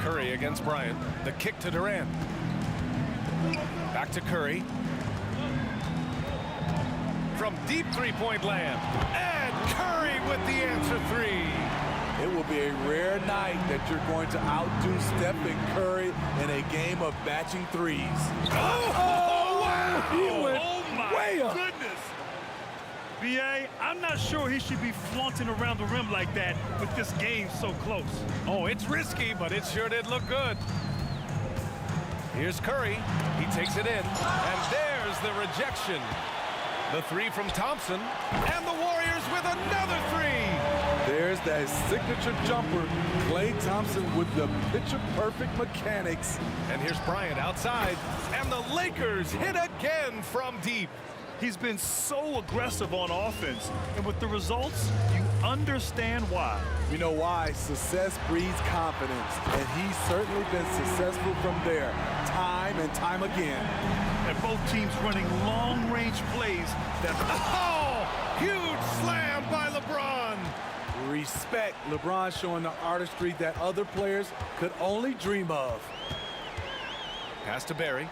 Curry against Bryant. The kick to Durant. Back to Curry. From deep three-point land. And Curry with the answer 3. It will be a rare night that you're going to outdo Stephen Curry in a game of batching threes. Oh, wow! He went way up. Goodness. B.A., I'm not sure he should be flaunting around the rim like that with this game so close. Oh, it's risky, but it sure did look good. Here's Curry. He takes it in, and there's the rejection. The 3 from Thompson, and the Warriors with another 3. There's that signature jumper. Klay Thompson with the picture-perfect mechanics. And here's Bryant outside, and the Lakers hit again from deep. He's been so aggressive on offense, and with the results, you understand why. You know why? Success breeds confidence, and he's certainly been successful from there, time and time again. And both teams running long-range plays that... Oh! Huge slam by LeBron! Respect. LeBron showing the artistry that other players could only dream of. Pass to Barry.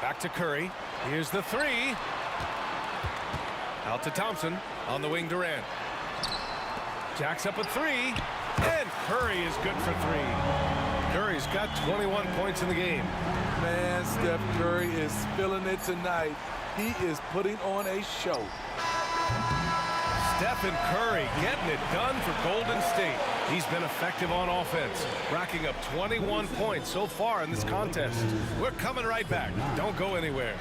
Back to Curry. Here's the 3. Out to Thompson. On the wing, Durant. Jacks up a 3. And Curry is good for 3. Curry's got 21 points in the game. Man, Steph Curry is feeling it tonight. He is putting on a show. Stephen Curry getting it done for Golden State. He's been effective on offense, racking up 21 points so far in this contest. We're coming right back. Don't go anywhere.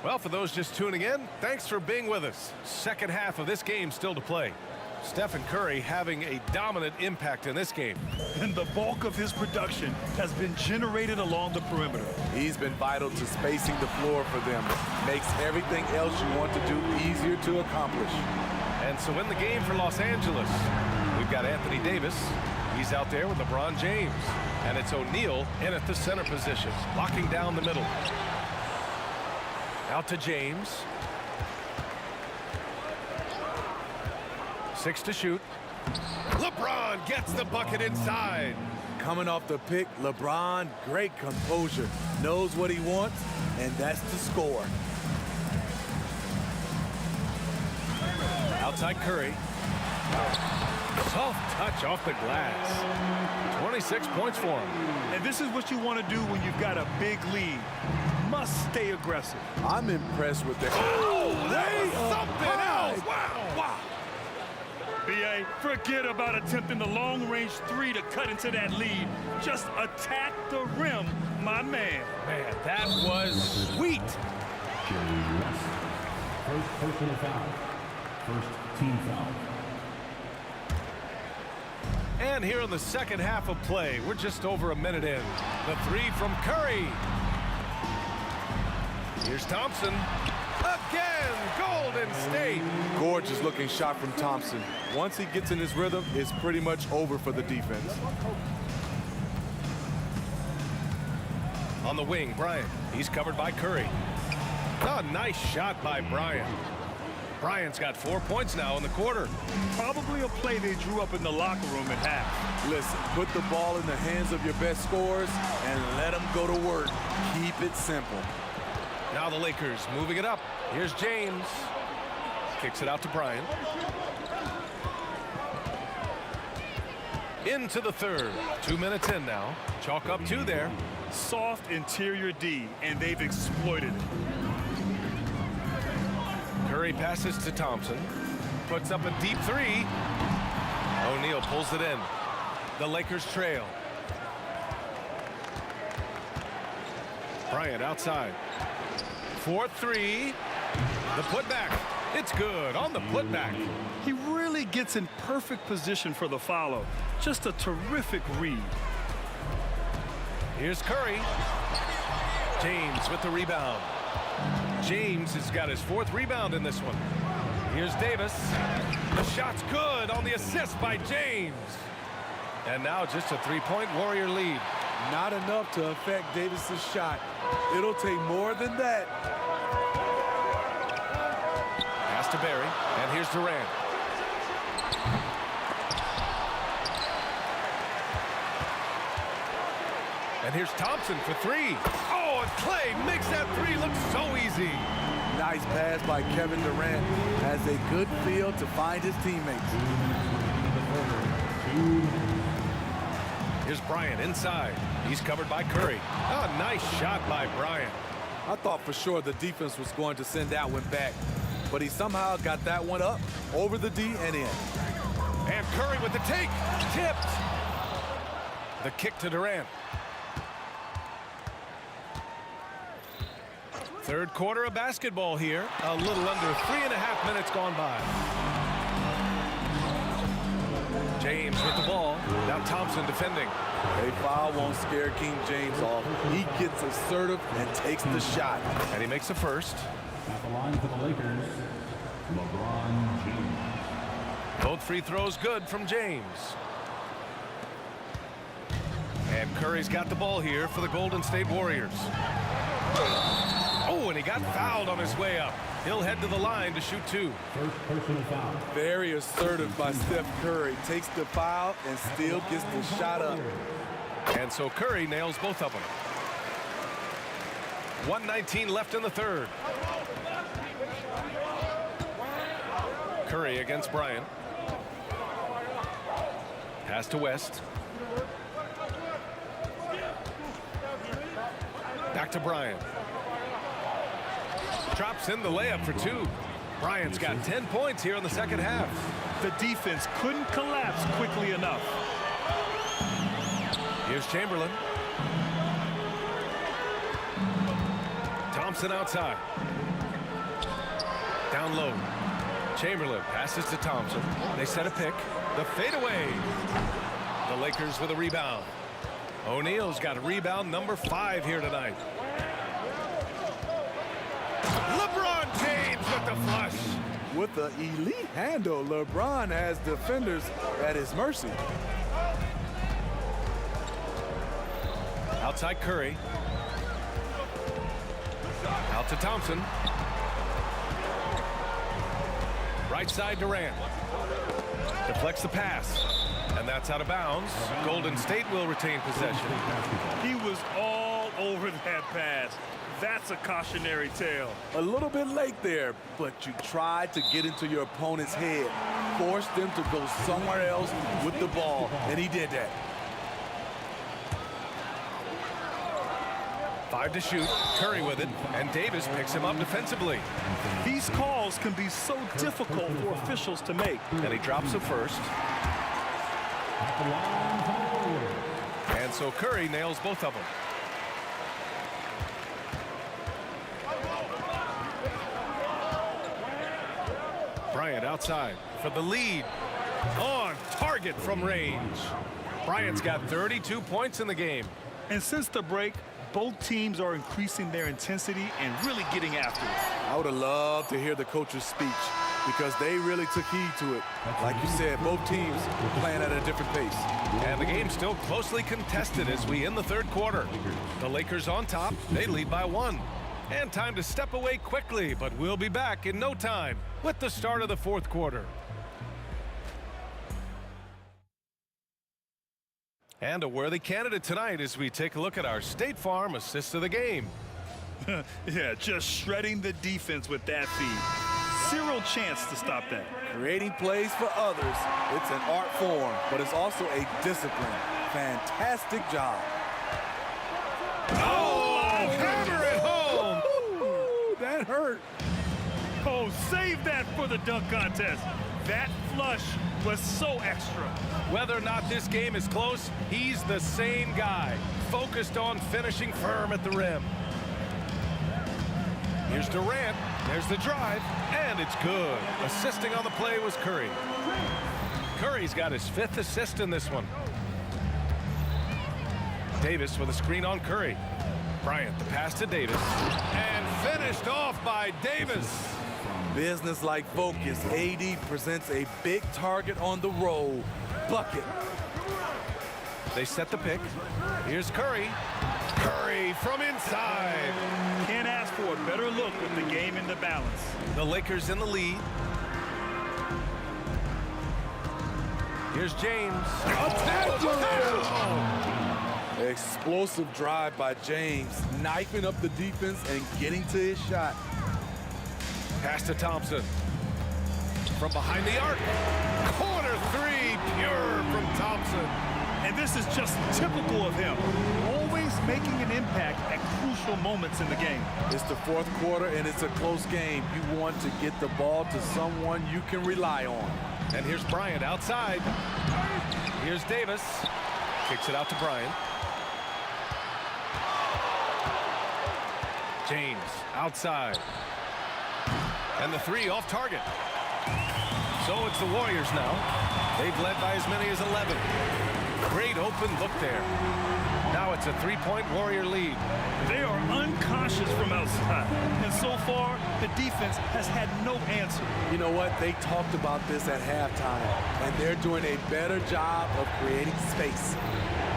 Well, for those just tuning in, thanks for being with us. Second half of this game still to play. Stephen Curry having a dominant impact in this game. And the bulk of his production has been generated along the perimeter. He's been vital to spacing the floor for them. Makes everything else you want to do easier to accomplish. And so in the game for Los Angeles, we've got Anthony Davis. He's out there with LeBron James. And it's O'Neal in at the center position, locking down the middle. Out to James. 6 to shoot. LeBron gets the bucket inside. Coming off the pick, LeBron, great composure. Knows what he wants, and that's to score. Outside Curry. Soft touch off the glass. 26 points for him. And this is what you want to do when you've got a big lead. Must stay aggressive. I'm impressed with that. Oh, that was something else. Wow. B.A., forget about attempting the long-range 3 to cut into that lead. Just attack the rim, my man. Man, that was sweet. First personal foul. First team foul. And here in the second half of play, we're just over a minute in. The 3 from Curry. Here's Thompson. Again, Golden State. Gorgeous looking shot from Thompson. Once he gets in his rhythm, it's pretty much over for the defense. On the wing, Bryant. He's covered by Curry. Oh, nice shot by Bryant. Bryant's got 4 points now in the quarter. Probably a play they drew up in the locker room at half. Listen, put the ball in the hands of your best scorers and let them go to work. Keep it simple. Now the Lakers moving it up. Here's James. Kicks it out to Bryant. Into the third. 2 minutes in now. Chalk up 2 there. Soft interior D, and they've exploited it. Curry passes to Thompson. Puts up a deep 3. O'Neal pulls it in. The Lakers trail. Bryant outside. 4-3. The putback. It's good on the putback. He really gets in perfect position for the follow. Just a terrific read. Here's Curry. James with the rebound. James has got his 4th rebound in this one. Here's Davis. The shot's good on the assist by James. And now just a 3-point Warrior lead. Not enough to affect Davis's shot. It'll take more than that. Pass to Barry, and here's Durant. And here's Thompson for 3. Oh, and Clay makes that 3 look so easy. Nice pass by Kevin Durant. Has a good feel to find his teammates. Here's Bryant inside. He's covered by Curry. Oh, nice shot by Bryant. I thought for sure the defense was going to send that one back, but he somehow got that one up, over the D and in. And Curry with the take. Tipped. The kick to Durant. Third quarter of basketball here. A little under 3.5 minutes gone by. James with the ball. Now Thompson defending. A foul won't scare King James off. He gets assertive and takes the shot. And he makes the first. At the line for the Lakers, LeBron James. Both free throws good from James. And Curry's got the ball here for the Golden State Warriors. Oh, and he got fouled on his way up. He'll head to the line to shoot 2. First personal foul. Very assertive by Steph Curry. Takes the foul and still gets the shot up. And so Curry nails both of them. 1:19 left in the third. Curry against Bryant. Pass to West. Back to Bryant. Drops in the layup for 2. Bryant's got 10 points here in the second half. The defense couldn't collapse quickly enough. Here's Chamberlain. Thompson outside. Down low. Chamberlain passes to Thompson. They set a pick. The fadeaway. The Lakers with a rebound. O'Neal's got a rebound number 5 here tonight. LeBron James with the flush. With the elite handle, LeBron has defenders at his mercy. Outside Curry. Out to Thompson. Right side Durant. Deflects the pass. And that's out of bounds. Golden State will retain possession. He was all over that pass. That's a cautionary tale. A little bit late there, but you tried to get into your opponent's head. Forced them to go somewhere else with the ball, and he did that. 5 to shoot. Curry with it, and Davis picks him up defensively. These calls can be so difficult for officials to make. And he drops the first. And so Curry nails both of them. Bryant outside for the lead. On target from range. Bryant's got 32 points in the game. And since the break, both teams are increasing their intensity and really getting after it. I would have loved to hear the coach's speech because they really took heed to it. Like you said, both teams were playing at a different pace. And the game's still closely contested as we end the third quarter. The Lakers on top. They lead by 1. And time to step away quickly, but we'll be back in no time with the start of the fourth quarter. And a worthy candidate tonight as we take a look at our State Farm assist of the game. Yeah, just shredding the defense with that feed. Zero chance to stop that. Creating plays for others, it's an art form, but it's also a discipline. Fantastic job. Oh, hammer it home! Ooh, that hurt. Oh, save that for the dunk contest. That flush was so extra. Whether or not this game is close, he's the same guy, focused on finishing firm at the rim. Here's Durant, there's the drive, and it's good. Assisting on the play was Curry. Curry's got his 5th assist in this one. Davis with a screen on Curry. Bryant, the pass to Davis, and finished off by Davis. Business-like focus. AD presents a big target on the roll. Bucket. They set the pick. Here's Curry. Curry from inside. Can't ask for a better look with the game in the balance. The Lakers in the lead. Here's James. Explosive drive by James, knifing up the defense and getting to his shot. Pass to Thompson. From behind the arc. Corner 3, pure from Thompson. And this is just typical of him. Always making an impact at crucial moments in the game. It's the fourth quarter and it's a close game. You want to get the ball to someone you can rely on. And here's Bryant outside. Here's Davis. Kicks it out to Bryant. James outside. And the 3 off target. So it's the Warriors now. They've led by as many as 11. Great open look there. Now it's a 3-point Warrior lead. They are unconscious from outside. And so far, the defense has had no answer. You know what? They talked about this at halftime, and they're doing a better job of creating space.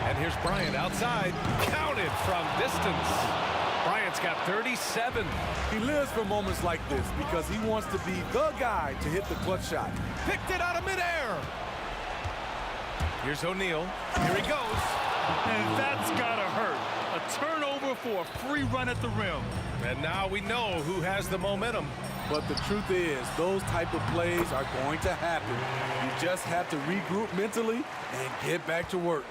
And here's Bryant outside. Counted from distance. Bryant's got 37. He lives for moments like this because he wants to be the guy to hit the clutch shot. Picked it out of midair. Here's O'Neal. Here he goes. And that's gotta hurt. A turnover for a free run at the rim. And now we know who has the momentum. But the truth is, those type of plays are going to happen. You just have to regroup mentally and get back to work.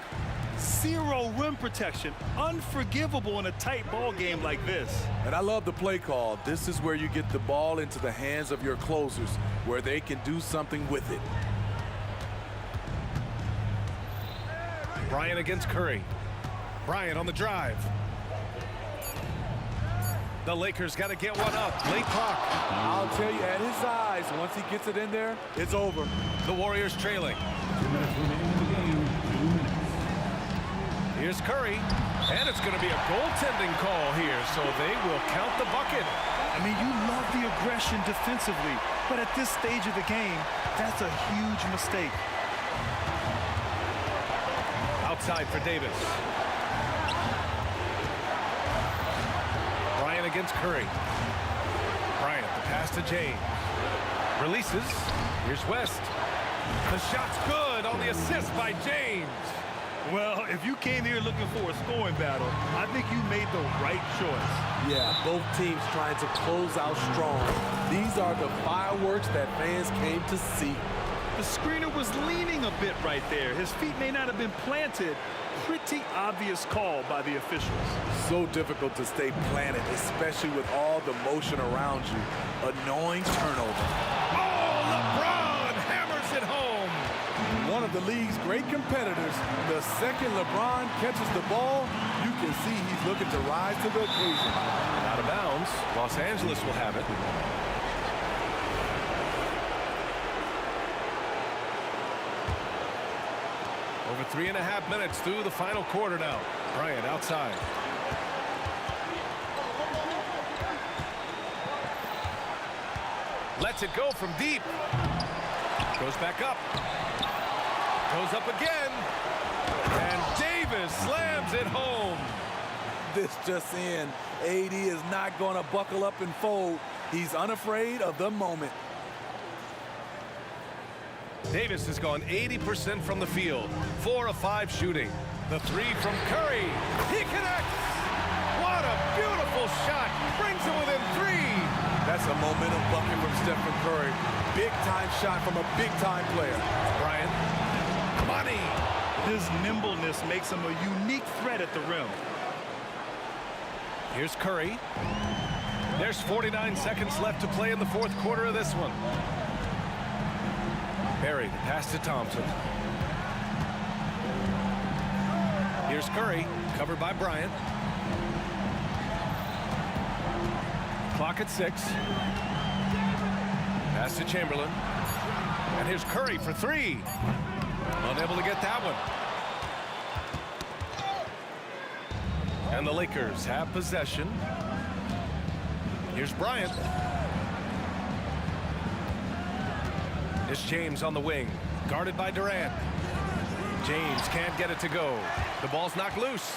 Zero rim protection. Unforgivable in a tight ball game like this. And I love the play call. This is where you get the ball into the hands of your closers, where they can do something with it. Bryant against Curry. Bryant on the drive. The Lakers got to get one up. Late clock. I'll tell you, at his size, once he gets it in there, it's over. The Warriors trailing. 2 minutes remaining in the game. 2 minutes. Here's Curry. And it's going to be a goaltending call here, so they will count the bucket. I mean, you love the aggression defensively, but at this stage of the game, that's a huge mistake. Outside for Davis. Bryant against Curry. Bryant, the pass to James. Releases. Here's West. The shot's good on the assist by James. Well, if you came here looking for a scoring battle, I think you made the right choice. Yeah, both teams trying to close out strong. These are the fireworks that fans came to see. The screener was leaning a bit right there. His feet may not have been planted. Pretty obvious call by the officials. So difficult to stay planted, especially with all the motion around you. Annoying turnover. Oh, LeBron hammers it home. One of the league's great competitors. The second LeBron catches the ball, you can see he's looking to rise to the occasion. Out of bounds. Los Angeles will have it. Over 3.5 minutes through the final quarter now. Bryant outside. Lets it go from deep. Goes back up. Goes up again. And Davis slams it home. this just in. AD is not going to buckle up and fold. He's unafraid of the moment. Davis has gone 80% from the field. 4 of 5 shooting. The 3 from Curry. He connects. What a beautiful shot. Brings it within 3. That's a momentum bucket from Stephen Curry. Big-time shot from a big-time player. Bryant. Money. His nimbleness makes him a unique threat at the rim. Here's Curry. There's 49 seconds left to play in the fourth quarter of this one. Barry, the pass to Thompson. Here's Curry, covered by Bryant. Clock at 6. Pass to Chamberlain. And here's Curry for 3. Unable to get that one. And the Lakers have possession. Here's Bryant. It's James on the wing, guarded by Durant. James can't get it to go. The ball's knocked loose.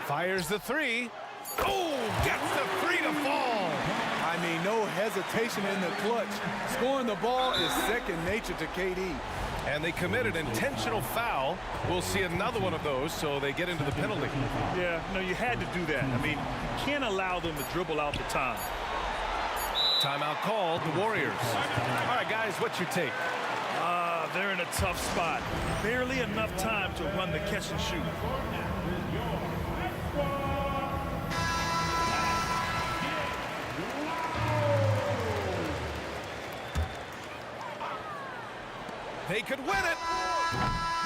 Fires the 3. Oh, gets the 3 to fall. I mean, no hesitation in the clutch. Scoring the ball is second nature to KD. And they committed intentional foul. We'll see another one of those, so they get into the penalty. Yeah, no, you had to do that. I mean, you can't allow them to dribble out the time. Timeout called, the Warriors. All right, guys, what's your take? They're in a tough spot. Barely enough time to run the catch and shoot. They could win it.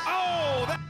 Oh, that...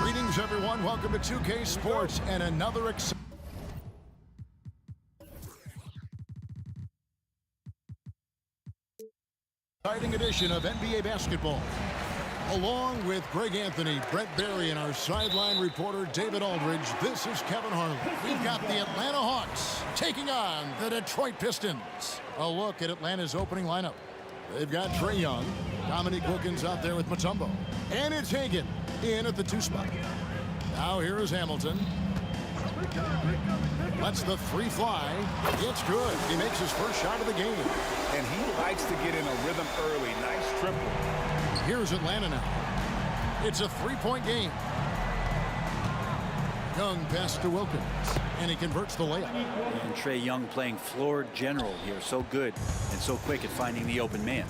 Greetings, everyone. Welcome to 2K Sports and another exciting edition of NBA basketball. Along with Greg Anthony, Brett Barry, and our sideline reporter David Aldridge, this is Kevin Harlan. We've got the Atlanta Hawks taking on the Detroit Pistons. A look at Atlanta's opening lineup. They've got Trae Young, Dominique Wilkins out there with Mutombo, and it's Hagan in at the 2 spot. Now here is Hamilton. Lets the 3 fly. It's good. He makes his first shot of the game. And he likes to get in a rhythm early. Nice triple. Here's Atlanta now. It's a 3-point game. Young pass to Wilkins, and he converts the layup. And Trae Young playing floor general here. So good and so quick at finding the open man.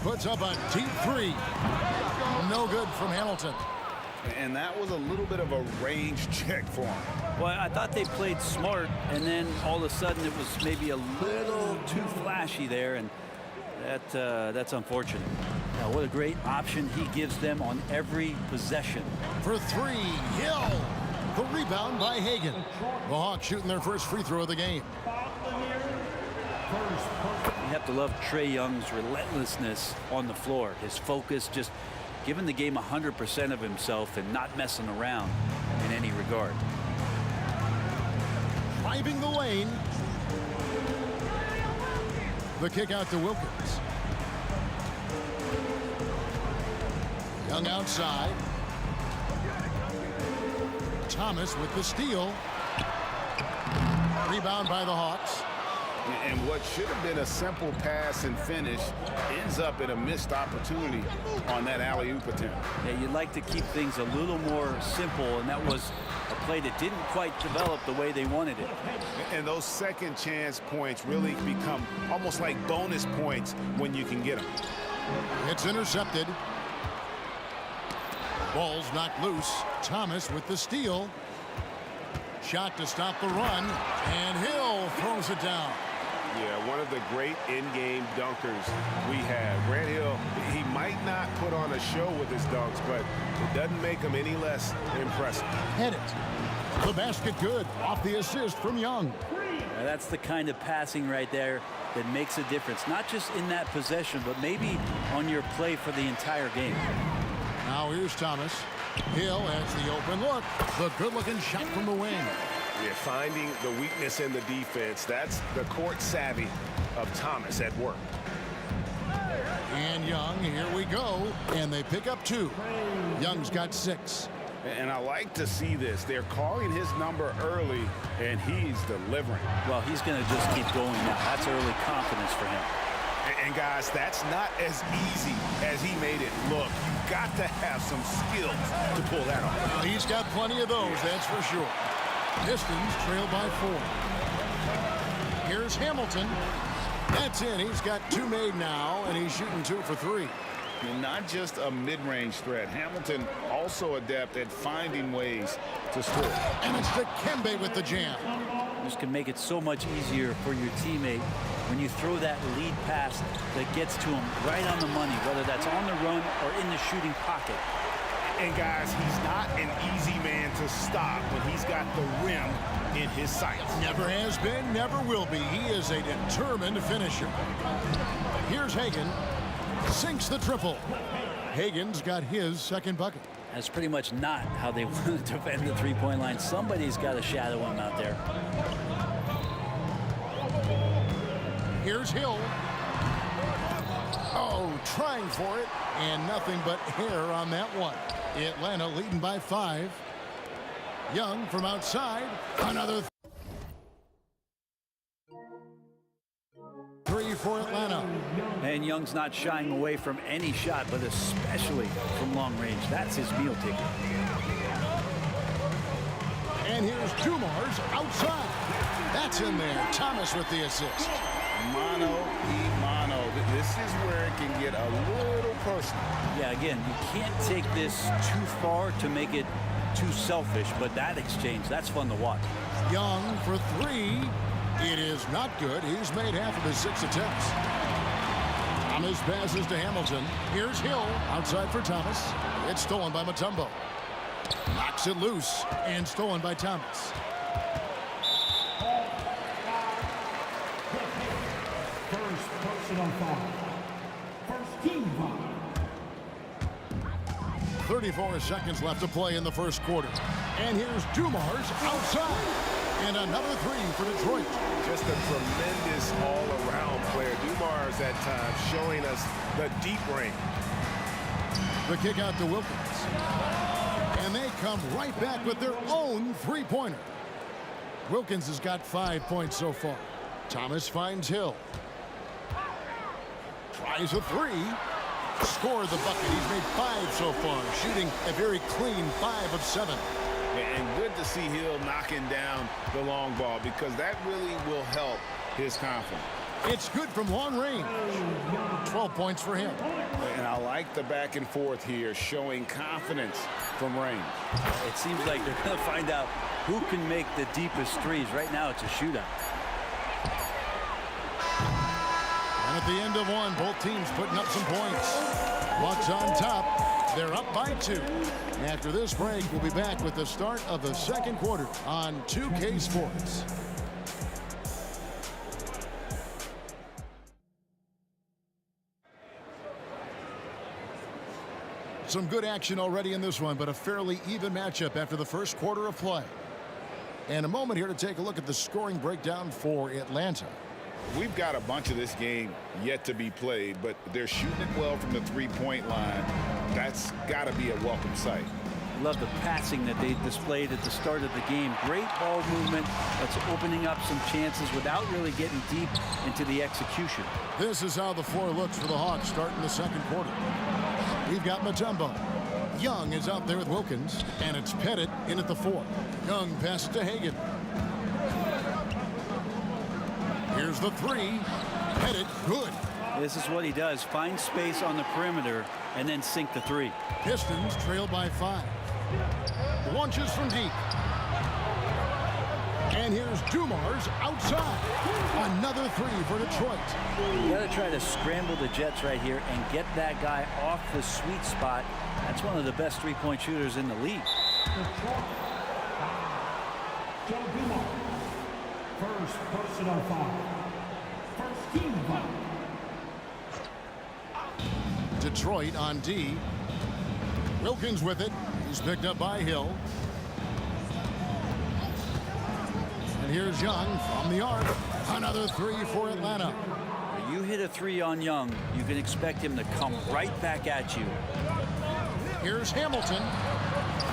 Puts up a deep 3. No good from Hamilton. And that was a little bit of a range check for him. Well, I thought they played smart, and then all of a sudden it was maybe a little too flashy there, and that's unfortunate. Now, what a great option he gives them on every possession. For 3, Hill. The rebound by Hagan. The Hawks shooting their first free throw of the game. You have to love Trae Young's relentlessness on the floor. His focus, just giving the game 100% of himself and not messing around in any regard. Driving the lane. The kick out to Wilkins. Young outside. Thomas with the steal. Rebound by the Hawks. And what should have been a simple pass and finish ends up in a missed opportunity on that alley-oop attempt. Yeah, you'd like to keep things a little more simple, and that was a play that didn't quite develop the way they wanted it. And those second chance points really become almost like bonus points when you can get them. It's intercepted. Ball's knocked loose. Thomas with the steal. Shot to stop the run, and Hill throws it down. Yeah, one of the great in-game dunkers we have. Grant Hill, he might not put on a show with his dunks, but it doesn't make him any less impressive. Hit it. The basket good off the assist from Young. Now that's the kind of passing right there that makes a difference, not just in that possession, but maybe on your play for the entire game. Now here's Thomas. Hill has the open look. The good-looking shot from the wing. Yeah, finding the weakness in the defense. That's the court savvy of Thomas at work. And Young, here we go. And they pick up 2. Young's got 6. And I like to see this. They're calling his number early, and he's delivering. Well, he's going to just keep going now. That's early confidence for him. And guys, that's not as easy as he made it look. You've got to have some skills to pull that off. He's got plenty of those, that's for sure. Pistons trail by 4. Here's Hamilton. That's in. He's got 2 made now, and he's shooting 2 for 3. And not just a mid-range threat. Hamilton also adept at finding ways to score. And it's Dikembe with the jam. This can make it so much easier for your teammate when you throw that lead pass that gets to him right on the money, whether that's on the run or in the shooting pocket. And guys, he's not an easy man to stop when he's got the rim in his sights. Never has been, never will be. He is a determined finisher. Here's Hagan. Sinks the triple. Hagan's got his second bucket. That's pretty much not how they want to defend the three-point line. Somebody's got to shadow him out there. Here's Hill. Oh, trying for it, and nothing but hair on that one. Atlanta leading by 5. Young from outside. Another 3 for Atlanta. And Young's not shying away from any shot, but especially from long range. That's his meal ticket. And here's Dumars outside. That's in there. Thomas with the assist. Mano y mano. This is where it can get a little personal. Yeah, again, you can't take this too far to make it too selfish, but that exchange, that's fun to watch. Young for 3. It is not good. He's made half of his 6 attempts. Thomas passes to Hamilton. Here's Hill outside for Thomas. It's stolen by Mutombo. Knocks it loose and stolen by Thomas. First personal foul. First team foul. 34 seconds left to play in the first quarter. And here's Dumars outside. And another 3 for Detroit. Just a tremendous all-around player. Dumars at times showing us the deep range. The kick out to Wilkins. And they come right back with their own three-pointer. Wilkins has got 5 points so far. Thomas finds Hill. Tries a 3. Scored the bucket. He's made 5 so far, shooting a very clean 5 of 7. And good to see Hill knocking down the long ball because that really will help his confidence. It's good from long range. 12 points for him. And I like the back and forth here, showing confidence from range. It seems like they're going to find out who can make the deepest threes. Right now, it's a shootout. And at the end of one, both teams putting up some points. Bucks on top. They're up by 2. After this break, we'll be back with the start of the second quarter on 2K Sports. Some good action already in this one, but a fairly even matchup after the first quarter of play. And a moment here to take a look at the scoring breakdown for Atlanta. We've got a bunch of this game yet to be played, but they're shooting it well from the three-point line. That's got to be a welcome sight. Love the passing that they displayed at the start of the game. Great ball movement that's opening up some chances without really getting deep into the execution. This is how the floor looks for the Hawks starting the second quarter. We've got Mutombo. Young is out there with Wilkins, and it's Pettit in at the 4. Young passes to Hagan. Here's the 3. Pettit, good. This is what he does. Find space on the perimeter and then sink the 3. Pistons trail by 5. Launches from deep. And here's Dumars outside. Another 3 for Detroit. You got to try to scramble the Jets right here and get that guy off the sweet spot. That's one of the best three-point shooters in the league. First personal foul. First team foul. Detroit on D. Wilkins with it. He's picked up by Hill. And here's Young from the arc. Another 3 for Atlanta. You hit a 3 on Young, you can expect him to come right back at you. Here's Hamilton.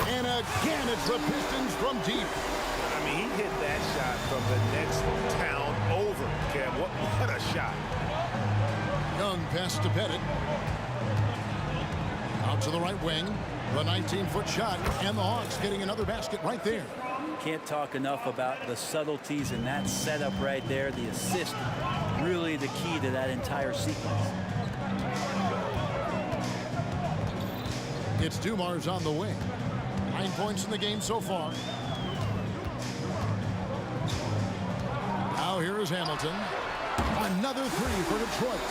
And again, it's the Pistons from deep. I mean, he hit that shot from the next town over. Kev, what a shot. Young pass to Pettit. Out to the right wing. The 19-foot shot. And the Hawks getting another basket right there. Can't talk enough about the subtleties in that setup right there. The assist, really the key to that entire sequence. It's Dumars on the wing. 9 points in the game so far. Now here is Hamilton. Another 3 for Detroit.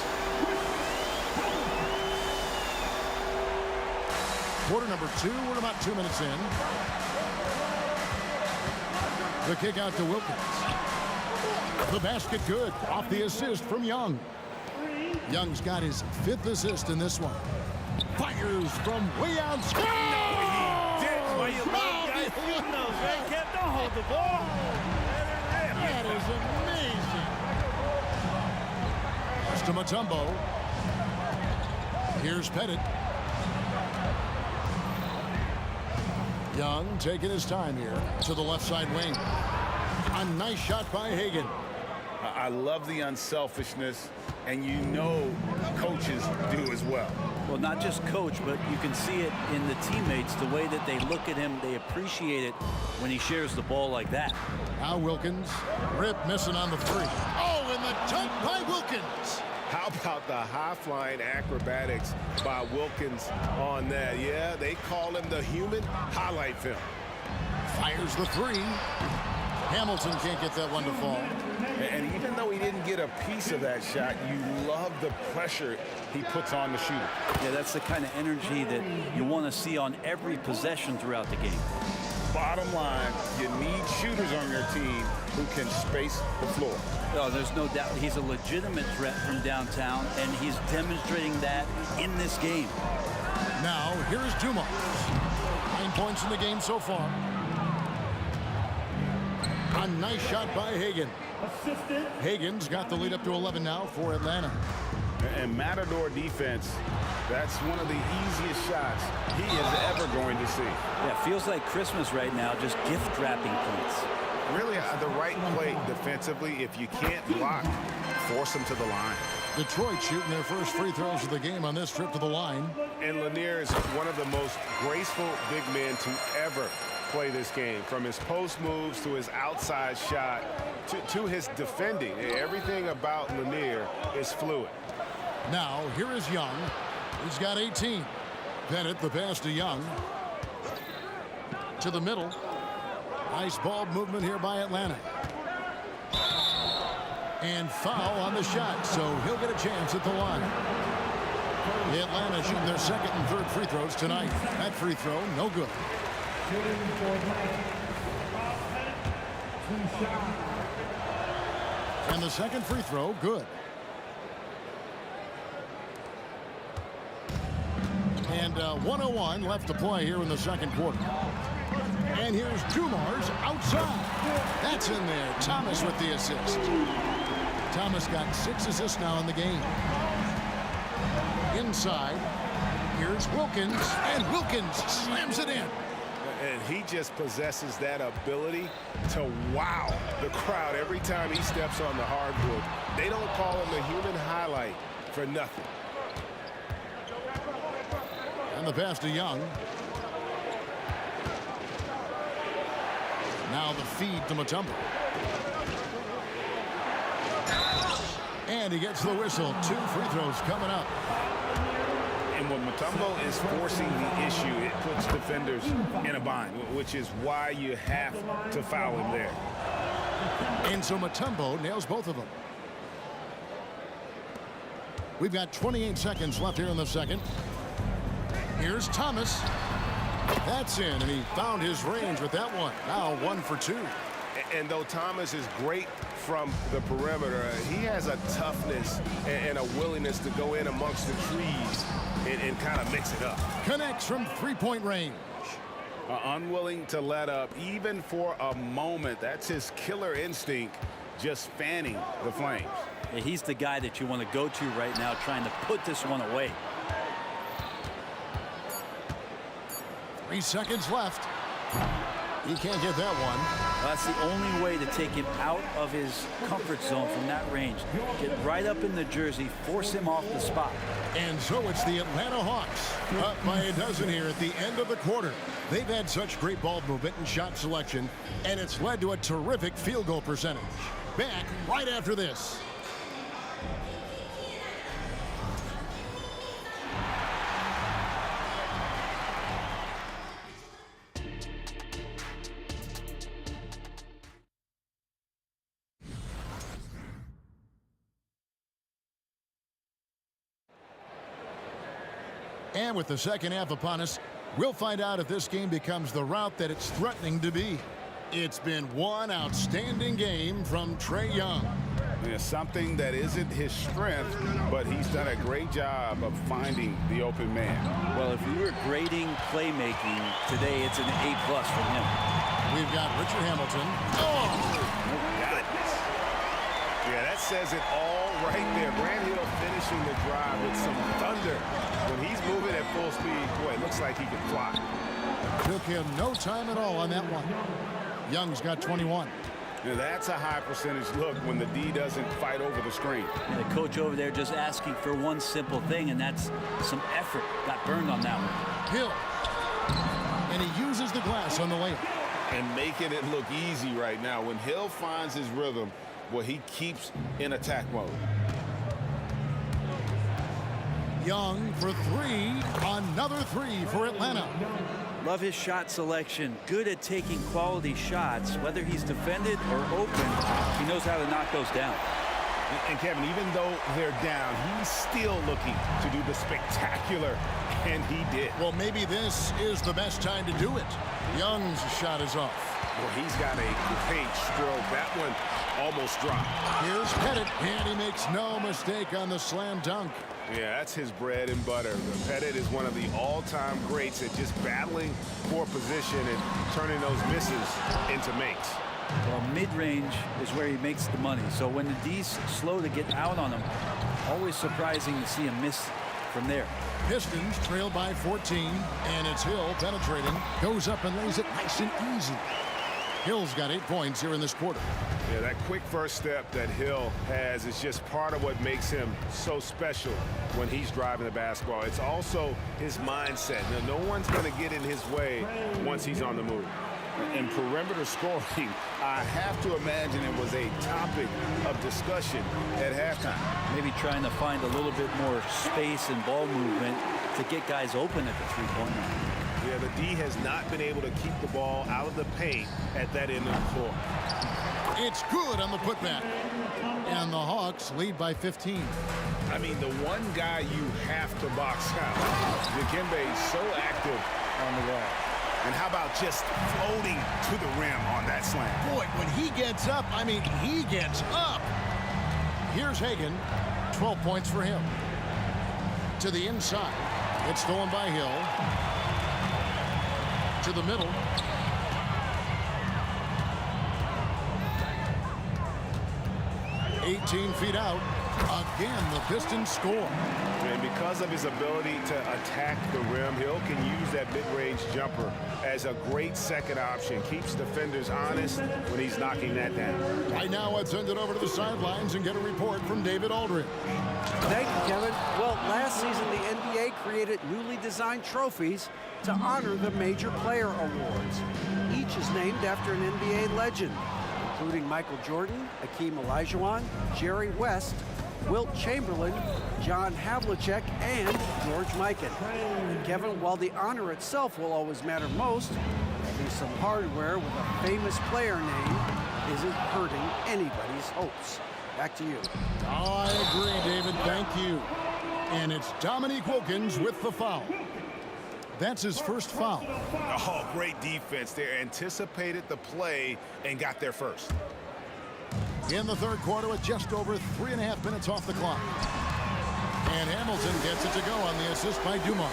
Quarter number 2. We're about 2 minutes in. The kick out to Wilkins. The basket good. Off the assist from Young. Young's got his 5th assist in this one. Fires from way outside. Why you love guys shooting those, right, Kev? Don't hold the ball. That is amazing. Just to Mutombo. Here's Pettit. Young taking his time here to the left side wing. A nice shot by Hagan. I love the unselfishness, and you know coaches do as well. Well, not just coach, but you can see it in the teammates, the way that they look at him. They appreciate it when he shares the ball like that. Now Wilkins. Rip missing on the 3. Oh, and the dunk by Wilkins. How about the high-flying acrobatics by Wilkins on that? Yeah, they call him the human highlight film. Fires the 3. Hamilton can't get that one to fall. And even though he didn't get a piece of that shot, you love the pressure he puts on the shooter. Yeah, that's the kind of energy that you want to see on every possession throughout the game. Bottom line, you need shooters on your team who can space the floor. Oh, there's no doubt he's a legitimate threat from downtown, and he's demonstrating that in this game. Now, here's Dumars. 9 points in the game so far. A nice shot by Hagan. Hagan's got the lead up to 11 now for Atlanta. And Matador defense, that's one of the easiest shots he is ever going to see. Yeah, feels like Christmas right now, just gift wrapping points. Really, the right play defensively. If you can't block, force them to the line. Detroit shooting their first free throws of the game on this trip to the line. And Lanier is one of the most graceful big men to ever play this game. From his post moves to his outside shot to his defending. Everything about Lanier is fluid. Now, here is Young. He's got 18. Pettit, the pass to Young. To the middle. Nice ball movement here by Atlanta. And foul on the shot, so he'll get a chance at the line. Atlanta shooting their second and third free throws tonight. That free throw, no good. And the second free throw, good. And 1:01 left to play here in the second quarter. And here's Dumars outside. That's in there. Thomas with the assist. Thomas got 6 assists now in the game. Inside, here's Wilkins, and Wilkins slams it in. And he just possesses that ability to wow the crowd every time he steps on the hardwood. They don't call him the human highlight for nothing. And the pass to Young. Now the feed to Mutombo. And he gets the whistle. 2 free throws coming up. And when Mutombo is forcing the issue, it puts defenders in a bind, which is why you have to foul him there. And so Mutombo nails both of them. We've got 28 seconds left here in the second. Here's Thomas. That's in, and he found his range with that one. Now 1 for 2. And though Thomas is great from the perimeter, he has a toughness and a willingness to go in amongst the trees and kind of mix it up. Connects from 3-point range. Unwilling to let up, even for a moment. That's his killer instinct, just fanning the flames. Yeah, he's the guy that you want to go to right now, trying to put this one away. 3 seconds left. He can't get that one. Well, that's the only way to take him out of his comfort zone from that range. Get right up in the jersey, force him off the spot. And so it's the Atlanta Hawks up by a dozen here at the end of the quarter. They've had such great ball movement and shot selection, and it's led to a terrific field goal percentage. Back right after this. And with the second half upon us, we'll find out if this game becomes the route that it's threatening to be. It's been one outstanding game from Trae Young. Yeah, something that isn't his strength, but he's done a great job of finding the open man. Well, if we were grading playmaking today, it's an A+ from him. We've got Richard Hamilton. Oh! Goodness. Yeah, that says it all right there. Grant Hill finishing the drive with some thunder. When he's moving at full speed, boy, it looks like he can fly. Took him no time at all on that one. Young's got 21. Yeah, that's a high percentage look when the D doesn't fight over the screen. And the coach over there just asking for one simple thing, and that's some effort. Got burned on that one. Hill. And he uses the glass on the layup. And making it look easy right now. When Hill finds his rhythm, boy, he keeps in attack mode. Young for 3. Another 3 for Atlanta. Love his shot selection. Good at taking quality shots. Whether he's defended or open, he knows how to knock those down. And Kevin, even though they're down, he's still looking to do the spectacular, and he did. Well, maybe this is the best time to do it. Young's shot is off. Well, he's got a great stroke. That one almost dropped. Here's Pettit, and he makes no mistake on the slam dunk. Yeah, that's his bread and butter. Pettit is one of the all-time greats at just battling for position and turning those misses into makes. Well, mid-range is where he makes the money. So when the D's slow to get out on him, always surprising to see him miss from there. Pistons trail by 14, and it's Hill penetrating. Goes up and lays it nice and easy. Hill's got 8 points here in this quarter. Yeah, that quick first step that Hill has is just part of what makes him so special when he's driving the basketball. It's also his mindset. Now, no one's going to get in his way once he's on the move. And perimeter scoring, I have to imagine it was a topic of discussion at halftime. Maybe trying to find a little bit more space and ball movement to get guys open at the three-point line. Yeah, the D has not been able to keep the ball out of the paint at that end of the floor. It's good on the putback. And the Hawks lead by 15. I mean, the one guy you have to box out. Dikembe is so active on the wall. And how about just floating to the rim on that slam? Boy, when he gets up, I mean, he gets up. Here's Hagan, 12 points for him. To the inside. It's stolen by Hill. To the middle. "18 feet out." Again, the Pistons score. And because of his ability to attack the rim, Hill can use that mid-range jumper as a great second option. Keeps defenders honest when he's knocking that down. Right now, let's send it over to the sidelines and get a report from David Aldridge. Thank you, Kevin. Well, last season, the NBA created newly designed trophies to honor the major player awards. Each is named after an NBA legend, including Michael Jordan, Hakeem Olajuwon, Jerry West, Wilt Chamberlain, John Havlicek, and George Mikan. And Kevin, while the honor itself will always matter most, having some hardware with a famous player name isn't hurting anybody's hopes. Back to you. I agree, David. Thank you. And it's Dominique Wilkins with the foul. That's his first foul. Oh, great defense there. Anticipated the play and got there first. In the third quarter with just over 3.5 minutes off the clock. And Hamilton gets it to go on the assist by Dumars.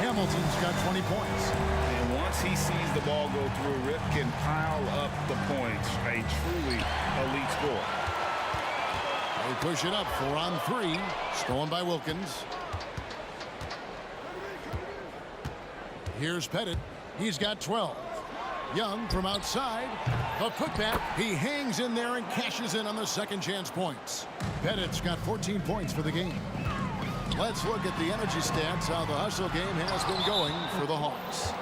Hamilton's got 20 points. And once he sees the ball go through, Rip can pile up the points. A truly elite score. They push it up 4 on 3. Stolen by Wilkins. Here's Pettit. He's got 12. Young from outside. A putback. He hangs in there and cashes in on the second chance points. Pettit's got 14 points for the game. Let's look at the energy stats, how the hustle game has been going for the Hawks.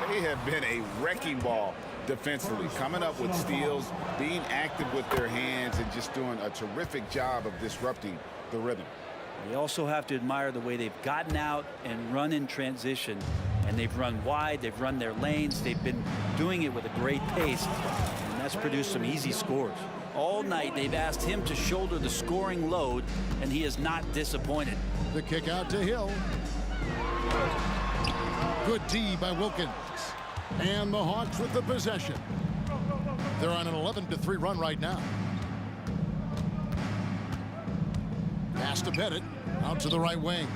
They have been a wrecking ball defensively, coming up with steals, being active with their hands, and just doing a terrific job of disrupting the rhythm. We also have to admire the way they've gotten out and run in transition. And they've run wide, they've run their lanes, they've been doing it with a great pace, and that's produced some easy scores. All night they've asked him to shoulder the scoring load, and he is not disappointed. The kick out to Hill. Good D by Wilkins. And the Hawks with the possession. They're on an 11-3 run right now. Pass to Pettit, out to the right wing.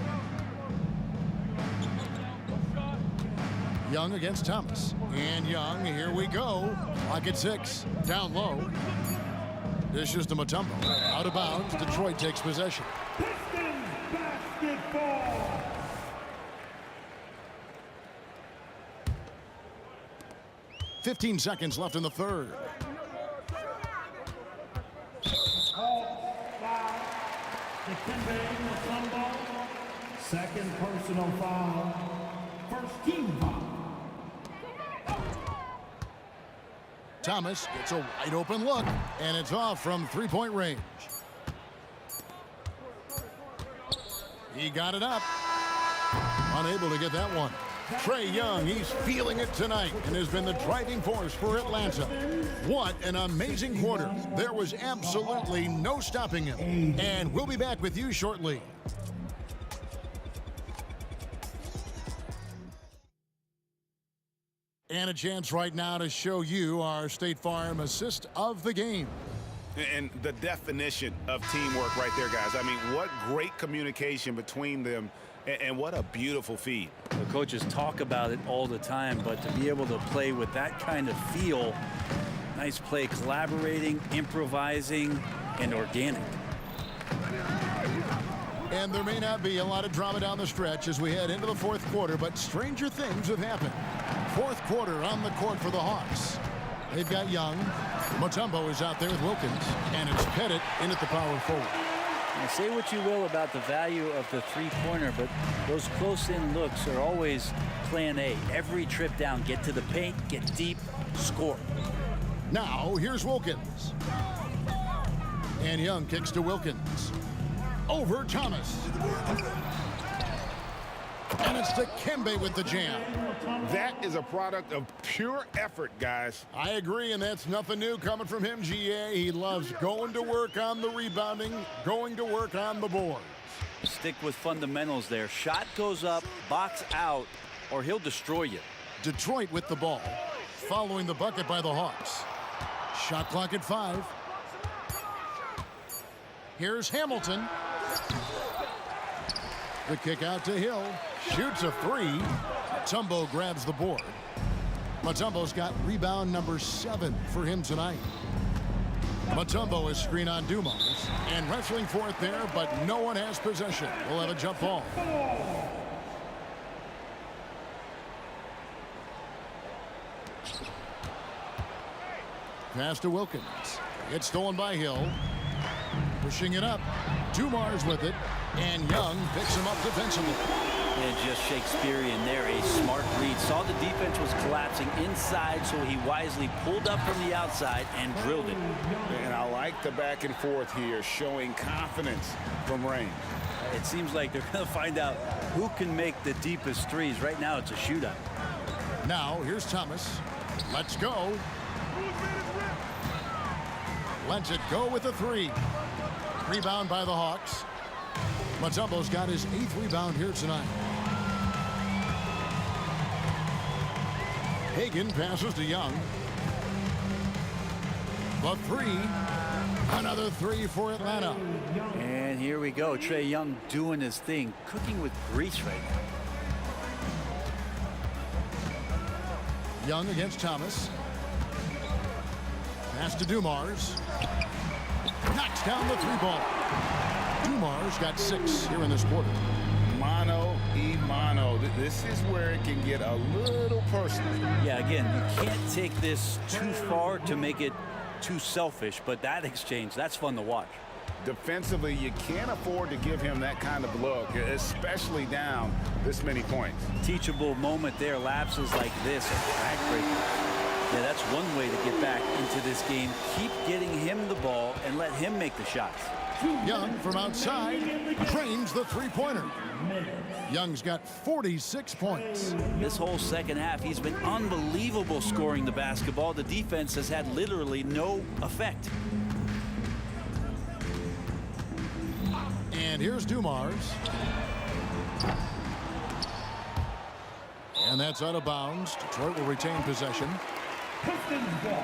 Young against Thomas. And Young, here we go. Clock at 6. Down low. Dishes to Mutombo. Out of bounds. Detroit takes possession. Pistons basketball. .15 seconds left in the third. Dikembe Mutombo. Second personal foul. First team foul. Thomas gets a wide open look, and it's off from three-point range. He got it up. Unable to get that one. Trae Young, he's feeling it tonight and has been the driving force for Atlanta. What an amazing quarter. There was absolutely no stopping him. And we'll be back with you shortly. And a chance right now to show you our State Farm assist of the game. And the definition of teamwork right there, guys. I mean, what great communication between them, and what a beautiful feed. The coaches talk about it all the time, but to be able to play with that kind of feel, nice play, collaborating, improvising, and organic. And there may not be a lot of drama down the stretch as we head into the fourth quarter, but stranger things have happened. Fourth quarter on the court for the Hawks. They've got Young. Mutombo is out there with Wilkins, and it's Pettit in at the power forward. Now, say what you will about the value of the three-pointer, but those close-in looks are always plan A. Every trip down, get to the paint, get deep, score. Now, here's Wilkins. And Young kicks to Wilkins. Over Thomas. And it's Dikembe with the jam. That is a product of pure effort, guys. I agree, and that's nothing new coming from him, GA. He loves going to work on the rebounding, going to work on the boards. Stick with fundamentals there. Shot goes up, box out, or he'll destroy you. Detroit with the ball, following the bucket by the Hawks. Shot clock at 5. Here's Hamilton. The kick out to Hill. Shoots a three. Mutombo grabs the board. Mutombo's got rebound number 7 for him tonight. Mutombo is screen on Dumars. And wrestling for it there, but no one has possession. We'll have a jump ball. Pass to Wilkins. It's stolen by Hill. Pushing it up. Dumars with it. And Young picks him up defensively. And just Shakespearean there, a smart read. Saw the defense was collapsing inside, so he wisely pulled up from the outside and drilled it. And I like the back and forth here, showing confidence from range. It seems like they're going to find out who can make the deepest threes. Right now, it's a shootout. Now, here's Thomas. Let's go. Lets it go with a 3. Rebound by the Hawks. Mutombo's got his 8th rebound here tonight. Hagan passes to Young. The 3. Another 3 for Atlanta. And here we go. Trae Young doing his thing, cooking with grease right now. Young against Thomas. Pass to Dumars. Knocks down the 3-ball. Dumars got 6 here in this quarter. Mano y mano. This is where it can get a little personal. Yeah, again, you can't take this too far to make it too selfish, but that exchange, that's fun to watch. Defensively, you can't afford to give him that kind of look, especially down this many points. Teachable moment there. Lapses like this are backbreaking. Yeah, that's one way to get back into this game. Keep getting him the ball and let him make the shots. Young from outside drains the 3-pointer. Young's got 46 points. This whole second half, he's been unbelievable scoring the basketball. The defense has had literally no effect. And here's Dumars. And that's out of bounds. Detroit will retain possession. Pistons ball.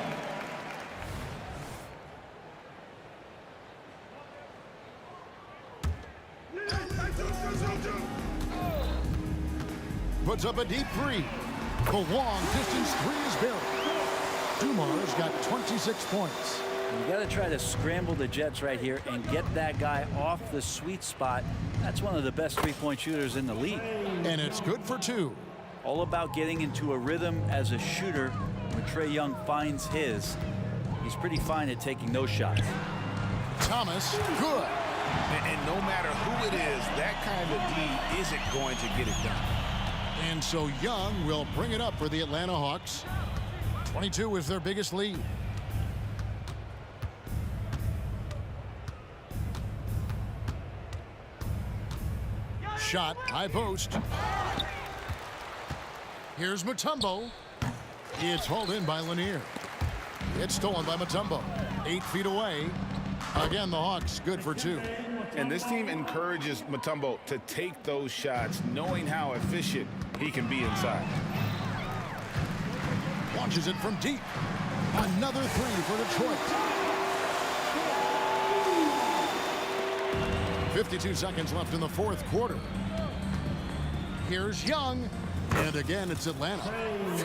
Puts up a deep 3. The long distance 3 is buried. Dumars got 26 points. You got to try to scramble the Jets right here and get that guy off the sweet spot. That's one of the best 3-point shooters in the league. And it's good for 2. All about getting into a rhythm as a shooter. When Trae Young finds his, he's pretty fine at taking those shots. Thomas, good. And no matter who it is, that kind of D isn't going to get it done. And so Young will bring it up for the Atlanta Hawks. 22 is their biggest lead. Shot, high post. Here's Mutombo. It's hauled in by Lanier. It's stolen by Mutombo. 8 feet away. Again, the Hawks good for 2. And this team encourages Mutombo to take those shots, knowing how efficient he can be inside. Launches it from deep. Another 3 for Detroit. 52 seconds left in the 4th quarter. Here's Young. And again, it's Atlanta.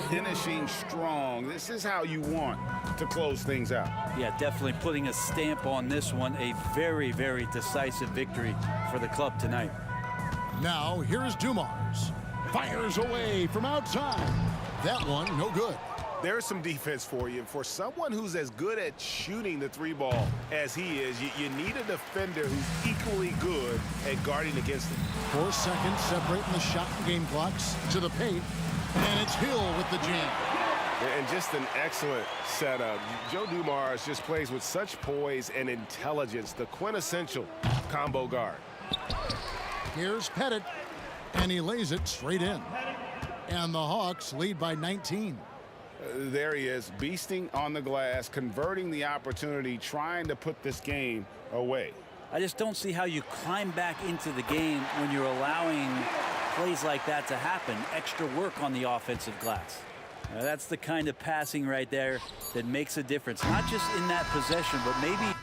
Finishing strong. This is how you want to close things out. Yeah, definitely putting a stamp on this one. A very, very decisive victory for the club tonight. Now, here's Dumars. Fires away from outside. That one, no good. There's some defense for you. For someone who's as good at shooting the 3-ball as he is, you need a defender who's equally good at guarding against him. 4 seconds separating the shot and game clocks to the paint. And it's Hill with the jam. And just an excellent setup. Joe Dumars just plays with such poise and intelligence, the quintessential combo guard. Here's Pettit, and he lays it straight in. And the Hawks lead by 19. There he is, beasting on the glass, converting the opportunity, trying to put this game away. I just don't see how you climb back into the game when you're allowing plays like that to happen. Extra work on the offensive glass. Now, that's the kind of passing right there that makes a difference, not just in that possession, but maybe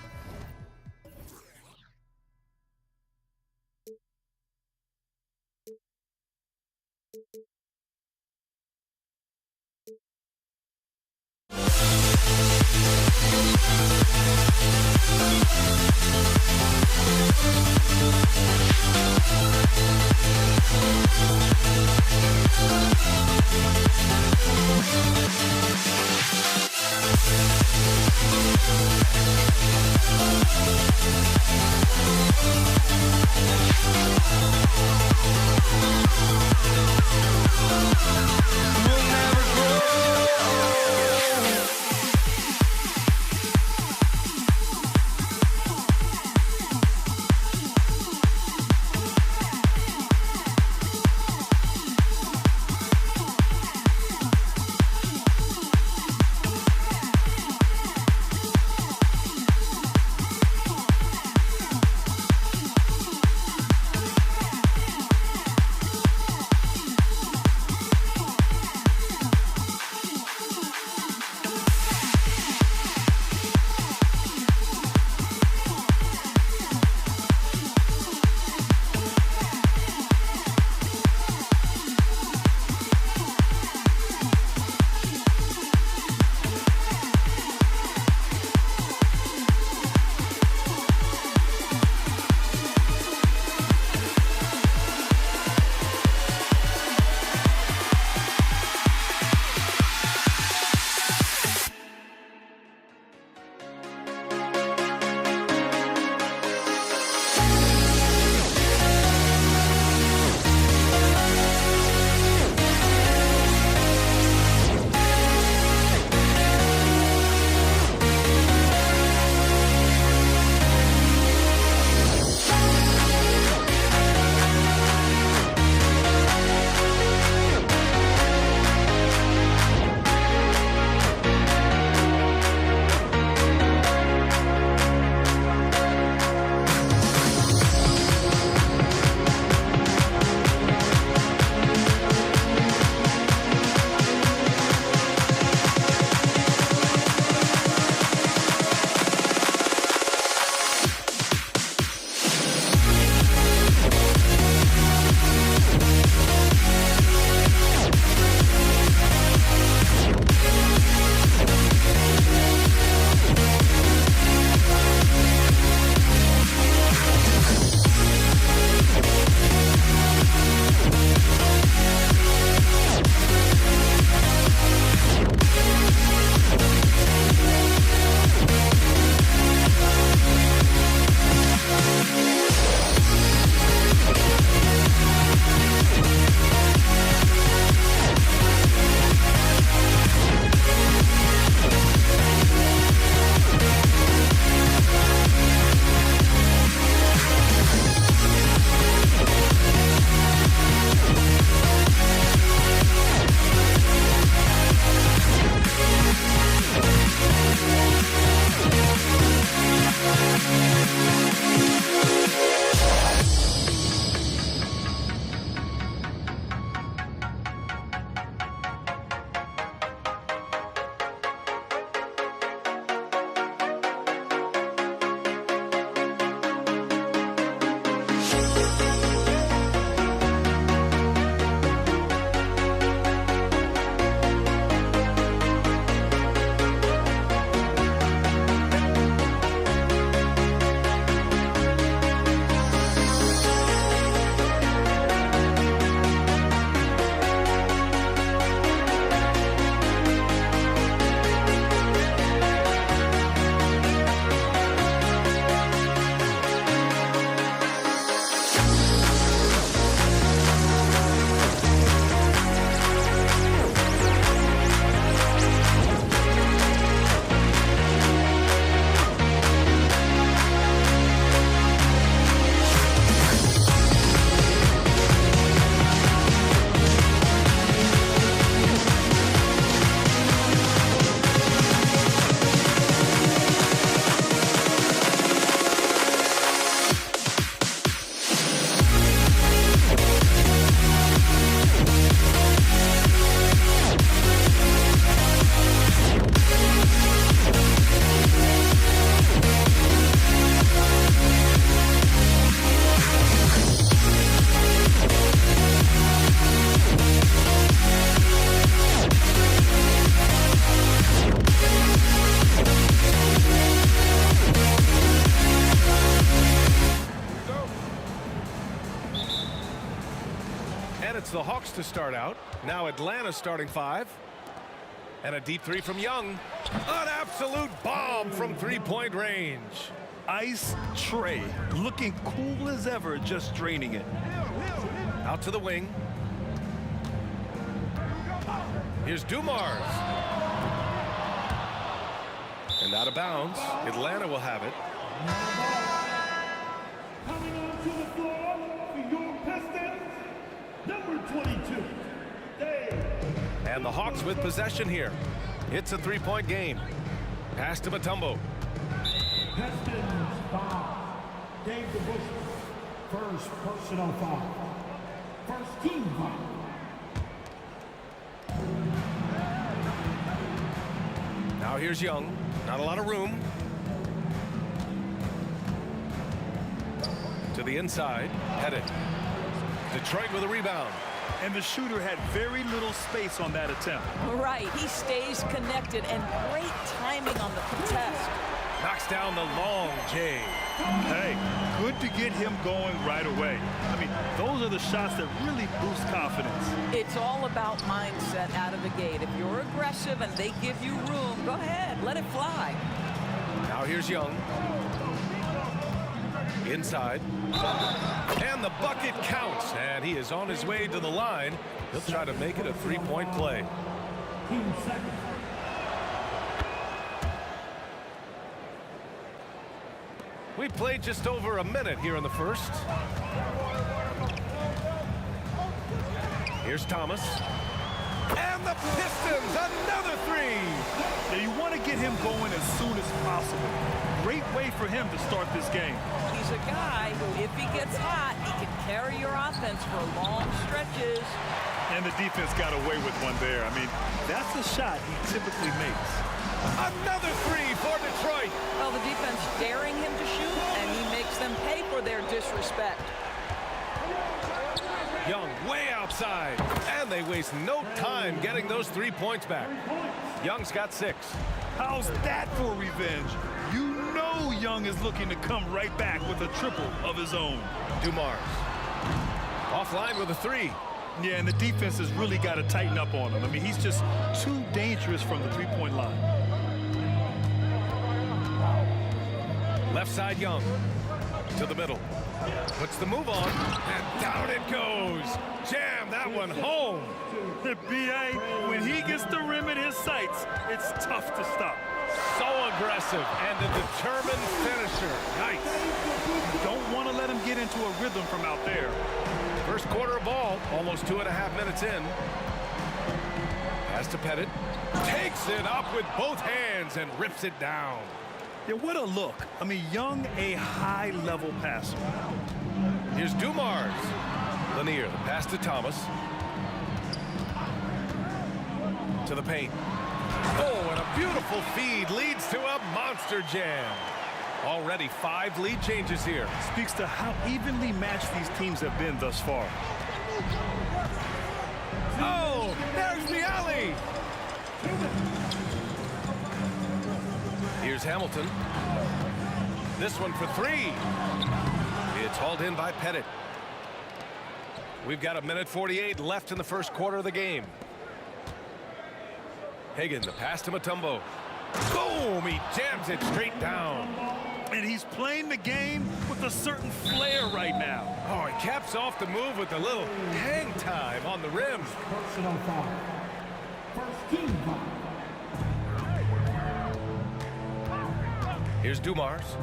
And it's the Hawks to start out. Now Atlanta starting 5. And a deep three from Young. An absolute bomb from three-point range. Ice tray, looking cool as ever, just draining it. Out to the wing. Here's Dumars. And out of bounds. Atlanta will have it. Coming onto the floor for your Pistons, number 22, Dave. And the Hawks with possession here. It's a three-point game. Pass to Mutombo. Pistons foul. Dave DeBusschere, first personal foul. First team foul. Now here's Young. Not a lot of room. To the inside. Pettit. Detroit with a rebound. And the shooter had very little space on that attempt. Right, he stays connected and great timing on the contest. Knocks down the long J. Hey, good to get him going right away. I mean, those are the shots that really boost confidence. It's all about mindset out of the gate. If you're aggressive and they give you room, go ahead, let it fly. Now here's Young. Inside. And the bucket counts. And he is on his way to the line. He'll try to make it a three-point play. Team second. We played just over a minute here in the first. Here's Thomas. And the Pistons, another three. Now you want to get him going as soon as possible. Great way for him to start this game. He's a guy who, if he gets hot, he can carry your offense for long stretches. And the defense got away with one there. I mean, that's a shot he typically makes. Another three for Detroit. Well, the defense daring him to shoot, and he makes them pay for their disrespect. Young way outside, and they waste no time getting those 3 points back. Young's got 6. How's that for revenge? You know Young is looking to come right back with a triple of his own. Dumars offline with a 3. Yeah, and the defense has really got to tighten up on him. I mean, he's just too dangerous from the three-point line. Left side Young to the middle. Puts the move on, and down it goes. Jam that one home. The B.A., when he gets the rim in his sights, it's tough to stop. So aggressive and a determined finisher. Nice. You don't want to let him get into a rhythm from out there. First quarter of ball, almost 2.5 minutes in. Pass to Pettit. Takes it up with both hands and rips it down. Yeah, what a look. I mean, Young, a high-level passer. Here's Dumars. Lanier, the pass to Thomas. To the paint. Oh, and a beautiful feed leads to a monster jam. Already 5 lead changes here. Speaks to how evenly matched these teams have been thus far. Oh, there's the alley. Here's Hamilton. This one for 3. It's hauled in by Pettit. We've got 1:48 left in the first quarter of the game. Hagan, the pass to Mutombo. Boom! He jams it straight down. And he's playing the game with a certain flair right now. Oh, he caps off the move with a little hang time on the rim. Personal foul. First team foul. Here's Dumars.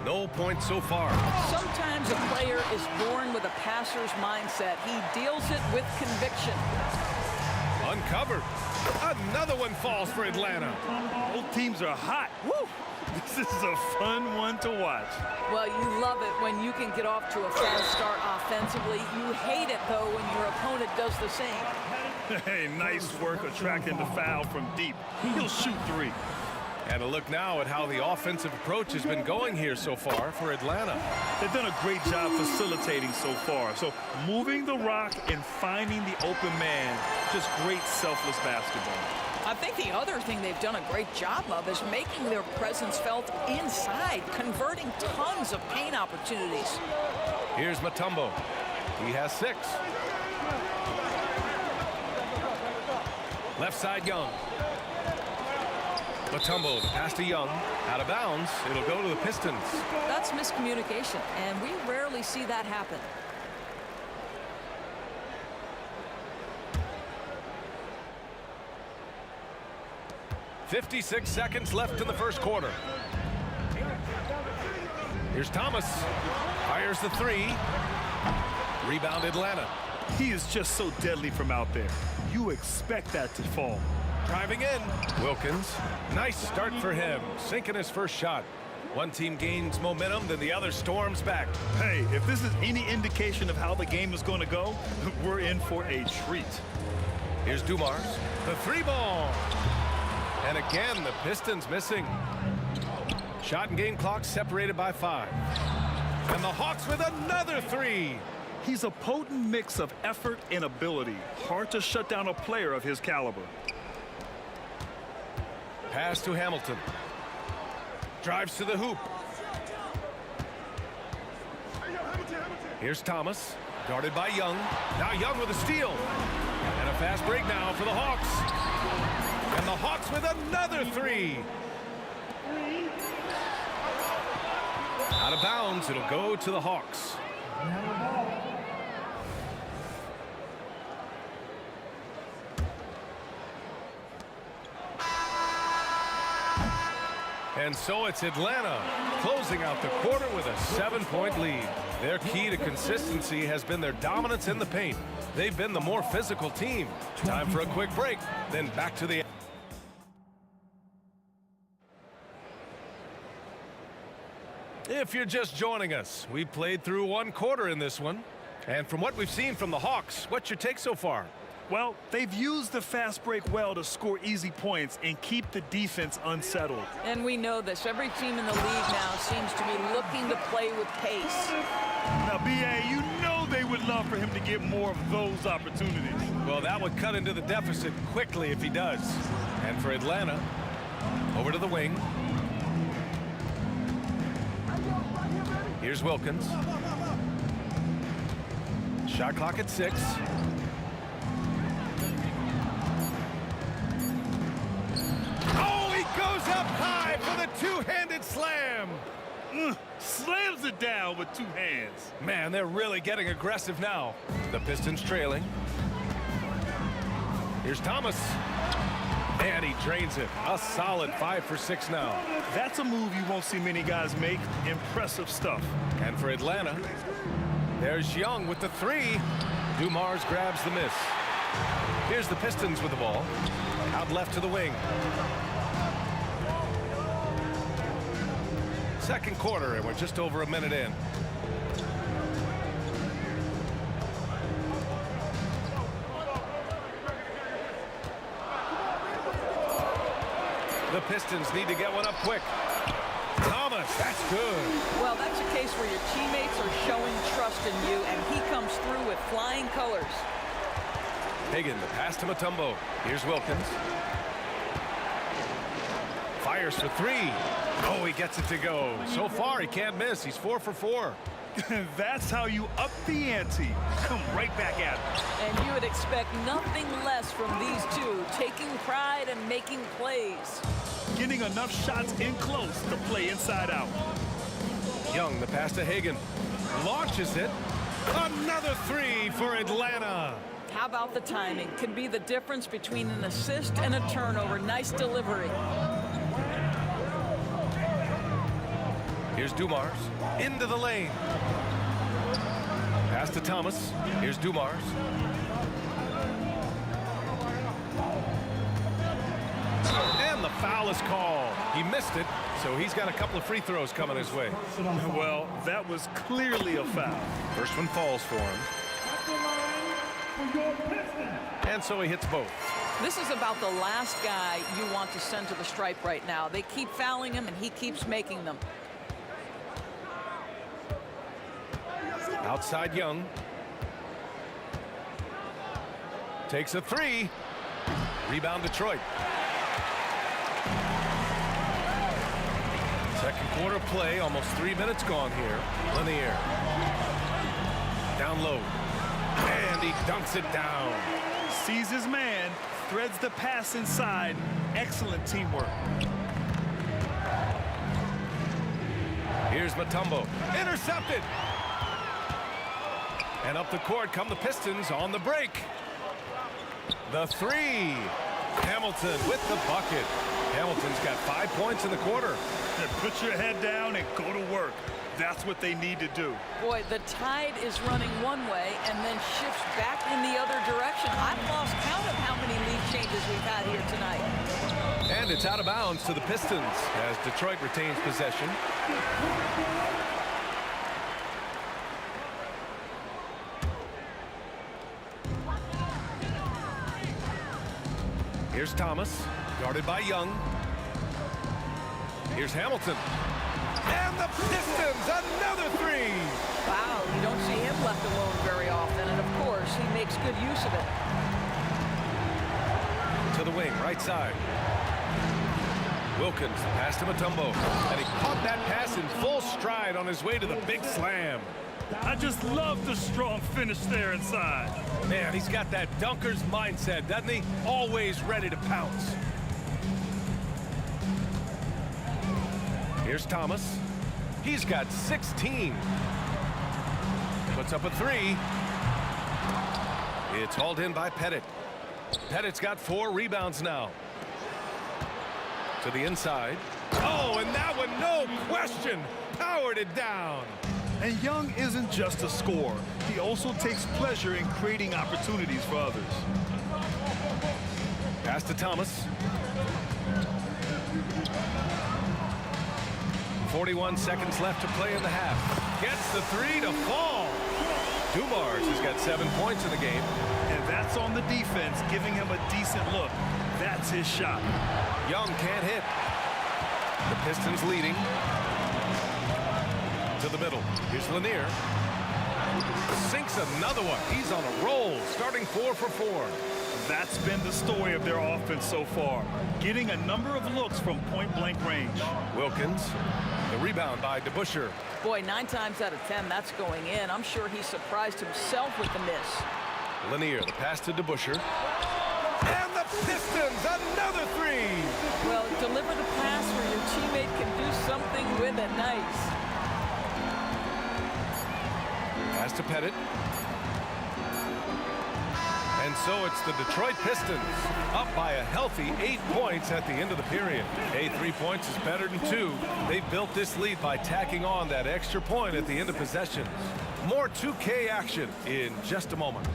No points so far. Sometimes a player is born with a passer's mindset. He deals it with conviction. Uncovered. Another one falls for Atlanta. Both teams are hot. Woo! This is a fun one to watch. Well, you love it when you can get off to a fast start offensively. You hate it, though, when your opponent does the same. Hey, nice work attracting the foul from deep. He'll shoot 3. And a look now at how the offensive approach has been going here so far for Atlanta. They've done a great job facilitating so far. So moving the rock and finding the open man, just great selfless basketball. I think the other thing they've done a great job of is making their presence felt inside, converting tons of paint opportunities. Here's Mutombo. He has 6. Left side, Young. Mutombo, the pass to Young. Out of bounds. It'll go to the Pistons. That's miscommunication, and we rarely see that happen. .56 seconds left in the first quarter. Here's Thomas. Fires the three. Rebound Atlanta. He is just so deadly from out there. You expect that to fall. Driving in. Wilkins. Nice start for him. Sinking his first shot. One team gains momentum, then the other storms back. Hey, if this is any indication of how the game is going to go, we're in for a treat. Here's Dumars. The three ball. And again, the Pistons missing. Shot and game clock separated by 5. And the Hawks with another three. He's a potent mix of effort and ability. Hard to shut down a player of his caliber. Pass to Hamilton. Drives to the hoop. Here's Thomas. Guarded by Young. Now Young with a steal. And a fast break now for the Hawks. And the Hawks with another three. Out of bounds, it'll go to the Hawks. And so it's Atlanta closing out the quarter with a 7-point lead. Their key to consistency has been their dominance in the paint. They've been the more physical team. Time for a quick break, then back to the... If you're just joining us, we played through one quarter in this one. And from what we've seen from the Hawks, what's your take so far? Well, they've used the fast break well to score easy points and keep the defense unsettled. And we know this. Every team in the league now seems to be looking to play with pace. Now, B.A., you know they would love for him to get more of those opportunities. Well, that would cut into the deficit quickly if he does. And for Atlanta, over to the wing. Here's Wilkins. Shot clock at 6. Oh, he goes up high for the two-handed slam. Slams it down with two hands. Man, they're really getting aggressive now. The Pistons trailing. Here's Thomas. And he drains it. A solid 5 for 6 now. That's a move you won't see many guys make. Impressive stuff. And for Atlanta, there's Young with the three. Dumars grabs the miss. Here's the Pistons with the ball. Out left to the wing. Second quarter, and we're just over a minute in. The Pistons need to get one up quick. Thomas, that's good. Well, that's a case where your teammates are showing trust in you, and he comes through with flying colors. Hagan, the pass to Mutombo. Here's Wilkins. Fires for three. Oh, he gets it to go. So far, he can't miss. He's 4 for 4. That's how you up the ante. Come right back at it. And you would expect nothing less from these two, taking pride and making plays. Getting enough shots in close to play inside out. Young, the pass to Hagan. Launches it. Another three for Atlanta. How about the timing? Could be the difference between an assist and a turnover. Nice delivery. Here's Dumars. Into the lane. Pass to Thomas. Here's Dumars. And the foul is called. He missed it, so he's got a couple of free throws coming his way. Well, that was clearly a foul. First one falls for him. And so he hits both. This is about the last guy you want to send to the stripe right now. They keep fouling him, and he keeps making them. Outside Young. Takes a three. Rebound Detroit. Second quarter play, almost 3 minutes gone here. Lanier. Down low. And he dunks it down. Sees his man, threads the pass inside. Excellent teamwork. Here's Mutombo. Intercepted. And up the court come the Pistons on the break. The three. Hamilton with the bucket. Hamilton's got 5 points in the quarter. Then put your head down and go to work. That's what they need to do. Boy, the tide is running one way and then shifts back in the other direction. I've lost count of how many lead changes we've had here tonight. And it's out of bounds to the Pistons as Detroit retains possession. Here's Thomas, guarded by Young. Here's Hamilton. And the Pistons, another three! Wow, you don't see him left alone very often, and of course, he makes good use of it. To the wing, right side. Wilkins, pass to Mutombo, and he caught that pass in full stride on his way to the big slam. I just love the strong finish there inside. Man, he's got that dunker's mindset, doesn't he? Always ready to pounce. Here's Thomas. He's got 16. Puts up a three. It's hauled in by Pettit. Pettit's got 4 rebounds now. To the inside. Oh, and that one, no question, powered it down. And Young isn't just a scorer. He also takes pleasure in creating opportunities for others. Pass to Thomas. 41 seconds left to play in the half. Gets the three to fall. Dumars has got 7 points in the game. And that's on the defense, giving him a decent look. That's his shot. Young can't hit. The Pistons leading. To the middle. Here's Lanier. Sinks another one. He's on a roll, starting 4 for 4. That's been the story of their offense so far, getting a number of looks from point-blank range. Wilkins, the rebound by DeBusschere. Boy, 9 times out of 10, that's going in. I'm sure he surprised himself with the miss. Lanier, the pass to DeBusschere. And the Pistons, another three! Well, deliver the pass where your teammate can do something with it. Nice. Pass to Pettit. And so it's the Detroit Pistons up by a healthy 8 points at the end of the period. 3 points is better than 2. They've built this lead by tacking on that extra point at the end of possession. More 2K action in just a moment.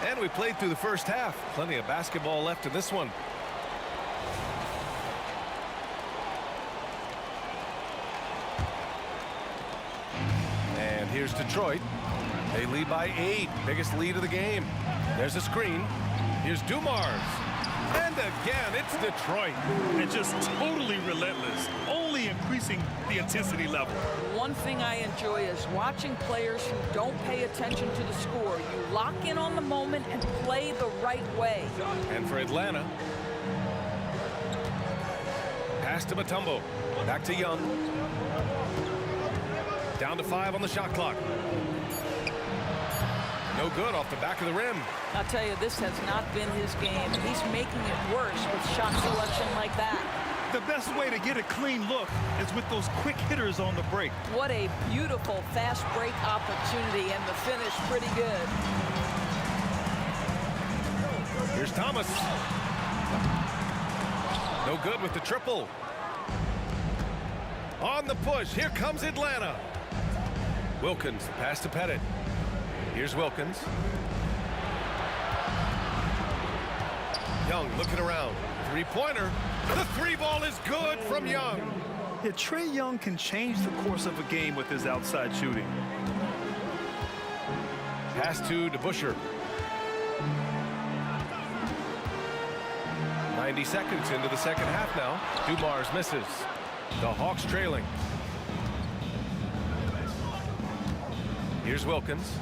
And we played through the first half. Plenty of basketball left in this one. And here's Detroit. They lead by 8. Biggest lead of the game. There's a screen. Here's Dumars. And again, it's Detroit. And just totally relentless, only increasing the intensity level. One thing I enjoy is watching players who don't pay attention to the score. You lock in on the moment and play the right way. And for Atlanta, pass to Mutombo. Back to Young. Down to 5 on the shot clock. No good off the back of the rim. I'll tell you, this has not been his game. He's making it worse with shot selection like that. The best way to get a clean look is with those quick hitters on the break. What a beautiful fast break opportunity, and the finish pretty good. Here's Thomas. No good with the triple. On the push, here comes Atlanta. Wilkins, pass to Pettit. Here's Wilkins. Young looking around. Three-pointer. The three ball is good from Young. Yeah, Trae Young can change the course of a game with his outside shooting. Pass to DeBusschere. 90 seconds into the second half now. Dumars misses. The Hawks trailing. Here's Wilkins.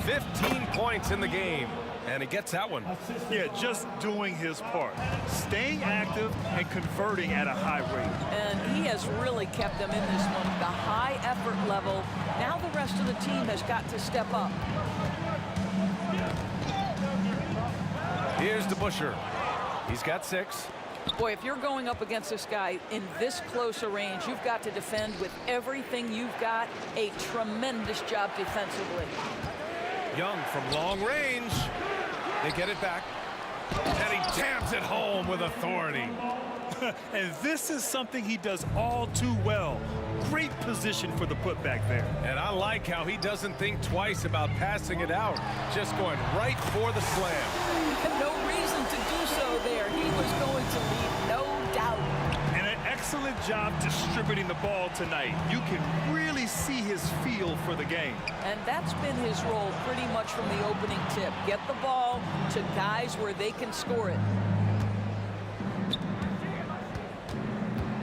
15 points in the game, and he gets that one. Yeah, just doing his part. Staying active and converting at a high rate. And he has really kept them in this one. The high effort level. Now the rest of the team has got to step up. Here's DeBusschere. He's got 6. Boy, if you're going up against this guy in this close a range, you've got to defend with everything you've got. A tremendous job defensively. Young from long range. They get it back. And he jams it home with authority. And this is something he does all too well. Great position for the putback there. And I like how he doesn't think twice about passing it out. Just going right for the slam. No reason to do so there. He was going to lead, no doubt. And an excellent job distributing the ball tonight. You can really see his feel for the game. And that's been his role pretty much from the opening tip. Get the ball to guys where they can score it.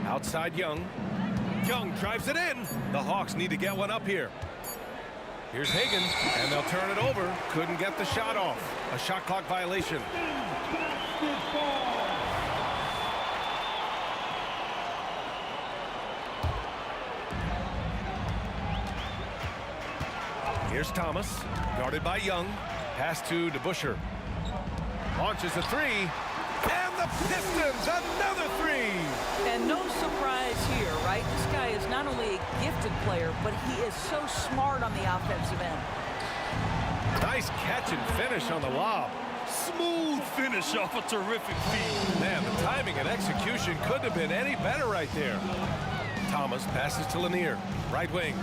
Outside Young. Young drives it in. The Hawks need to get one up here. Here's Hagan, and they'll turn it over. Couldn't get the shot off. A shot clock violation. Here's Thomas, guarded by Young. Pass to DeBusschere. Launches a 3. And the Pistons, another 3. And no surprise here, right? This guy is not only a gifted player, but he is so smart on the offensive end. Nice catch and finish on the lob. Smooth finish off a terrific feed. Man, the timing and execution couldn't have been any better right there. Thomas passes to Lanier, right wing.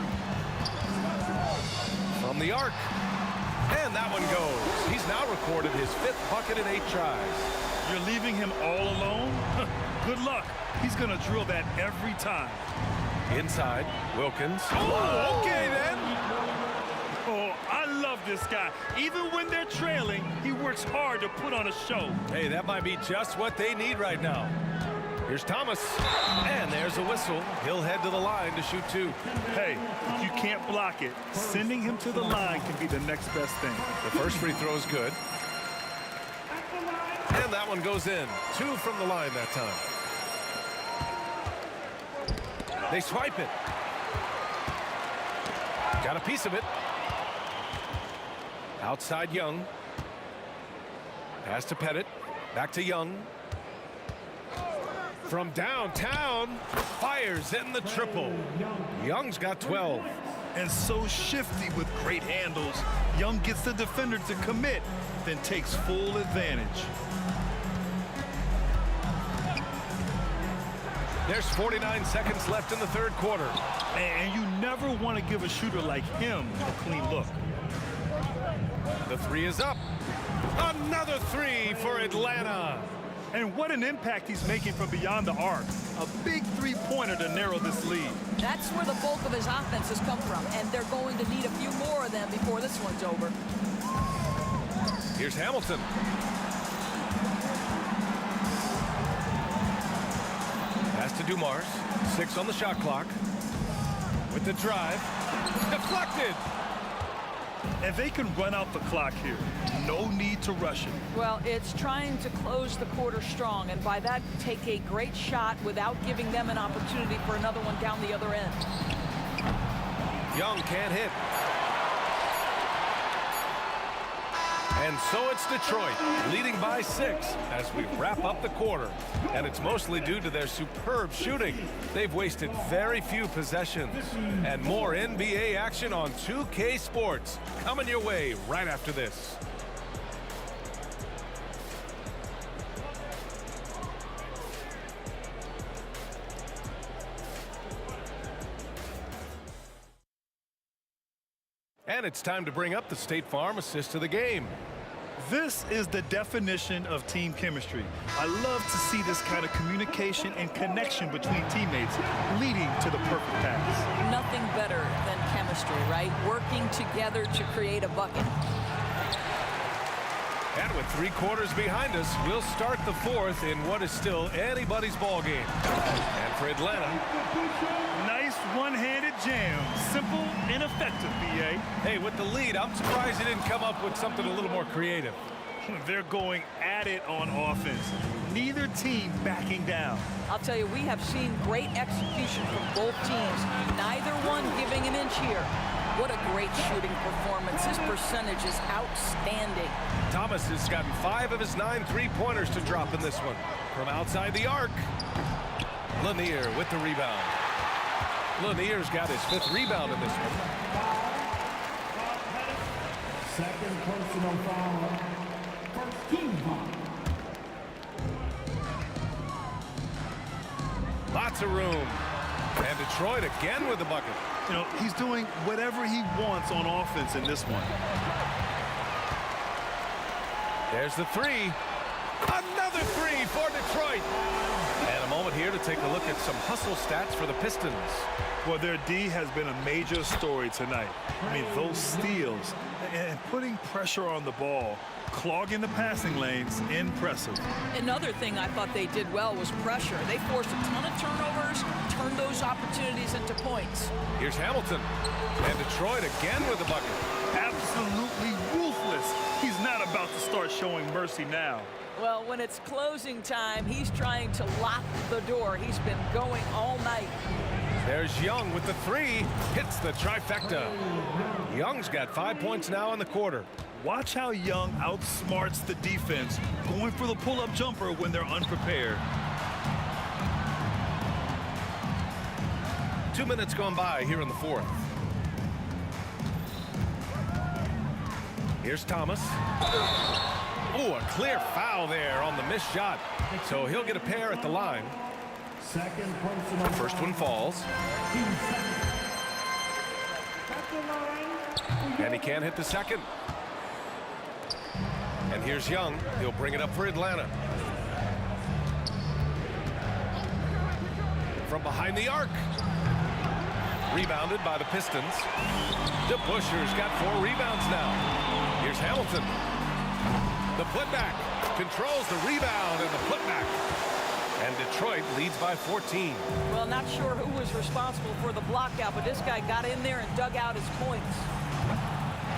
From the arc. And that one goes. He's now recorded his 5th bucket in 8 tries. You're leaving him all alone? Good luck. He's going to drill that every time. Inside, Wilkins. Oh, okay then. Oh, I love this guy. Even when they're trailing, he works hard to put on a show. Hey, that might be just what they need right now. Here's Thomas. And there's a whistle. He'll head to the line to shoot 2. Hey, if you can't block it, sending him to the line can be the next best thing. The first free throw is good. And that one goes in. 2 from the line that time. They swipe it. Got a piece of it. Outside Young. Pass to Pettit. Back to Young. From downtown. Fires in the triple. Young's got 12. And so shifty with great handles. Young gets the defender to commit, then takes full advantage. There's 49 seconds left in the 3rd quarter. And you never want to give a shooter like him a clean look. The 3 is up. Another 3 for Atlanta. And what an impact he's making from beyond the arc. A big three-pointer to narrow this lead. That's where the bulk of his offense has come from, and they're going to need a few more of them before this one's over. Here's Hamilton. Pass to Dumars. 6 on the shot clock. With the drive. Deflected. And they can run out the clock here. No need to rush it. Well, it's trying to close the quarter strong, and by that, take a great shot without giving them an opportunity for another one down the other end. Young can't hit. And so it's Detroit, leading by 6 as we wrap up the quarter. And it's mostly due to their superb shooting. They've wasted very few possessions. And more NBA action on 2K Sports coming your way right after this. And it's time to bring up the State Farm assist of the game. This is the definition of team chemistry. I love to see this kind of communication and connection between teammates leading to the perfect pass. Nothing better than chemistry, right? Working together to create a bucket. And with 3 quarters behind us, we'll start the 4th in what is still anybody's ball game. And for Atlanta, nice one-handed jam. Simple and effective, B.A. Hey, with the lead, I'm surprised he didn't come up with something a little more creative. They're going at it on offense. Neither team backing down. I'll tell you, we have seen great execution from both teams. Neither one giving an inch here. What a great shooting performance. His percentage is outstanding. Thomas has gotten 5 of his 9 3-pointers to drop in this one. From outside the arc, Lanier with the rebound. Lanier's got his 5th rebound in this one. Second personal foul. First team foul. Lots of room. And Detroit again with the bucket. You know, he's doing whatever he wants on offense in this one. There's the 3. Another 3 for Detroit. And a moment here to take a look at some hustle stats for the Pistons. Well, their D has been a major story tonight. I mean, those steals and putting pressure on the ball, clogging the passing lanes, impressive. Another thing I thought they did well was pressure. They forced a ton of turnovers, turned those opportunities into points. Here's Hamilton. And Detroit again with the bucket. Absolutely ruthless. He's not about to start showing mercy now. Well, when it's closing time, he's trying to lock the door. He's been going all night. There's Young with the 3. Hits the trifecta. Young's got 5 points now in the quarter. Watch how Young outsmarts the defense, going for the pull-up jumper when they're unprepared. 2 minutes gone by here in the 4th. Here's Thomas. Oh, a clear foul there on the missed shot. So he'll get a pair at the line. Second personal. First one falls. And he can't hit the second. And here's Young. He'll bring it up for Atlanta. From behind the arc. Rebounded by the Pistons. DeBuscher's got 4 rebounds now. Here's Hamilton. The putback. Controls the rebound and the putback. And Detroit leads by 14. Well, not sure who was responsible for the blockout, but this guy got in there and dug out his points.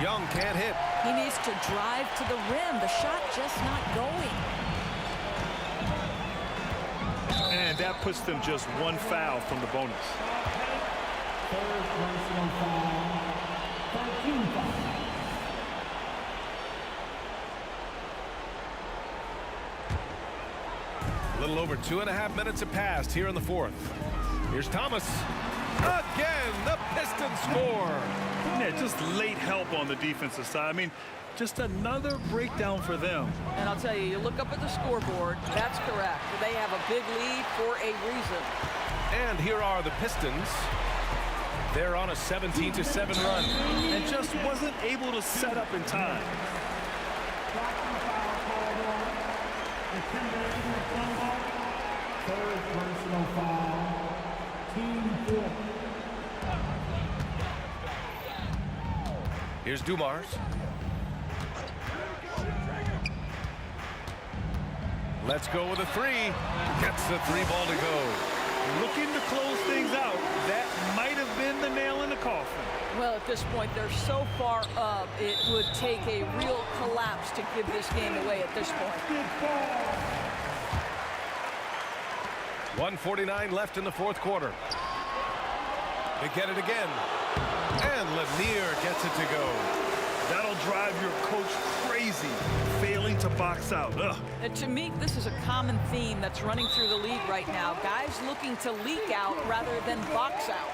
Young can't hit. He needs to drive to the rim. The shot just not going. And that puts them just 1 foul from the bonus. Third personal foul. 13 foul. A little over 2.5 minutes have passed here in the 4th. Here's Thomas. Again, the Pistons score. Yeah, just late help on the defensive side. I mean, just another breakdown for them. And I'll tell you, you look up at the scoreboard, that's correct. They have a big lead for a reason. And here are the Pistons. They're on a 17-7 run. And just wasn't able to set up in time. Third personal foul. Team 4. Here's Dumars. Let's go with a 3. Gets the 3 ball to go. Looking to close things out. That might have been the nail in the coffin. Well, at this point, they're so far up, it would take a real collapse to give this game away at this point. 1:49 left in the 4th quarter. They get it again. And Lanier gets it to go. That'll drive your coach crazy, failing to box out. Ugh. And to me, this is a common theme that's running through the league right now. Guys looking to leak out rather than box out.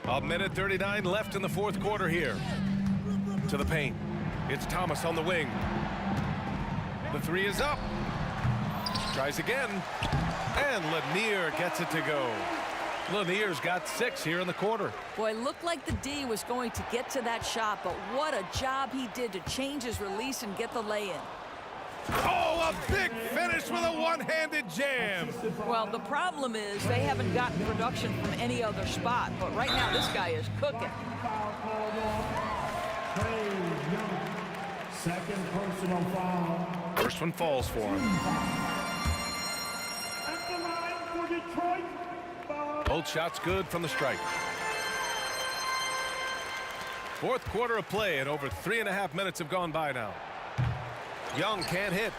A minute 39 left in the 4th quarter here. To the paint. It's Thomas on the wing. The 3 is up. Tries again. And Lanier gets it to go. Lanier's got 6 here in the quarter. Boy, it looked like the D was going to get to that shot, but what a job he did to change his release and get the lay-in. Oh, a big finish with a one-handed jam. Well, the problem is they haven't gotten production from any other spot, but right now this guy is cooking. Second personal foul. First one falls for him. At the line for Detroit. Both shots good from the stripe. Fourth quarter of play, and over 3.5 minutes have gone by now. Young can't hit.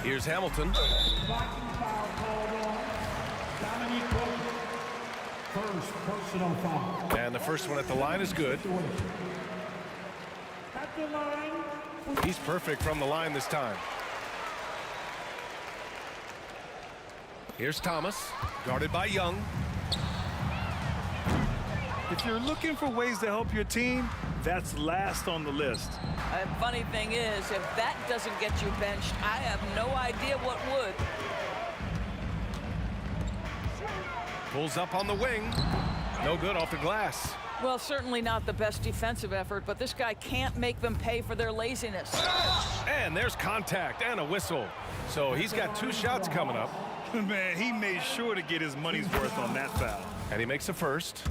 Here's Hamilton. First personal foul. And the first one at the line is good. At the line. He's perfect from the line this time. Here's Thomas, guarded by Young. If you're looking for ways to help your team, that's last on the list. And funny thing is, if that doesn't get you benched, I have no idea what would. Pulls up on the wing. No good off the glass. Well, certainly not the best defensive effort, but this guy can't make them pay for their laziness. And there's contact and a whistle. So he's got 2 shots coming up. Man, he made sure to get his money's worth on that foul. And he makes the first.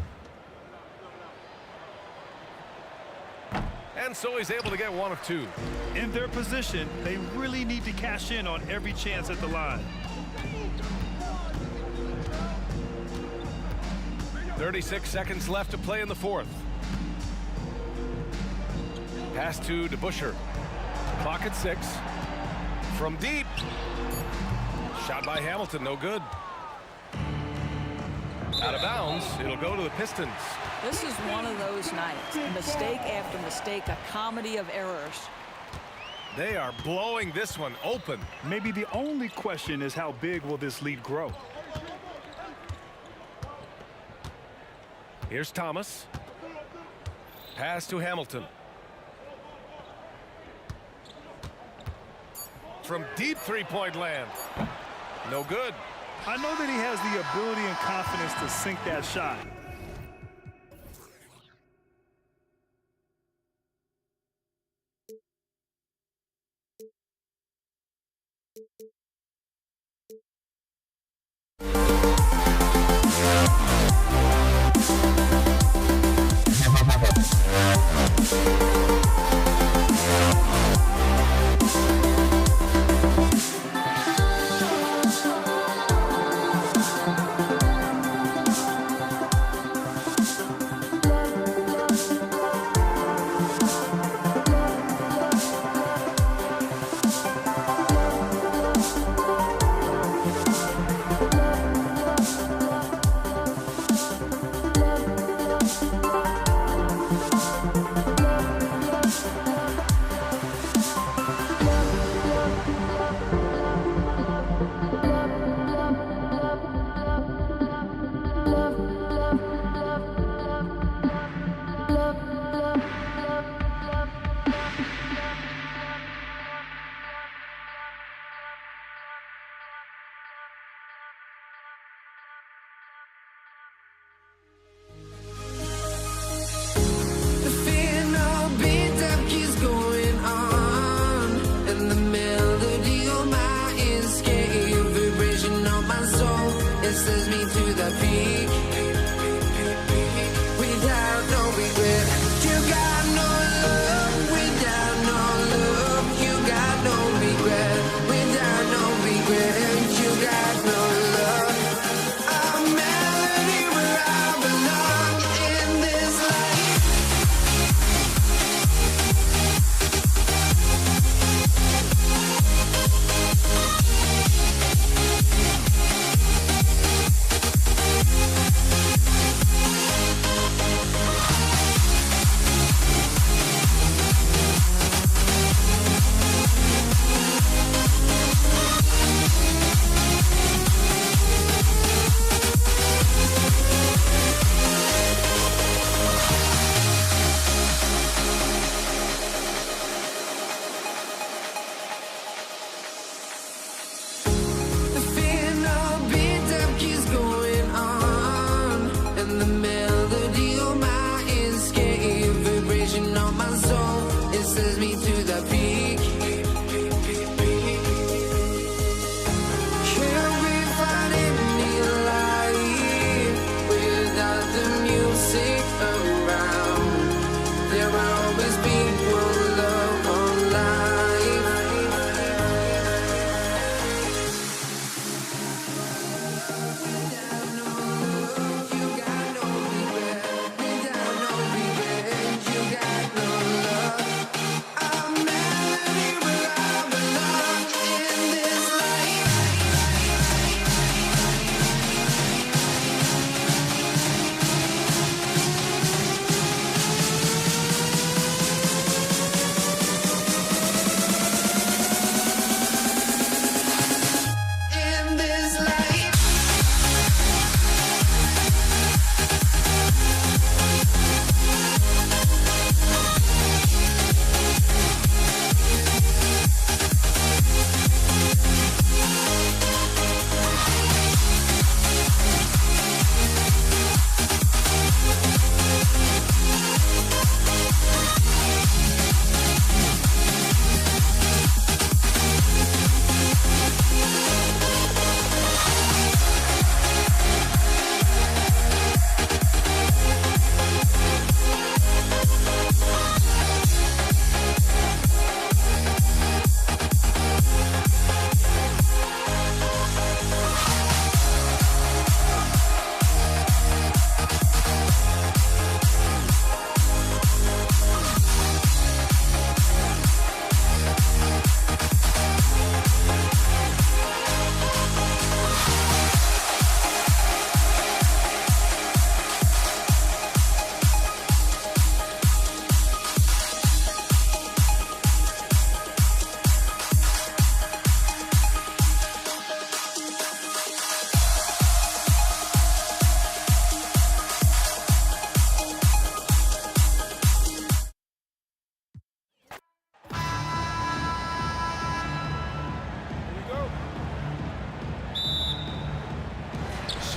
And so he's able to get 1 of 2. In their position, they really need to cash in on every chance at the line. 36 seconds left to play in the fourth. Pass to DeBusschere. Clock at 6. From deep. Shot by Hamilton, no good. Out of bounds, it'll go to the Pistons. This is one of those nights. Mistake after mistake, a comedy of errors. They are blowing this one open. Maybe the only question is how big will this lead grow? Here's Thomas. Pass to Hamilton. From deep three-point land. No good. I know that he has the ability and confidence to sink that shot.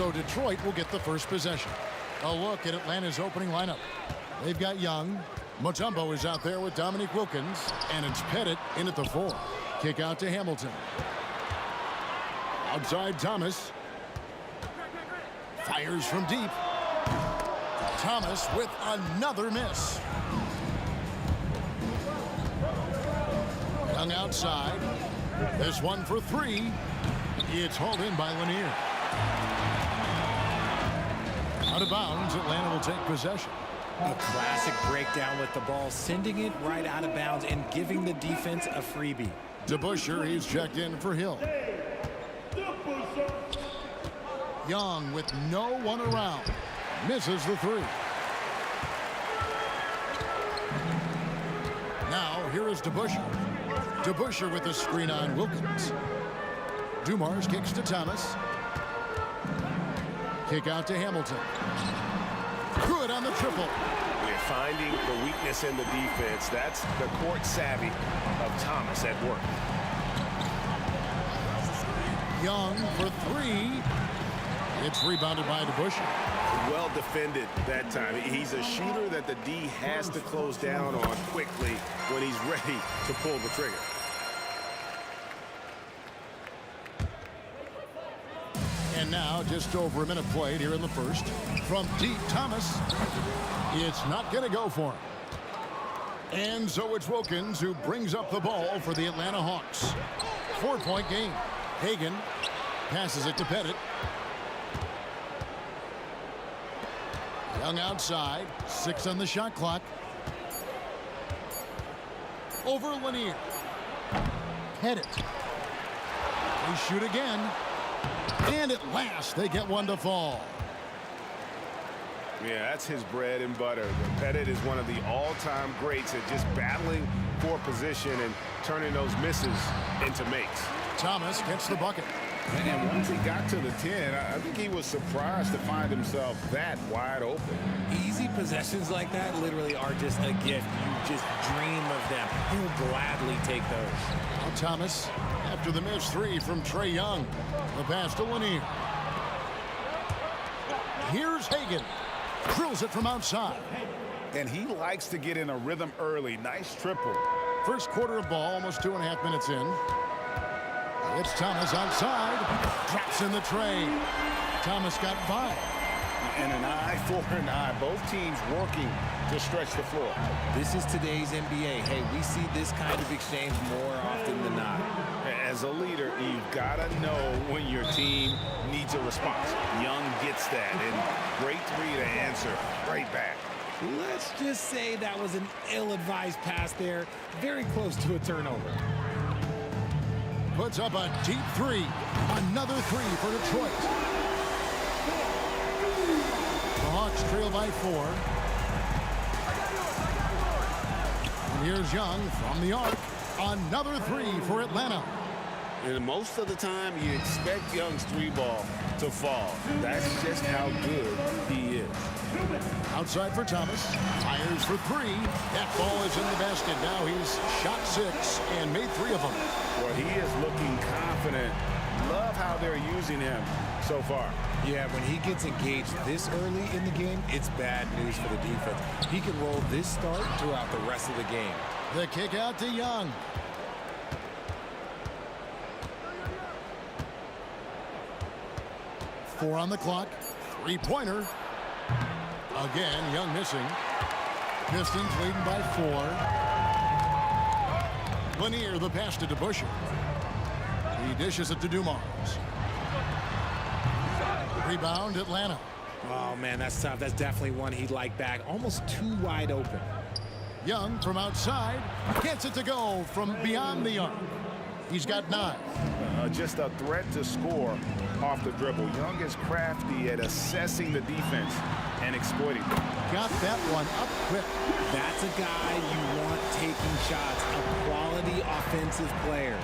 So Detroit will get the first possession. A look at Atlanta's opening lineup. They've got Young. Mutombo is out there with Dominique Wilkins. And it's Pettit in at the 4. Kick out to Hamilton. Outside Thomas. Fires from deep. Thomas with another miss. Young outside. This one for 3. It's hauled in by Lanier. Out of bounds, Atlanta will take possession. A classic breakdown with the ball, sending it right out of bounds and giving the defense a freebie. DeBusschere, he's checked in for Hill. Young with no one around. Misses the 3. Now, here is DeBusschere. DeBusschere with the screen on Wilkins. Dumars kicks to Thomas. Kick out to Hamilton. Good on the triple. We're finding the weakness in the defense. That's the court savvy of Thomas at work. Young for 3. It's rebounded by DeBusschere. Well defended that time. He's a shooter that the D has to close down on quickly when he's ready to pull the trigger. And now just over a minute played here in the first. From deep, Thomas. It's not going to go for him. And so it's Wilkins who brings up the ball for the Atlanta Hawks. 4-point game. Hagan passes it to Pettit. Young outside. 6 on the shot clock. Over Lanier. Pettit. They shoot again. And at last, they get one to fall. Yeah, that's his bread and butter. Pettit is one of the all-time greats at just battling for position and turning those misses into makes. Thomas gets the bucket. And once he got to the 10, I think he was surprised to find himself that wide open. Easy possessions like that literally are just a gift. You just dream of them. He'll gladly take those. Now Thomas, after the missed 3 from Trae Young. The pass to Lanier. Here's Hagan. Drills it from outside. And he likes to get in a rhythm early. Nice triple. First quarter of ball, almost 2.5 minutes in. It's Thomas outside. Drops in the tray. Thomas got 5. And an eye for an eye. Both teams working to stretch the floor. This is today's NBA. Hey, we see this kind of exchange more often than not. As a leader, you've got to know when your team needs a response. Young gets that, and great 3 to answer right back. Let's just say that was an ill-advised pass there. Very close to a turnover. Puts up a deep 3. Another 3 for Detroit. The Hawks trail by 4. And here's Young from the arc. Another 3 for Atlanta. And most of the time, you expect Young's 3-ball to fall. That's just how good he is. Outside for Thomas. Fires for 3. That ball is in the basket. Now he's shot 6 and made 3 of them. Well, he is looking confident. Love how they're using him so far. Yeah, when he gets engaged this early in the game, it's bad news for the defense. He can roll this start throughout the rest of the game. The kick out to Young. Four on the clock. 3-pointer. Again, Young missing. Pistons leading by 4. Lanier, the pass to DeBusschere. He dishes it to Dumars. Rebound, Atlanta. Oh, man, that's tough. That's definitely one he'd like back. Almost too wide open. Young from outside. Gets it to go from beyond the arc. He's got 9. Just a threat to score off the dribble. Young is crafty at assessing the defense and exploiting them. Got that one up quick. That's a guy you want taking shots. A quality offensive player.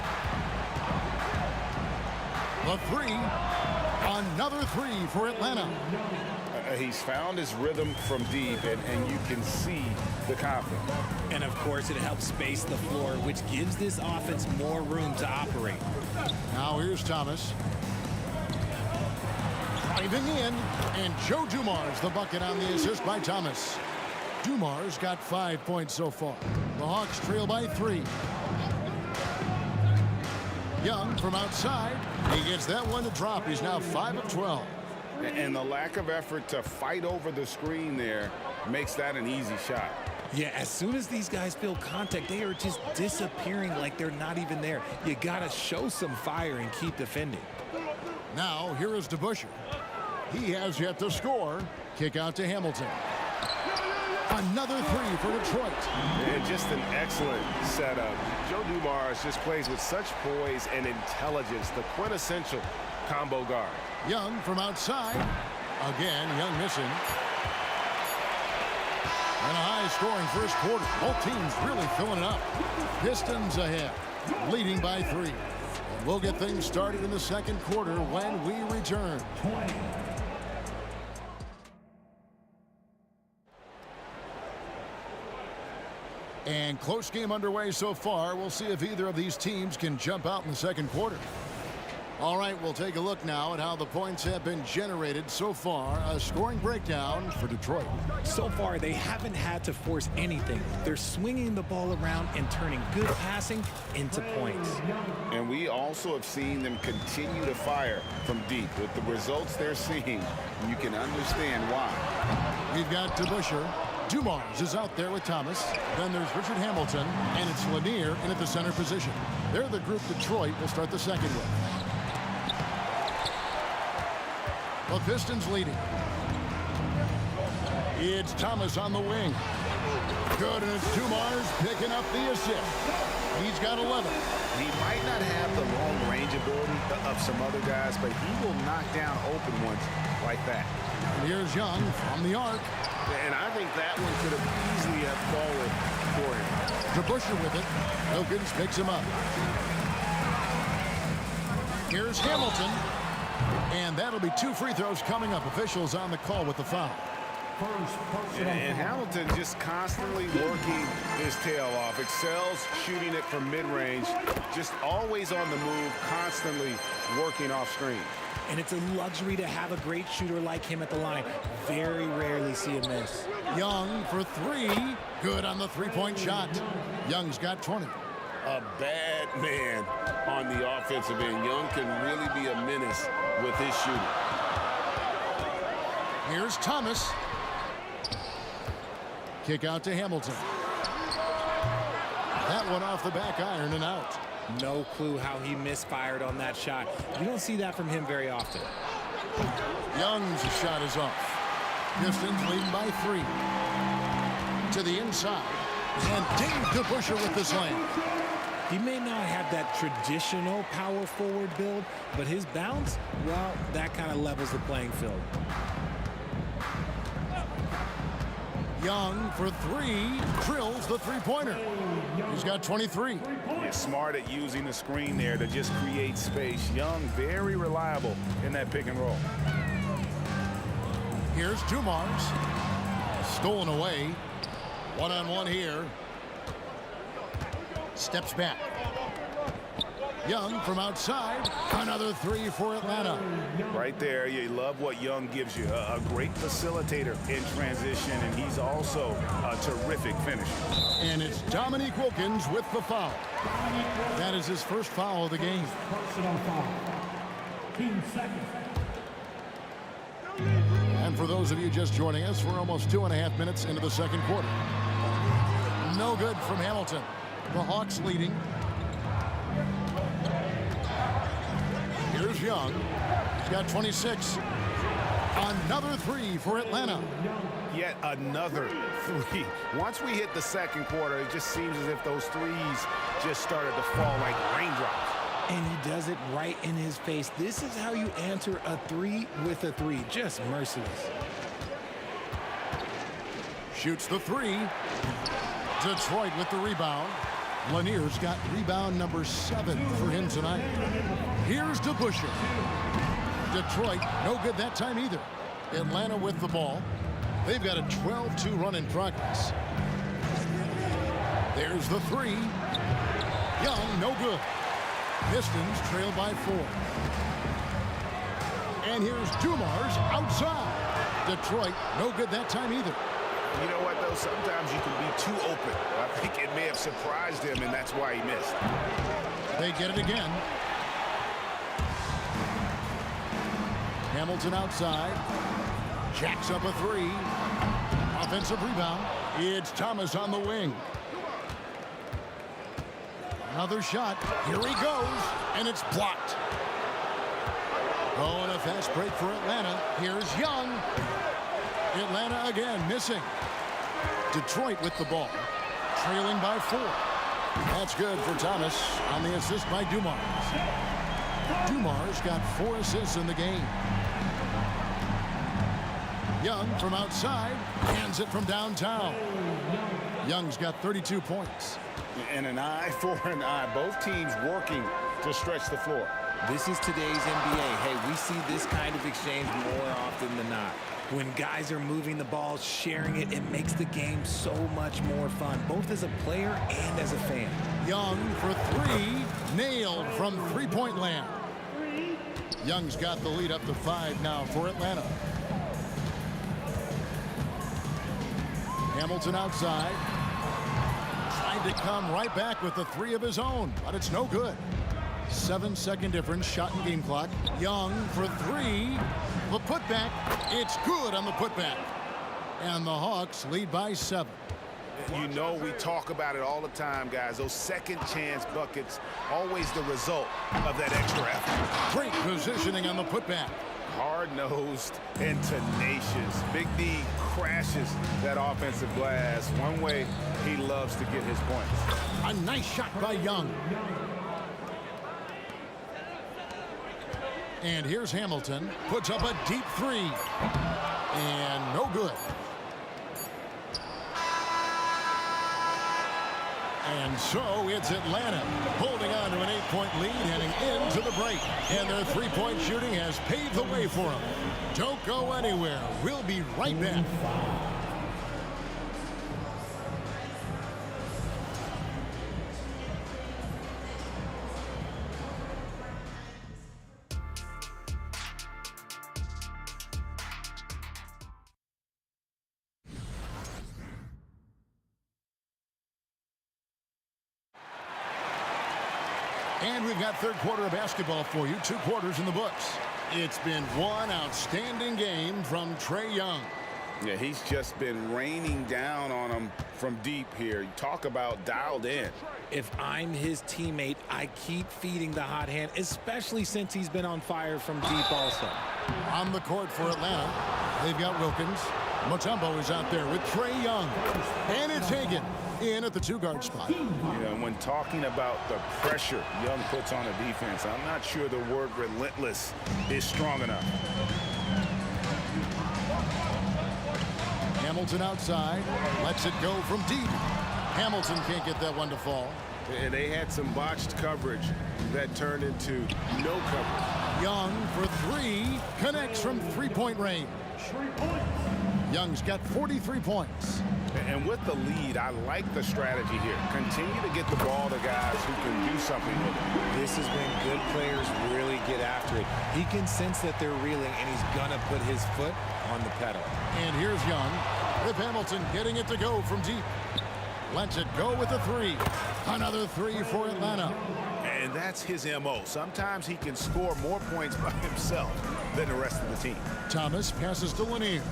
The 3. Another 3 for Atlanta. He's found his rhythm from deep, and you can see the confidence. And, of course, it helps space the floor, which gives this offense more room to operate. Now here's Thomas. driving in, and Joe Dumars the bucket on the assist by Thomas. Dumars got 5 points so far. The Hawks trail by 3. Young from outside. He gets that one to drop. He's now 5 of 12. And the lack of effort to fight over the screen there makes that an easy shot. Yeah, as soon as these guys feel contact, they are just disappearing like they're not even there. You got to show some fire and keep defending. Now, here is DeBusschere. He has yet to score. Kick out to Hamilton. Another 3 for Detroit. And just an excellent setup. Joe Dumars just plays with such poise and intelligence, the quintessential combo guard. Young from outside. Again, Young missing. And a high-scoring first quarter. Both teams really filling it up. Pistons ahead, leading by 3. And we'll get things started in the second quarter when we return. And close game underway so far. We'll see if either of these teams can jump out in the second quarter. All right, we'll take a look now at how the points have been generated so far. A scoring breakdown for Detroit. So far, they haven't had to force anything. They're swinging the ball around and turning good passing into points. And we also have seen them continue to fire from deep. With the results they're seeing, you can understand why. We've got DeBusschere. Dumars is out there with Thomas. Then there's Richard Hamilton, and it's Lanier in at the center position. They're the group Detroit will start the second with. The Pistons leading. It's Thomas on the wing. Good, and it's Dumars picking up the assist. He's got 11. He might not have the long range ability of some other guys, but he will knock down open ones like that. And here's Young from the arc. And I think that one could have easily have fallen for him. DeBusschere with it. Wilkins picks him up. Here's Hamilton. And that'll be 2 free throws coming up. Officials on the call with the foul. And Hamilton just constantly working his tail off. Excels shooting it from mid-range. Just always on the move, constantly working off screen. And it's a luxury to have a great shooter like him at the line. Very rarely see a miss. Young for 3. Good on the three-point shot. Young's got 20. A bad man on the offensive end. Young can really be a menace with his shooting. Here's Thomas. Kick out to Hamilton. That one off the back iron and out. No clue how he misfired on that shot. You don't see that from him very often. Young's shot is off. Pistons leading by 3. To the inside. And Dave DeBusschere with the slam. He may not have that traditional power forward build, but his bounce, well, that kind of levels the playing field. Young for 3. Drills the three-pointer. He's got 23. He's smart at using the screen there to just create space. Young, very reliable in that pick and roll. Here's Dumars. Stolen away. One-on-one here. Steps back. Young from outside. Another 3 for Atlanta. Right there, you love what Young gives you. A great facilitator in transition, and he's also a terrific finisher. And it's Dominique Wilkins with the foul. That is his first foul of the game. Personal foul. Team second. And for those of you just joining us, we're almost 2.5 minutes into the second quarter. No good from Hamilton. The Hawks leading. Here's Young. He's got 26. Another 3 for Atlanta. Yet another 3. Once we hit the second quarter, it just seems as if those threes just started to fall like raindrops. And he does it right in his face. This is how you answer a 3 with a 3. Just merciless. Shoots the 3. Detroit with the rebound. Lanier's got rebound number 7 for him tonight. Here's DeBusschere. Detroit, no good that time either. Atlanta with the ball. They've got a 12-2 run in progress. There's the 3. Young, no good. Pistons trail by 4. And here's Dumars outside. Detroit, no good that time either. You know what, though? Sometimes you can be too open. I think it may have surprised him, and that's why he missed. They get it again. Hamilton outside. Jacks up a three. Offensive rebound. It's Thomas on the wing. Another shot. Here he goes. And it's blocked. Oh, and a fast break for Atlanta. Here's Young. Atlanta again missing. Detroit with the ball. Trailing by 4. That's good for Thomas on the assist by Dumars. Dumars got 4 assists in the game. Young from outside hands it from downtown. Young's got 32 points. And an eye for an eye. Both teams working to stretch the floor. This is today's NBA. Hey, we see this kind of exchange more often than not. When guys are moving the ball, sharing it, it makes the game so much more fun, both as a player and as a fan. Young for 3, nailed from three-point land. Young's got the lead up to 5 now for Atlanta. Hamilton outside. Tried to come right back with the 3 of his own, but it's no good. 7-second difference, shot and game clock. Young for 3. The putback, it's good on the putback. And the Hawks lead by 7. You know, we talk about it all the time, guys. Those second chance buckets, always the result of that extra effort. Great positioning on the putback. Hard-nosed and tenacious. Big D crashes that offensive glass. One way he loves to get his points. A nice shot by Young. And here's Hamilton. Puts up a deep 3. And no good. And so it's Atlanta holding on to an 8-point lead heading into the break. And their three-point shooting has paved the way for them. Don't go anywhere. We'll be right back. And we've got third quarter of basketball for you. 2 quarters in the books. It's been one outstanding game from Trae Young. Yeah, he's just been raining down on him from deep here. Talk about dialed in. If I'm his teammate, I keep feeding the hot hand, especially since he's been on fire from deep also. On the court for Atlanta, they've got Wilkins. Mutombo is out there with Trae Young. And it's Hagan in at the 2-guard spot. You know, when talking about the pressure Young puts on a defense, I'm not sure the word relentless is strong enough. Hamilton outside, lets it go from deep. Hamilton can't get that one to fall. And they had some botched coverage that turned into no coverage. Young for 3, connects from 3-point range. Young's got 43 points. And with the lead, I like the strategy here. Continue to get the ball to guys who can do something with it. This is when good players really get after it. He can sense that they're reeling, and he's going to put his foot on the pedal. And here's Young with Hamilton getting it to go from deep. Lets it go with a 3. Another 3 for Atlanta. And that's his M.O. Sometimes he can score more points by himself than the rest of the team. Thomas passes to Lanier.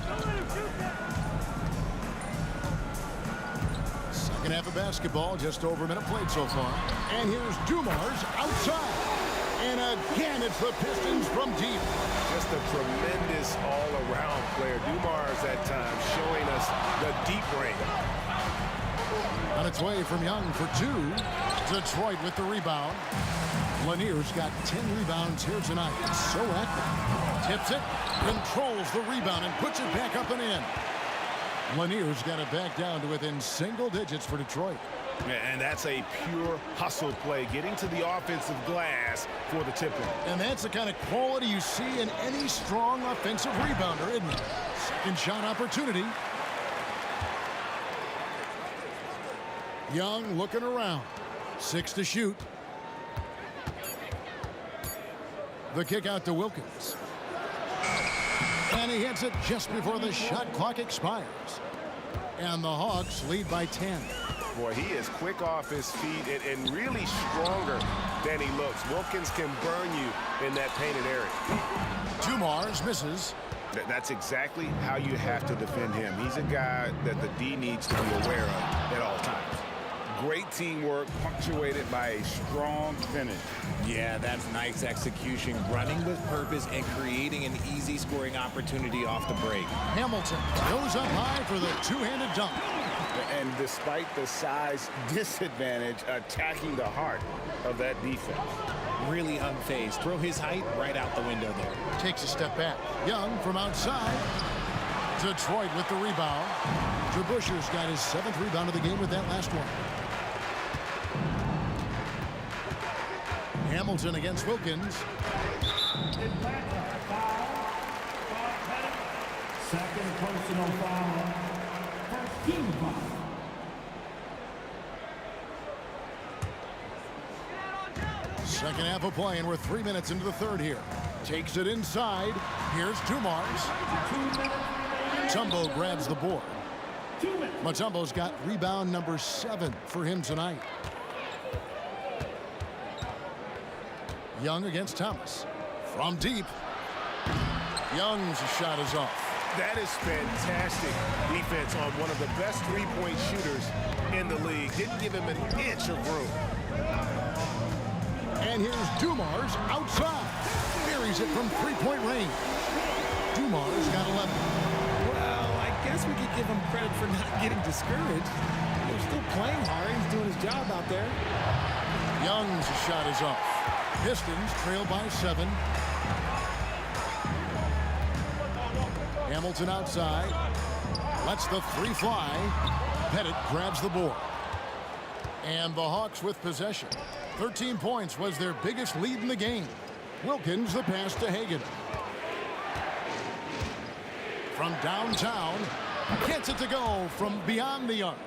Second half of basketball, just over a minute played so far. And here's Dumars outside. And again, it's the Pistons from deep. Just a tremendous all-around player. Dumars at times showing us the deep range. On its way from Young for 2. Detroit with the rebound. Lanier's got 10 rebounds here tonight. So active. Tips it, controls the rebound, and puts it back up and in. Lanier's got it back down to within single digits for Detroit. And that's a pure hustle play, getting to the offensive glass for the tip-in. And that's the kind of quality you see in any strong offensive rebounder, isn't it? Second shot opportunity. Young looking around. 6 to shoot. The kick out to Wilkins. And he hits it just before the shot clock expires. And the Hawks lead by 10. Boy, he is quick off his feet and really stronger than he looks. Wilkins can burn you in that painted area. Dumars misses. That's exactly how you have to defend him. He's a guy that the D needs to be aware of at all times. Great teamwork punctuated by a strong finish. Yeah, that's nice execution, running with purpose and creating an easy scoring opportunity off the break. Hamilton goes up high for the two-handed dunk. And despite the size disadvantage, attacking the heart of that defense. Really unfazed. Throw his height right out the window there. Takes a step back. Young from outside. Detroit with the rebound. Trebusher's got his 7th rebound of the game with that last one. Hamilton against Wilkins. Second personal foul. First team foul. Second half of play, and we're 3 minutes into the third here. Takes it inside. Here's Dumars. Mutombo grabs the board. Mutombo's got rebound number 7 for him tonight. Young against Thomas. From deep. Young's shot is off. That is fantastic defense on one of the best three-point shooters in the league. Didn't give him an inch of room. And here's Dumars outside. Buries it from three-point range. Dumars got 11. Well, I guess we could give him credit for not getting discouraged. They're still playing hard. He's doing his job out there. Young's shot is off. Pistons trail by 7. Hamilton outside. Lets the 3 fly. Pettit grabs the board. And the Hawks with possession. 13 points was their biggest lead in the game. Wilkins the pass to Hagan. From downtown. Gets it to go from beyond the arc.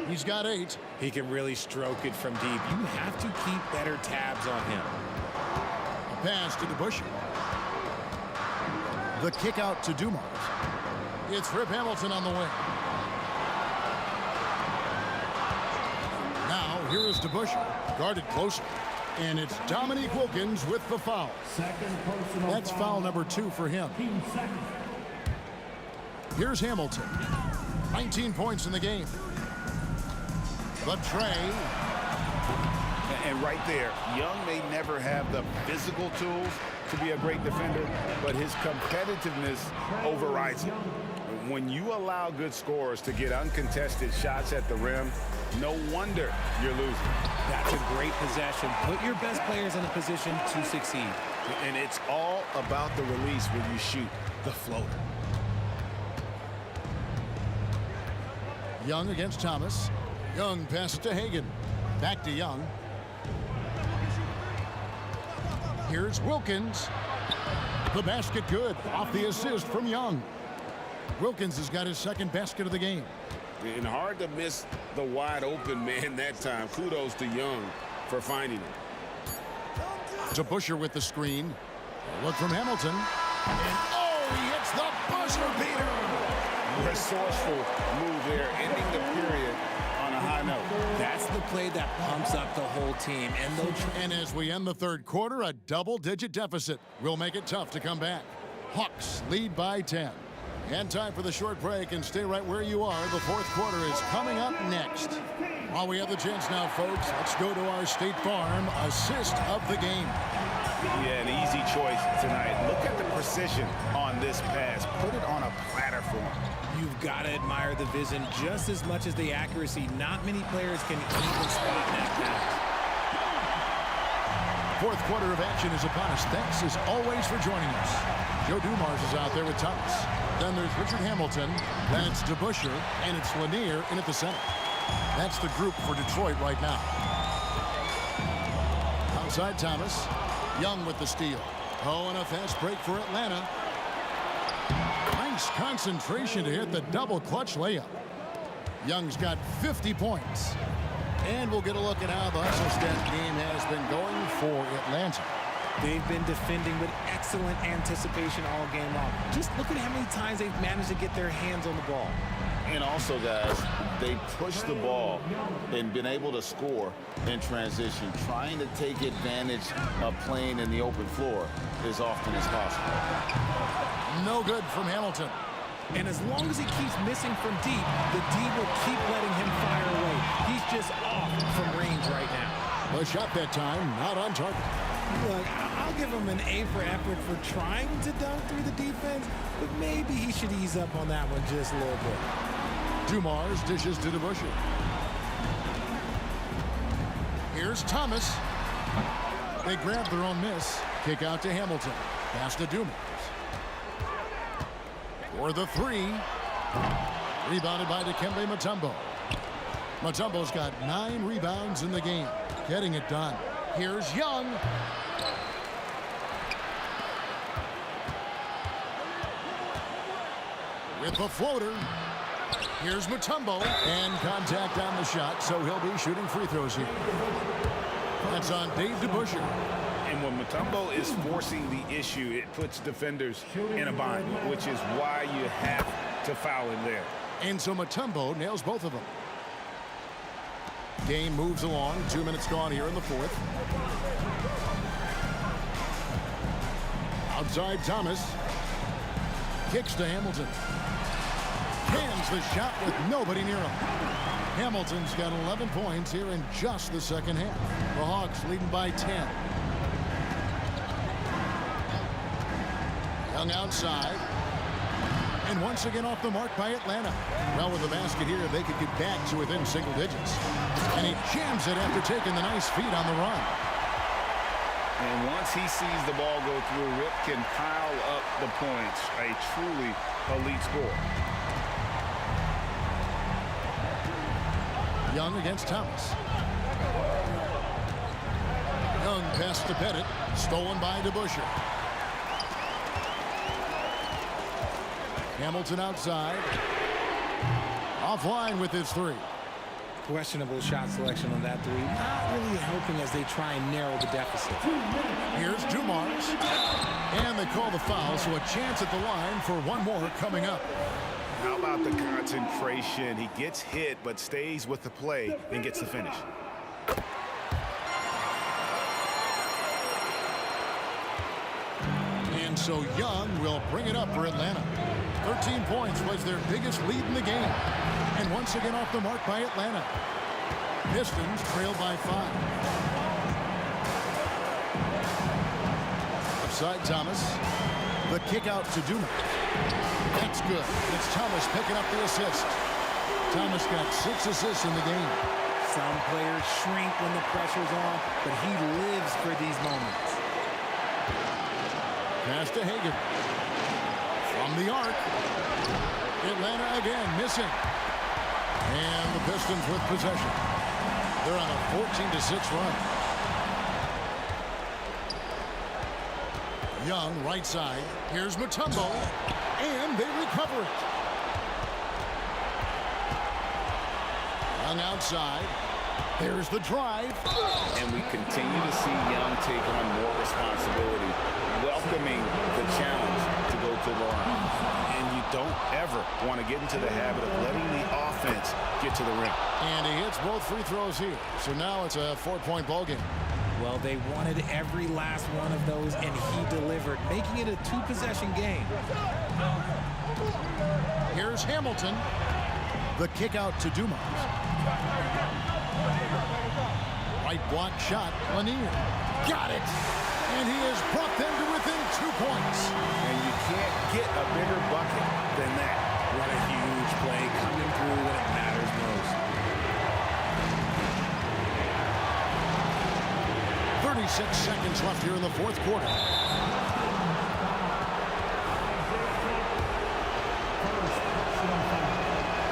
He's got 8. He can really stroke it from deep. You have to keep better tabs on him. A pass to DeBusschere. The kick out to Dumars. It's Rip Hamilton on the wing. Now here is DeBusschere, guarded closer. And it's Dominique Wilkins with the foul. That's foul number 2 for him. Here's Hamilton. 19 points in the game. The tray. And right there, Young may never have the physical tools to be a great defender, but his competitiveness overrides it. When you allow good scorers to get uncontested shots at the rim, no wonder you're losing. That's a great possession. Put your best players in a position to succeed. And it's all about the release when you shoot the floater. Young against Thomas. Young passes to Hagan. Back to Young. Here's Wilkins. The basket good. Off the assist from Young. Wilkins has got his 2nd basket of the game. And hard to miss the wide open man that time. Kudos to Young for finding him. DeBusschere with the screen. Look from Hamilton. And oh, he hits the buzzer beater. Resourceful move there, ending the period on a high note. That's the play that pumps up the whole team. And as we end the third quarter, a double-digit deficit will make it tough to come back. Hawks lead by 10. And time for the short break, and stay right where you are. The 4th quarter is coming up next. While we have the chance now, folks, let's go to our State Farm assist of the game. Yeah, an easy choice tonight. Look at the precision on this pass. Put it on a platter for him. You've got to admire the vision just as much as the accuracy. Not many players can even spot that pass. 4th quarter of action is upon us. Thanks as always for joining us. Joe Dumars is out there with Thomas. Then there's Richard Hamilton. Then it's DeBusschere. And it's Lanier in at the center. That's the group for Detroit right now. Outside Thomas. Young with the steal. Oh, and a fast break for Atlanta. Nice concentration to hit the double clutch layup. Young's got 50 points. And we'll get a look at how the hustle stat game has been going for Atlanta. They've been defending with excellent anticipation all game long. Just look at how many times they've managed to get their hands on the ball. And also, guys, they pushed the ball and been able to score in transition, trying to take advantage of playing in the open floor as often as possible. No good from Hamilton. And as long as he keeps missing from deep, the D will keep letting him fire away. He's just off from range right now. The shot that time, not on target. Look, I'll give him an A for effort for trying to dunk through the defense, but maybe he should ease up on that one just a little bit. Dumars dishes to DeBusschere. Here's Thomas. They grab their own miss. Kick out to Hamilton. Pass to Dumars. For the three. Rebounded by Dikembe Mutombo. Mutombo's got 9 rebounds in the game. Getting it done. Here's Young. With the floater. Here's Mutombo. And contact on the shot, so he'll be shooting free throws here. That's on Dave DeBusschere. And when Mutombo is forcing the issue, it puts defenders in a bind, which is why you have to foul him there. And so Mutombo nails both of them. Game moves along. 2 minutes gone here in the fourth. Outside Thomas. Kicks to Hamilton. Cans the shot with nobody near him. Hamilton's got 11 points here in just the second half. The Hawks leading by 10. Young outside. And once again off the mark by Atlanta. Well, with the basket here, they could get back to within single digits. And he jams it after taking the nice feed on the run. And once he sees the ball go through, Rip can pile up the points. A truly elite score. Young against Thomas. Young pass to Pettit. Stolen by DeBusschere. Hamilton outside. Offline with his three. Questionable shot selection on that three. Not really helping as they try and narrow the deficit. Here's Dumars. And they call the foul, so a chance at the line for one more coming up. How about the concentration? He gets hit, but stays with the play and gets the finish. And so Young will bring it up for Atlanta. 13 points was their biggest lead in the game. And once again off the mark by Atlanta. Pistons trail by 5. Upside Thomas. The kick out to Dumars. That's good. It's Thomas picking up the assist. Thomas got 6 assists in the game. Some players shrink when the pressure's on, but he lives for these moments. Pass to Hagan. From the arc. Atlanta again missing. And the Pistons with possession. They're on a 14-6 run. Young right side. Here's Mutombo. And they recover it. Young outside. There's the drive. And we continue to see Young take on more responsibility, welcoming the challenge to go to the line. And you don't ever want to get into the habit of letting the offense get to the rim. And he hits both free throws here. So now it's a 4-point ball game. Well, they wanted every last one of those, and he delivered, making it a 2-possession game. Here's Hamilton. The kick out to Dumars. Right block shot. Lanier. Got it. And he has brought them to within 2 points. And you can't get a bigger bucket than that. What a huge play coming through when it matters most. 36 seconds left here in the fourth quarter.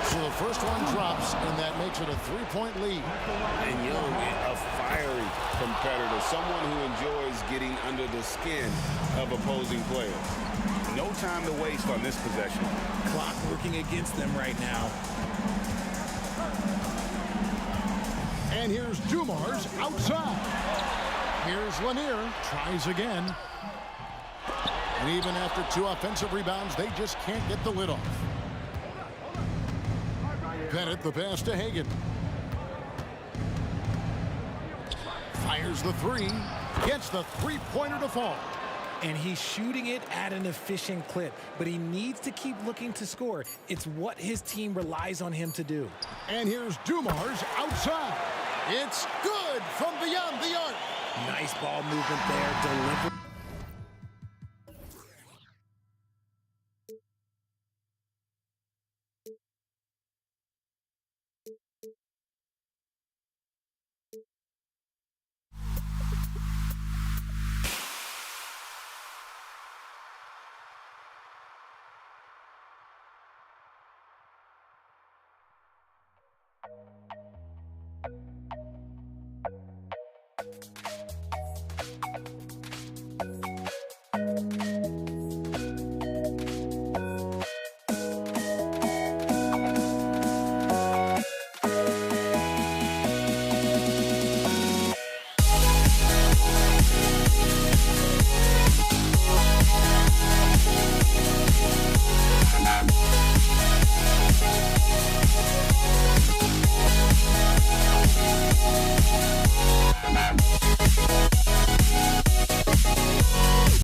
So the first one drops, and that makes it a 3-point lead. And Young, a fiery competitor, someone who enjoys getting under the skin of opposing players. No time to waste on this possession. Clock working against them right now. And here's Dumars outside. Here's Lanier, tries again. And even after 2 offensive rebounds, they just can't get the lid off. Bennett, the pass to Hagan. Fires the 3, gets the 3-pointer to fall. And he's shooting it at an efficient clip, but he needs to keep looking to score. It's what his team relies on him to do. And here's Dumars outside. It's good from beyond the arc. Nice ball movement there, delivered. Bye.